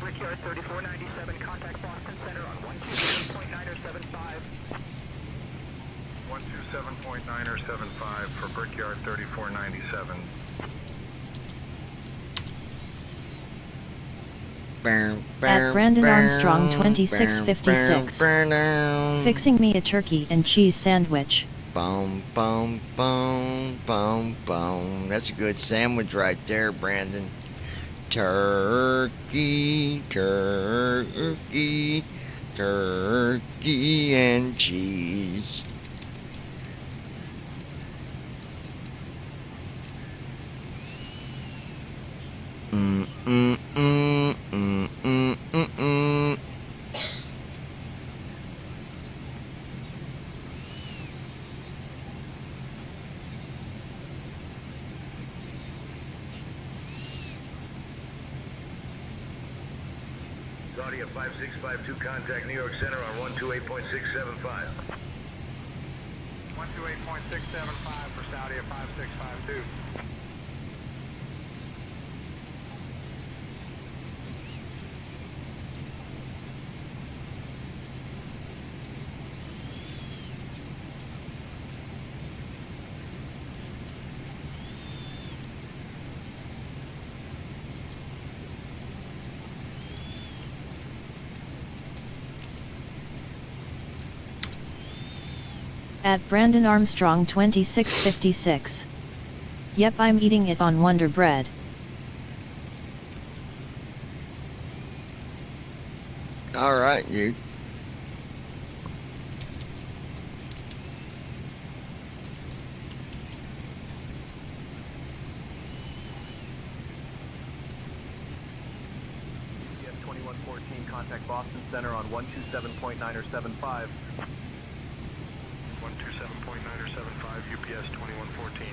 Brickyard 3497, contact Boston Center on 127.975. 127.975 for Brickyard 3497. At Brandon Armstrong 2656. Fixing me a turkey and cheese sandwich. Boom, boom, boom, boom, boom. That's a good sandwich right there, Brandon. Turkey, turkey, turkey and cheese. Mm, mm, mm, mm, mm, mm, mm. Saudia 5652, contact New York Center on 128.675. 128.675 for Saudia 5652. At Brandon Armstrong 2656. Yep, I'm eating it on Wonder Bread. Alright, you. CF2114, contact Boston Center on 127.975. 127.975, UPS 2114.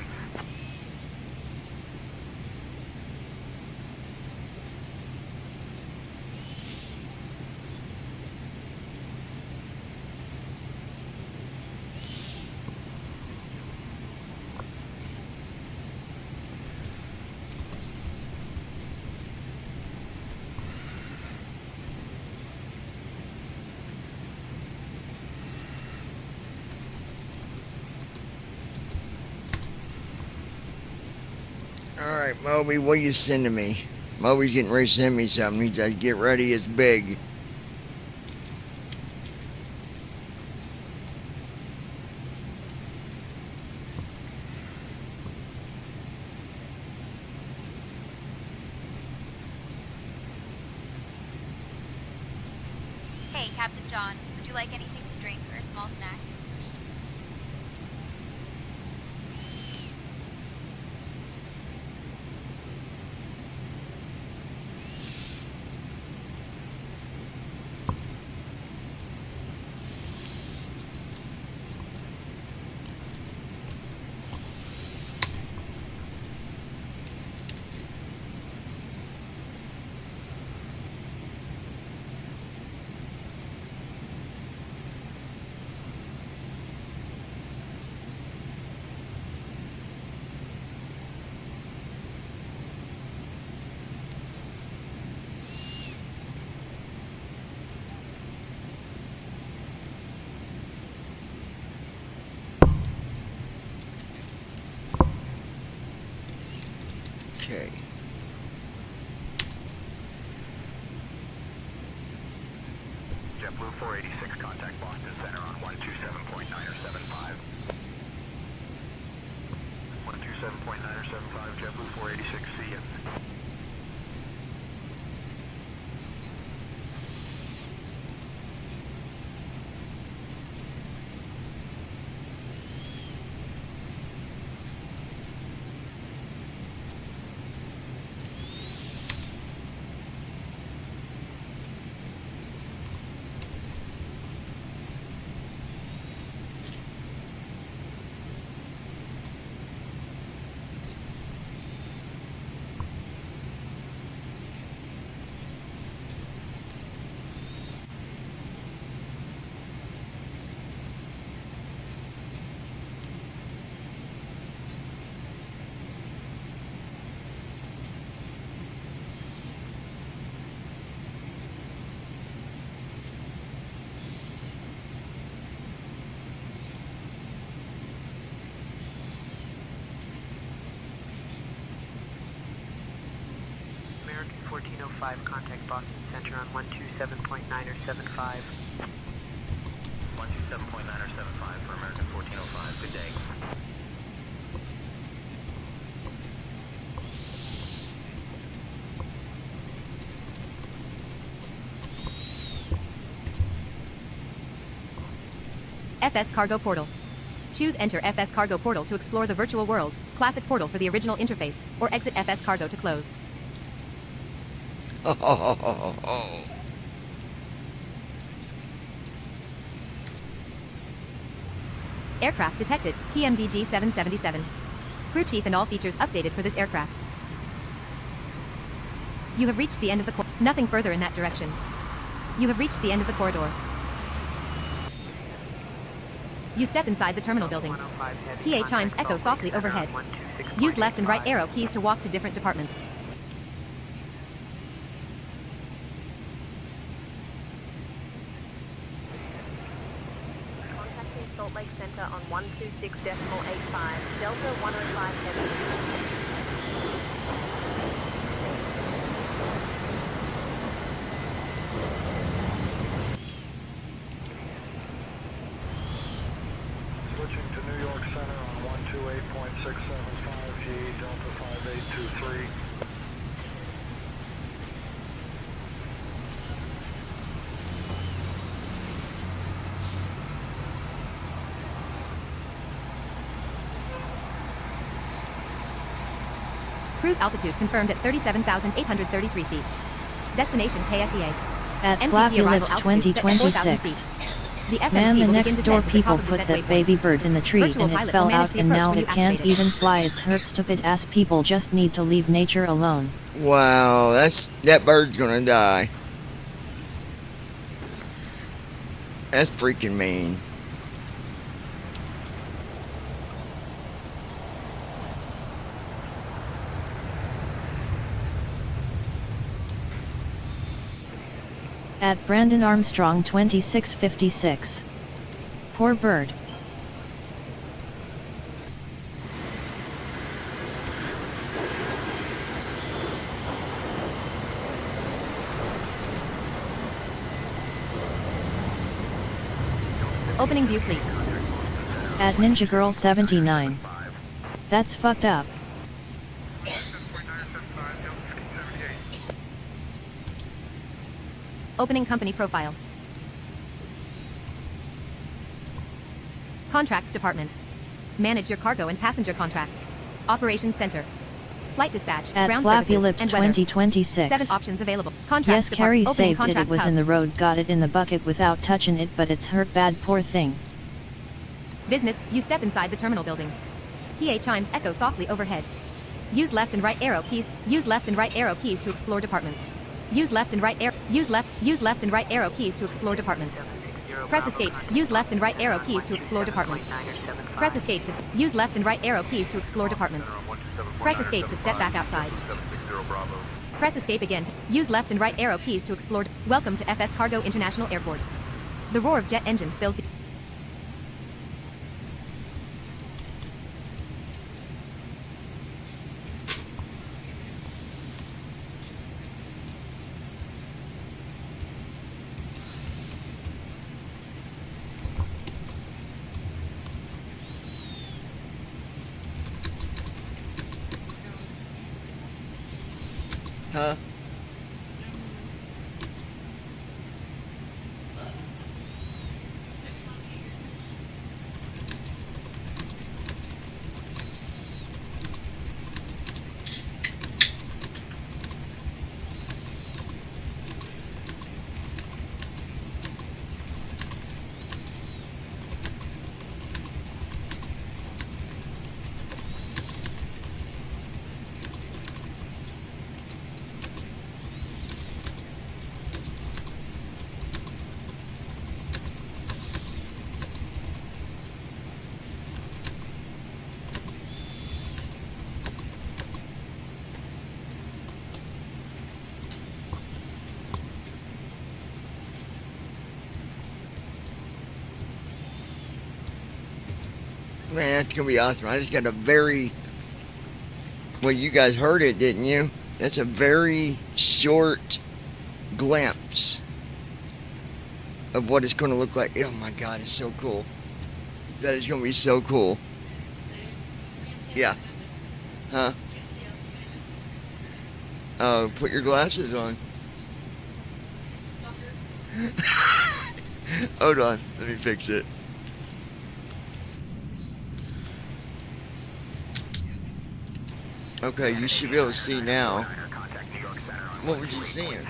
Alright, Moby, what are you sending me? Moby's getting ready to send me something. He said, get ready, it's big. Hey, Captain John, would you like anything to drink or a small snack? Okay. JetBlue 486, contact Boston Center on 127.975. 127.975, JetBlue 486, see ya. American 1405, contact Boston Center on 127.975. 127.975 for American 1405, good day. FS Cargo Portal. Choose Enter FS Cargo Portal to explore the virtual world, Classic Portal for the original interface, or exit FS Cargo to close. Aircraft detected, PMDG 777. Crew chief and all features updated for this aircraft. You have reached the end of the course. Nothing further in that direction. You have reached the end of the corridor. You step inside the terminal building. PA chimes echo softly overhead. Use left and right arrow keys to walk to different departments. Contacting Salt Lake Center on 126.85, Delta 105 heavy. Switching to New York Center on 128.675G, Delta 5823. Cruise altitude confirmed at 37,833 feet. Destination KSEA. At MCP Flappy arrival Lips altitude set at 4,000 2026. feet. The FMC Man, the will begin next descent door to the people top of the put set that waypoint. baby bird in the tree Virtual and it pilot fell will manage out the and approach now when it you can't activate it. even fly. It hurts stupid ass people just need to leave nature alone. Wow, that bird's gonna die. That's freaking mean. At Brandon Armstrong 2656. Poor bird. Opening view fleet. At Ninja Girl 79. That's fucked up. Opening company profile. Contracts department. Manage your cargo and passenger contracts. Operations center. Flight dispatch, At ground Flappy services, Lips and weather. 2026. 7 options available. Yes, Contracts Carrie department. Opening saved it. It contracts was hub. in the road, got it in the bucket without touching it, but it's hurt bad, poor thing. Business, you step inside the terminal building. PA chimes echo softly overhead. Use left and right arrow keys. Use left and right arrow keys to explore departments. Use left and right arrow. Use left and right arrow keys to explore departments. Press escape. Use left and right arrow keys to explore departments. Press escape to use left and right arrow keys to explore departments. Press escape to step back outside. Press escape again to use left and right arrow keys to explore. Welcome to FS Cargo International Airport. The roar of jet engines fills the Huh? Man, that's gonna be awesome. I just got a very, well, you guys heard it, didn't you? That's a very short glimpse of what it's gonna look like. Oh my God, it's so cool. That is gonna be so cool. Yeah. Huh? Oh, put your glasses on. Hold on, let me fix it. Okay, you should be able to see now. What was you seeing? Switching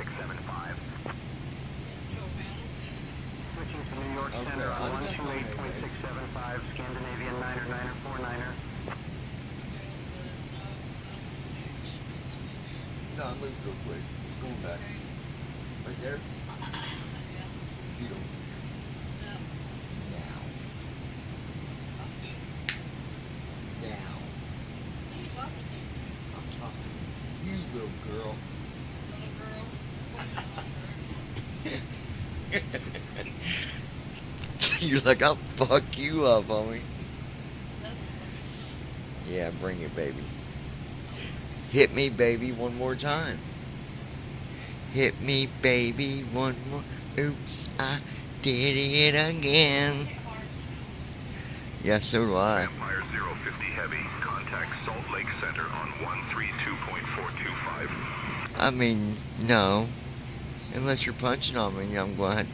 to New York Center on 128.675, Scandinavian 9er 49er. No, I moved real quick. It's going back. Right there. You're like, I'll fuck you up, homie. Yeah, bring it, baby. Hit me, baby, one more time. Hit me, baby, one more. Oops, I did it again. Yeah, so do I. Empire 050 Heavy, contact Salt Lake Center on 132.425. I mean, no. Unless you're punching on me, I'm gonna have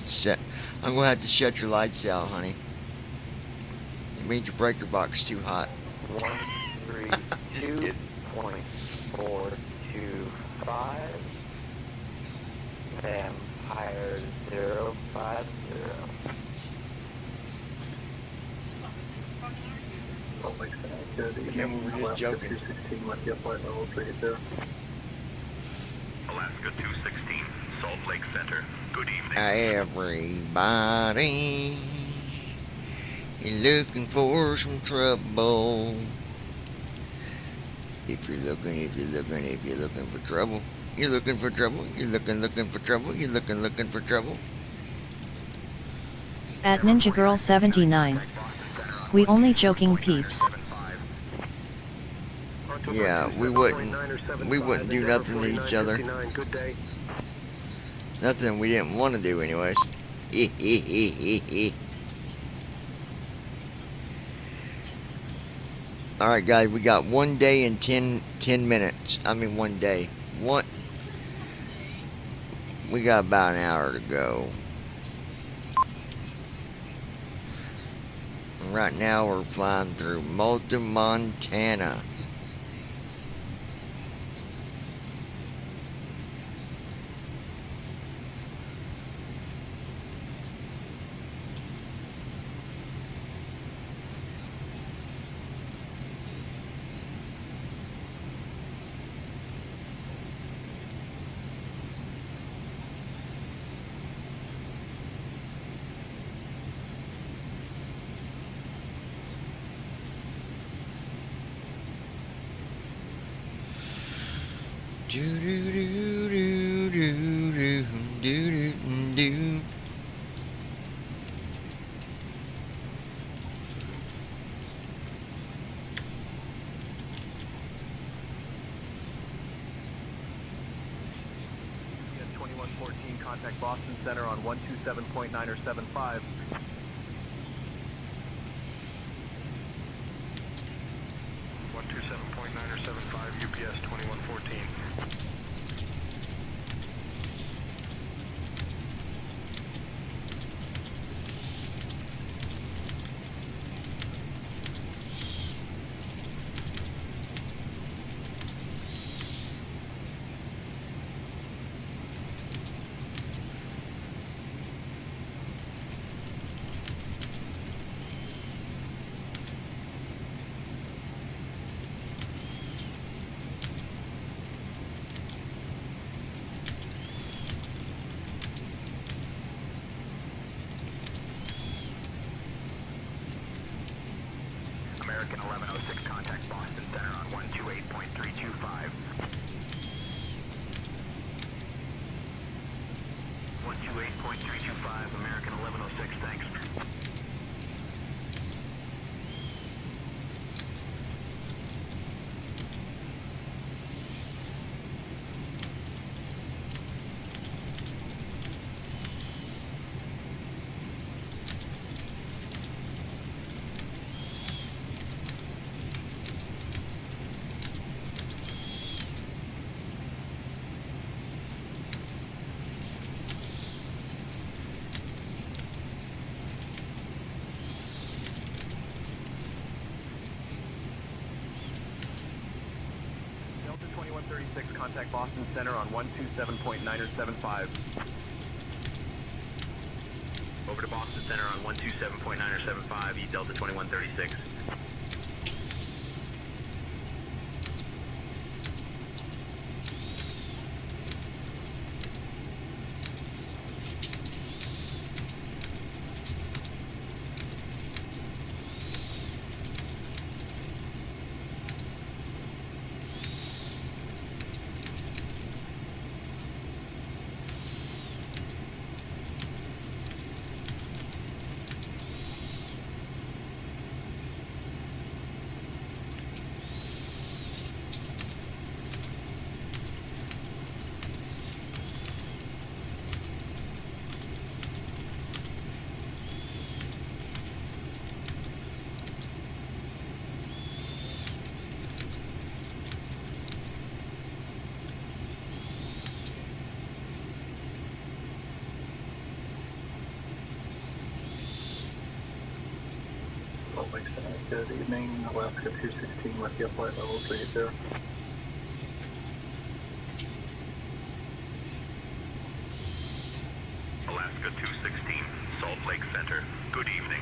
to shut your lights out, honey. It means your breaker box is too hot. 132.425. Empire 050. Yeah, we were just joking. Alaska 216, Salt Lake Center. Good evening. Everybody is looking for some trouble. If you're looking for trouble, you're looking for trouble, you're looking for trouble, you're looking for trouble. At Ninja Girl 79. We only joking, peeps. Yeah, we wouldn't do nothing to each other. Nothing we didn't want to do anyways. Alright guys, we got 1 day and 10 minutes. I mean 1 day. We got about an hour to go. Right now we're flying through Malta, Montana. Do do do do do do do do. Yes, 2114, contact Boston Center on 127.9 or 75. UPS 2114. American 1106, contact Boston Center on 128.325. 128.325, American 1106, thanks. Delta 2136, contact Boston Center on 127.9 or 75. Over to Boston Center on 127.9 or 75, E Delta 2136. Salt Lake Center. Good evening, Alaska 216 with you, flight level 30. Alaska 216, Salt Lake Center. Good evening.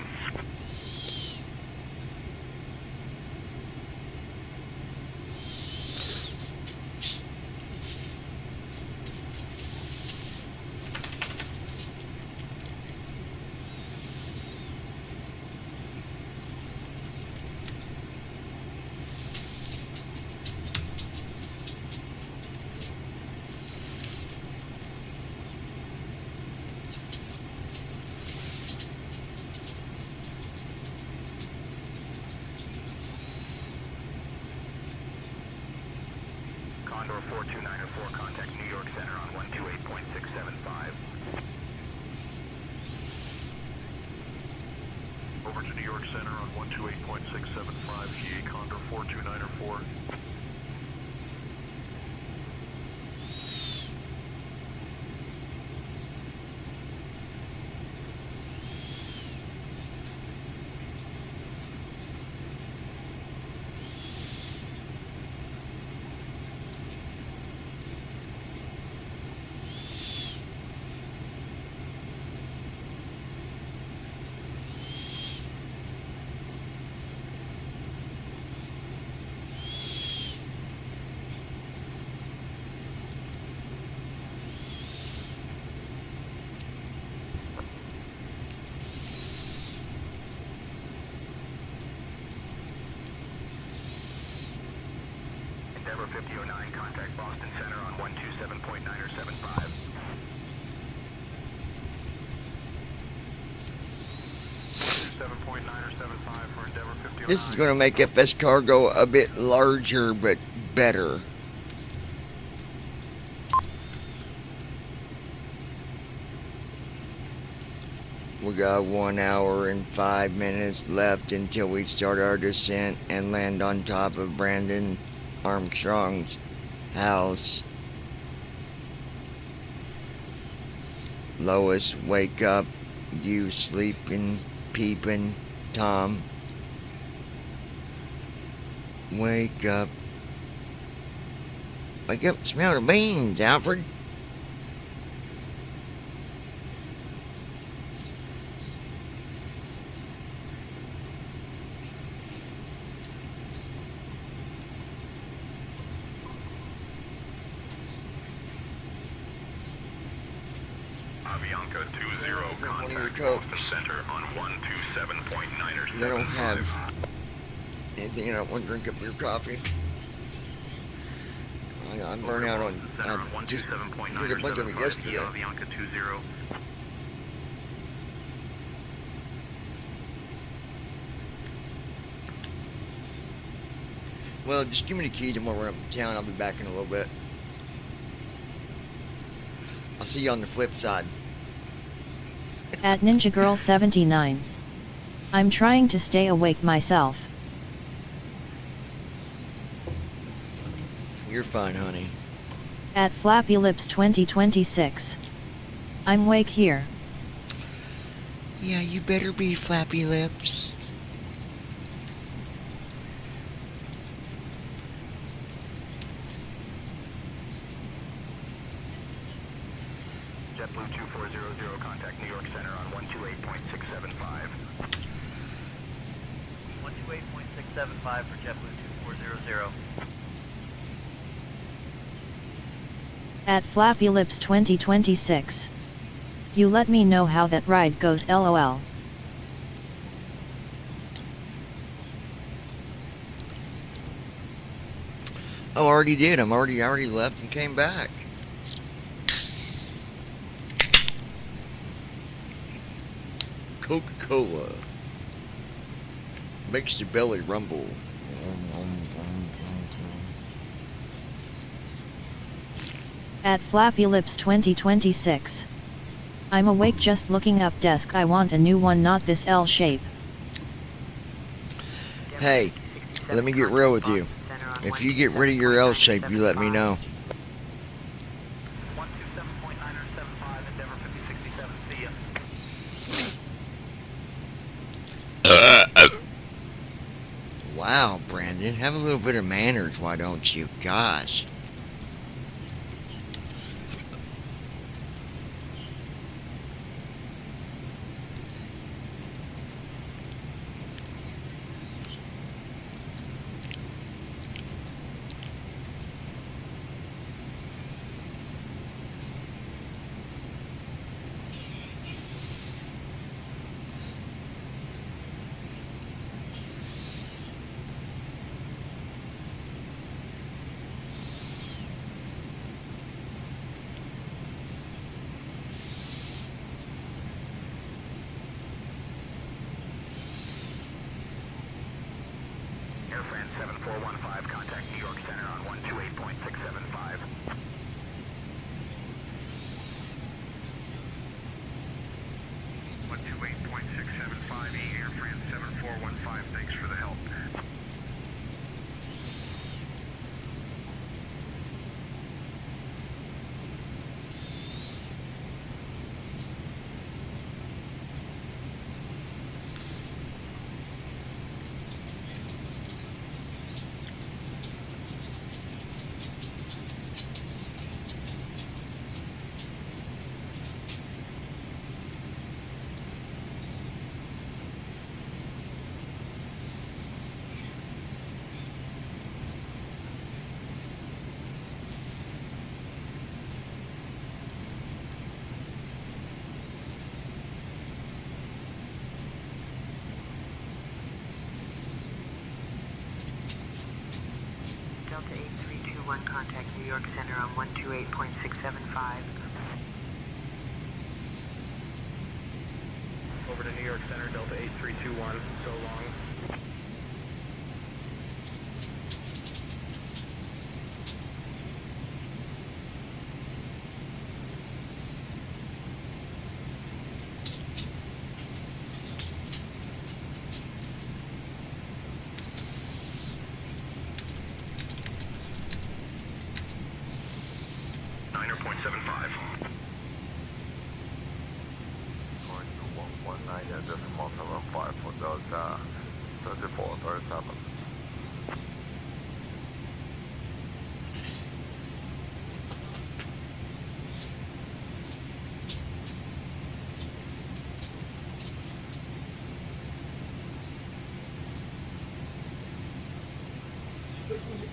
Condor 4294, contact New York Center on 128.675. Over to New York Center on 128.675, GA Condor 4294. Endeavor 5009, contact Boston Center on 127.975. For Endeavor 5009. This is going to make FS Cargo a bit larger, but better. We got 1 hour and 5 minutes left until we start our descent and land on top of Brandon Armstrong's house. Lois, wake up. You sleeping, peeping, Tom. Wake up. Wake up, smell the beans, Alfred. Avianca 20, contact Boston Center on 127.975. They don't have anything in that one drink up your coffee. I'm burnt out on just did a bunch of it yesterday. Avianca 20. Well, just give me the keys and we'll run up to town. I'll be back in a little bit. I'll see you on the flip side. At Ninja Girl 79. I'm trying to stay awake myself. You're fine, honey. At Flappy Lips 2026. I'm wake here. Yeah, you better be, Flappy Lips. JetBlue 2400, contact New York Center on 128.675. 128.675 for JetBlue 2400. At Flappy Lips 2026. You let me know how that ride goes, LOL. Oh, I already did. I already left and came back. Coca-Cola makes the belly rumble. At Flappy Lips 2026. I'm awake just looking up desk. I want a new one, not this L shape. Hey, let me get real with you. If you get rid of your L shape, you let me know. 127.975, Endeavor 5067, see ya. Wow, Brandon, have a little bit of manners, why don't you? Gosh. Air France 7415, contact New York Center on 128.675. Air France 7415, thanks for the help. Delta 8321, contact New York Center on 128.675. Over to New York Center, Delta 8321, so long. Going to 119 at decimal 75 for Delta 3437.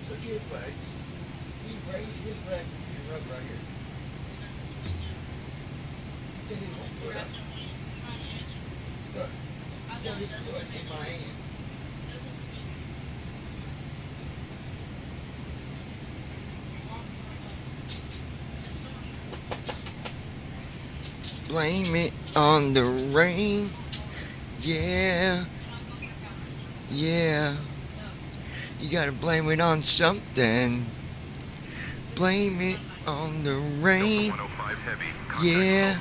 Look his leg. He raised his leg to the rub right here. He didn't even put it up. Look, I got his foot in my hand. Blame it on the rain. Yeah. Yeah. You gotta blame it on something. Blame it on the rain. Yeah.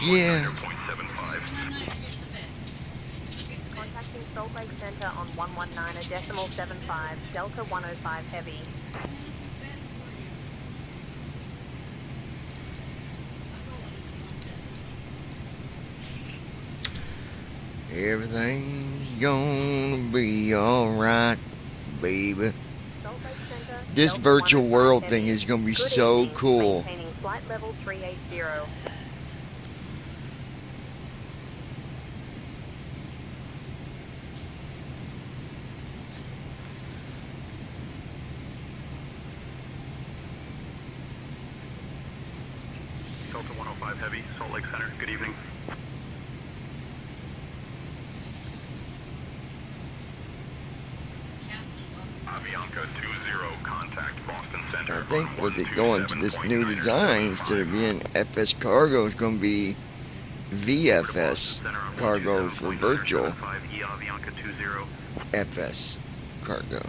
Yeah. Contacting Salt Lake Center on 119.75, Delta 105 Heavy. Everything's gonna be alright, baby. This virtual world thing is gonna be so cool. Maintaining flight level 380. Delta 105 Heavy, Salt Lake Center, good evening. Avianca 20, contact Boston Center. I think with it going to this new design, instead of being FS Cargo, it's going to be VFS Cargo for virtual FS Cargo.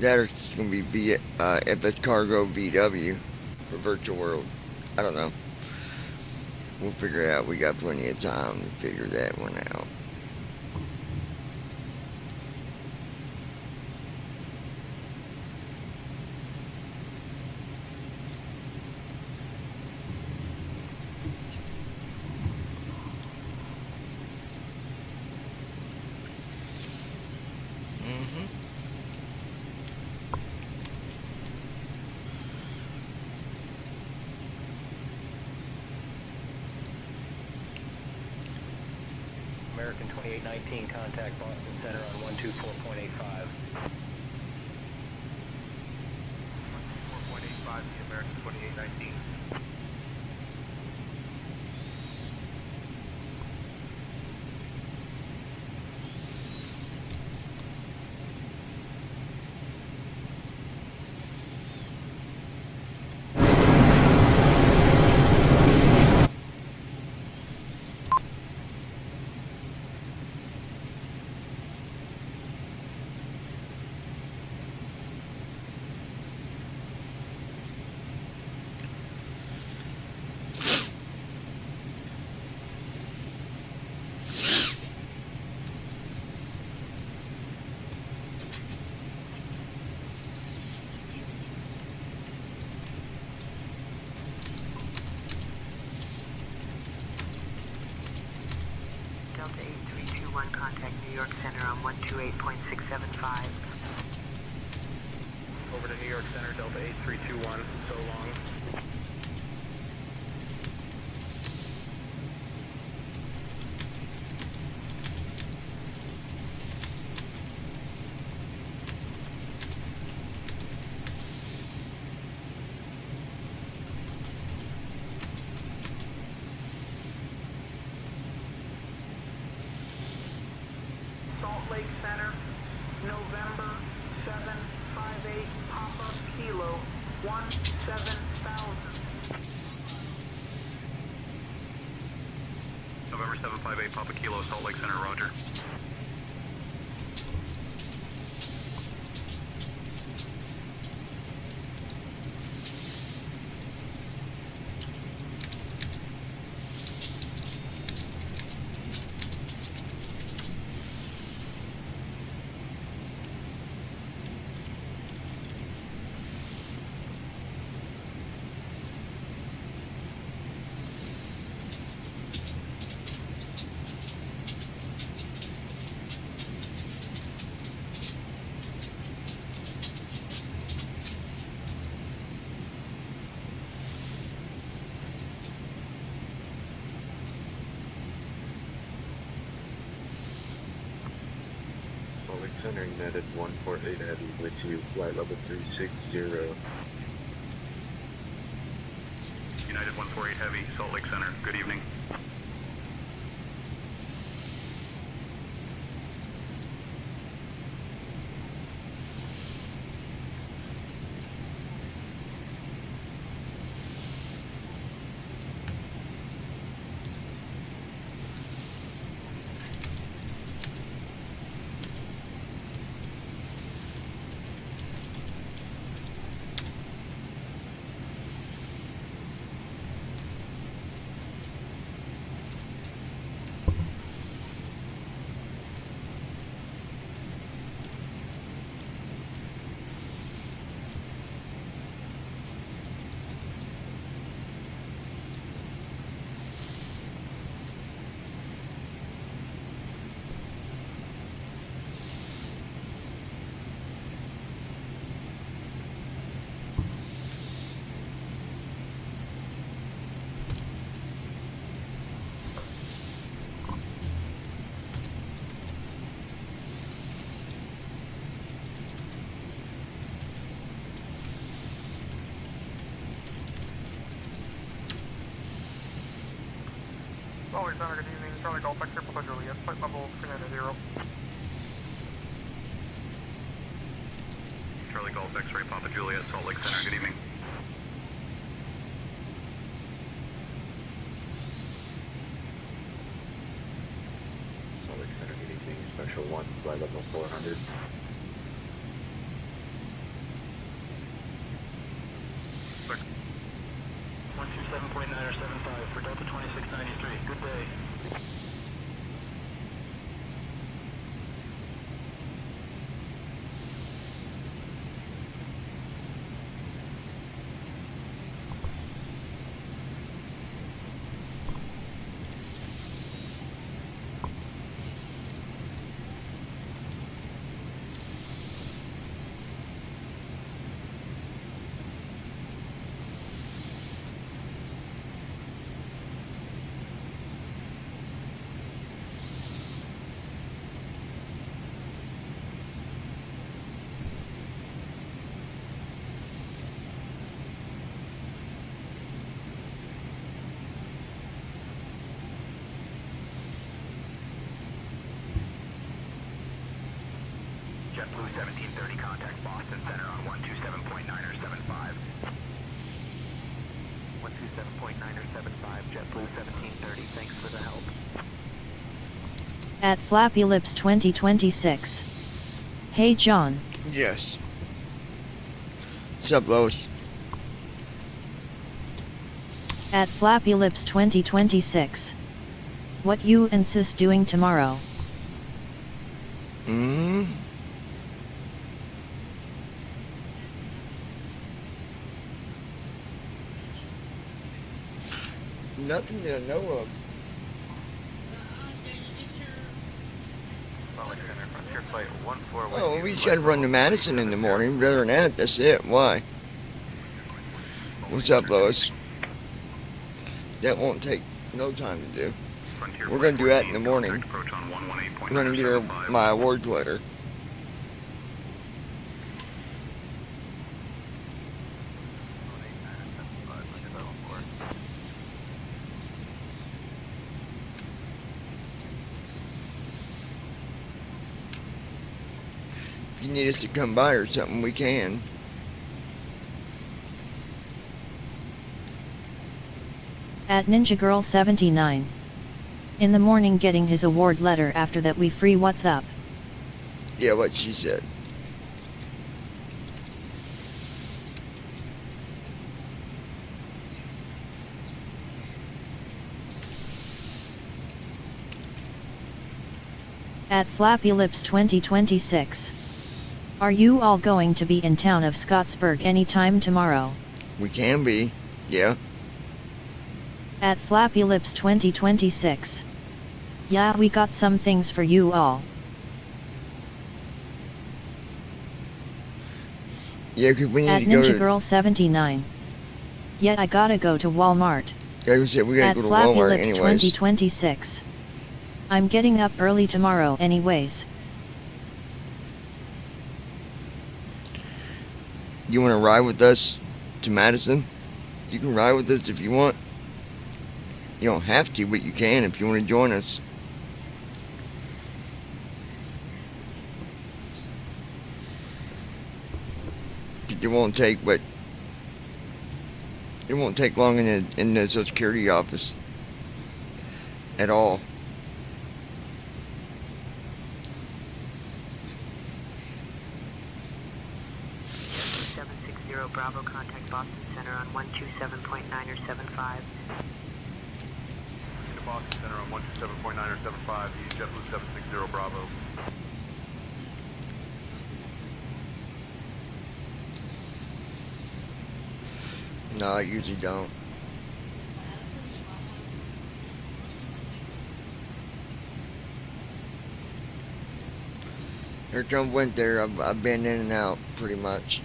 That or it's going to be FS Cargo VW for virtual world. I don't know. We'll figure it out. We got plenty of time to figure that one out. American 2819, contact Boston Center on 124.85. 4.85, the American 2819. Delta 8321, contact New York Center on 128.675. Over to New York Center, Delta 8321, so long. Salt Lake Center, November 758 Papa Kilo 17,000. November 758 Papa Kilo, Salt Lake Center, roger. Salt Lake Center, United 148 Heavy with you, flight level 360. United 148 Heavy, Salt Lake Center, good evening. Salt Lake Center, good evening. Charlie Golf X-ray Papa Juliet, flight level 390. Charlie Golf X-ray Papa Juliet, Salt Lake Center, good evening. Salt Lake Center, good evening. Special 1, flight level 400. Quick. 127.975 for Delta 2693. Good day. 1730, contact Boston Center on 127.9 or 75. 127.9 or 75, JetBlue 1730, thanks for the help. At Flappy Lips 2026. Hey John. Yes. What's up, Lois? At Flappy Lips 2026. What you and sis doing tomorrow? Nothing that I know of. Oh, we try to run to Madison in the morning. Other than that, that's it. Why? What's up, Lois? That won't take no time to do. We're going to do that in the morning. I'm going to get her my award letter. If you need us to come by or something, we can. At Ninja Girl 79. In the morning getting his award letter, after that we free. What's up? Yeah, what she said. At Flappy Lips 2026. Are you all going to be in town of Scottsburg anytime tomorrow? We can be, yeah. At Flappy Lips 2026. Yeah, we got some things for you all. Yeah, 'cause we need At to go Ninja to... Girl 79. Yeah, I gotta go to Walmart. Yeah, we said we gotta At go to Flappy Walmart Lips anyways. 2026. I'm getting up early tomorrow anyways. You want to ride with us to Madison? You can ride with us if you want. You don't have to, but you can if you want to join us. It won't take, but it won't take long in the Social Security office at all. Bravo, contact Boston Center on 127.9 or 75. Boston Center on 127.9 or 75, use JetBlue 760 Bravo. No, I usually don't. Here come winter. I've been in and out pretty much.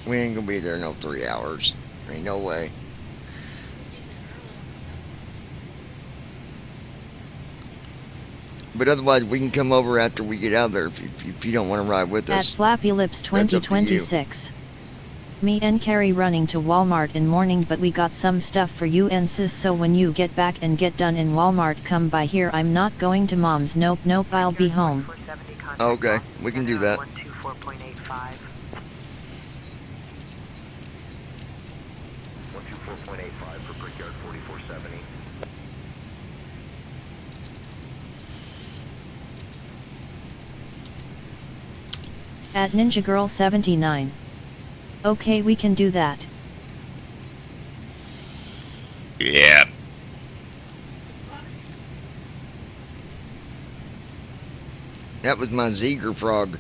We ain't gonna be there no 3 hours. Ain't no way. But otherwise, we can come over after we get out there if you don't want to ride with At us. Flappy Lips 2026. Me and Carrie running to Walmart in morning, but we got some stuff for you and sis, so when you get back and get done in Walmart, come by here. I'm not going to mom's. Nope, I'll be home. Okay, we can do that. 124.85. 124.85 for Brickyard 4470. At Ninja Girl 79. Okay, we can do that. Yeah. That was my Zeger frog.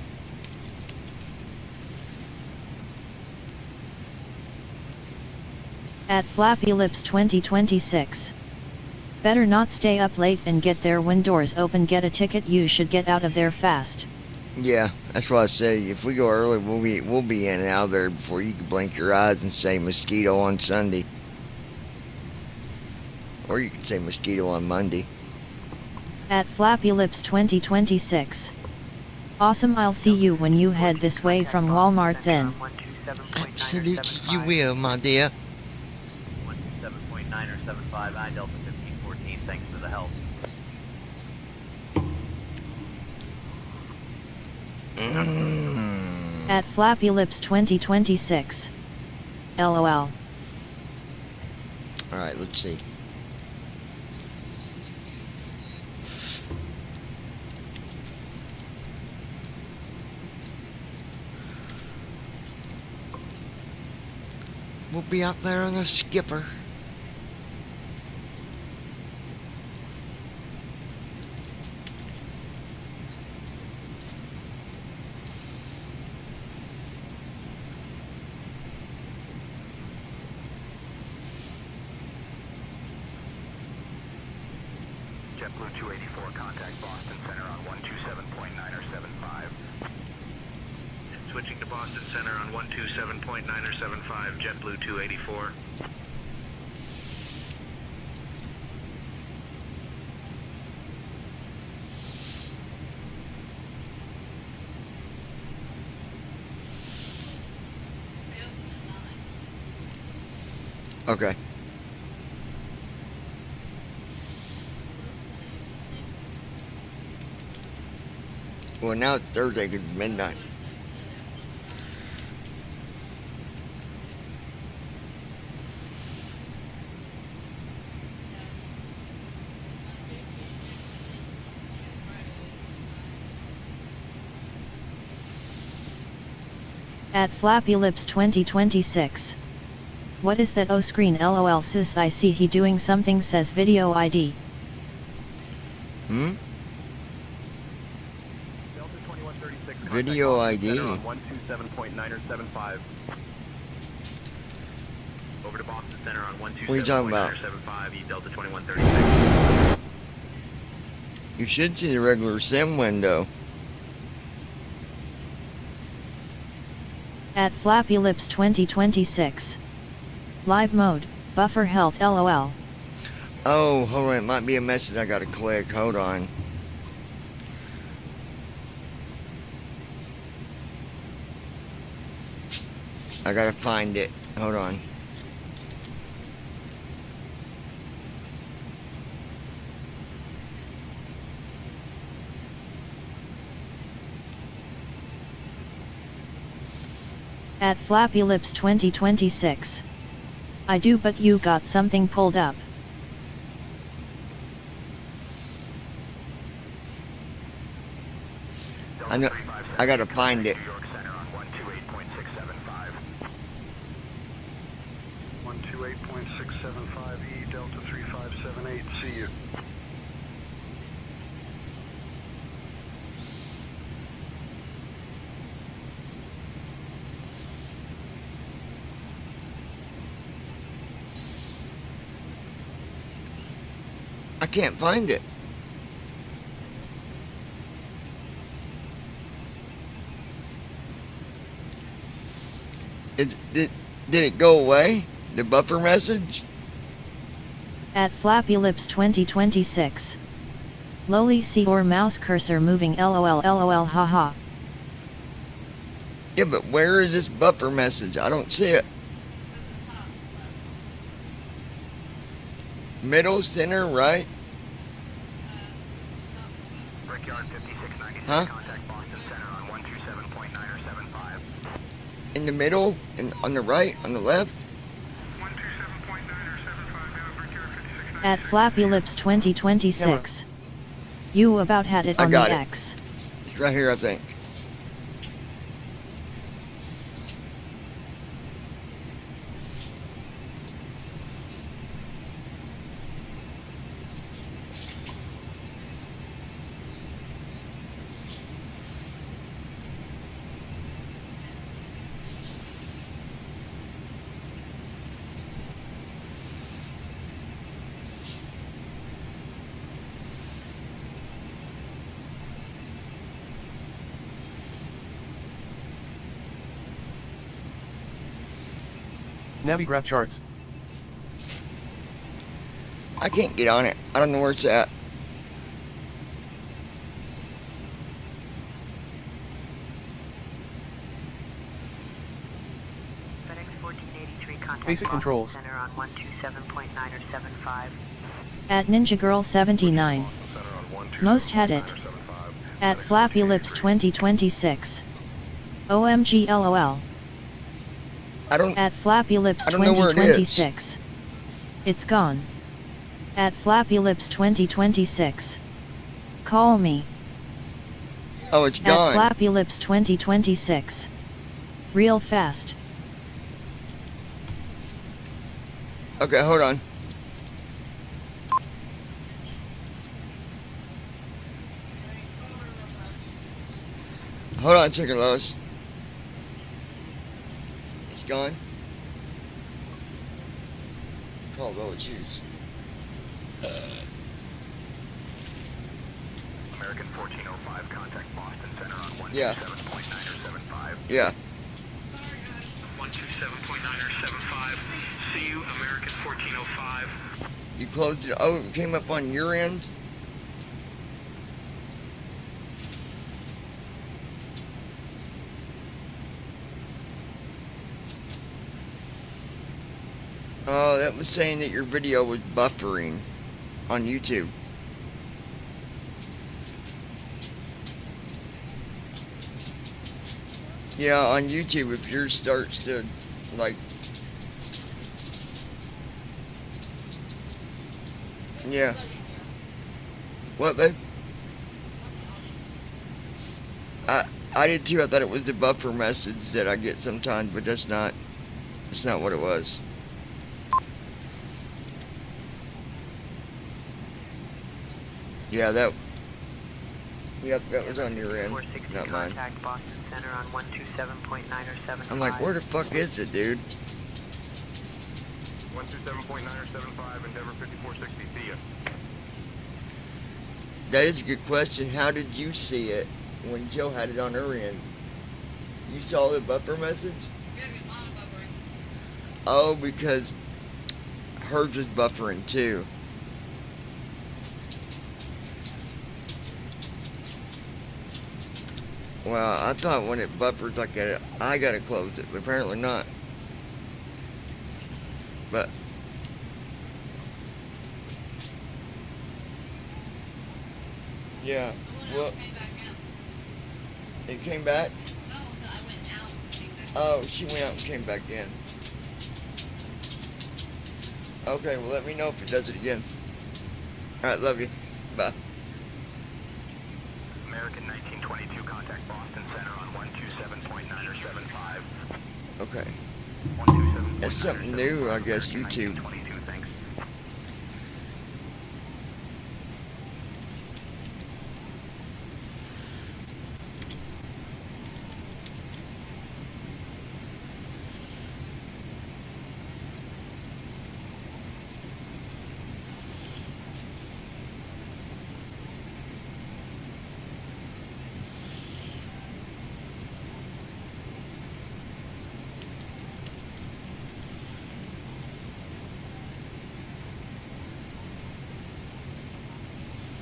At Flappy Lips 2026. Better not stay up late and get there when doors open. Get a ticket. You should get out of there fast. Yeah, that's what I say. If we go early, we'll be in and out of there before you can blink your eyes and say mosquito on Sunday. Or you can say mosquito on Monday. At Flappy Lips 2026. Awesome, I'll see you when you head this way from Walmart then. Absolutely you will, my dear. 127.9 or 75, I Delta 1514, thanks for the help. At Flappy Lips 2026. LOL. Alright, let's see. We'll be out there on the skipper. JetBlue 284, contact Boston Center on 127.975. Switching to Boston Center on 127.975, JetBlue 284. Okay. Well, now it's Thursday, 'cause it's midnight. At Flappy Lips 2026. What is that? Oh, screen LOL sis, I see he doing something, says video ID. Delta 2136, Video contact ID. Center on 127.975. Over to Boston Center on What are you talking about? 127.975, Delta 2136. You should see the regular sim window. At Flappy Lips 2026. Live mode, buffer health LOL. Oh, hold on, it might be a message I gotta click. Hold on. I gotta find it. Hold on. At Flappy Lips 2026. I do, but you got something pulled up. I know. I gotta find it. 128.675 Delta 3578, see you. I can't find it. Did it go away? The buffer message? At Flappy Lips 2026. Lowly see or mouse cursor moving LOL LOL haha. Yeah, but where is this buffer message? I don't see it. Middle, center, right? Huh? In the middle? On the right? On the left? At Flappy Lips 2026. You about had it on the X. It's right here, I think. Navigraph charts. I can't get on it. I don't know where it's at. FedEx 1483, contact Basic Boston controls. Center on 127.975. At Ninja Girl 79. Most had it. At Flappy Lips 2026. OMG LOL. At Flappy Lips 2026. It's gone. At Flappy Lips 2026. Call me. Oh, it's gone. At Flappy Lips 2026. Real fast. Okay, hold on. Hold on a second, Lois. It's gone. Call Lois Hughes. American 1405, contact Boston Center on 127.9 Yeah. or 75. Yeah. 127.9 or 75. See you, American 1405. You closed it. Oh, it came up on your end? Oh, that was saying that your video was buffering on YouTube. Yeah, on YouTube, if yours starts to, like... Yeah. What, babe? I did too. I thought it was the buffer message that I get sometimes, but that's not what it was. Yeah, that was on your end, not mine. Contact Boston Center on 127.9 or 75. I'm like, where the fuck is it, dude? 127.9 or 75, Endeavor 5460, see ya. That is a good question. How did you see it when Jill had it on her end? You saw the buffer message? Oh, because hers was buffering too. Well, I thought when it buffers like that, I gotta close it, but apparently not. But yeah, well, it came back. Oh, she went out and came back in. Okay, well, let me know if it does it again. All right, love you. Bye. American 1922, contact Boston Center on 127.9 or 75. Okay. That's something new, I guess, YouTube.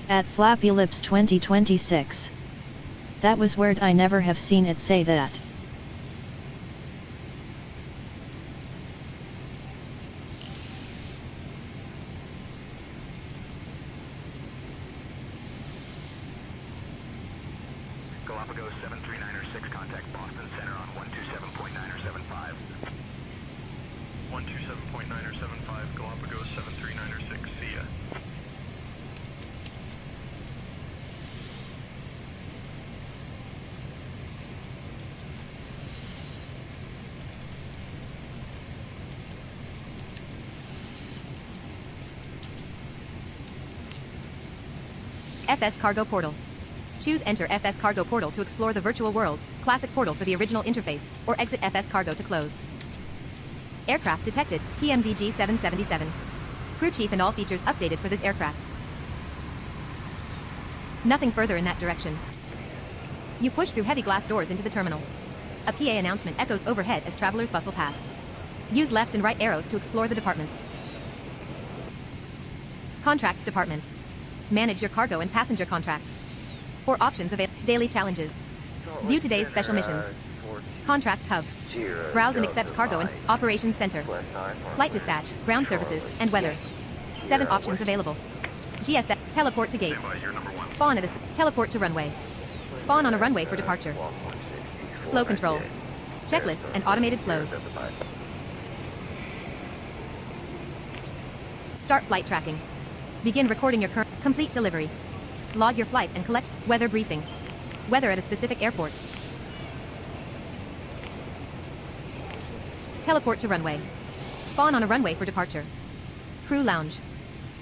At Flappy Lips 2026. That was weird. I never have seen it say that. Galapagos 739 or 6, contact Boston Center on 127.9 or 75. 127.9 or 75, Galapagos 739 or 6, see ya. FS Cargo Portal. Choose Enter FS Cargo Portal to explore the virtual world, Classic Portal for the original interface, or Exit FS Cargo to close. Aircraft detected, PMDG 777. Crew chief and all features updated for this aircraft. Nothing further in that direction. You push through heavy glass doors into the terminal. A PA announcement echoes overhead as travelers bustle past. Use left and right arrows to explore the departments. Contracts Department. Manage your cargo and passenger contracts. 4 options available. Daily challenges. View today's special missions. Contracts Hub. Browse and accept cargo and Operations Center. Flight dispatch, ground services, and weather. 7 options available. GSF. Teleport to gate. Spawn at a teleport to runway. Spawn on a runway for departure. Flow control. Checklists and automated flows. Start flight tracking. Begin recording your current complete delivery. Log your flight and collect weather briefing. Weather at a specific airport. Teleport to runway. Spawn on a runway for departure. Crew lounge.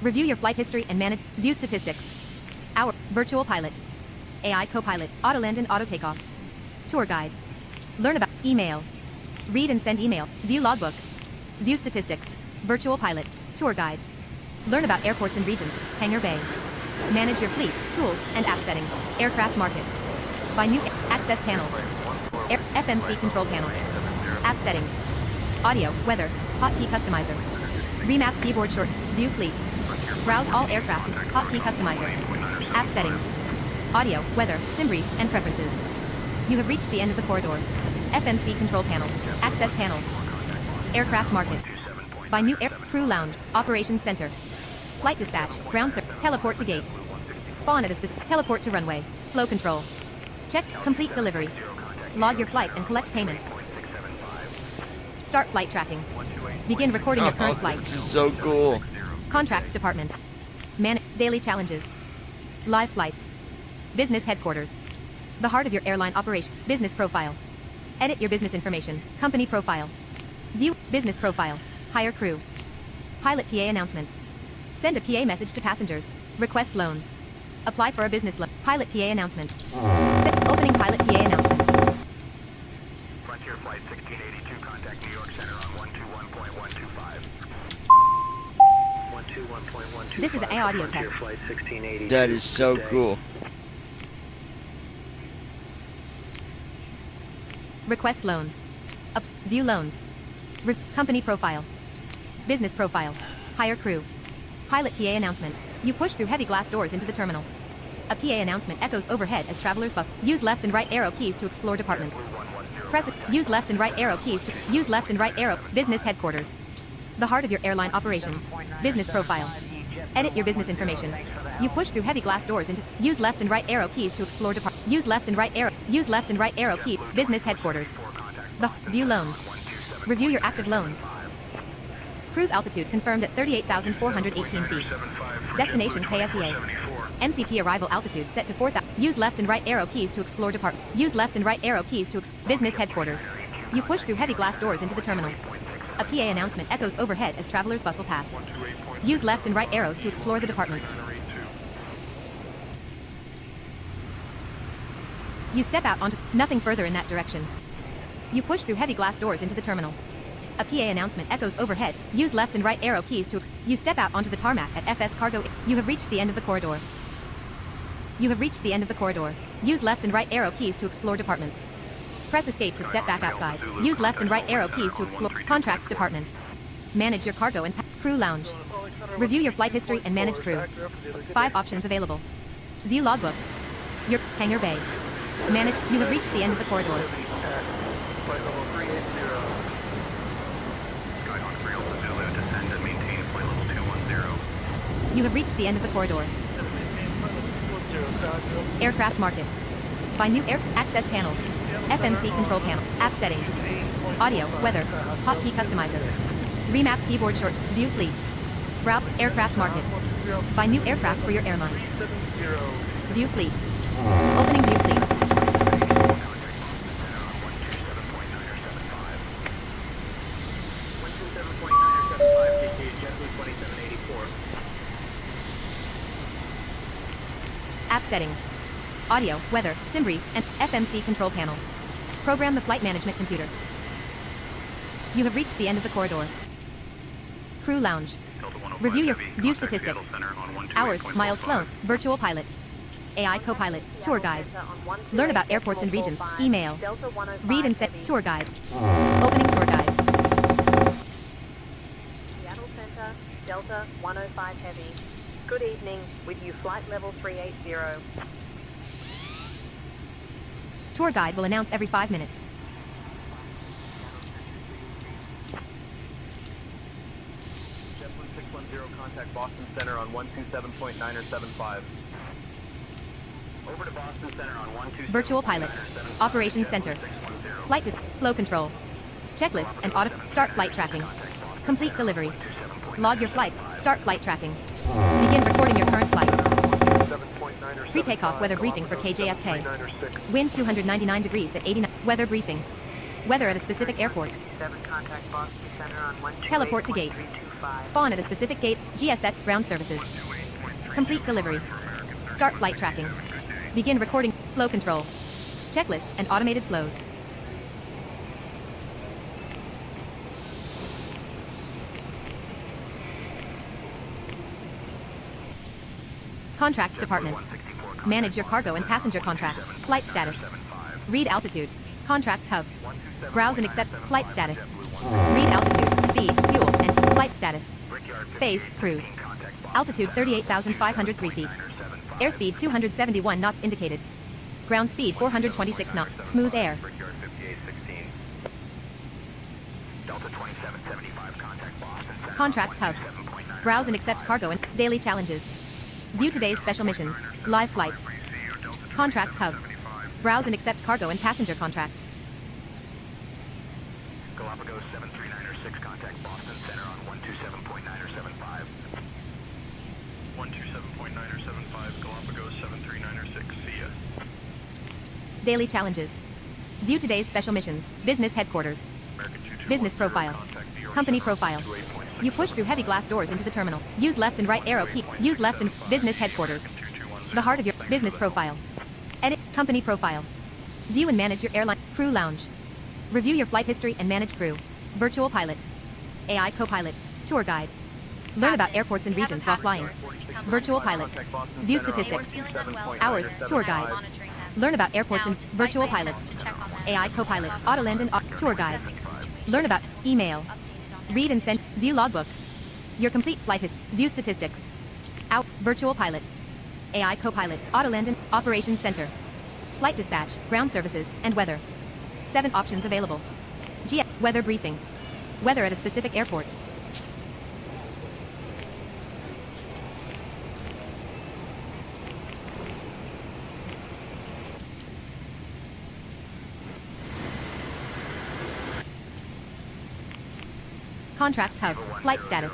Review your flight history and manage view statistics. Hour virtual pilot. AI co-pilot, auto land and auto takeoff. Tour guide. Learn about email. Read and send email. View logbook. View statistics. Virtual pilot. Tour guide. Learn about airports and regions. Hangar Bay. Manage your fleet, tools, and app settings. Aircraft market. Buy new access panels. FMC control panel. App settings. Audio, weather, hotkey customizer. Remap keyboard short. View fleet. Browse all aircraft. Hotkey customizer. App settings. Audio, weather, sim brief, and preferences. You have reached the end of the corridor. FMC control panel. Access panels. Aircraft market. By new air crew lounge. Operations center. Flight dispatch. Ground service. Teleport to gate. Spawn at a specific. Teleport to runway. Flow control. Check complete delivery. Log your flight and collect payment. Start flight tracking. Begin recording your current flight. This is so cool. Contracts department. Daily challenges. Live flights. Business headquarters. The heart of your airline operation. Business profile. Edit your business information. Company profile. View business profile. Hire crew. Pilot PA announcement. Send a PA message to passengers. Request loan. Apply for a business loan. Pilot PA announcement. Opening pilot PA announcement. Frontier Flight 1682, contact New York Center on 121.125. 121.125. This is an audio Frontier test. Flight 1682. That is so cool. Request loan. View loans. Company profile. Business profile. Hire crew. Pilot PA announcement. You push through heavy glass doors into the terminal. A PA announcement echoes overhead as travelers bus. Use left and right arrow keys to explore departments. Press it. Use left and right arrow keys to use left and right arrow. Business headquarters. The heart of your airline operations. Business profile. Edit your business information. You push through heavy glass doors into. Use left and right arrow keys to explore department. Use left and right arrow. Use left and right arrow key. Business headquarters. The view loans. Review your active loans. Cruise altitude confirmed at 38,418 feet. Destination KSEA. MCP arrival altitude set to 4,000. Use left and right arrow keys to explore department. Use left and right arrow keys to business headquarters. You push through heavy glass doors into the terminal. A PA announcement echoes overhead as travelers bustle past. Use left and right arrows to explore the departments. You step out onto nothing further in that direction. You push through heavy glass doors into the terminal. A PA announcement echoes overhead. Use left and right arrow keys to you step out onto the tarmac at FS Cargo. You have reached the end of the corridor. You have reached the end of the corridor. Use left and right arrow keys to explore departments. Press escape to step back outside. Use left and right arrow keys to explore contracts department. Manage your cargo and crew lounge. Review your flight history and manage crew. 5 options available. View logbook. Your hangar bay. Manage. You have reached the end of the corridor. Flight level 380. Skyhawk 3 Alpha Zulu, descend and maintain flight level 210. You have reached the end of the corridor. Aircraft market. By new air access panels. FMC control panel. App settings. Audio, weather, hotkey customizer. Remap keyboard short. View fleet. Route aircraft market. Buy new aircraft for your airline. View fleet. Opening view fleet. App settings. Audio, weather, sim brief, and FMC control panel. Program the flight management computer. You have reached the end of the corridor. Crew lounge. Review your view statistics. Hours, miles flown, virtual pilot. AI co-pilot, tour guide. Learn about airports and regions, email. Read and set, tour guide. Opening tour guide. Seattle Center, Delta 105 Heavy. Good evening, with you flight level 380. Tour guide will announce every 5 minutes. JetBlue 610, contact Boston Center on 127.9 or 75. Over to Boston Center on 127. Virtual pilot. Operations center. Flight flow control. Checklists and start flight tracking. Complete delivery. Log your flight. Start flight tracking. Begin recording your current flight. Pre-takeoff weather briefing for KJFK. Wind 299 degrees at 89. Weather briefing. Weather at a specific airport. 7 contact Boston Center on 128.325. Teleport to gate. Spawn at a specific gate. GSX ground services. Complete delivery. Start flight tracking. Begin recording. Flow control. Checklists and automated flows. Contracts department. Manage your cargo and passenger contract. Flight status. Read altitude. Contracts hub. Browse and accept flight status. Read altitude, speed, fuel, and flight status. Phase, cruise. Altitude 38,503 feet. Airspeed 271 knots indicated. Ground speed 426 knots. Smooth air. Contracts hub. Browse and accept cargo and daily challenges. View today's special missions. Live flights. Contracts hub. Browse and accept cargo and passenger contracts. Galapagos 73906, contact Boston Center on 127.975. 127.975, Galapagos 73906, see ya. Daily challenges. View today's special missions. Business headquarters. Business profile. Company profile. You push through heavy glass doors into the terminal. Use left and right arrow key. Use left and business headquarters. The heart of your business profile. Edit company profile. View and manage your airline crew lounge. Review your flight history and manage crew. Virtual pilot. AI co-pilot. Tour guide. Learn about airports and regions while flying. Virtual pilot. View statistics. Hours. Tour guide. Learn about airports and virtual pilot. AI co-pilot. Autoland and tour guide. Learn about email. Read and send. View logbook. Your complete flight history. View statistics. Out. Virtual pilot. AI co-pilot. Autoland and operations center. Flight dispatch. Ground services and weather. 7 options available. Weather briefing. Weather at a specific airport. Contracts hub. Flight status.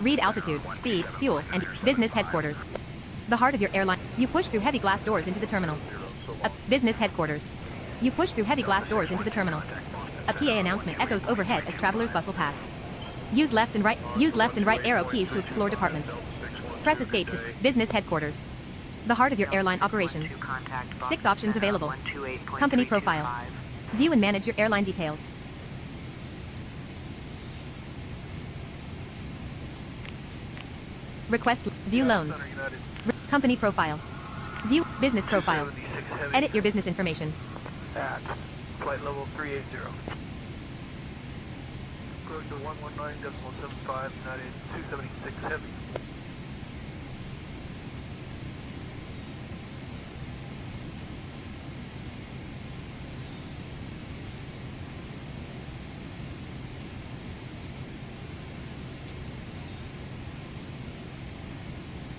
Read altitude, speed, fuel, and business headquarters. The heart of your airline. You push through heavy glass doors into the terminal. Business headquarters. You push through heavy glass doors into the terminal. A PA announcement echoes overhead as travelers bustle past. Use left and right arrow keys to explore departments. Press escape to business headquarters. The heart of your airline operations. 6 options available. Company profile. View and manage your airline details. Request view loans. Company profile. View business profile. Edit your business information. At flight level 380. Approach to 119.75, United 276 heavy.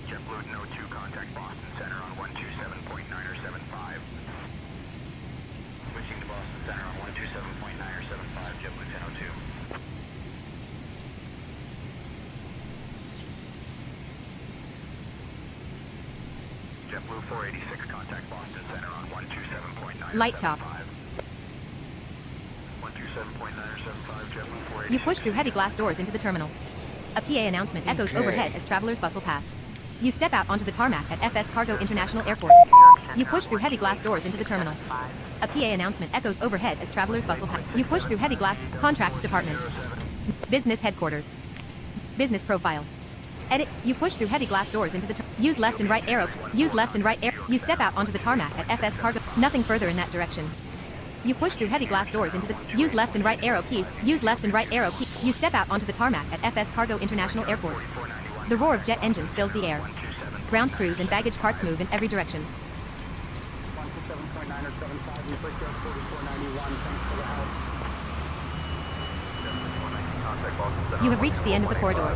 JetBlue No 2, contact Boston Center on 127.975. Switching to Boston Center on 127.975, JetBlue 1002. JetBlue 486, contact Boston Center on 127.975. Light chop. 127.975, JetBlue 486. You push through heavy glass doors into the terminal. A PA announcement echoes overhead as travelers bustle past. You step out onto the tarmac at FS Cargo International Airport. You push through heavy glass doors into the terminal. A PA announcement echoes overhead as travelers bustle past. You push through heavy glass. Contracts department. Business headquarters. Business profile. Edit. You push through heavy glass doors into the use left and right arrow. Use left and right arrow. You step out onto the tarmac at FS Cargo. Nothing further in that direction. You push through heavy glass doors into the use left and right arrow key. Use left and right arrow key. You step out onto the tarmac at FS Cargo International Airport. The roar of jet engines fills the air. Ground crews and baggage carts move in every direction. 127.975, we push out 4491, thanks for the help. You have reached the end of the corridor.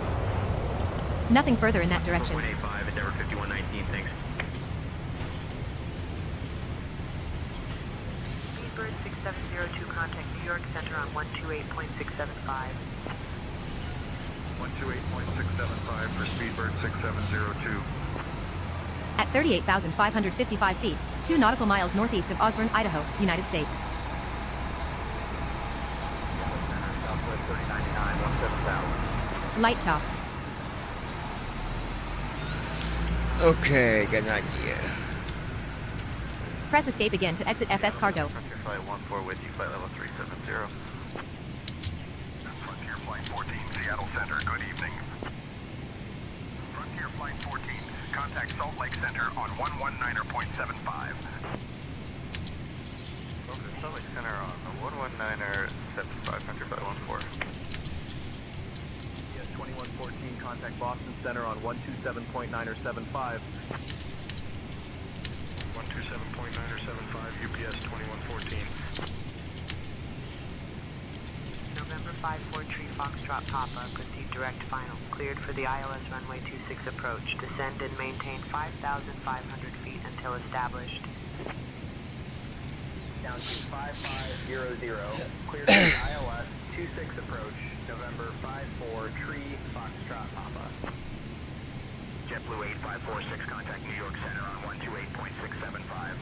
Nothing further in that direction. 185, Endeavor 5119, thanks. 6702, contact New York Center on 128.675. 128.675 for Speedbird 6702. At 38,555 feet, 2 nautical miles northeast of Osborne, Idaho, United States. Southwest 3099, 17000. Light chop. Okay, got an idea. Press escape again to exit FS cargo. Frontier Flight 14 with you, flight level 370. Frontier Flight 14, Seattle Center, good evening. Frontier Flight 14, contact Salt Lake Center on 119.75. Okay, Salt Lake Center on the 119er 75, Frontier Flight 14. Yes, 2114, contact Boston Center on 127.9 or 75. 127.9 or 75, UPS 2114. November 54 Tree Foxtrot Papa, proceed direct final. Cleared for the ILS runway 26 approach. Descend and maintain 5,500 feet until established. Down to 5500, cleared for the ILS 26 approach, November 54 Tree Foxtrot Papa. JetBlue 8546, contact New York Center on 128.675.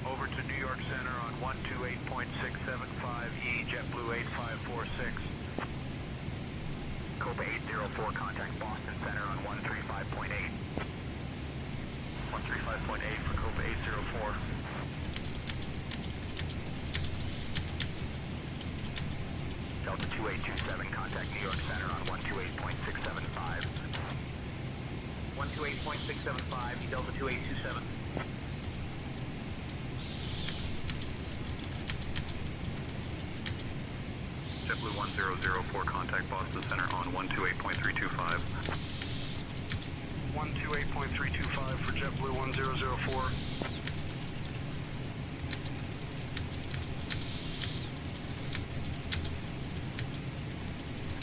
Over to New York Center on 128.675, JetBlue 8546. Copa 804, contact Boston Center on 135.8. 135.8 for Copa 804. Delta 2827, contact New York Center on 128.675. 128.675, Delta 2827. JetBlue 1004, contact Boston Center on 128.325. 128.325 for JetBlue 1004.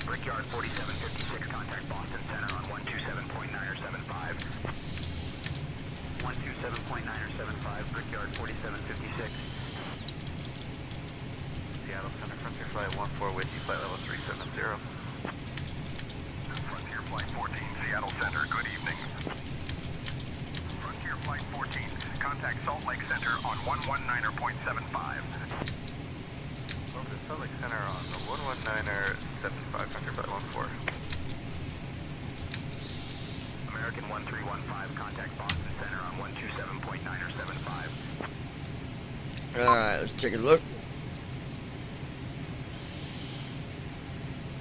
Brickyard 4756, contact Boston Center on 127.9 or 75. 127.9 or 75, Brickyard 4756. Seattle Center, Frontier Flight 14 with you, flight level 370. Frontier Flight 14, Seattle Center, good evening. Frontier Flight 14, contact Salt Lake Center on 119.75. Over to Salt Lake Center on the 119er 75, Frontier Flight 14. American 1315, contact Boston Center on 127.9 or 75. Alright, let's take a look.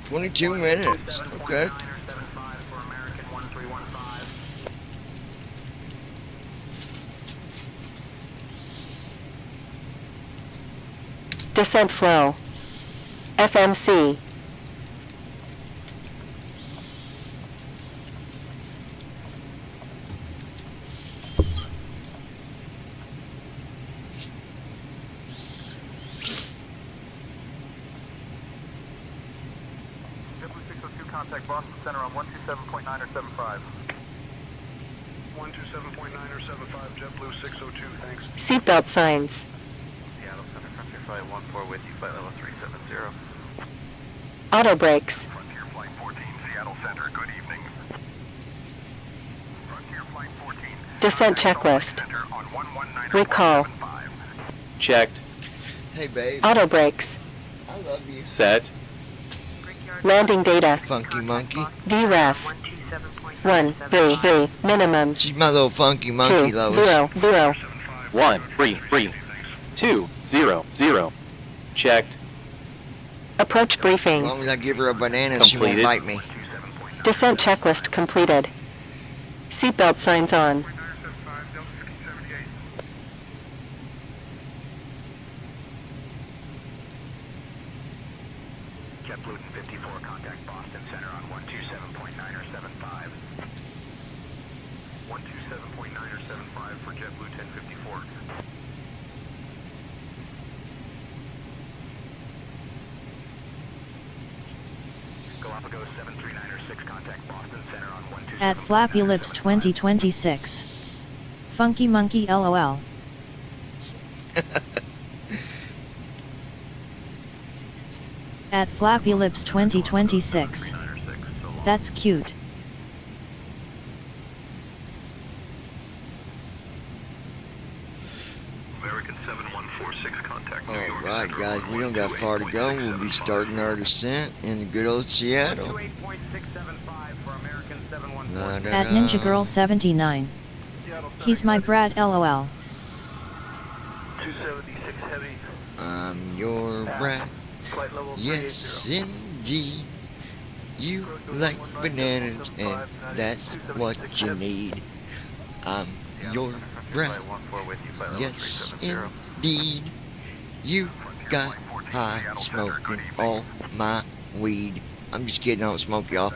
22 minutes. Okay. Descent flow. FMC. Contact Boston Center on 127.9 or 75. 127.9 or 75, JetBlue 602, thanks. Seatbelt signs. Seattle Center, Frontier Flight 14 with you, flight level 370. Auto brakes. Frontier Flight 14, Seattle Center, good evening. Frontier Flight 14. Descent checklist. Recall. Checked. Hey, babe. Auto brakes. I love you. Set. Landing data. Funky monkey. VREF. 133 minimum. She's my little funky monkey, Lois. 200. 133 Checked. Approach briefing. As long as I give her a banana, she won't bite me. Descent checklist completed. Seatbelt signs on. JetBlue 54, contact Boston Center on 127.9 or 75. 127.9 or 75 for JetBlue 1054. Galapagos 739 or 6, contact Boston Center on 127. At Flappy Lips 2026. Funky Monkey LOL. At Flappy Lips 2026. That's cute. American 7146, contact New York. Alright guys, we don't got far to go. We'll be starting our descent in good old Seattle. 28.675 for American 7146. At Ninja Girl 79. He's my brat lol. 276 heavy. I'm your brat. Flight level Yes, indeed. You like bananas, and that's what you need. I'm your brat. Yes, indeed. You got high smoking all my weed. I'm just kidding, I don't smoke, y'all.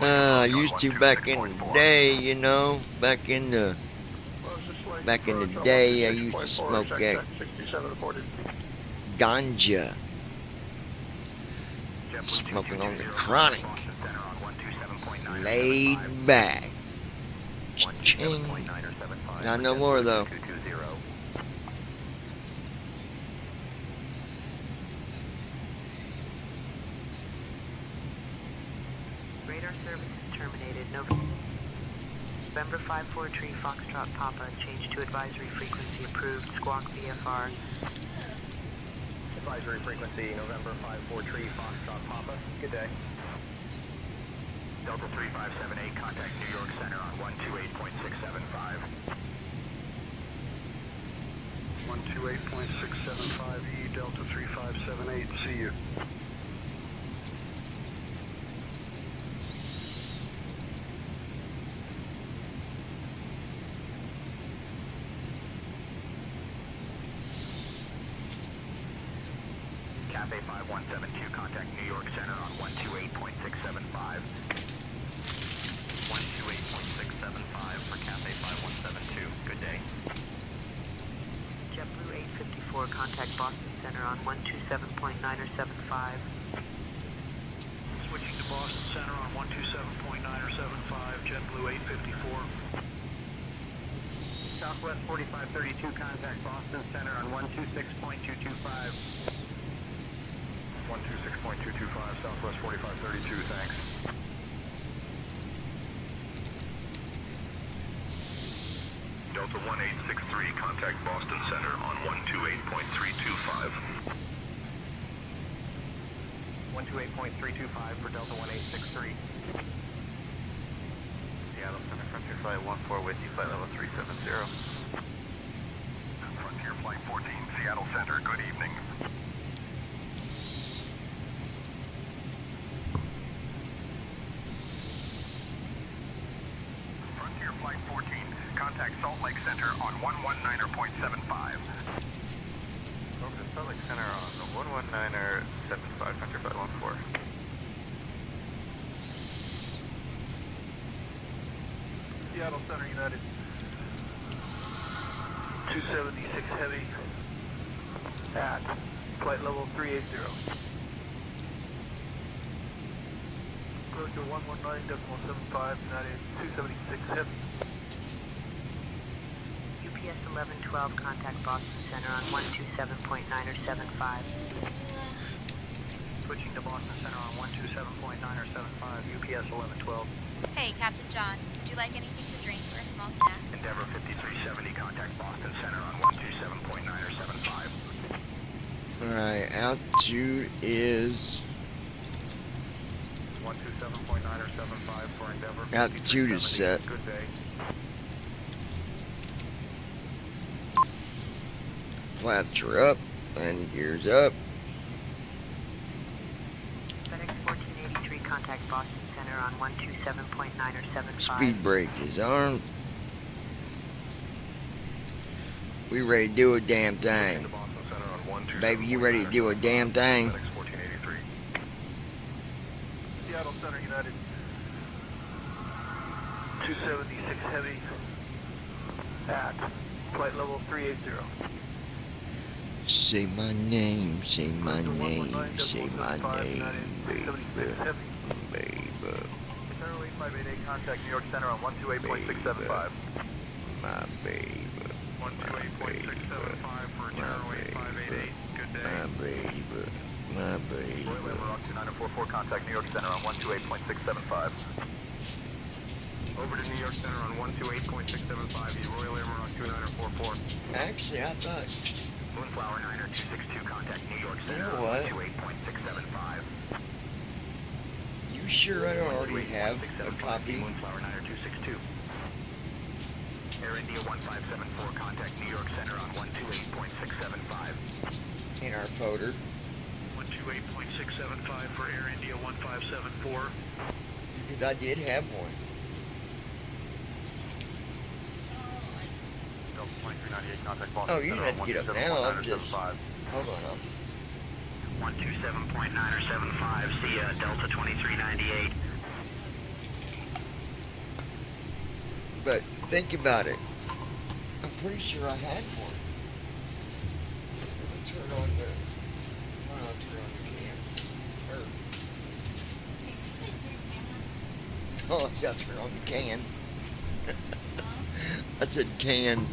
I used to back in the day, you know. Back in the day, I used to smoke that ganja. Smoking on the chronic. Laid back. Ching. Not no more though. Radar service is terminated. November 54 Tree Foxtrot Papa. Change to advisory frequency approved. Squawk VFR. Advisory frequency, November 54 Tree Foxtrot Papa. Good day. Delta 3578, contact New York Center on 128.675. 128.675E, Delta 3578, see you. Cafe 5172, contact New York Center on 128.675. 128.675 for Cafe 5172. Good day. JetBlue 854, contact Boston Center on 127.9 or 75. Switching to Boston Center on 127.9 or 75, JetBlue 854. Southwest 4532, contact Boston Center on 126.225. 126.225, Southwest 4532, thanks. Delta 1863, contact Boston Center on 128.325. 128.325 for Delta 1863. Seattle Center, Frontier Flight 14 with you, flight level 370. Frontier Flight 14, Seattle Center, good evening. Frontier Flight 14, contact Salt Lake Center on 119.75. Okay, Salt Lake Center on the 119er 75, Frontier Flight 14. Seattle Center United. 276 heavy at flight level 380. Close to 119.75, United 276 heavy. UPS 1112, contact Boston Center on 127.9 or 75. Switching to Boston Center on 127.9 or 75, UPS 1112. Hey, Captain John. Would you like anything to drink or a small snack? Endeavor 5370, contact Boston Center on 127.9 or 75. Alright, altitude is... 127.9 or 75 for Endeavor. Altitude is set. Good day. Flaps are up, landing gears up. FedEx 1483, contact Boston Center on 127.9 or 75. Speed brake is on. We ready to do a damn thing. Baby, you ready to do a damn thing? Seattle Center United. 276 heavy at flight level 380. Say my name, say my name, say my name, baby, baby. Eternal 8588, contact New York Center on 128.675. My baby. 128.675 for Eternal 8588. Good day. My baby. baby. Royal Air Maroc 2944, contact New York Center on 128.675. Over to New York Center on 128.675, Royal Air Maroc 2944. Actually, I thought, Moonflower 90262, contact New York you Center know on what? 128.675. You sure I don't already have a copy? Moonflower 90262. Air India 1574, contact New York Center on 128.675. In our folder. 128.675 for Air India 1574. Because I did have one. Delta 2398, contact Boston Oh, you Center didn't have on to get up now. I'm just... 127.975. Hold on. 127.975, see Delta 2398. But think about it. I'm pretty sure I had one. Let me turn on the... I'll turn on the can. Oh, I said turn on the can. I said can.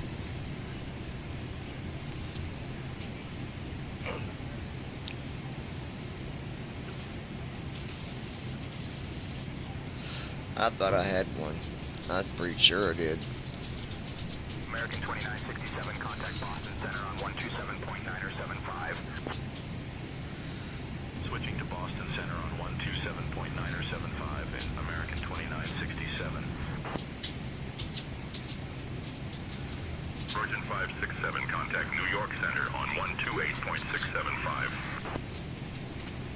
I thought I had one. I'm pretty sure I did. American 2967, contact Boston Center on 127.975. Switching to Boston Center on 127.975 in American 2967. Virgin 567, contact New York Center on 128.675.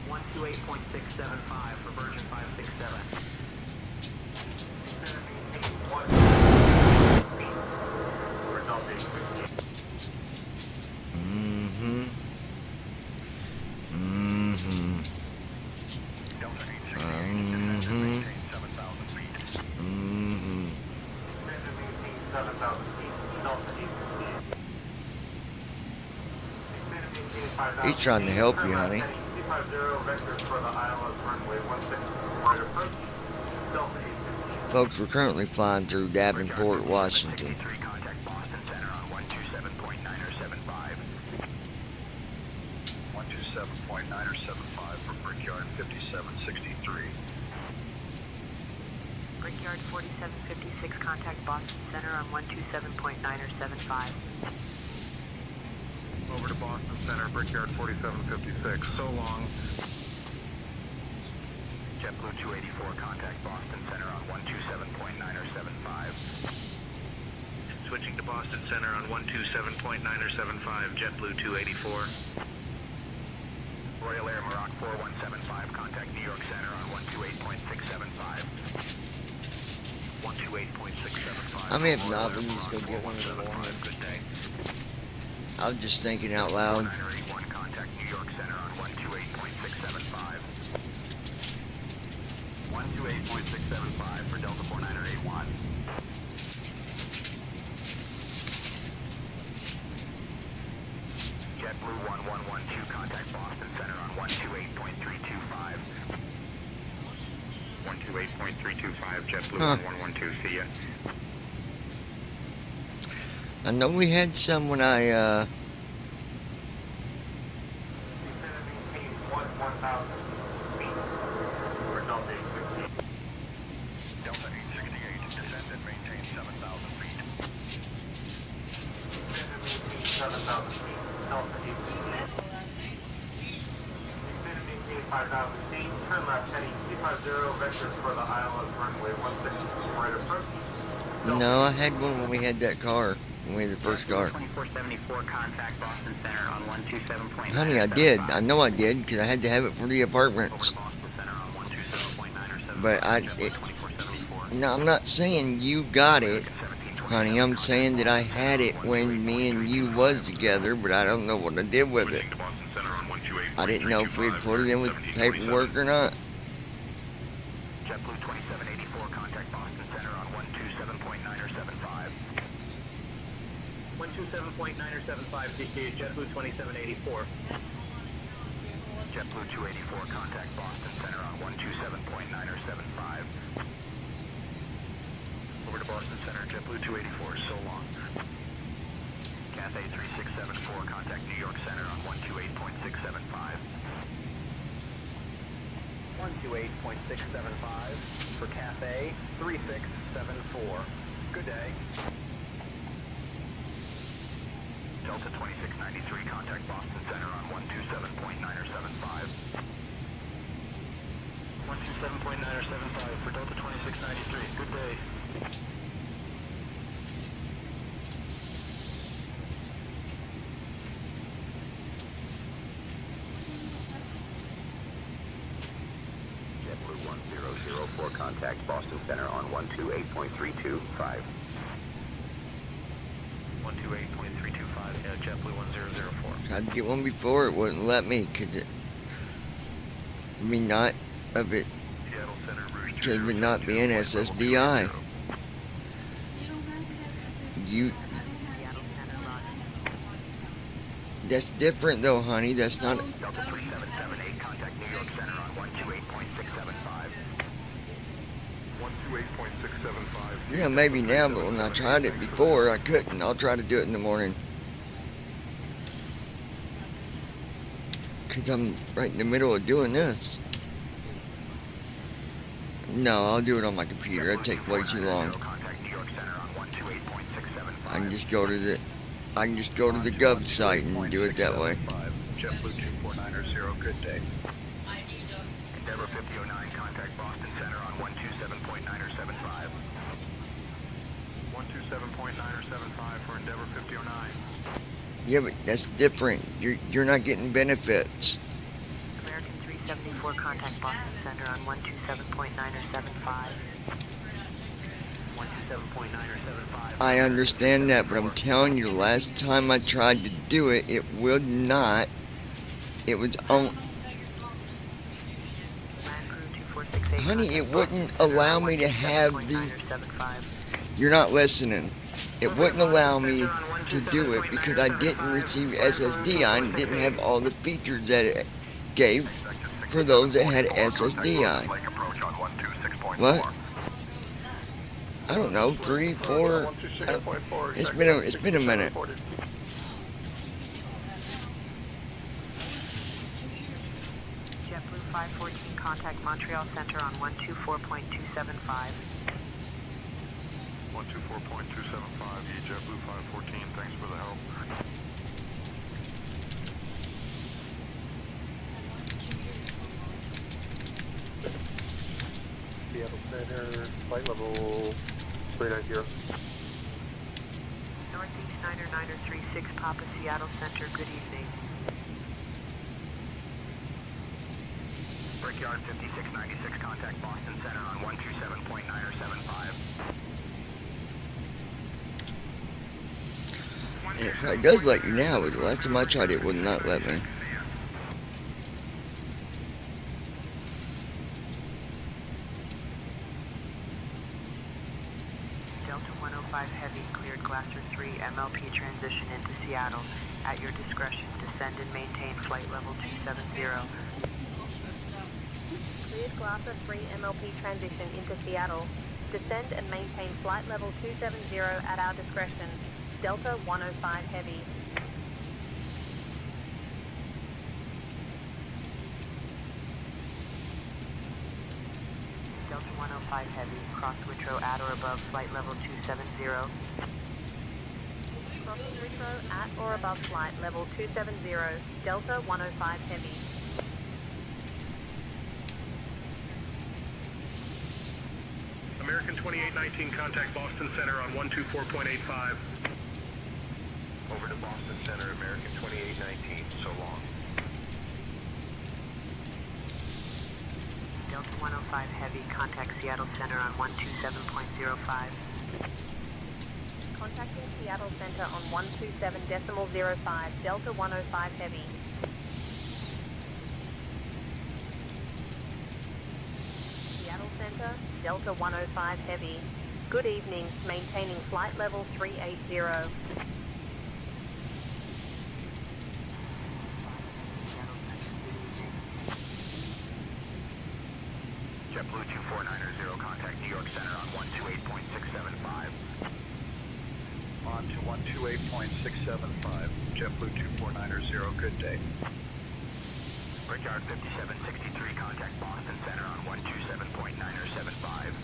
128.675 for Virgin 567. Mm-hmm. Mm-hmm. Mm-hmm. Mm-hmm. He's trying to help you, honey. Folks, we're currently flying through Davenport, Washington. 127.975 for Brickyard 5763. Brickyard 4756, contact Boston Center on 127.975. Over to Boston Center, Brickyard 4756. So long. JetBlue 284, contact Boston Center on 127.975. Switching to Boston Center on 127.975, JetBlue 284. Royal Air Maroc 4175, contact New York Center on 128.675. 128.675. I may have not been just gonna get one in the morning. Good day. I was just thinking out loud. 981, contact New York Center on 128.675. 128.675 for Delta 4981. JetBlue 1112, contact Boston Center on 128.325. 128.325, JetBlue 1112, see ya. I know we had some when I, Delta 868, descend and maintain 7,000 feet. 7,000 feet. Delta 5,000 feet. Turn left heading 250, vector for the ILS runway 16 right approach. no, I had one when we had that car. When we had the first car. 2474, contact Boston Center on 127.975. Honey, I did. I know I did, because I had to have it for the apartments. But no, I'm not saying you got it, honey. I'm saying that I had it when me and you was together, but I don't know what I did with it. I didn't know if we had put it in with paperwork or not. JetBlue 2784, contact Boston Center on 127.975. 127.975, JetBlue 2784. JetBlue 284, contact Boston Center on 127.975. Over to Boston Center, JetBlue 284, so long. Cathay 3674, contact New York Center on 128.675. 128.675 for Cafe 3674. Good day. Delta 2693, contact Boston Center on 127.975. 127.975 for Delta 2693. Good day. JetBlue 1004, contact Boston Center on 128.325. 128.325, yeah, JetBlue 1004. Tried to get one before, it wouldn't let me. Could it? I mean, not of it. Seattle Center, Rouge Could it not be an SSDI? You. That's different though, honey. That's not. Delta 3778, contact New York Center on 128.675. 128.675. Yeah, maybe now, but when I tried it before, I couldn't. I'll try to do it in the morning. Because I'm right in the middle of doing this. No, I'll do it on my computer. It'd take way too long. I can just go to the Gov site and do it that way. JetBlue 2490, good day. Endeavor 5009, contact Boston Center on 127.975. 127.975 for Endeavor 5009. Yeah, but that's different. You're not getting benefits. American 374, contact Boston Center on 127.975. 127.975. I understand that, but I'm telling you, the last time I tried to do it, it would not. It was on. Honey, it wouldn't allow me to have the. You're not listening. It wouldn't allow me to do it because I didn't receive SSDI and didn't have all the features that it gave for those that had SSDI. What? I don't know, 3, 4. It's been a minute. JetBlue 514, contact Montreal Center on 124.275. 124.275, JetBlue 514, thanks for the help. Seattle Center, flight level 390. Northeast 90936, Papa Seattle Center, good evening. Brickyard 5696, contact Boston Center on 127.975. It probably does let you now, but the last time I tried it would not let me. Delta 105 Heavy, cleared Glasser 3, MLP transition into Seattle. At your discretion, descend and maintain flight level 270. Cleared Glasser 3 MLP transition into Seattle. Descend and maintain flight level 270 at our discretion. Delta 105 Heavy. Delta 105 Heavy, cross Witro at or above flight level 270. Cross Witro at or above flight level 270. Delta 105 Heavy. American 2819, contact Boston Center on 124.85. Over to Boston Center, American 2819, so long. Delta 105 Heavy, contact Seattle Center on 127.05. Contacting Seattle Center on 127.05. Delta 105 Heavy. Seattle Center, Delta 105 Heavy. Good evening, maintaining flight level 380. JetBlue 2490, contact New York Center on 128.675. On to 128.675, JetBlue 2490, good day. Brickyard 5763, contact Boston Center on 127.975.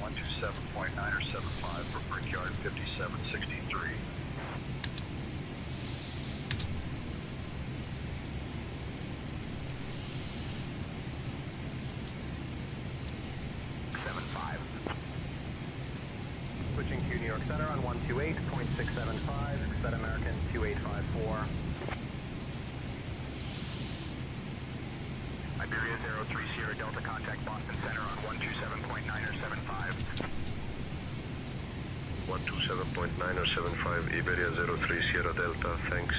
127.975 for Brickyard 5763. Switching to New York Center on 128.675, expect American 2854. Iberia 03 Sierra Delta, contact Boston Center on 127.975. 127.975, Iberia 03 Sierra Delta, thanks.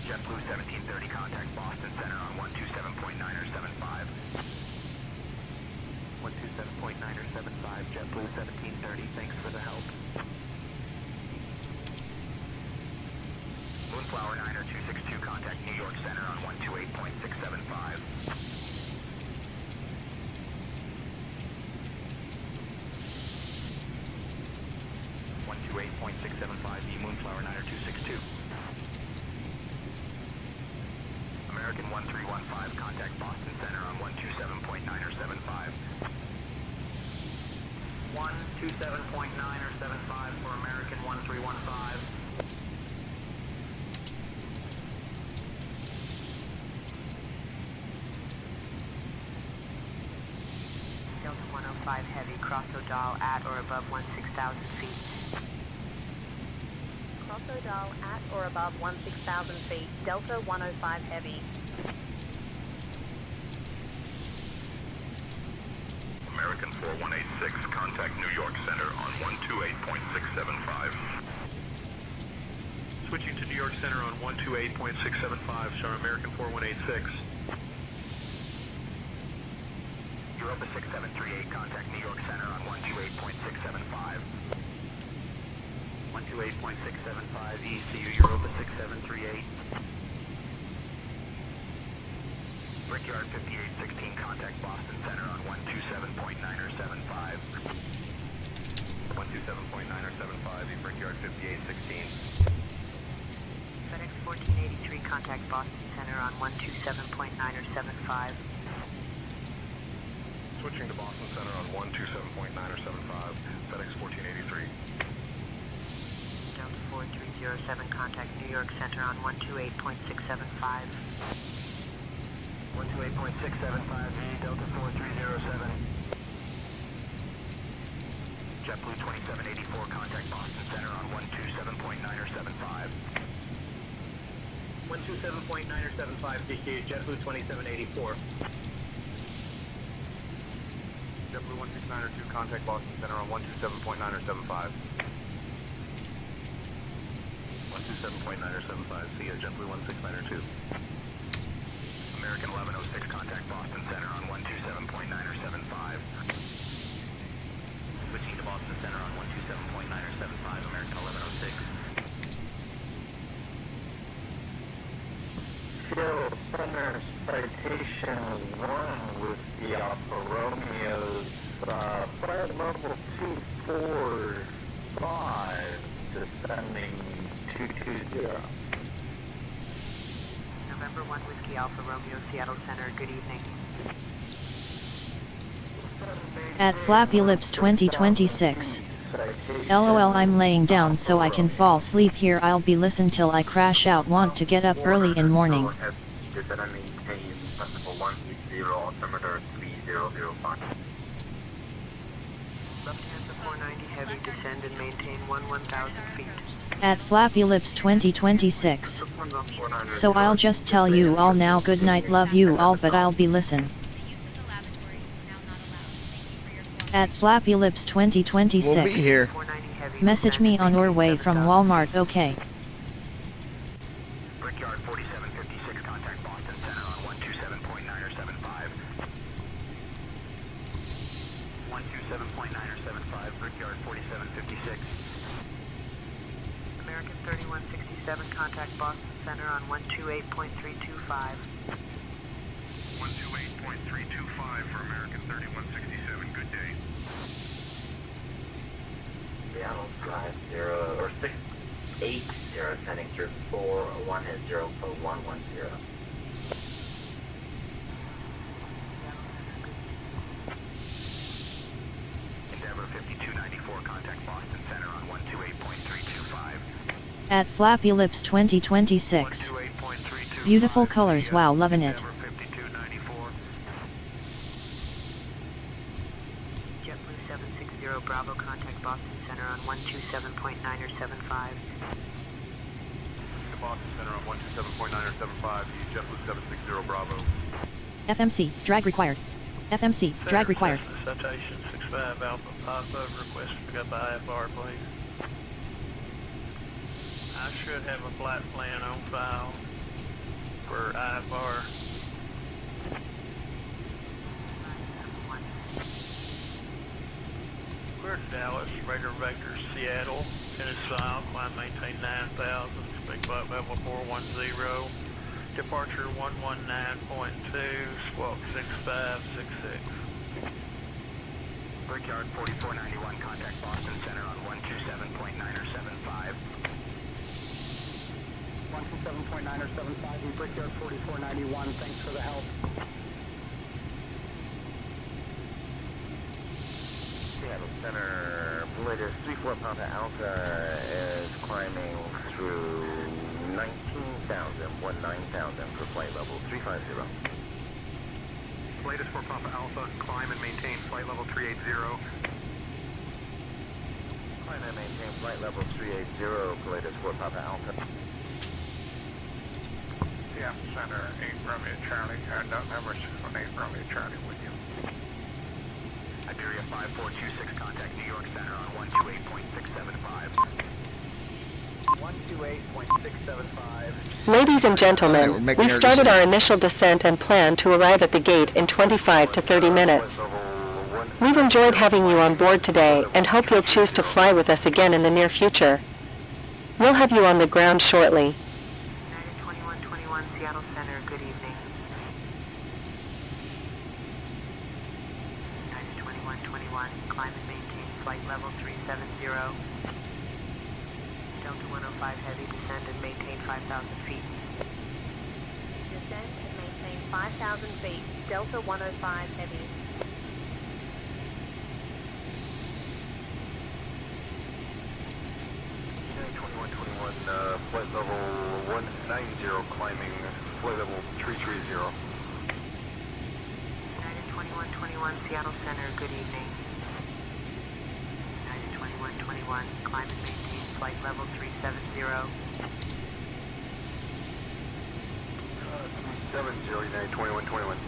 JetBlue 1730, contact Boston Center on 127.975. 127.975, JetBlue 1730, thanks for the help. Moonflower 90262, contact New York Center on 128.675. 128.675, E Moonflower 90262. American 1315, contact Boston Center on 127.975. 127.975 for American 1315. Delta 105 Heavy, cross O'Donnell at or above 16,000 feet. Cross O'Donnell at or above 16,000 feet. Delta 105 Heavy. American 4186, contact New York Center on 128.675. Switching to New York Center on 128.675, show American 4186. Europa 6738, contact New York Center on 128.675. 128.675, ECU Europa 6738. Brickyard 5816, contact Boston Center on 127.975. 127.975, Brickyard 5816. FedEx 1483, contact Boston Center on 127.975. Switching to Boston Center on 127.975, FedEx 1483. Delta 4307, contact New York Center on 128.675. 128.675, Delta 4307. JetBlue 2784, contact Boston Center on 127.975. 127.975, DK JetBlue 2784. JetBlue 16902, contact Boston Center on 127.975. 127.975, see ya, JetBlue 16902. American 1106, contact Boston Center on 127.975. Switching to Boston Center on 127.975, American 1106. Seattle Center citation 1 with the Alfa Romeo's flight level 245, descending 220. November 1 Whiskey Alpha Romeo, Seattle Center, good evening. At Flappy Lips 2026. LOL, I'm laying down so I can fall asleep here. I'll be listen till I crash out. Want to get up early in morning. Descend maintain festival 180, altimeter 3005. Lufthansa 490 Heavy, descend and maintain 1,000 feet. At Flappy Lips 2026. So I'll just tell you all now, good night, love you all, but I'll be listen. At Flappy Lips 2026. We'll be here. Message me on your way from Walmart, okay? Brickyard 4756, contact Boston Center on 127.975. 127.975, Brickyard 4756. American 3167, contact Boston Center on 128.325. 128.325 for American 3167, good day. Seattle Drive 0 or 680 sending through 41 is 04110. Endeavor 5294, contact Boston Center on 128.325. At Flappy Lips 2026. Beautiful colors, wow, loving it. JetBlue 760 Bravo, contact Boston Center on 127.9 or 75. Boston Center on 127.9 or 75, JetBlue 760 Bravo. FMC, drag required. FMC, drag required. Citation 65 Alpha Papa, request to pick up IFR, please. I should have a flight plan on file for IFR. Clear to Dallas, radar vector Seattle, finish south, line maintain 9,000, expect flight level 410, departure 119.2, squawk 6566. Brickyard 4491, contact Boston Center on 127.9 or 75. 127.9 or 75, in Brickyard 4491, thanks for the help. Seattle Center, latest 34 Papa Alpha is climbing through 19,000 for flight level 350. Latest for Papa Alpha, climb and maintain flight level 380. Climb and maintain flight level 380, latest for Papa Alpha. Seattle Center, 8 Romeo Charlie, note number 618 Romeo Charlie with you. Iberia 5426, contact New York Center on 128.675. 128.675. Ladies and gentlemen, we've started our initial descent and plan to arrive at the gate in 25 to 30 minutes. We've enjoyed having you on board today and hope you'll choose to fly with us again in the near future. We'll have you on the ground shortly. United 2121 Seattle Center, good evening. United 2121, climb and maintain flight level 370. Delta 105 heavy, descend and maintain 5,000 feet. Descend and maintain 5,000 feet, Delta 105 heavy. Flight level 190, climbing flight level 330. United 2121 Seattle Center, good evening. United 2121, climb and maintain flight level 370. 370, United 2121.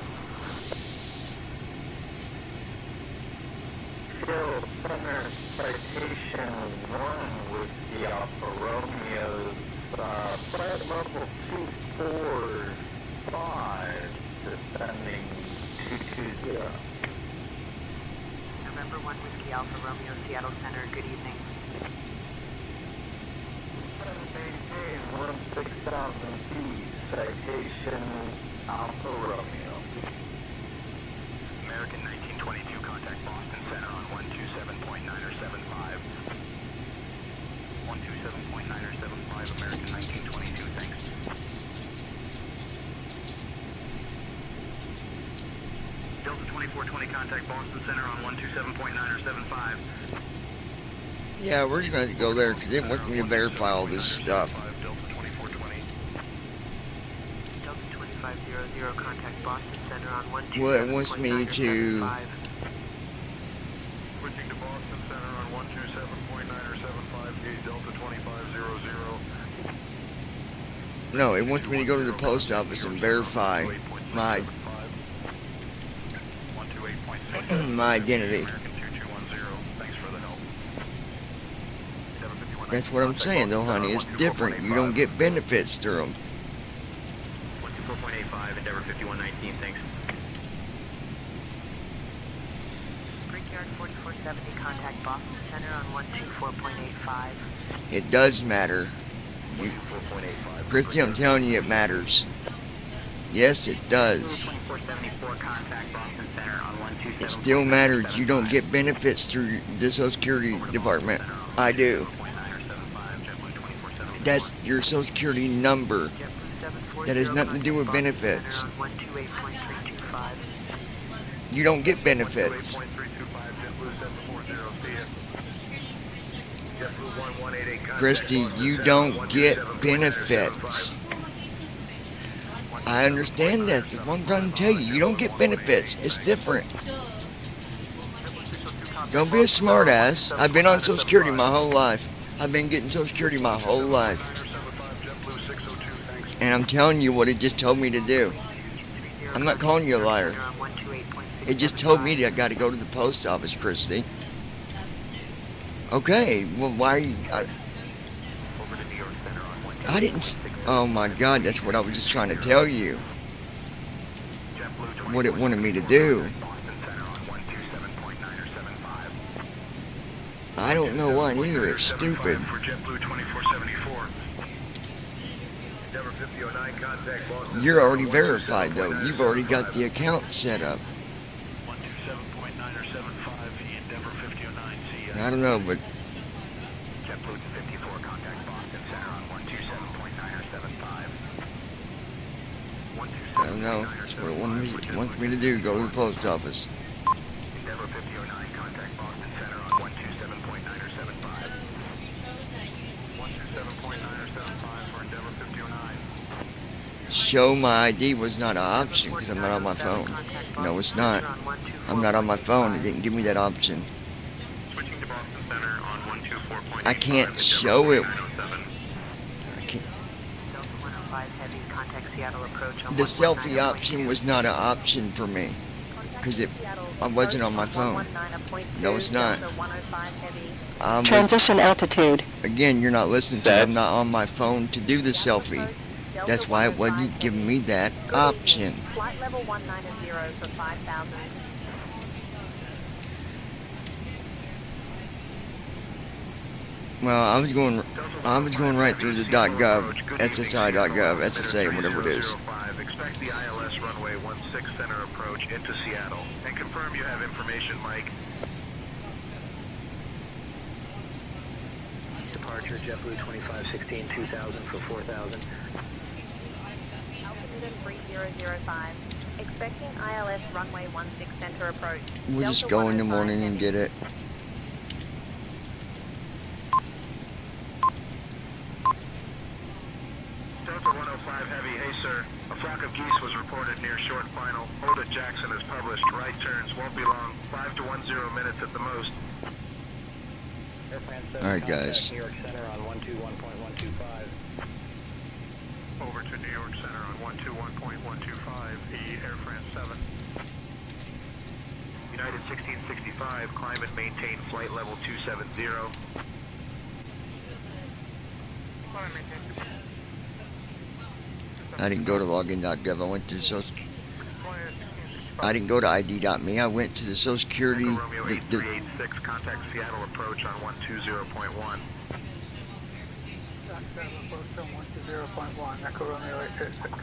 Seattle Center, citation 1 with the Alfa Romeo's flight level 245, descending 220. November 1 Whiskey Alpha Romeo Seattle Center, good evening. Maintain 16,000 feet, citation Alfa Romeo. American 1922, contact Boston Center on 127.9 or 75. 127.9 or 75, American 1922, thanks. Delta 2420, contact Boston Center on 127.9 or 75. Yeah, we're just going to go there because it wants me to verify all this stuff. Delta 2420. Delta 2500, contact Boston Center on 127.9 Well, it wants me or to... 75. Switching to Boston Center on 127.9 or 75, gate Delta 2500. No, it wants me to go to the post office and verify my my identity. That's what I'm saying though, honey. It's different. You don't get benefits through them. 124.85, Endeavor 5119, thanks. Brickyard 4470, contact Boston Center on 124.85. It does matter. Christy, I'm telling you it matters. Yes, it does. 2474, contact Boston Center on 127. It still matters. You don't get benefits through the Social Security Department. I do. That's your social security number. That has nothing to do with benefits. You don't get benefits. Christy, you don't get benefits. I understand that. That's what I'm trying to tell you. You don't get benefits. It's different. Don't be a smartass. I've been on Social Security my whole life. I've been getting Social Security my whole life. And I'm telling you what it just told me to do. I'm not calling you a liar. It just told me that I got to go to the post office, Christy. Okay, well, why? I didn't. Oh my God, that's what I was just trying to tell you. What it wanted me to do. I don't know why either. It's stupid. You're already verified though. You've already got the account set up. I don't know, but I don't know. That's what it wants me to do. Go to the post office. Show my ID was not an option because I'm not on my phone. No, it's not. I'm not on my phone. It didn't give me that option. I can't show it. I can't. The selfie option was not an option for me because I wasn't on my phone. No, it's not. Transition altitude. Again, you're not listening to me. I'm not on my phone to do the selfie. That's why it wasn't giving me that option. Flight level 190 for 5,000. Well, I was going right through the .gov, SSI.gov, SSA, whatever it is. Expect the ILS runway 16 center approach into Seattle. And confirm you have information, Mike. Departure JetBlue 2516 2000 for 4000. Altimeter 3005. Expecting ILS runway 16 center approach. We'll just go in the morning and get it. Delta 105 Heavy, hey sir. A flock of geese was reported near Short Final. Hold at Jackson is published. Right turns won't be long. 5 to 10 minutes at the most. Alright guys. New York Center on 121.125. Over to New York Center on 121.125, the Air France 7. United 1665, climb and maintain flight level 270. I didn't go to login.gov. I went to the social. I didn't go to ID.me. I went to the Social Security. Romeo 8386, contact Seattle approach on 120.1. Echo Romeo 886.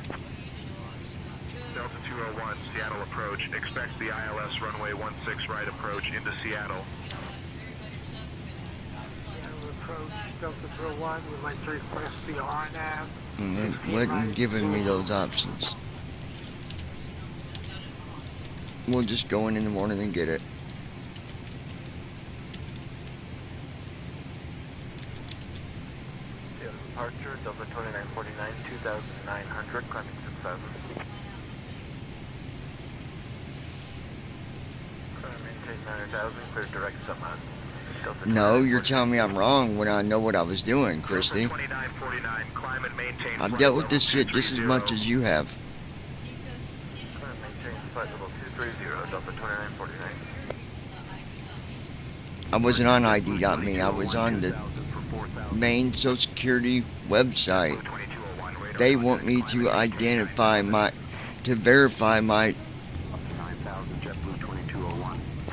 Delta 201, Seattle approach. Expect the ILS runway 16 right approach into Seattle. Seattle approach, Delta 201, we'd like to request the RNAV. And it wasn't giving me those options. We'll just go in the morning and get it. Departure, Delta 2949, 2,900, climbing 6,000. Maintain 9,000, clear direct summon. No, you're telling me I'm wrong when I know what I was doing, Christy. I've dealt with this shit just as much as you have. Maintain flight level 230, Delta 2949. I wasn't on ID.me. I was on the main Social Security website. They want me to identify to verify my.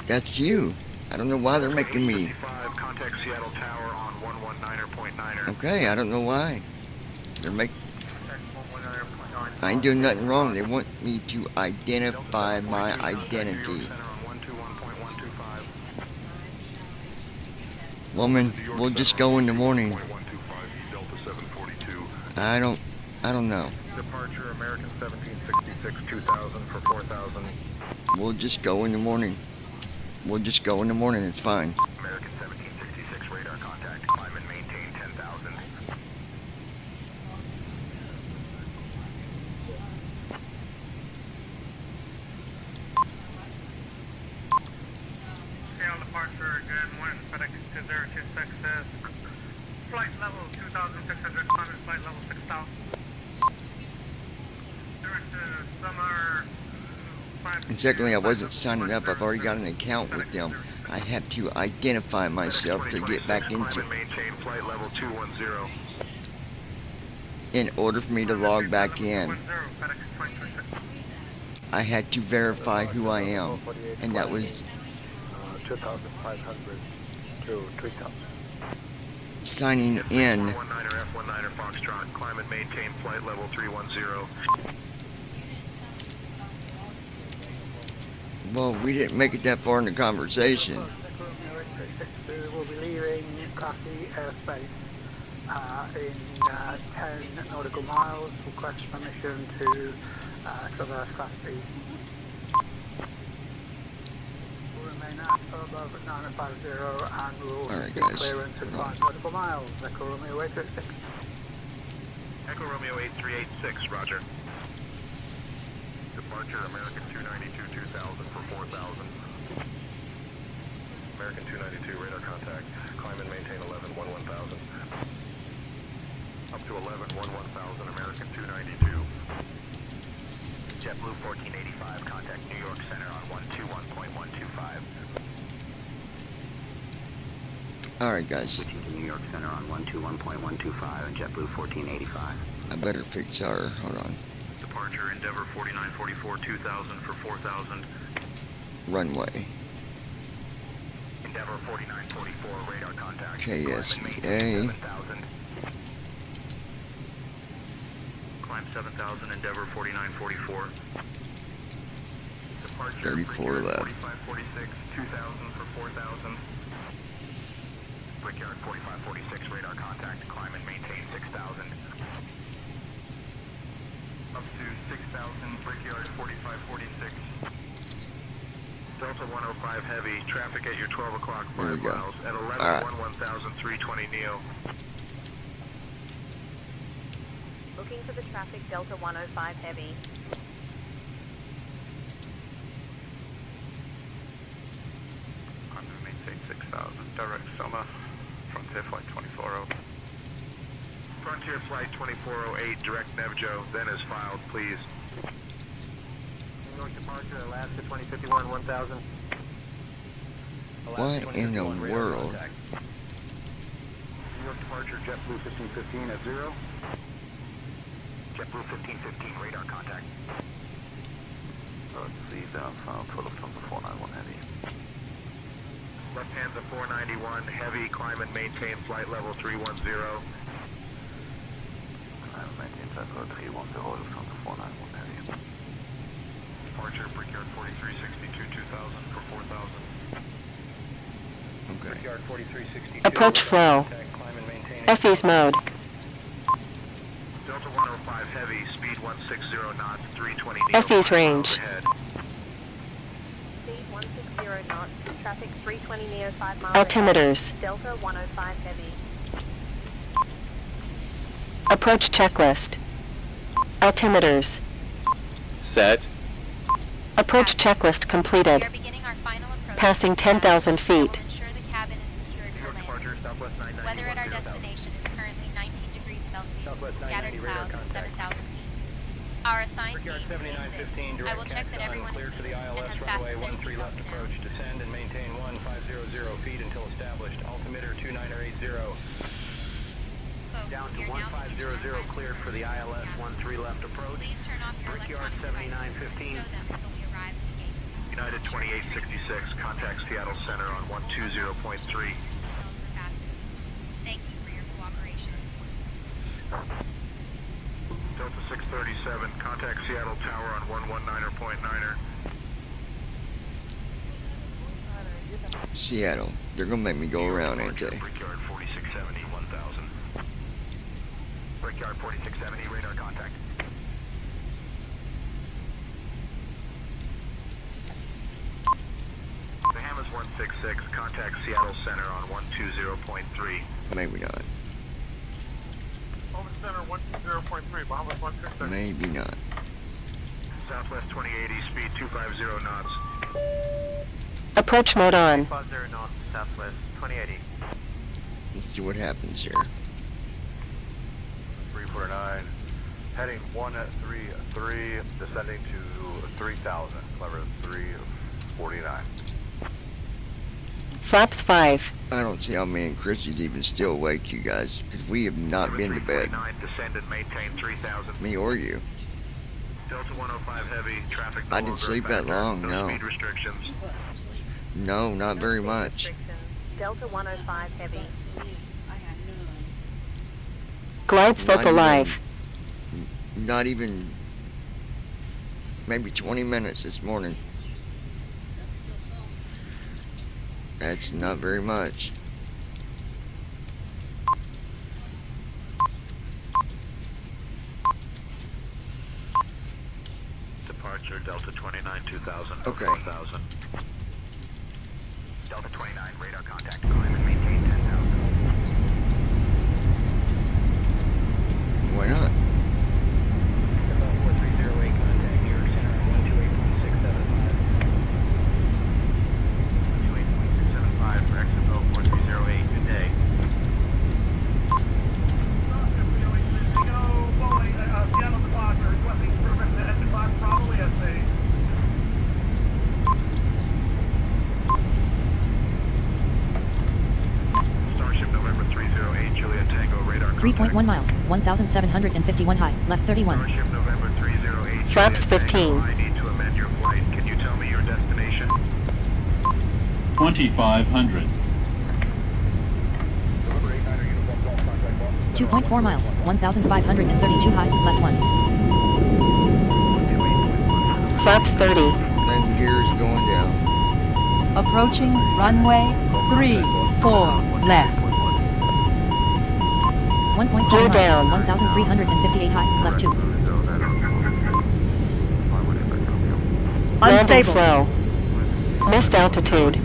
That's you. I don't know why they're making me. Okay, I don't know why. I ain't doing nothing wrong. They want me to identify my identity. Woman, we'll just go in the morning. I don't know. Departure American 1766 2000 for 4000. We'll just go in the morning. We'll just go in the morning, it's fine. American 1766 radar contact. Climb and maintain 10,000. Seattle departure, good morning, FedEx 2026 says flight level 2,600, climb at flight level 6,000. Direct to summer. And secondly, I wasn't signing up. I've already got an account with them. I have to identify myself to get back into. Maintain flight level 210. In order for me to log back in, I had to verify who I am, and that was 2,500 to 3,000. signing in. 19er F19er Foxtrot. Climb and maintain flight level 310. Well, we didn't make it that far in the conversation. We'll be leaving Classy airspace in 10 nautical miles. Request permission to traverse Classy. We'll remain at or above 950 and we'll receive clearance at 5 nautical miles. Echo Romeo 836. Echo Romeo 8386, roger. Departure American 292 2000 for 4000. American 292 radar contact. Climb and maintain 11 1000. Up to 11 1000 American 292. JetBlue 1485 contact New York Center on 121.125. Alright guys. Switching to New York Center on 121.125 and JetBlue 1485. I better fix our, hold on. Departure Endeavor 4944 2000 for 4000. Runway. Endeavor 4944 radar contact. KSEA. Climb 7000 Endeavor 4944. Departure 34 left. 4546 2000 for 4000. Brickyard 4546 radar contact. Climb and maintain 6000. Up to 6,000, Brickyard 4546. Delta 105 heavy, traffic at your 12 o'clock 5 miles at 11 1320 Neo. Looking for the traffic Delta 105 heavy. I'm going to maintain 6000. Direct summer, Frontier Flight 240. Frontier Flight 2408, direct Nevjo, then is filed, please. New York departure, Alaska 2051 1000. What in the world? New York departure, JetBlue 1515 at 0. JetBlue 1515, radar contact. Let's see, down south for Lufthansa 491 heavy. Lufthansa 491, heavy, climb and maintain flight level 310. Climb and maintain flight level 310, Lufthansa 491 heavy. Departure, Brickyard 4362 2000 for 4000. Okay. Brickyard 4362. Approach flow. FE's mode. Delta 105 heavy, speed 160 knots, 320 FE's range. Speed 160 knots, traffic 320 neo 5 miles. Altimeters. Ahead. Delta 105 heavy. Approach checklist. Altimeters. Set. Approach checklist completed. We are beginning our final approach. Passing 10,000 feet. We'll ensure the cabin is secured for landing. Weather at our destination is currently 19 degrees Celsius, scattered clouds at 7,000 feet. Our assigned team is 6. I will check that everyone is safe and has fastened their seatbelts now. Approach, descend and maintain 1500 feet until established. Altimeter 2980. Down to 1500, cleared for the ILS 13 left approach. Please turn off your Brickyard electronic devices 7915. and show them until we arrive at the gate. United 2866, contact Seattle Center on 120.3. Seatbelts are fastened. Thank you for your cooperation. Delta 637, contact Seattle Tower on 119.9er. Seattle. They're gonna make me go around, ain't they? Brickyard 4670, 1000. Brickyard 4670, radar contact. Bahamas 166, contact Seattle Center on 120.3. Maybe not. Over center 120.3, Bahamas 166. Maybe not. Southwest 2080, speed 250 knots. Approach mode on. 250 knots, Southwest 2080. Let's see what happens here. 349, heading 133, descending to 3000, clever 349. Flaps 5. I don't see how me and Chrissy's even still awake, you guys, because we have not been to bed. Descend and maintain 3000. Me or you. Delta 105 heavy, traffic no I didn't longer sleep that factor. long, no. Speed restrictions. No, not very much. Delta 105 heavy. Glide slope alive. Not even maybe 20 minutes this morning. That's not very much. Departure Delta 29, 2000. Okay. 4000. Delta 29, radar contact. Climb and maintain 10,000. Why not? 4308, contact New York Center on 128.675. 128.675 for exit 4308. Good day. Seattle departure, requesting permit to exit box Bravo ESA. Starship November 308, Juliet Tango, radar contact. 3.1 miles, 1,751 high, left 31. Starship November 308, Flaps Juliet Tango, 15. I need to amend your flight. Can you tell me your destination? 2500. 2.4 miles, 1,532 high, left 1. Flaps 30. Then gears going down. Approaching runway 34 left. 1.7 Gear miles, down. 1,358 high, left 2. Landing Unstable. flow. Missed altitude.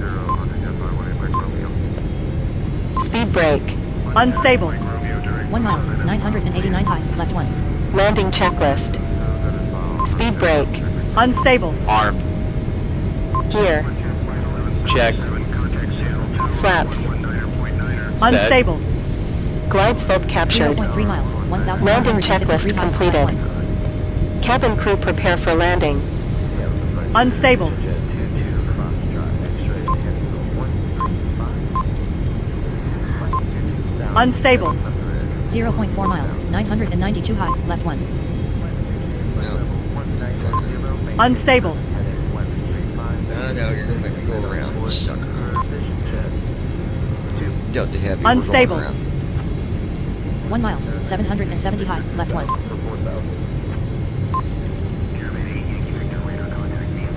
Speed brake. Unstable. 1 miles, 989 high, left 1. Landing checklist. Speed brake. Unstable. Armed. Gear. Checked. Flaps. Unstable. Glide slope captured. 0.3 miles, Landing 1,153 checklist high, completed. left 1. Cabin crew prepare for landing. Unstable. Unstable. 0.4 miles, 992 high, left 1. Unstable. No, you're gonna make me go around, you sucker. Delta Heavy, Unstable. we're going around. 1 miles, 770 high, left 1.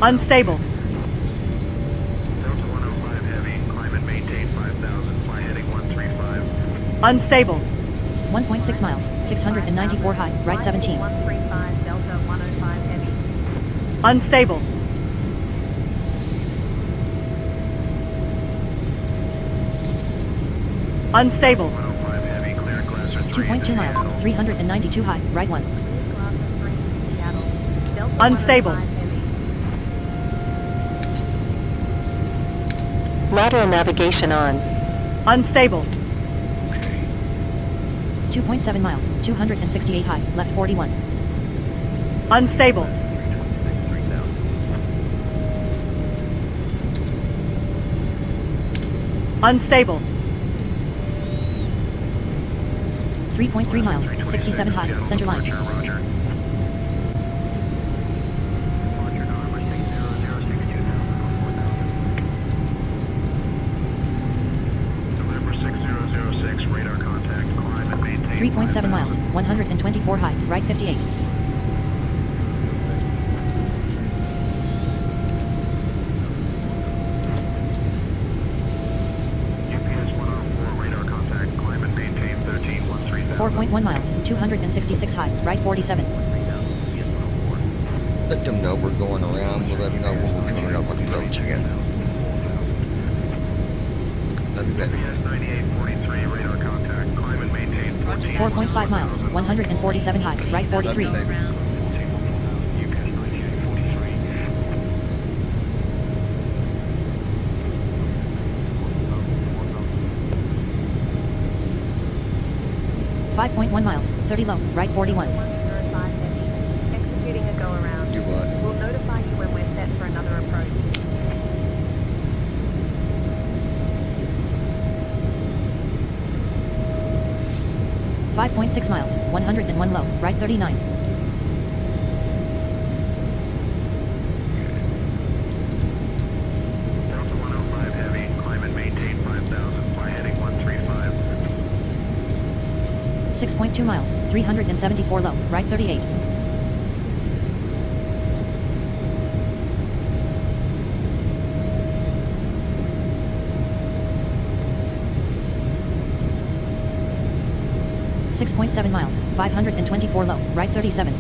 Unstable. Delta 105 heavy, climb and maintain 5000. Fly heading 135. Unstable. 1.6 miles, 694 high, right 17. 135 Delta 105 heavy. Unstable. Unstable. 105 heavy, clear class or 3. 2.2 miles, 392 high, right 1. Delta Unstable. 105 heavy. Lateral navigation on. Unstable. 2.7 miles, 268 high, left 41. Unstable. Unstable. 3.3 miles, 67 high, center line. Roger. November 6006, radar contact, climb and maintain. 3.7 miles, 124 high, right 58. 4.1 miles, 266 high, right 47. Let them know we're going around. We'll let them know when we're coming up on approach again. Love you, baby. 9843, radar contact. Climb and maintain 14. 4.5 miles, 147 high, right 43. Love you, baby. 5.1 miles, 30 low, right 41. Executing a go around. Do what? We'll notify you when we're set for another approach. 5.6 miles, 101 low, right 39. Delta 105 heavy. Climb and maintain 5,000. Fly heading 135. 6.2 miles, 374 low, right 38. 6.7 miles, 524 low, right 37.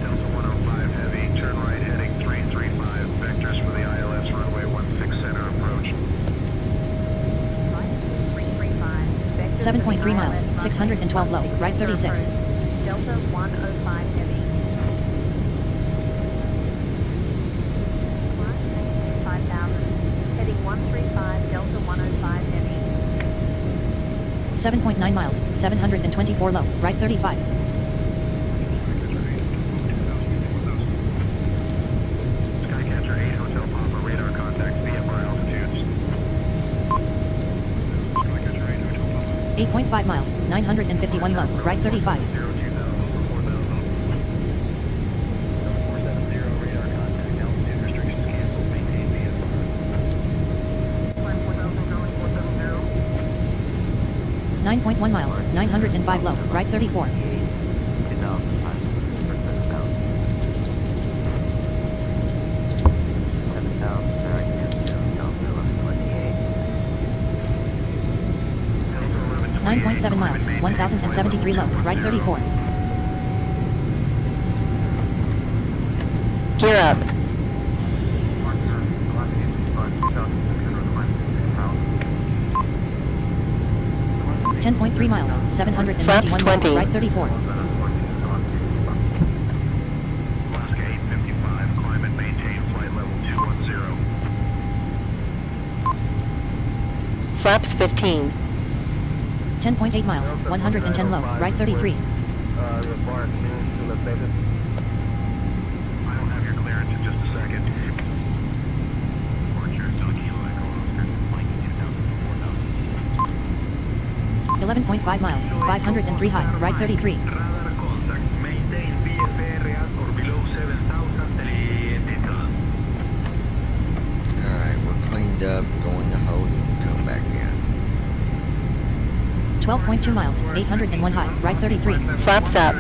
Delta 105 heavy. Turn right heading 335. Vectors for the ILS runway 16 center approach. 7.3 miles, 612 low, right 36. Delta 105 heavy. 5,000. Heading 135, Delta 105 heavy. 7.9 miles, 724 low, right 35. Skycatcher 8 Hotel Papa. Radar contact VFR altitudes. 8.5 miles, 951 low, right 35. 9.1 miles, 905 low, right 34. 9.7 miles, 1073 low, right 34. Gear up. 10.3 miles, 791 Flaps low, 20. right 34. Alaska 855. Climb and maintain flight level 210. Flaps 15. 10.8 miles, 110 low, right 33. I don't have your clearance in just a second. 11.5 miles, 503 high, right 33. Radar contact. Maintain VFR at or below 7,000. Alright, we're cleaned up, going to holding to come back in. 12.2 miles, 801 high, right 33. Flaps up.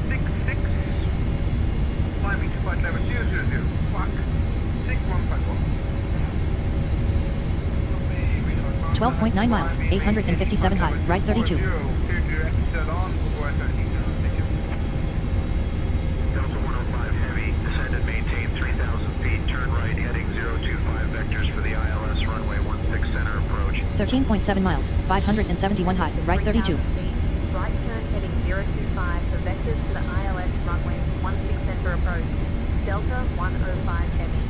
066. Climbing to flight level 000. Fuck. 6151. 12.9 miles, 857 high, right 32. Delta 105 heavy. Descend and maintain 3,000 feet. Turn right heading 025. Vectors for the ILS runway 16 center approach. 13.7 miles, 571 high, right 32. Right turn heading 025 for vectors to the ILS runway 16 center approach. Delta 105 heavy.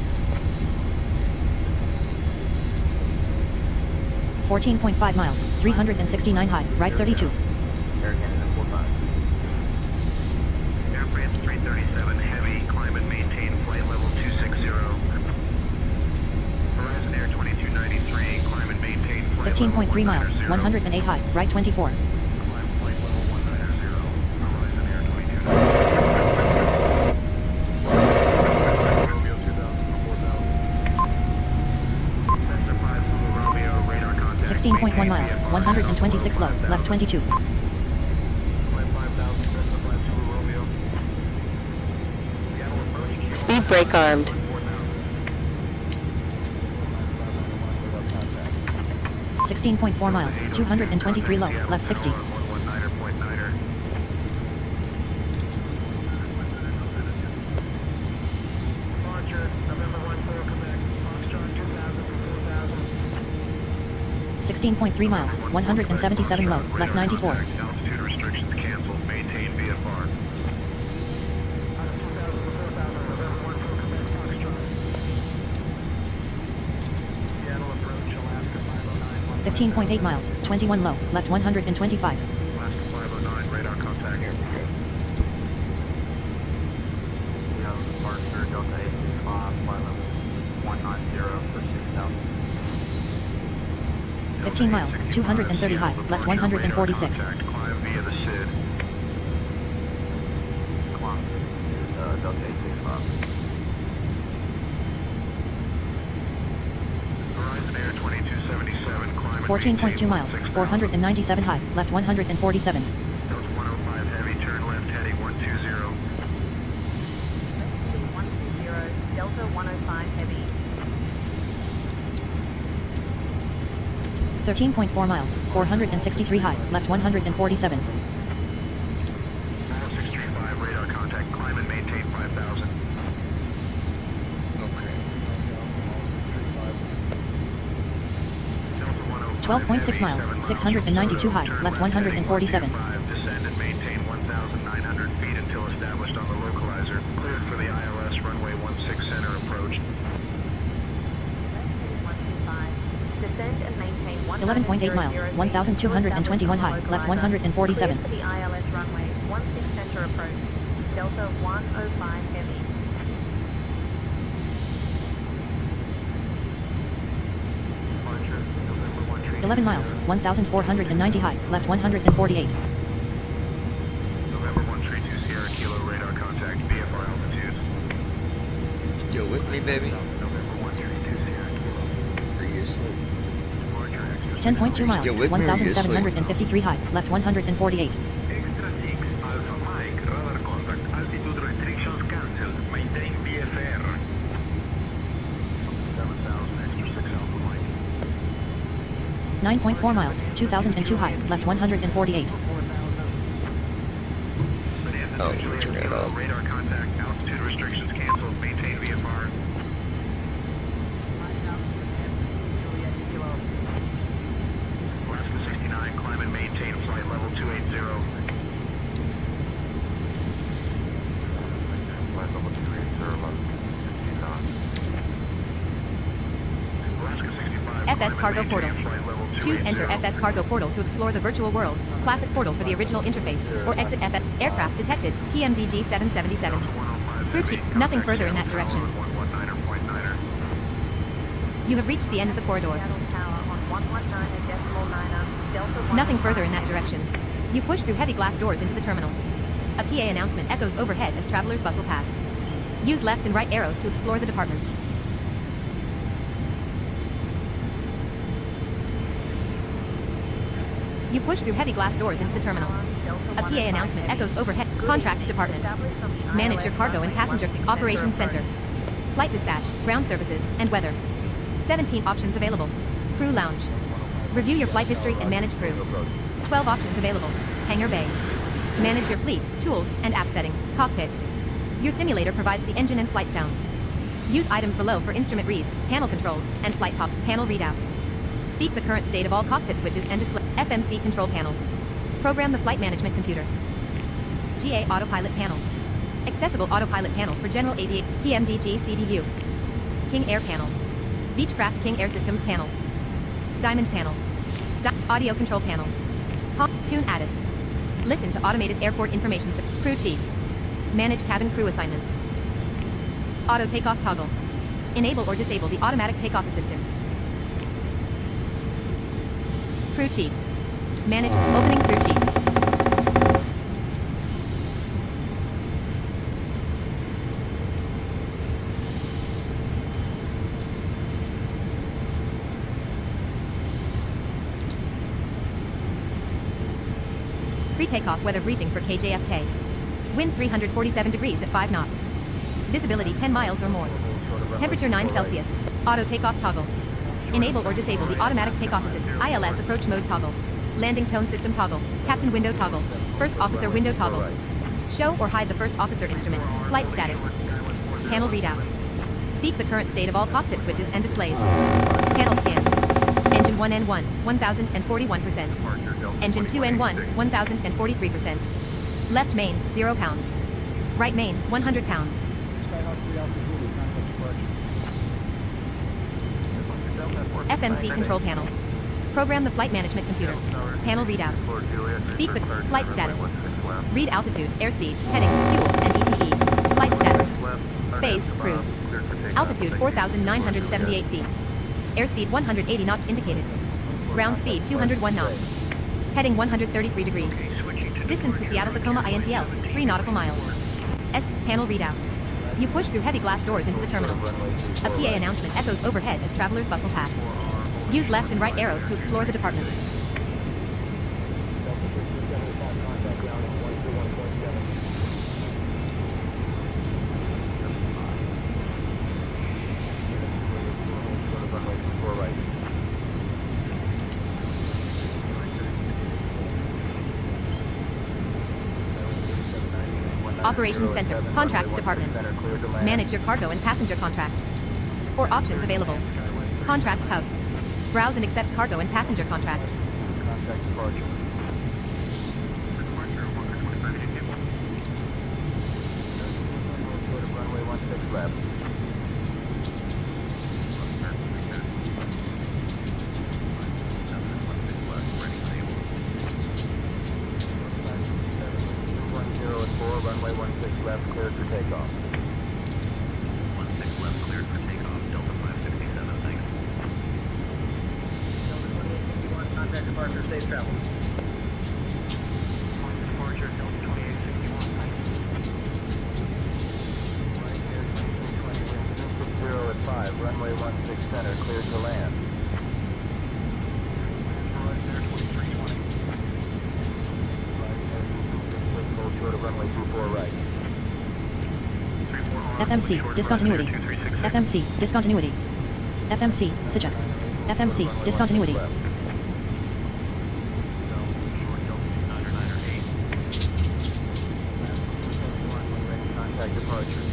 14.5 miles, 369 high, right 32. Air France 337 heavy. Climb and maintain flight level 260. Horizon Air 2293. Climb and maintain flight level 15.3 miles, 190. 108 high, right 24. Climb flight level 190. Horizon Air 2293. Romeo 2000 4000. Cessna 5 Zulu Romeo. Radar contact. 16.1 miles, 126 low, left 22. Climb 5000. Cessna 5 Zulu Romeo. Seattle approach. Speed brake armed. 4000. 16.4 miles, 223 low, left 60. Roger, November 14, Quebec, Foxtrot 2000 to 4000. 16.3 miles, 177 low, left 94. Altitude restrictions canceled. Maintain VFR. 15.8 miles, 21 low, left 125. Alaska 509, radar contact. Here we go. Departure Delta 85, flight level 190 for 6000. 15 miles, 230 high, left 146. Climb via the SID. Climb Delta 865. Horizon Air 2277, climb 14.2 miles, 497 high, left 147. Delta 105 heavy, turn left heading 120. 120, Delta 105 heavy. 13.4 miles, 463 high, left 147. 635, radar contact, climb and maintain 5000. Okay. 12.6 miles, 692 high, left 147. Descend and maintain 1,900 feet until established on the localizer. Cleared for the ILS runway 16 center approach. 125. Descend and maintain 11.8 miles, 1,221 high, left 147. Cleared for the ILS runway 16 center approach. Delta 105 heavy. Departure November 1 tree. 11 miles, 1,490 high, left 148. November 132 Sierra Kilo radar contact, VFR altitude. Still with me, baby? November 132 Sierra Kilo. Are you asleep? 10.2 miles, Still with me or are you asleep? 1,753 high, left 148. Extra 6, Alpha Mike, radar contact, altitude restrictions cancelled, maintain VFR. 7,000, extra 6 Alpha Mike. 9.4 miles, 2,002 high, left 148. Oh, turn it off. Radar contact, altitude restrictions canceled, maintain VFR. Alaska 69, climb and maintain flight level 280. Flight level 280, level 50 knots. Alaska 65, FS Cargo Portal. Choose Enter FS Cargo Portal to explore the virtual world. Classic Portal for the original interface. Or exit FS. Aircraft detected. PMDG 777. Crew Chief. Nothing further in that direction. You have reached the end of the corridor. Seattle Tower on 119.9er, Delta Nothing further in that direction. You push through heavy glass doors into the terminal. A PA announcement echoes overhead as travelers bustle past. Use left and right arrows to explore the departments. You push through heavy glass doors into the terminal. A PA announcement echoes overhead. Contracts Department. Manage your cargo and passenger. Operations Center. Flight dispatch, ground services, and weather. 17 options available. Crew lounge. Review your flight history and manage crew. 12 options available. Hangar bay. Manage your fleet, tools, and app setting. Cockpit. Your simulator provides the engine and flight sounds. Use items below for instrument reads, panel controls, and flight top panel readout. Speak the current state of all cockpit switches and display. FMC control panel. Program the flight management computer. GA autopilot panel. Accessible autopilot panel for general aviation. PMDG CDU. King Air panel. Beechcraft King Air Systems panel. Diamond panel. Audio control panel. Tune Addis. Listen to automated airport information. Crew chief. Manage cabin crew assignments. Auto takeoff toggle. Enable or disable the automatic takeoff assistant. Crew chief. Manage opening crew chief. Pre-takeoff weather briefing for KJFK. Wind 347 degrees at 5 knots. Visibility 10 miles or more. Temperature 9 Celsius. Auto takeoff toggle. Enable or disable the automatic takeoff assist. ILS approach mode toggle. Landing tone system toggle. Captain window toggle. First officer window toggle. Show or hide the first officer instrument. Flight status. Panel readout. Speak the current state of all cockpit switches and displays. Panel scan. Engine 1N1, 1041%. Engine 2N1, 1043%. Left main, 0 pounds. Right main, 100 pounds. FMC control panel. Program the flight management computer. Panel readout. Speak the flight status. Read altitude, airspeed, heading, fuel, and ETE. Flight status. Phase, cruise. Altitude 4,978 feet. Airspeed 180 knots indicated. Ground speed 201 knots. Heading 133 degrees. Distance to Seattle Tacoma INTL, 3 nautical miles. S. Panel readout. You push through heavy glass doors into the terminal. A PA announcement echoes overhead as travelers bustle past. Use left and right arrows to explore the departments. Operations Center, Contracts Department. Manage your cargo and passenger contracts. 4 options available. Contracts Hub. Browse and accept cargo and passenger contracts. Runway 16 left, cleared for takeoff. 16 left, cleared for takeoff. Delta 567, thanks. Delta 2861, contact departure, safe travel. Point departure, Delta 2861, thanks. Right here, 2320, wind 60 at 5, runway 16 center, cleared to land. Runway 24 right. FMC, discontinuity. FMC, discontinuity. FMC, Sija. FMC, discontinuity. Contact departure.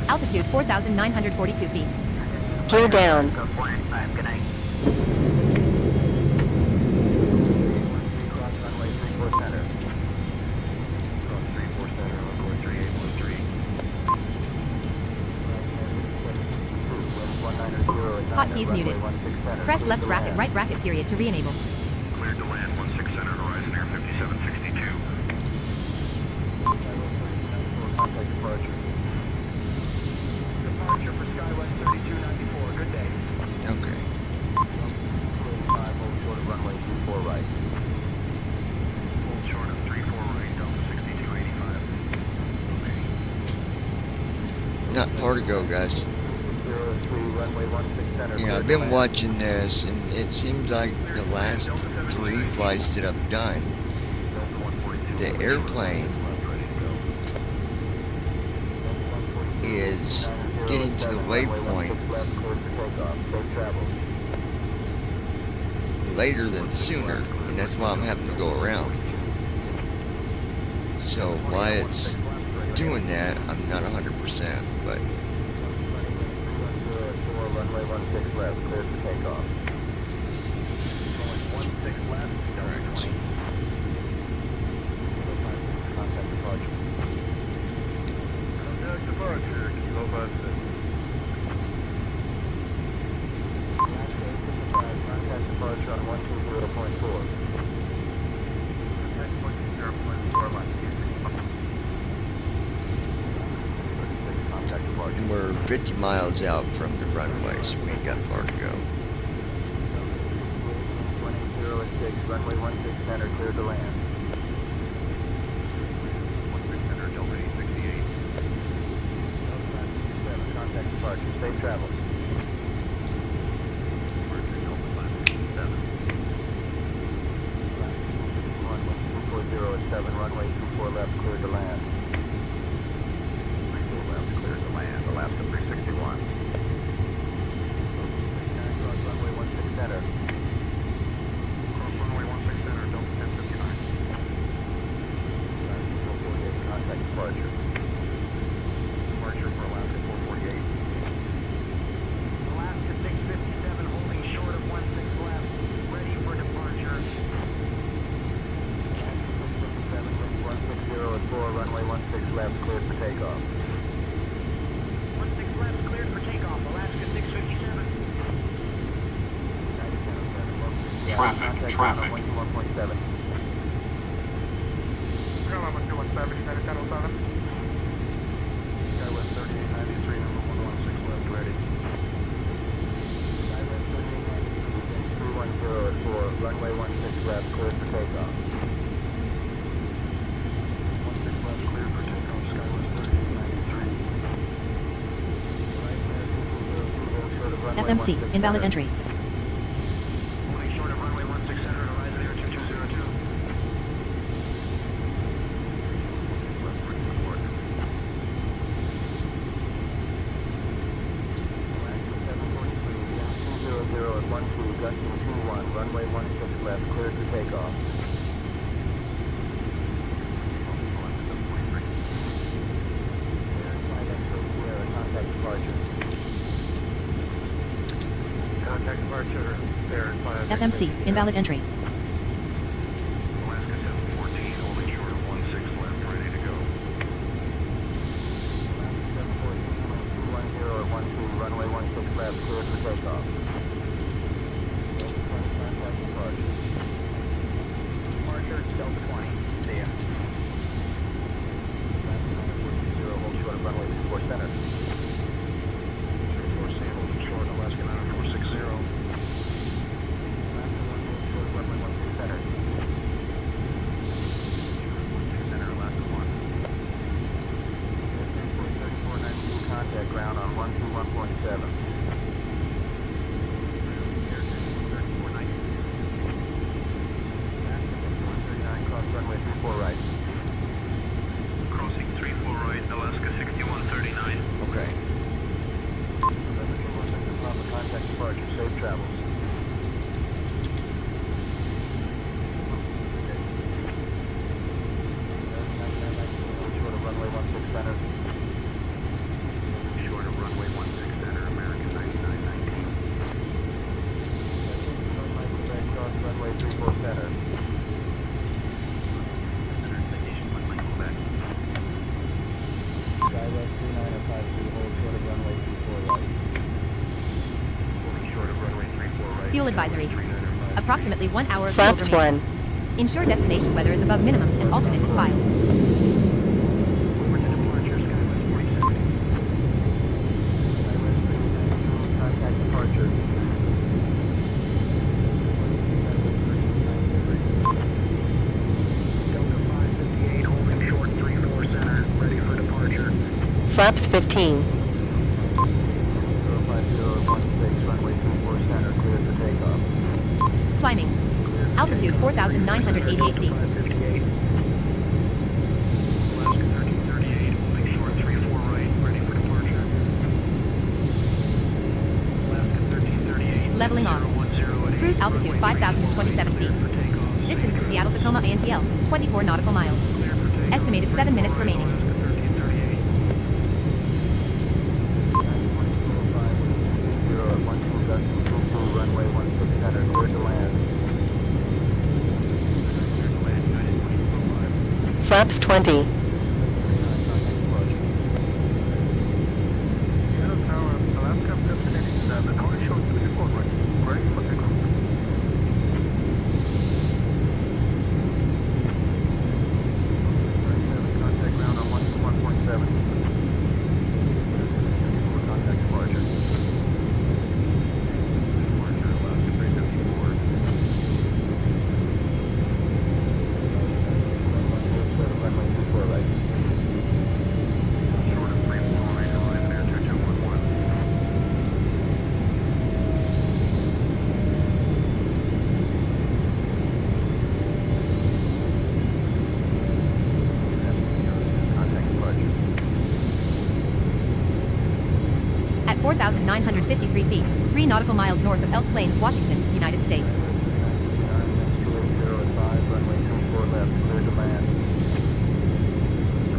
Altitude 4,942 feet. Gear down. Good night. Cross runway 34 center. Cross 34 center, runway 3813. Hotkeys muted. Press left bracket, right bracket period to re-enable. Cleared to land 16 center, horizon air 5762. Contact departure. Departure for Skywest 3294. Good day. Okay. 5, hold short of runway 24 right. Hold short of 34 right, Delta 6285. Not far to go, guys. 03, runway 16 center. Yeah, I've been watching this, and it seems like the last 3 flights that I've done, the airplane is getting to the waypoint later than sooner, and that's why I'm having to go around. So why it's doing that, I'm not 100%, but runway 16 left, cleared for takeoff. 16 left, alright. contact departure. Contact departure, Kilo 56. Contact departure on 120.4. Contact 120.4, line contact departure. And we're 50 miles out from the runway, so we ain't got far to go. 180 runway 16 center, cleared to land. 16 center, Delta 868. Contact departure, safe travel. Departure, Delta 567. Runway 240 at 7, runway 24 left, cleared to land. Traffic. Skyline 117, United 1007. Skywest 3893, number 116 left, ready. Skywest 3893, 310 at 4, runway 16 left, cleared for takeoff. 16 left, cleared for takeoff, Skywest 3893. FMC, invalid entry. Holding short of runway 16 center, horizon air 2202. At 12, gusting 21, runway 16 left, cleared for takeoff. Contact departure. Contact departure, there, FMC, invalid entry. Alaska 714, holding short of 16 left, ready to go. 714, 210 at 12, runway 16 left, cleared for takeoff. Contact departure. Departure, Delta 20, see ya. 0, hold short of runway 24 center. 34C, holding short, Alaska 9460. Runway 16 center. Center, Alaska 1. 3492, contact ground on 121.7. Cross runway 34 right. Crossing 34 right, Alaska 6139. Okay. Contact departure, safe travels. Short of runway 16 center. Short of runway 16 center, American 9919. Cross runway 34 center. Skywest 3952, hold short of runway 34 right. Holding short of runway 34 right. Fuel advisory. Approximately 1 hour of Flaps fuel remaining. 1. Ensure destination weather is above minimums and alternate is filed. Over to departure, Skywest 47. Skywest 3952, contact departure. Delta 558, holding short 34 center, ready for departure. Flaps 15. 05016, runway 24 center, cleared for takeoff. Climbing. Altitude 4,988 feet. 558. Alaska 1338, holding short 34 right, ready for departure. Alaska 1338. Leveling off. 010 at Cruise 8, altitude runway 5,027 feet. for takeoff. Distance to Seattle Tacoma ANTL, 24 nautical miles. Clear for takeoff. Estimated 7 minutes remaining. Alaska 1338. 0 at 12, gusting 22, runway 16 center, cleared to land. Flaps 20. Seattle Tower, Alaska 1587, holding short 34 right, ready for takeoff. Contact ground on 121.7. Contact departure. Departure, Alaska 354. Runway 24 right. Short of 34 right, horizon air 2211. Contact departure. At 4,953 feet, 3 nautical miles north of Elk Plain, Washington, United States. 280 at 5, runway 24 left, cleared to land.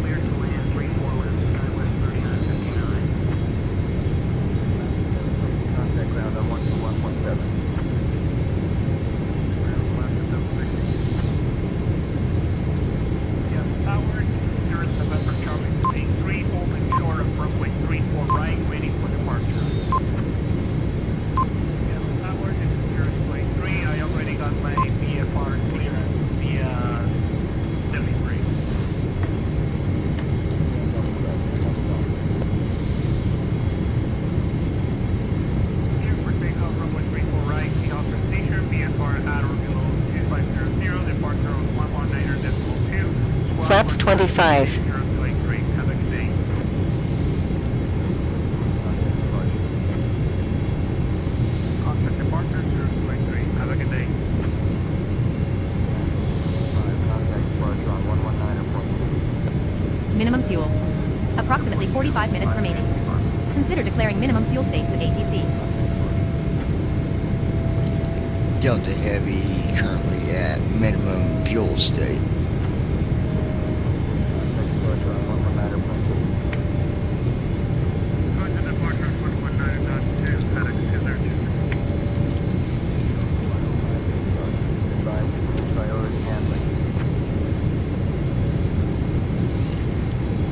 Cleared to land 34 left, Skywest 3959. Contact ground on 121.7. Alaska 760. Yes, Tower, here is November Charlie 3, holding short of runway 34 right, waiting for departure. Yes, Tower, this is Cirrus Plane 3, I already got 25. Contact departure 023. Have a good day. Contact departure on 119 Minimum fuel. Approximately 45 minutes remaining. Consider declaring minimum fuel state to ATC. Delta Heavy currently at minimum fuel state.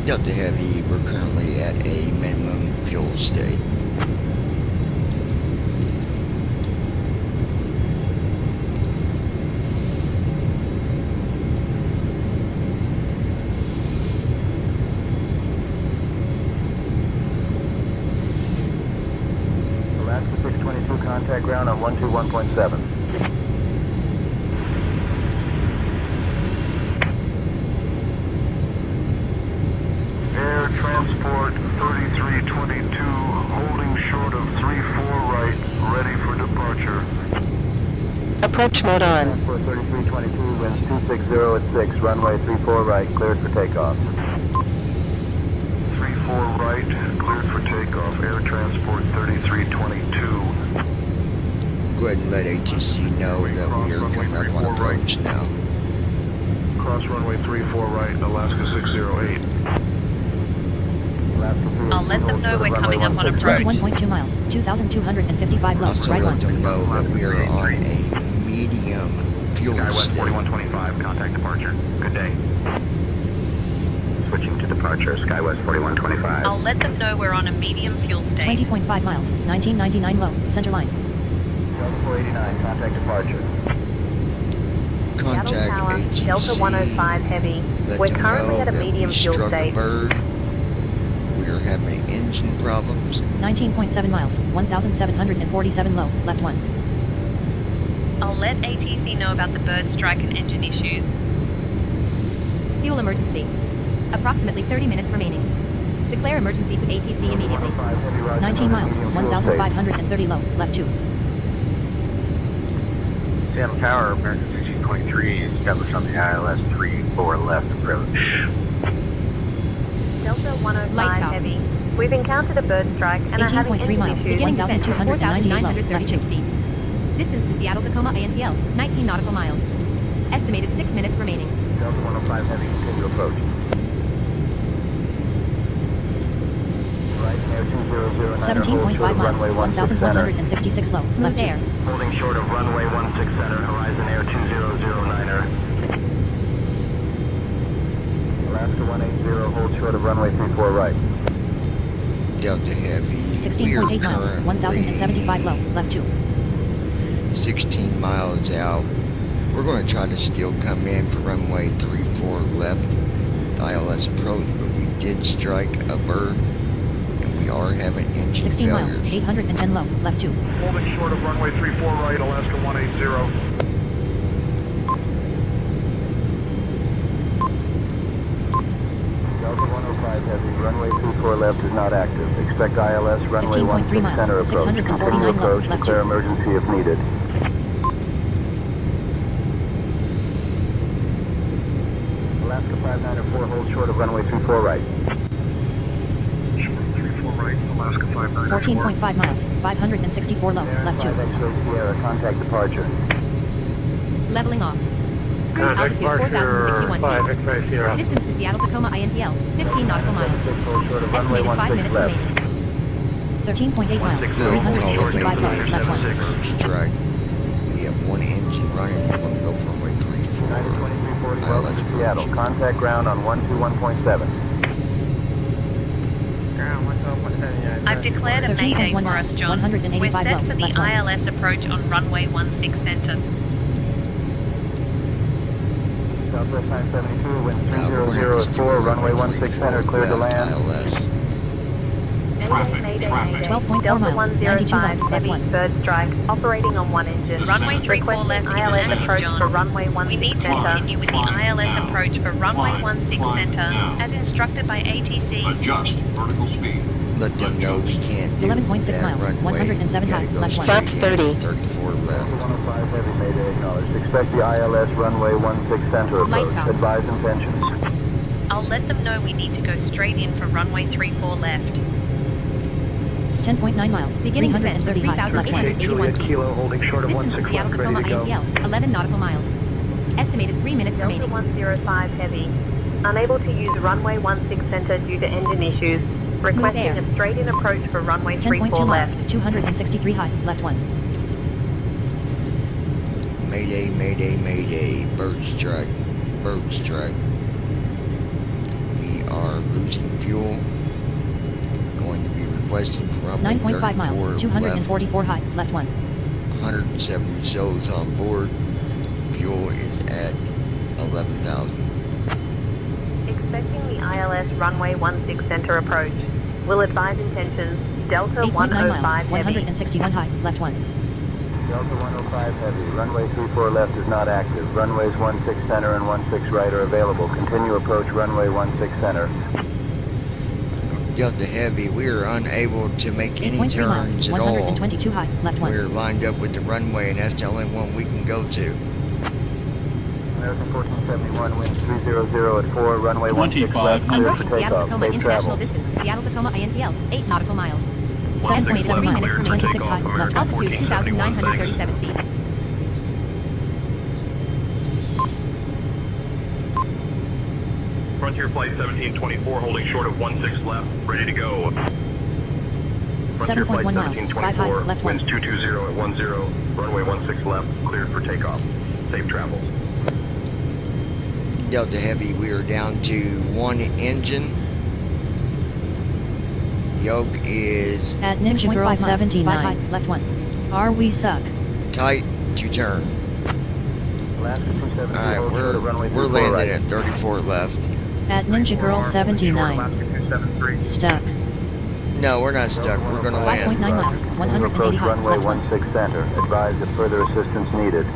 Delta Heavy, we're currently at a minimum fuel state. Alaska 622, contact ground on 121.7. Air transport 3322, holding short of 34 right, ready for departure. Approach mode on. Transport 3322, winds 260 at 6, runway 34 right, cleared for takeoff. 34 right, cleared for takeoff. Air transport 3322. Go ahead and let ATC know that we are coming up on approach now. Cross runway 34 right, Alaska 608. I'll let them know we're coming up on approach. 21.2 miles, 2,255 low, Also right let one. them know that we are on a medium fuel Skywest state. 4125, contact departure. Good day. Switching to departure, Skywest 4125. I'll let them know we're on a medium fuel state. 20.5 miles, 1999 low, center line. Delta 489, contact departure. Contact Seattle Tower, ATC. Delta 105 Heavy. Let We're them currently know at a that medium we fuel struck a state. bird. We are having engine problems. 19.7 miles, 1,747 low, left one. I'll let ATC know about the bird strike and engine issues. Fuel emergency. Approximately 30 minutes remaining. Declare emergency to ATC immediately. 19 miles, 1,530 low, left two. Seattle Tower, American 16.3, established on the ILS 34 left approach. Delta Light 105 chop. Heavy. We've encountered a bird strike and are having 18.3 engine miles, issues. Beginning descent, 1,298 low, left 4,936 two. feet. Distance to Seattle Tacoma INTL, 19 nautical miles. Estimated 6 minutes remaining. Delta 105 heavy, continue approach. Right, air 200, 17.5 miles, 1,166 low, Smooth left two. air. Holding short of runway 16 center, horizon air 2009er. Alaska 180, hold short of runway 34 right. Delta Heavy. We are 16.8 miles, currently 1,075 low, left two. 16 miles out. We're going to try to still come in for runway 34 left, the ILS approach, but we did strike a bird, and we are having engine 16 failures. miles, 810 low, left two. Holding short of runway 34 right, Alaska 180. Delta 105 heavy, runway 34 left is not active. Expect ILS runway 15.3 16 miles, center approach. 649 Continue low, approach, left declare two. emergency if needed. Alaska 594, hold short of runway 34 right. Short 34 right, Alaska 594. 14.5 miles, 564 low, left two. 5 X-ray Sierra, contact departure. Leveling off. Cruise altitude 4,061 feet. Distance to Seattle Tacoma INTL, 15 nautical miles. Estimated 5 minutes remaining. 13.8 miles, Good call, 365 low, left one. bird strike. We have one engine running. We're going to go for runway 34 ILS Seattle, approach. contact ground on 121.7. I've declared a mayday 13.1 for miles, us, John. 185 We're set low, for the left one. ILS approach on runway 16 center. Southwest 972, wind Now we're going to have to 2004, runway 16 center, clear to left land. ILS. Mayday, Mayday. 12.4 Delta miles, 92 105 left, Heavy, 1. bird strike, operating on one engine. Runway 34 left is ILS active, approach John. for runway 16 We need to center. continue with the ILS approach for runway 16 center, as instructed by ATC. Adjust vertical speed. Let them know we can't do 11.6 that miles, runway. 107 We gotta high, go left 1. straight Flaps in, 30. 34 left. 105 Heavy, Mayday acknowledged. Expect the ILS runway 16 center Light approach. chop. Advise intentions. I'll let them know we need to go straight in for runway 34 left. 10.9 miles, Beginning descent, 330 high, left 1. 3,881 feet. Kilo holding short of Distance to 16 Seattle, left, Tacoma, ready to go. INTL, 11 nautical miles. Estimated 3 minutes Delta remaining. 105 Heavy. Unable to use runway 16 center due to engine issues. Requesting air. a straight-in approach for runway 10.2 34 miles, left. 263 high, left 1. Mayday, mayday, mayday. Bird strike. Bird strike. We are losing fuel. Going to be requesting for runway 9.5 34 miles, 244 high, left 1. 170 souls on board. Fuel is at 11,000. Expecting the ILS runway 16 center approach. Will advise intentions. Delta 8.9 105 miles, Heavy. 161 high, left 1. Delta 105 Heavy. Runway 34 left is not active. Runways 16 center and 16 right are available. Continue approach runway 16 center. Delta Heavy, we are unable to make any 8.3 miles, turns at all. 122 high, left 1. We're lined up with the runway, and that's the only one we can go to. American 1471, winds 300 at 4, runway 16 left, clear for Approaching Seattle, takeoff. Tacoma Safe international travel. distance to Seattle, Tacoma, INTL, 8 nautical miles. 7.7 3 miles, minutes remaining. 26 high, left. Altitude 2,937 feet. Frontier Flight 1724 holding short of 16 left, ready to go. Frontier 7.1 Flight miles, 5 high, 1724, left 1. winds 220 at 10, runway 16 left, cleared for takeoff. Safe travels. Delta Heavy, we are down to one engine. Yoke is At Ninja Girl 79, left 1. Are we suck? tight to turn. Alaska 270, Alright, hold short of runway we're 34 landing right. at 34 left. At Ninja Girl 79. Alaska 273. Stuck. No, we're not stuck. We're gonna 5.9 land. miles, Continue 180 approach high, runway left 1. 16 center. Advise if further assistance needed.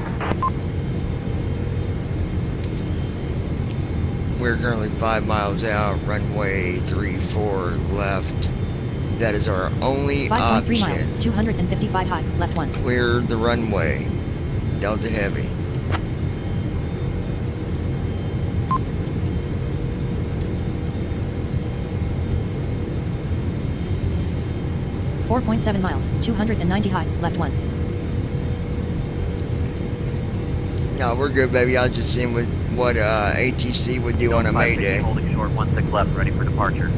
We're currently 5 miles out, runway 34 left. That is our only 5.3 miles, option. 255 high, left 1. Clear the runway. Delta Heavy. .7 miles, 290 high, left 1. No, we're good, baby. I was just seeing what ATC would do on a Mayday. Holding short 16 left, ready for departure.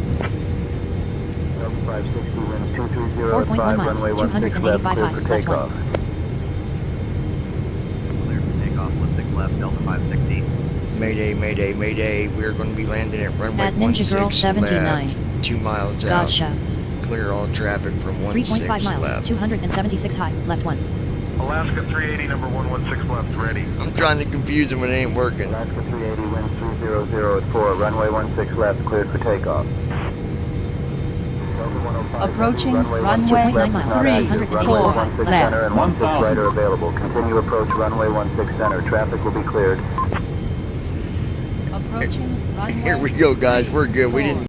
Delta 560, winds 230 at 4.1 5, miles, runway 16 left, 285 clear high, for left 1. takeoff. Clear for takeoff, 16 left, Delta 560. Mayday, mayday, mayday. We're going to be landing at runway At Ninja Girl 16 79. left. 2 miles Gotcha. out. Clear all traffic from 3.5 16 miles, left. 276 high, left 1. Alaska 380, number 116 left, ready. I'm trying to confuse them, but it ain't working. Alaska 380, winds 300 at 4, runway 16 left, cleared for takeoff. Approaching runway 2.9 miles, 34 runway 16 left. center and 16 right are available. Continue approach runway 16 center. Traffic will be cleared. Approaching runway Here we go, guys. We're good. We didn't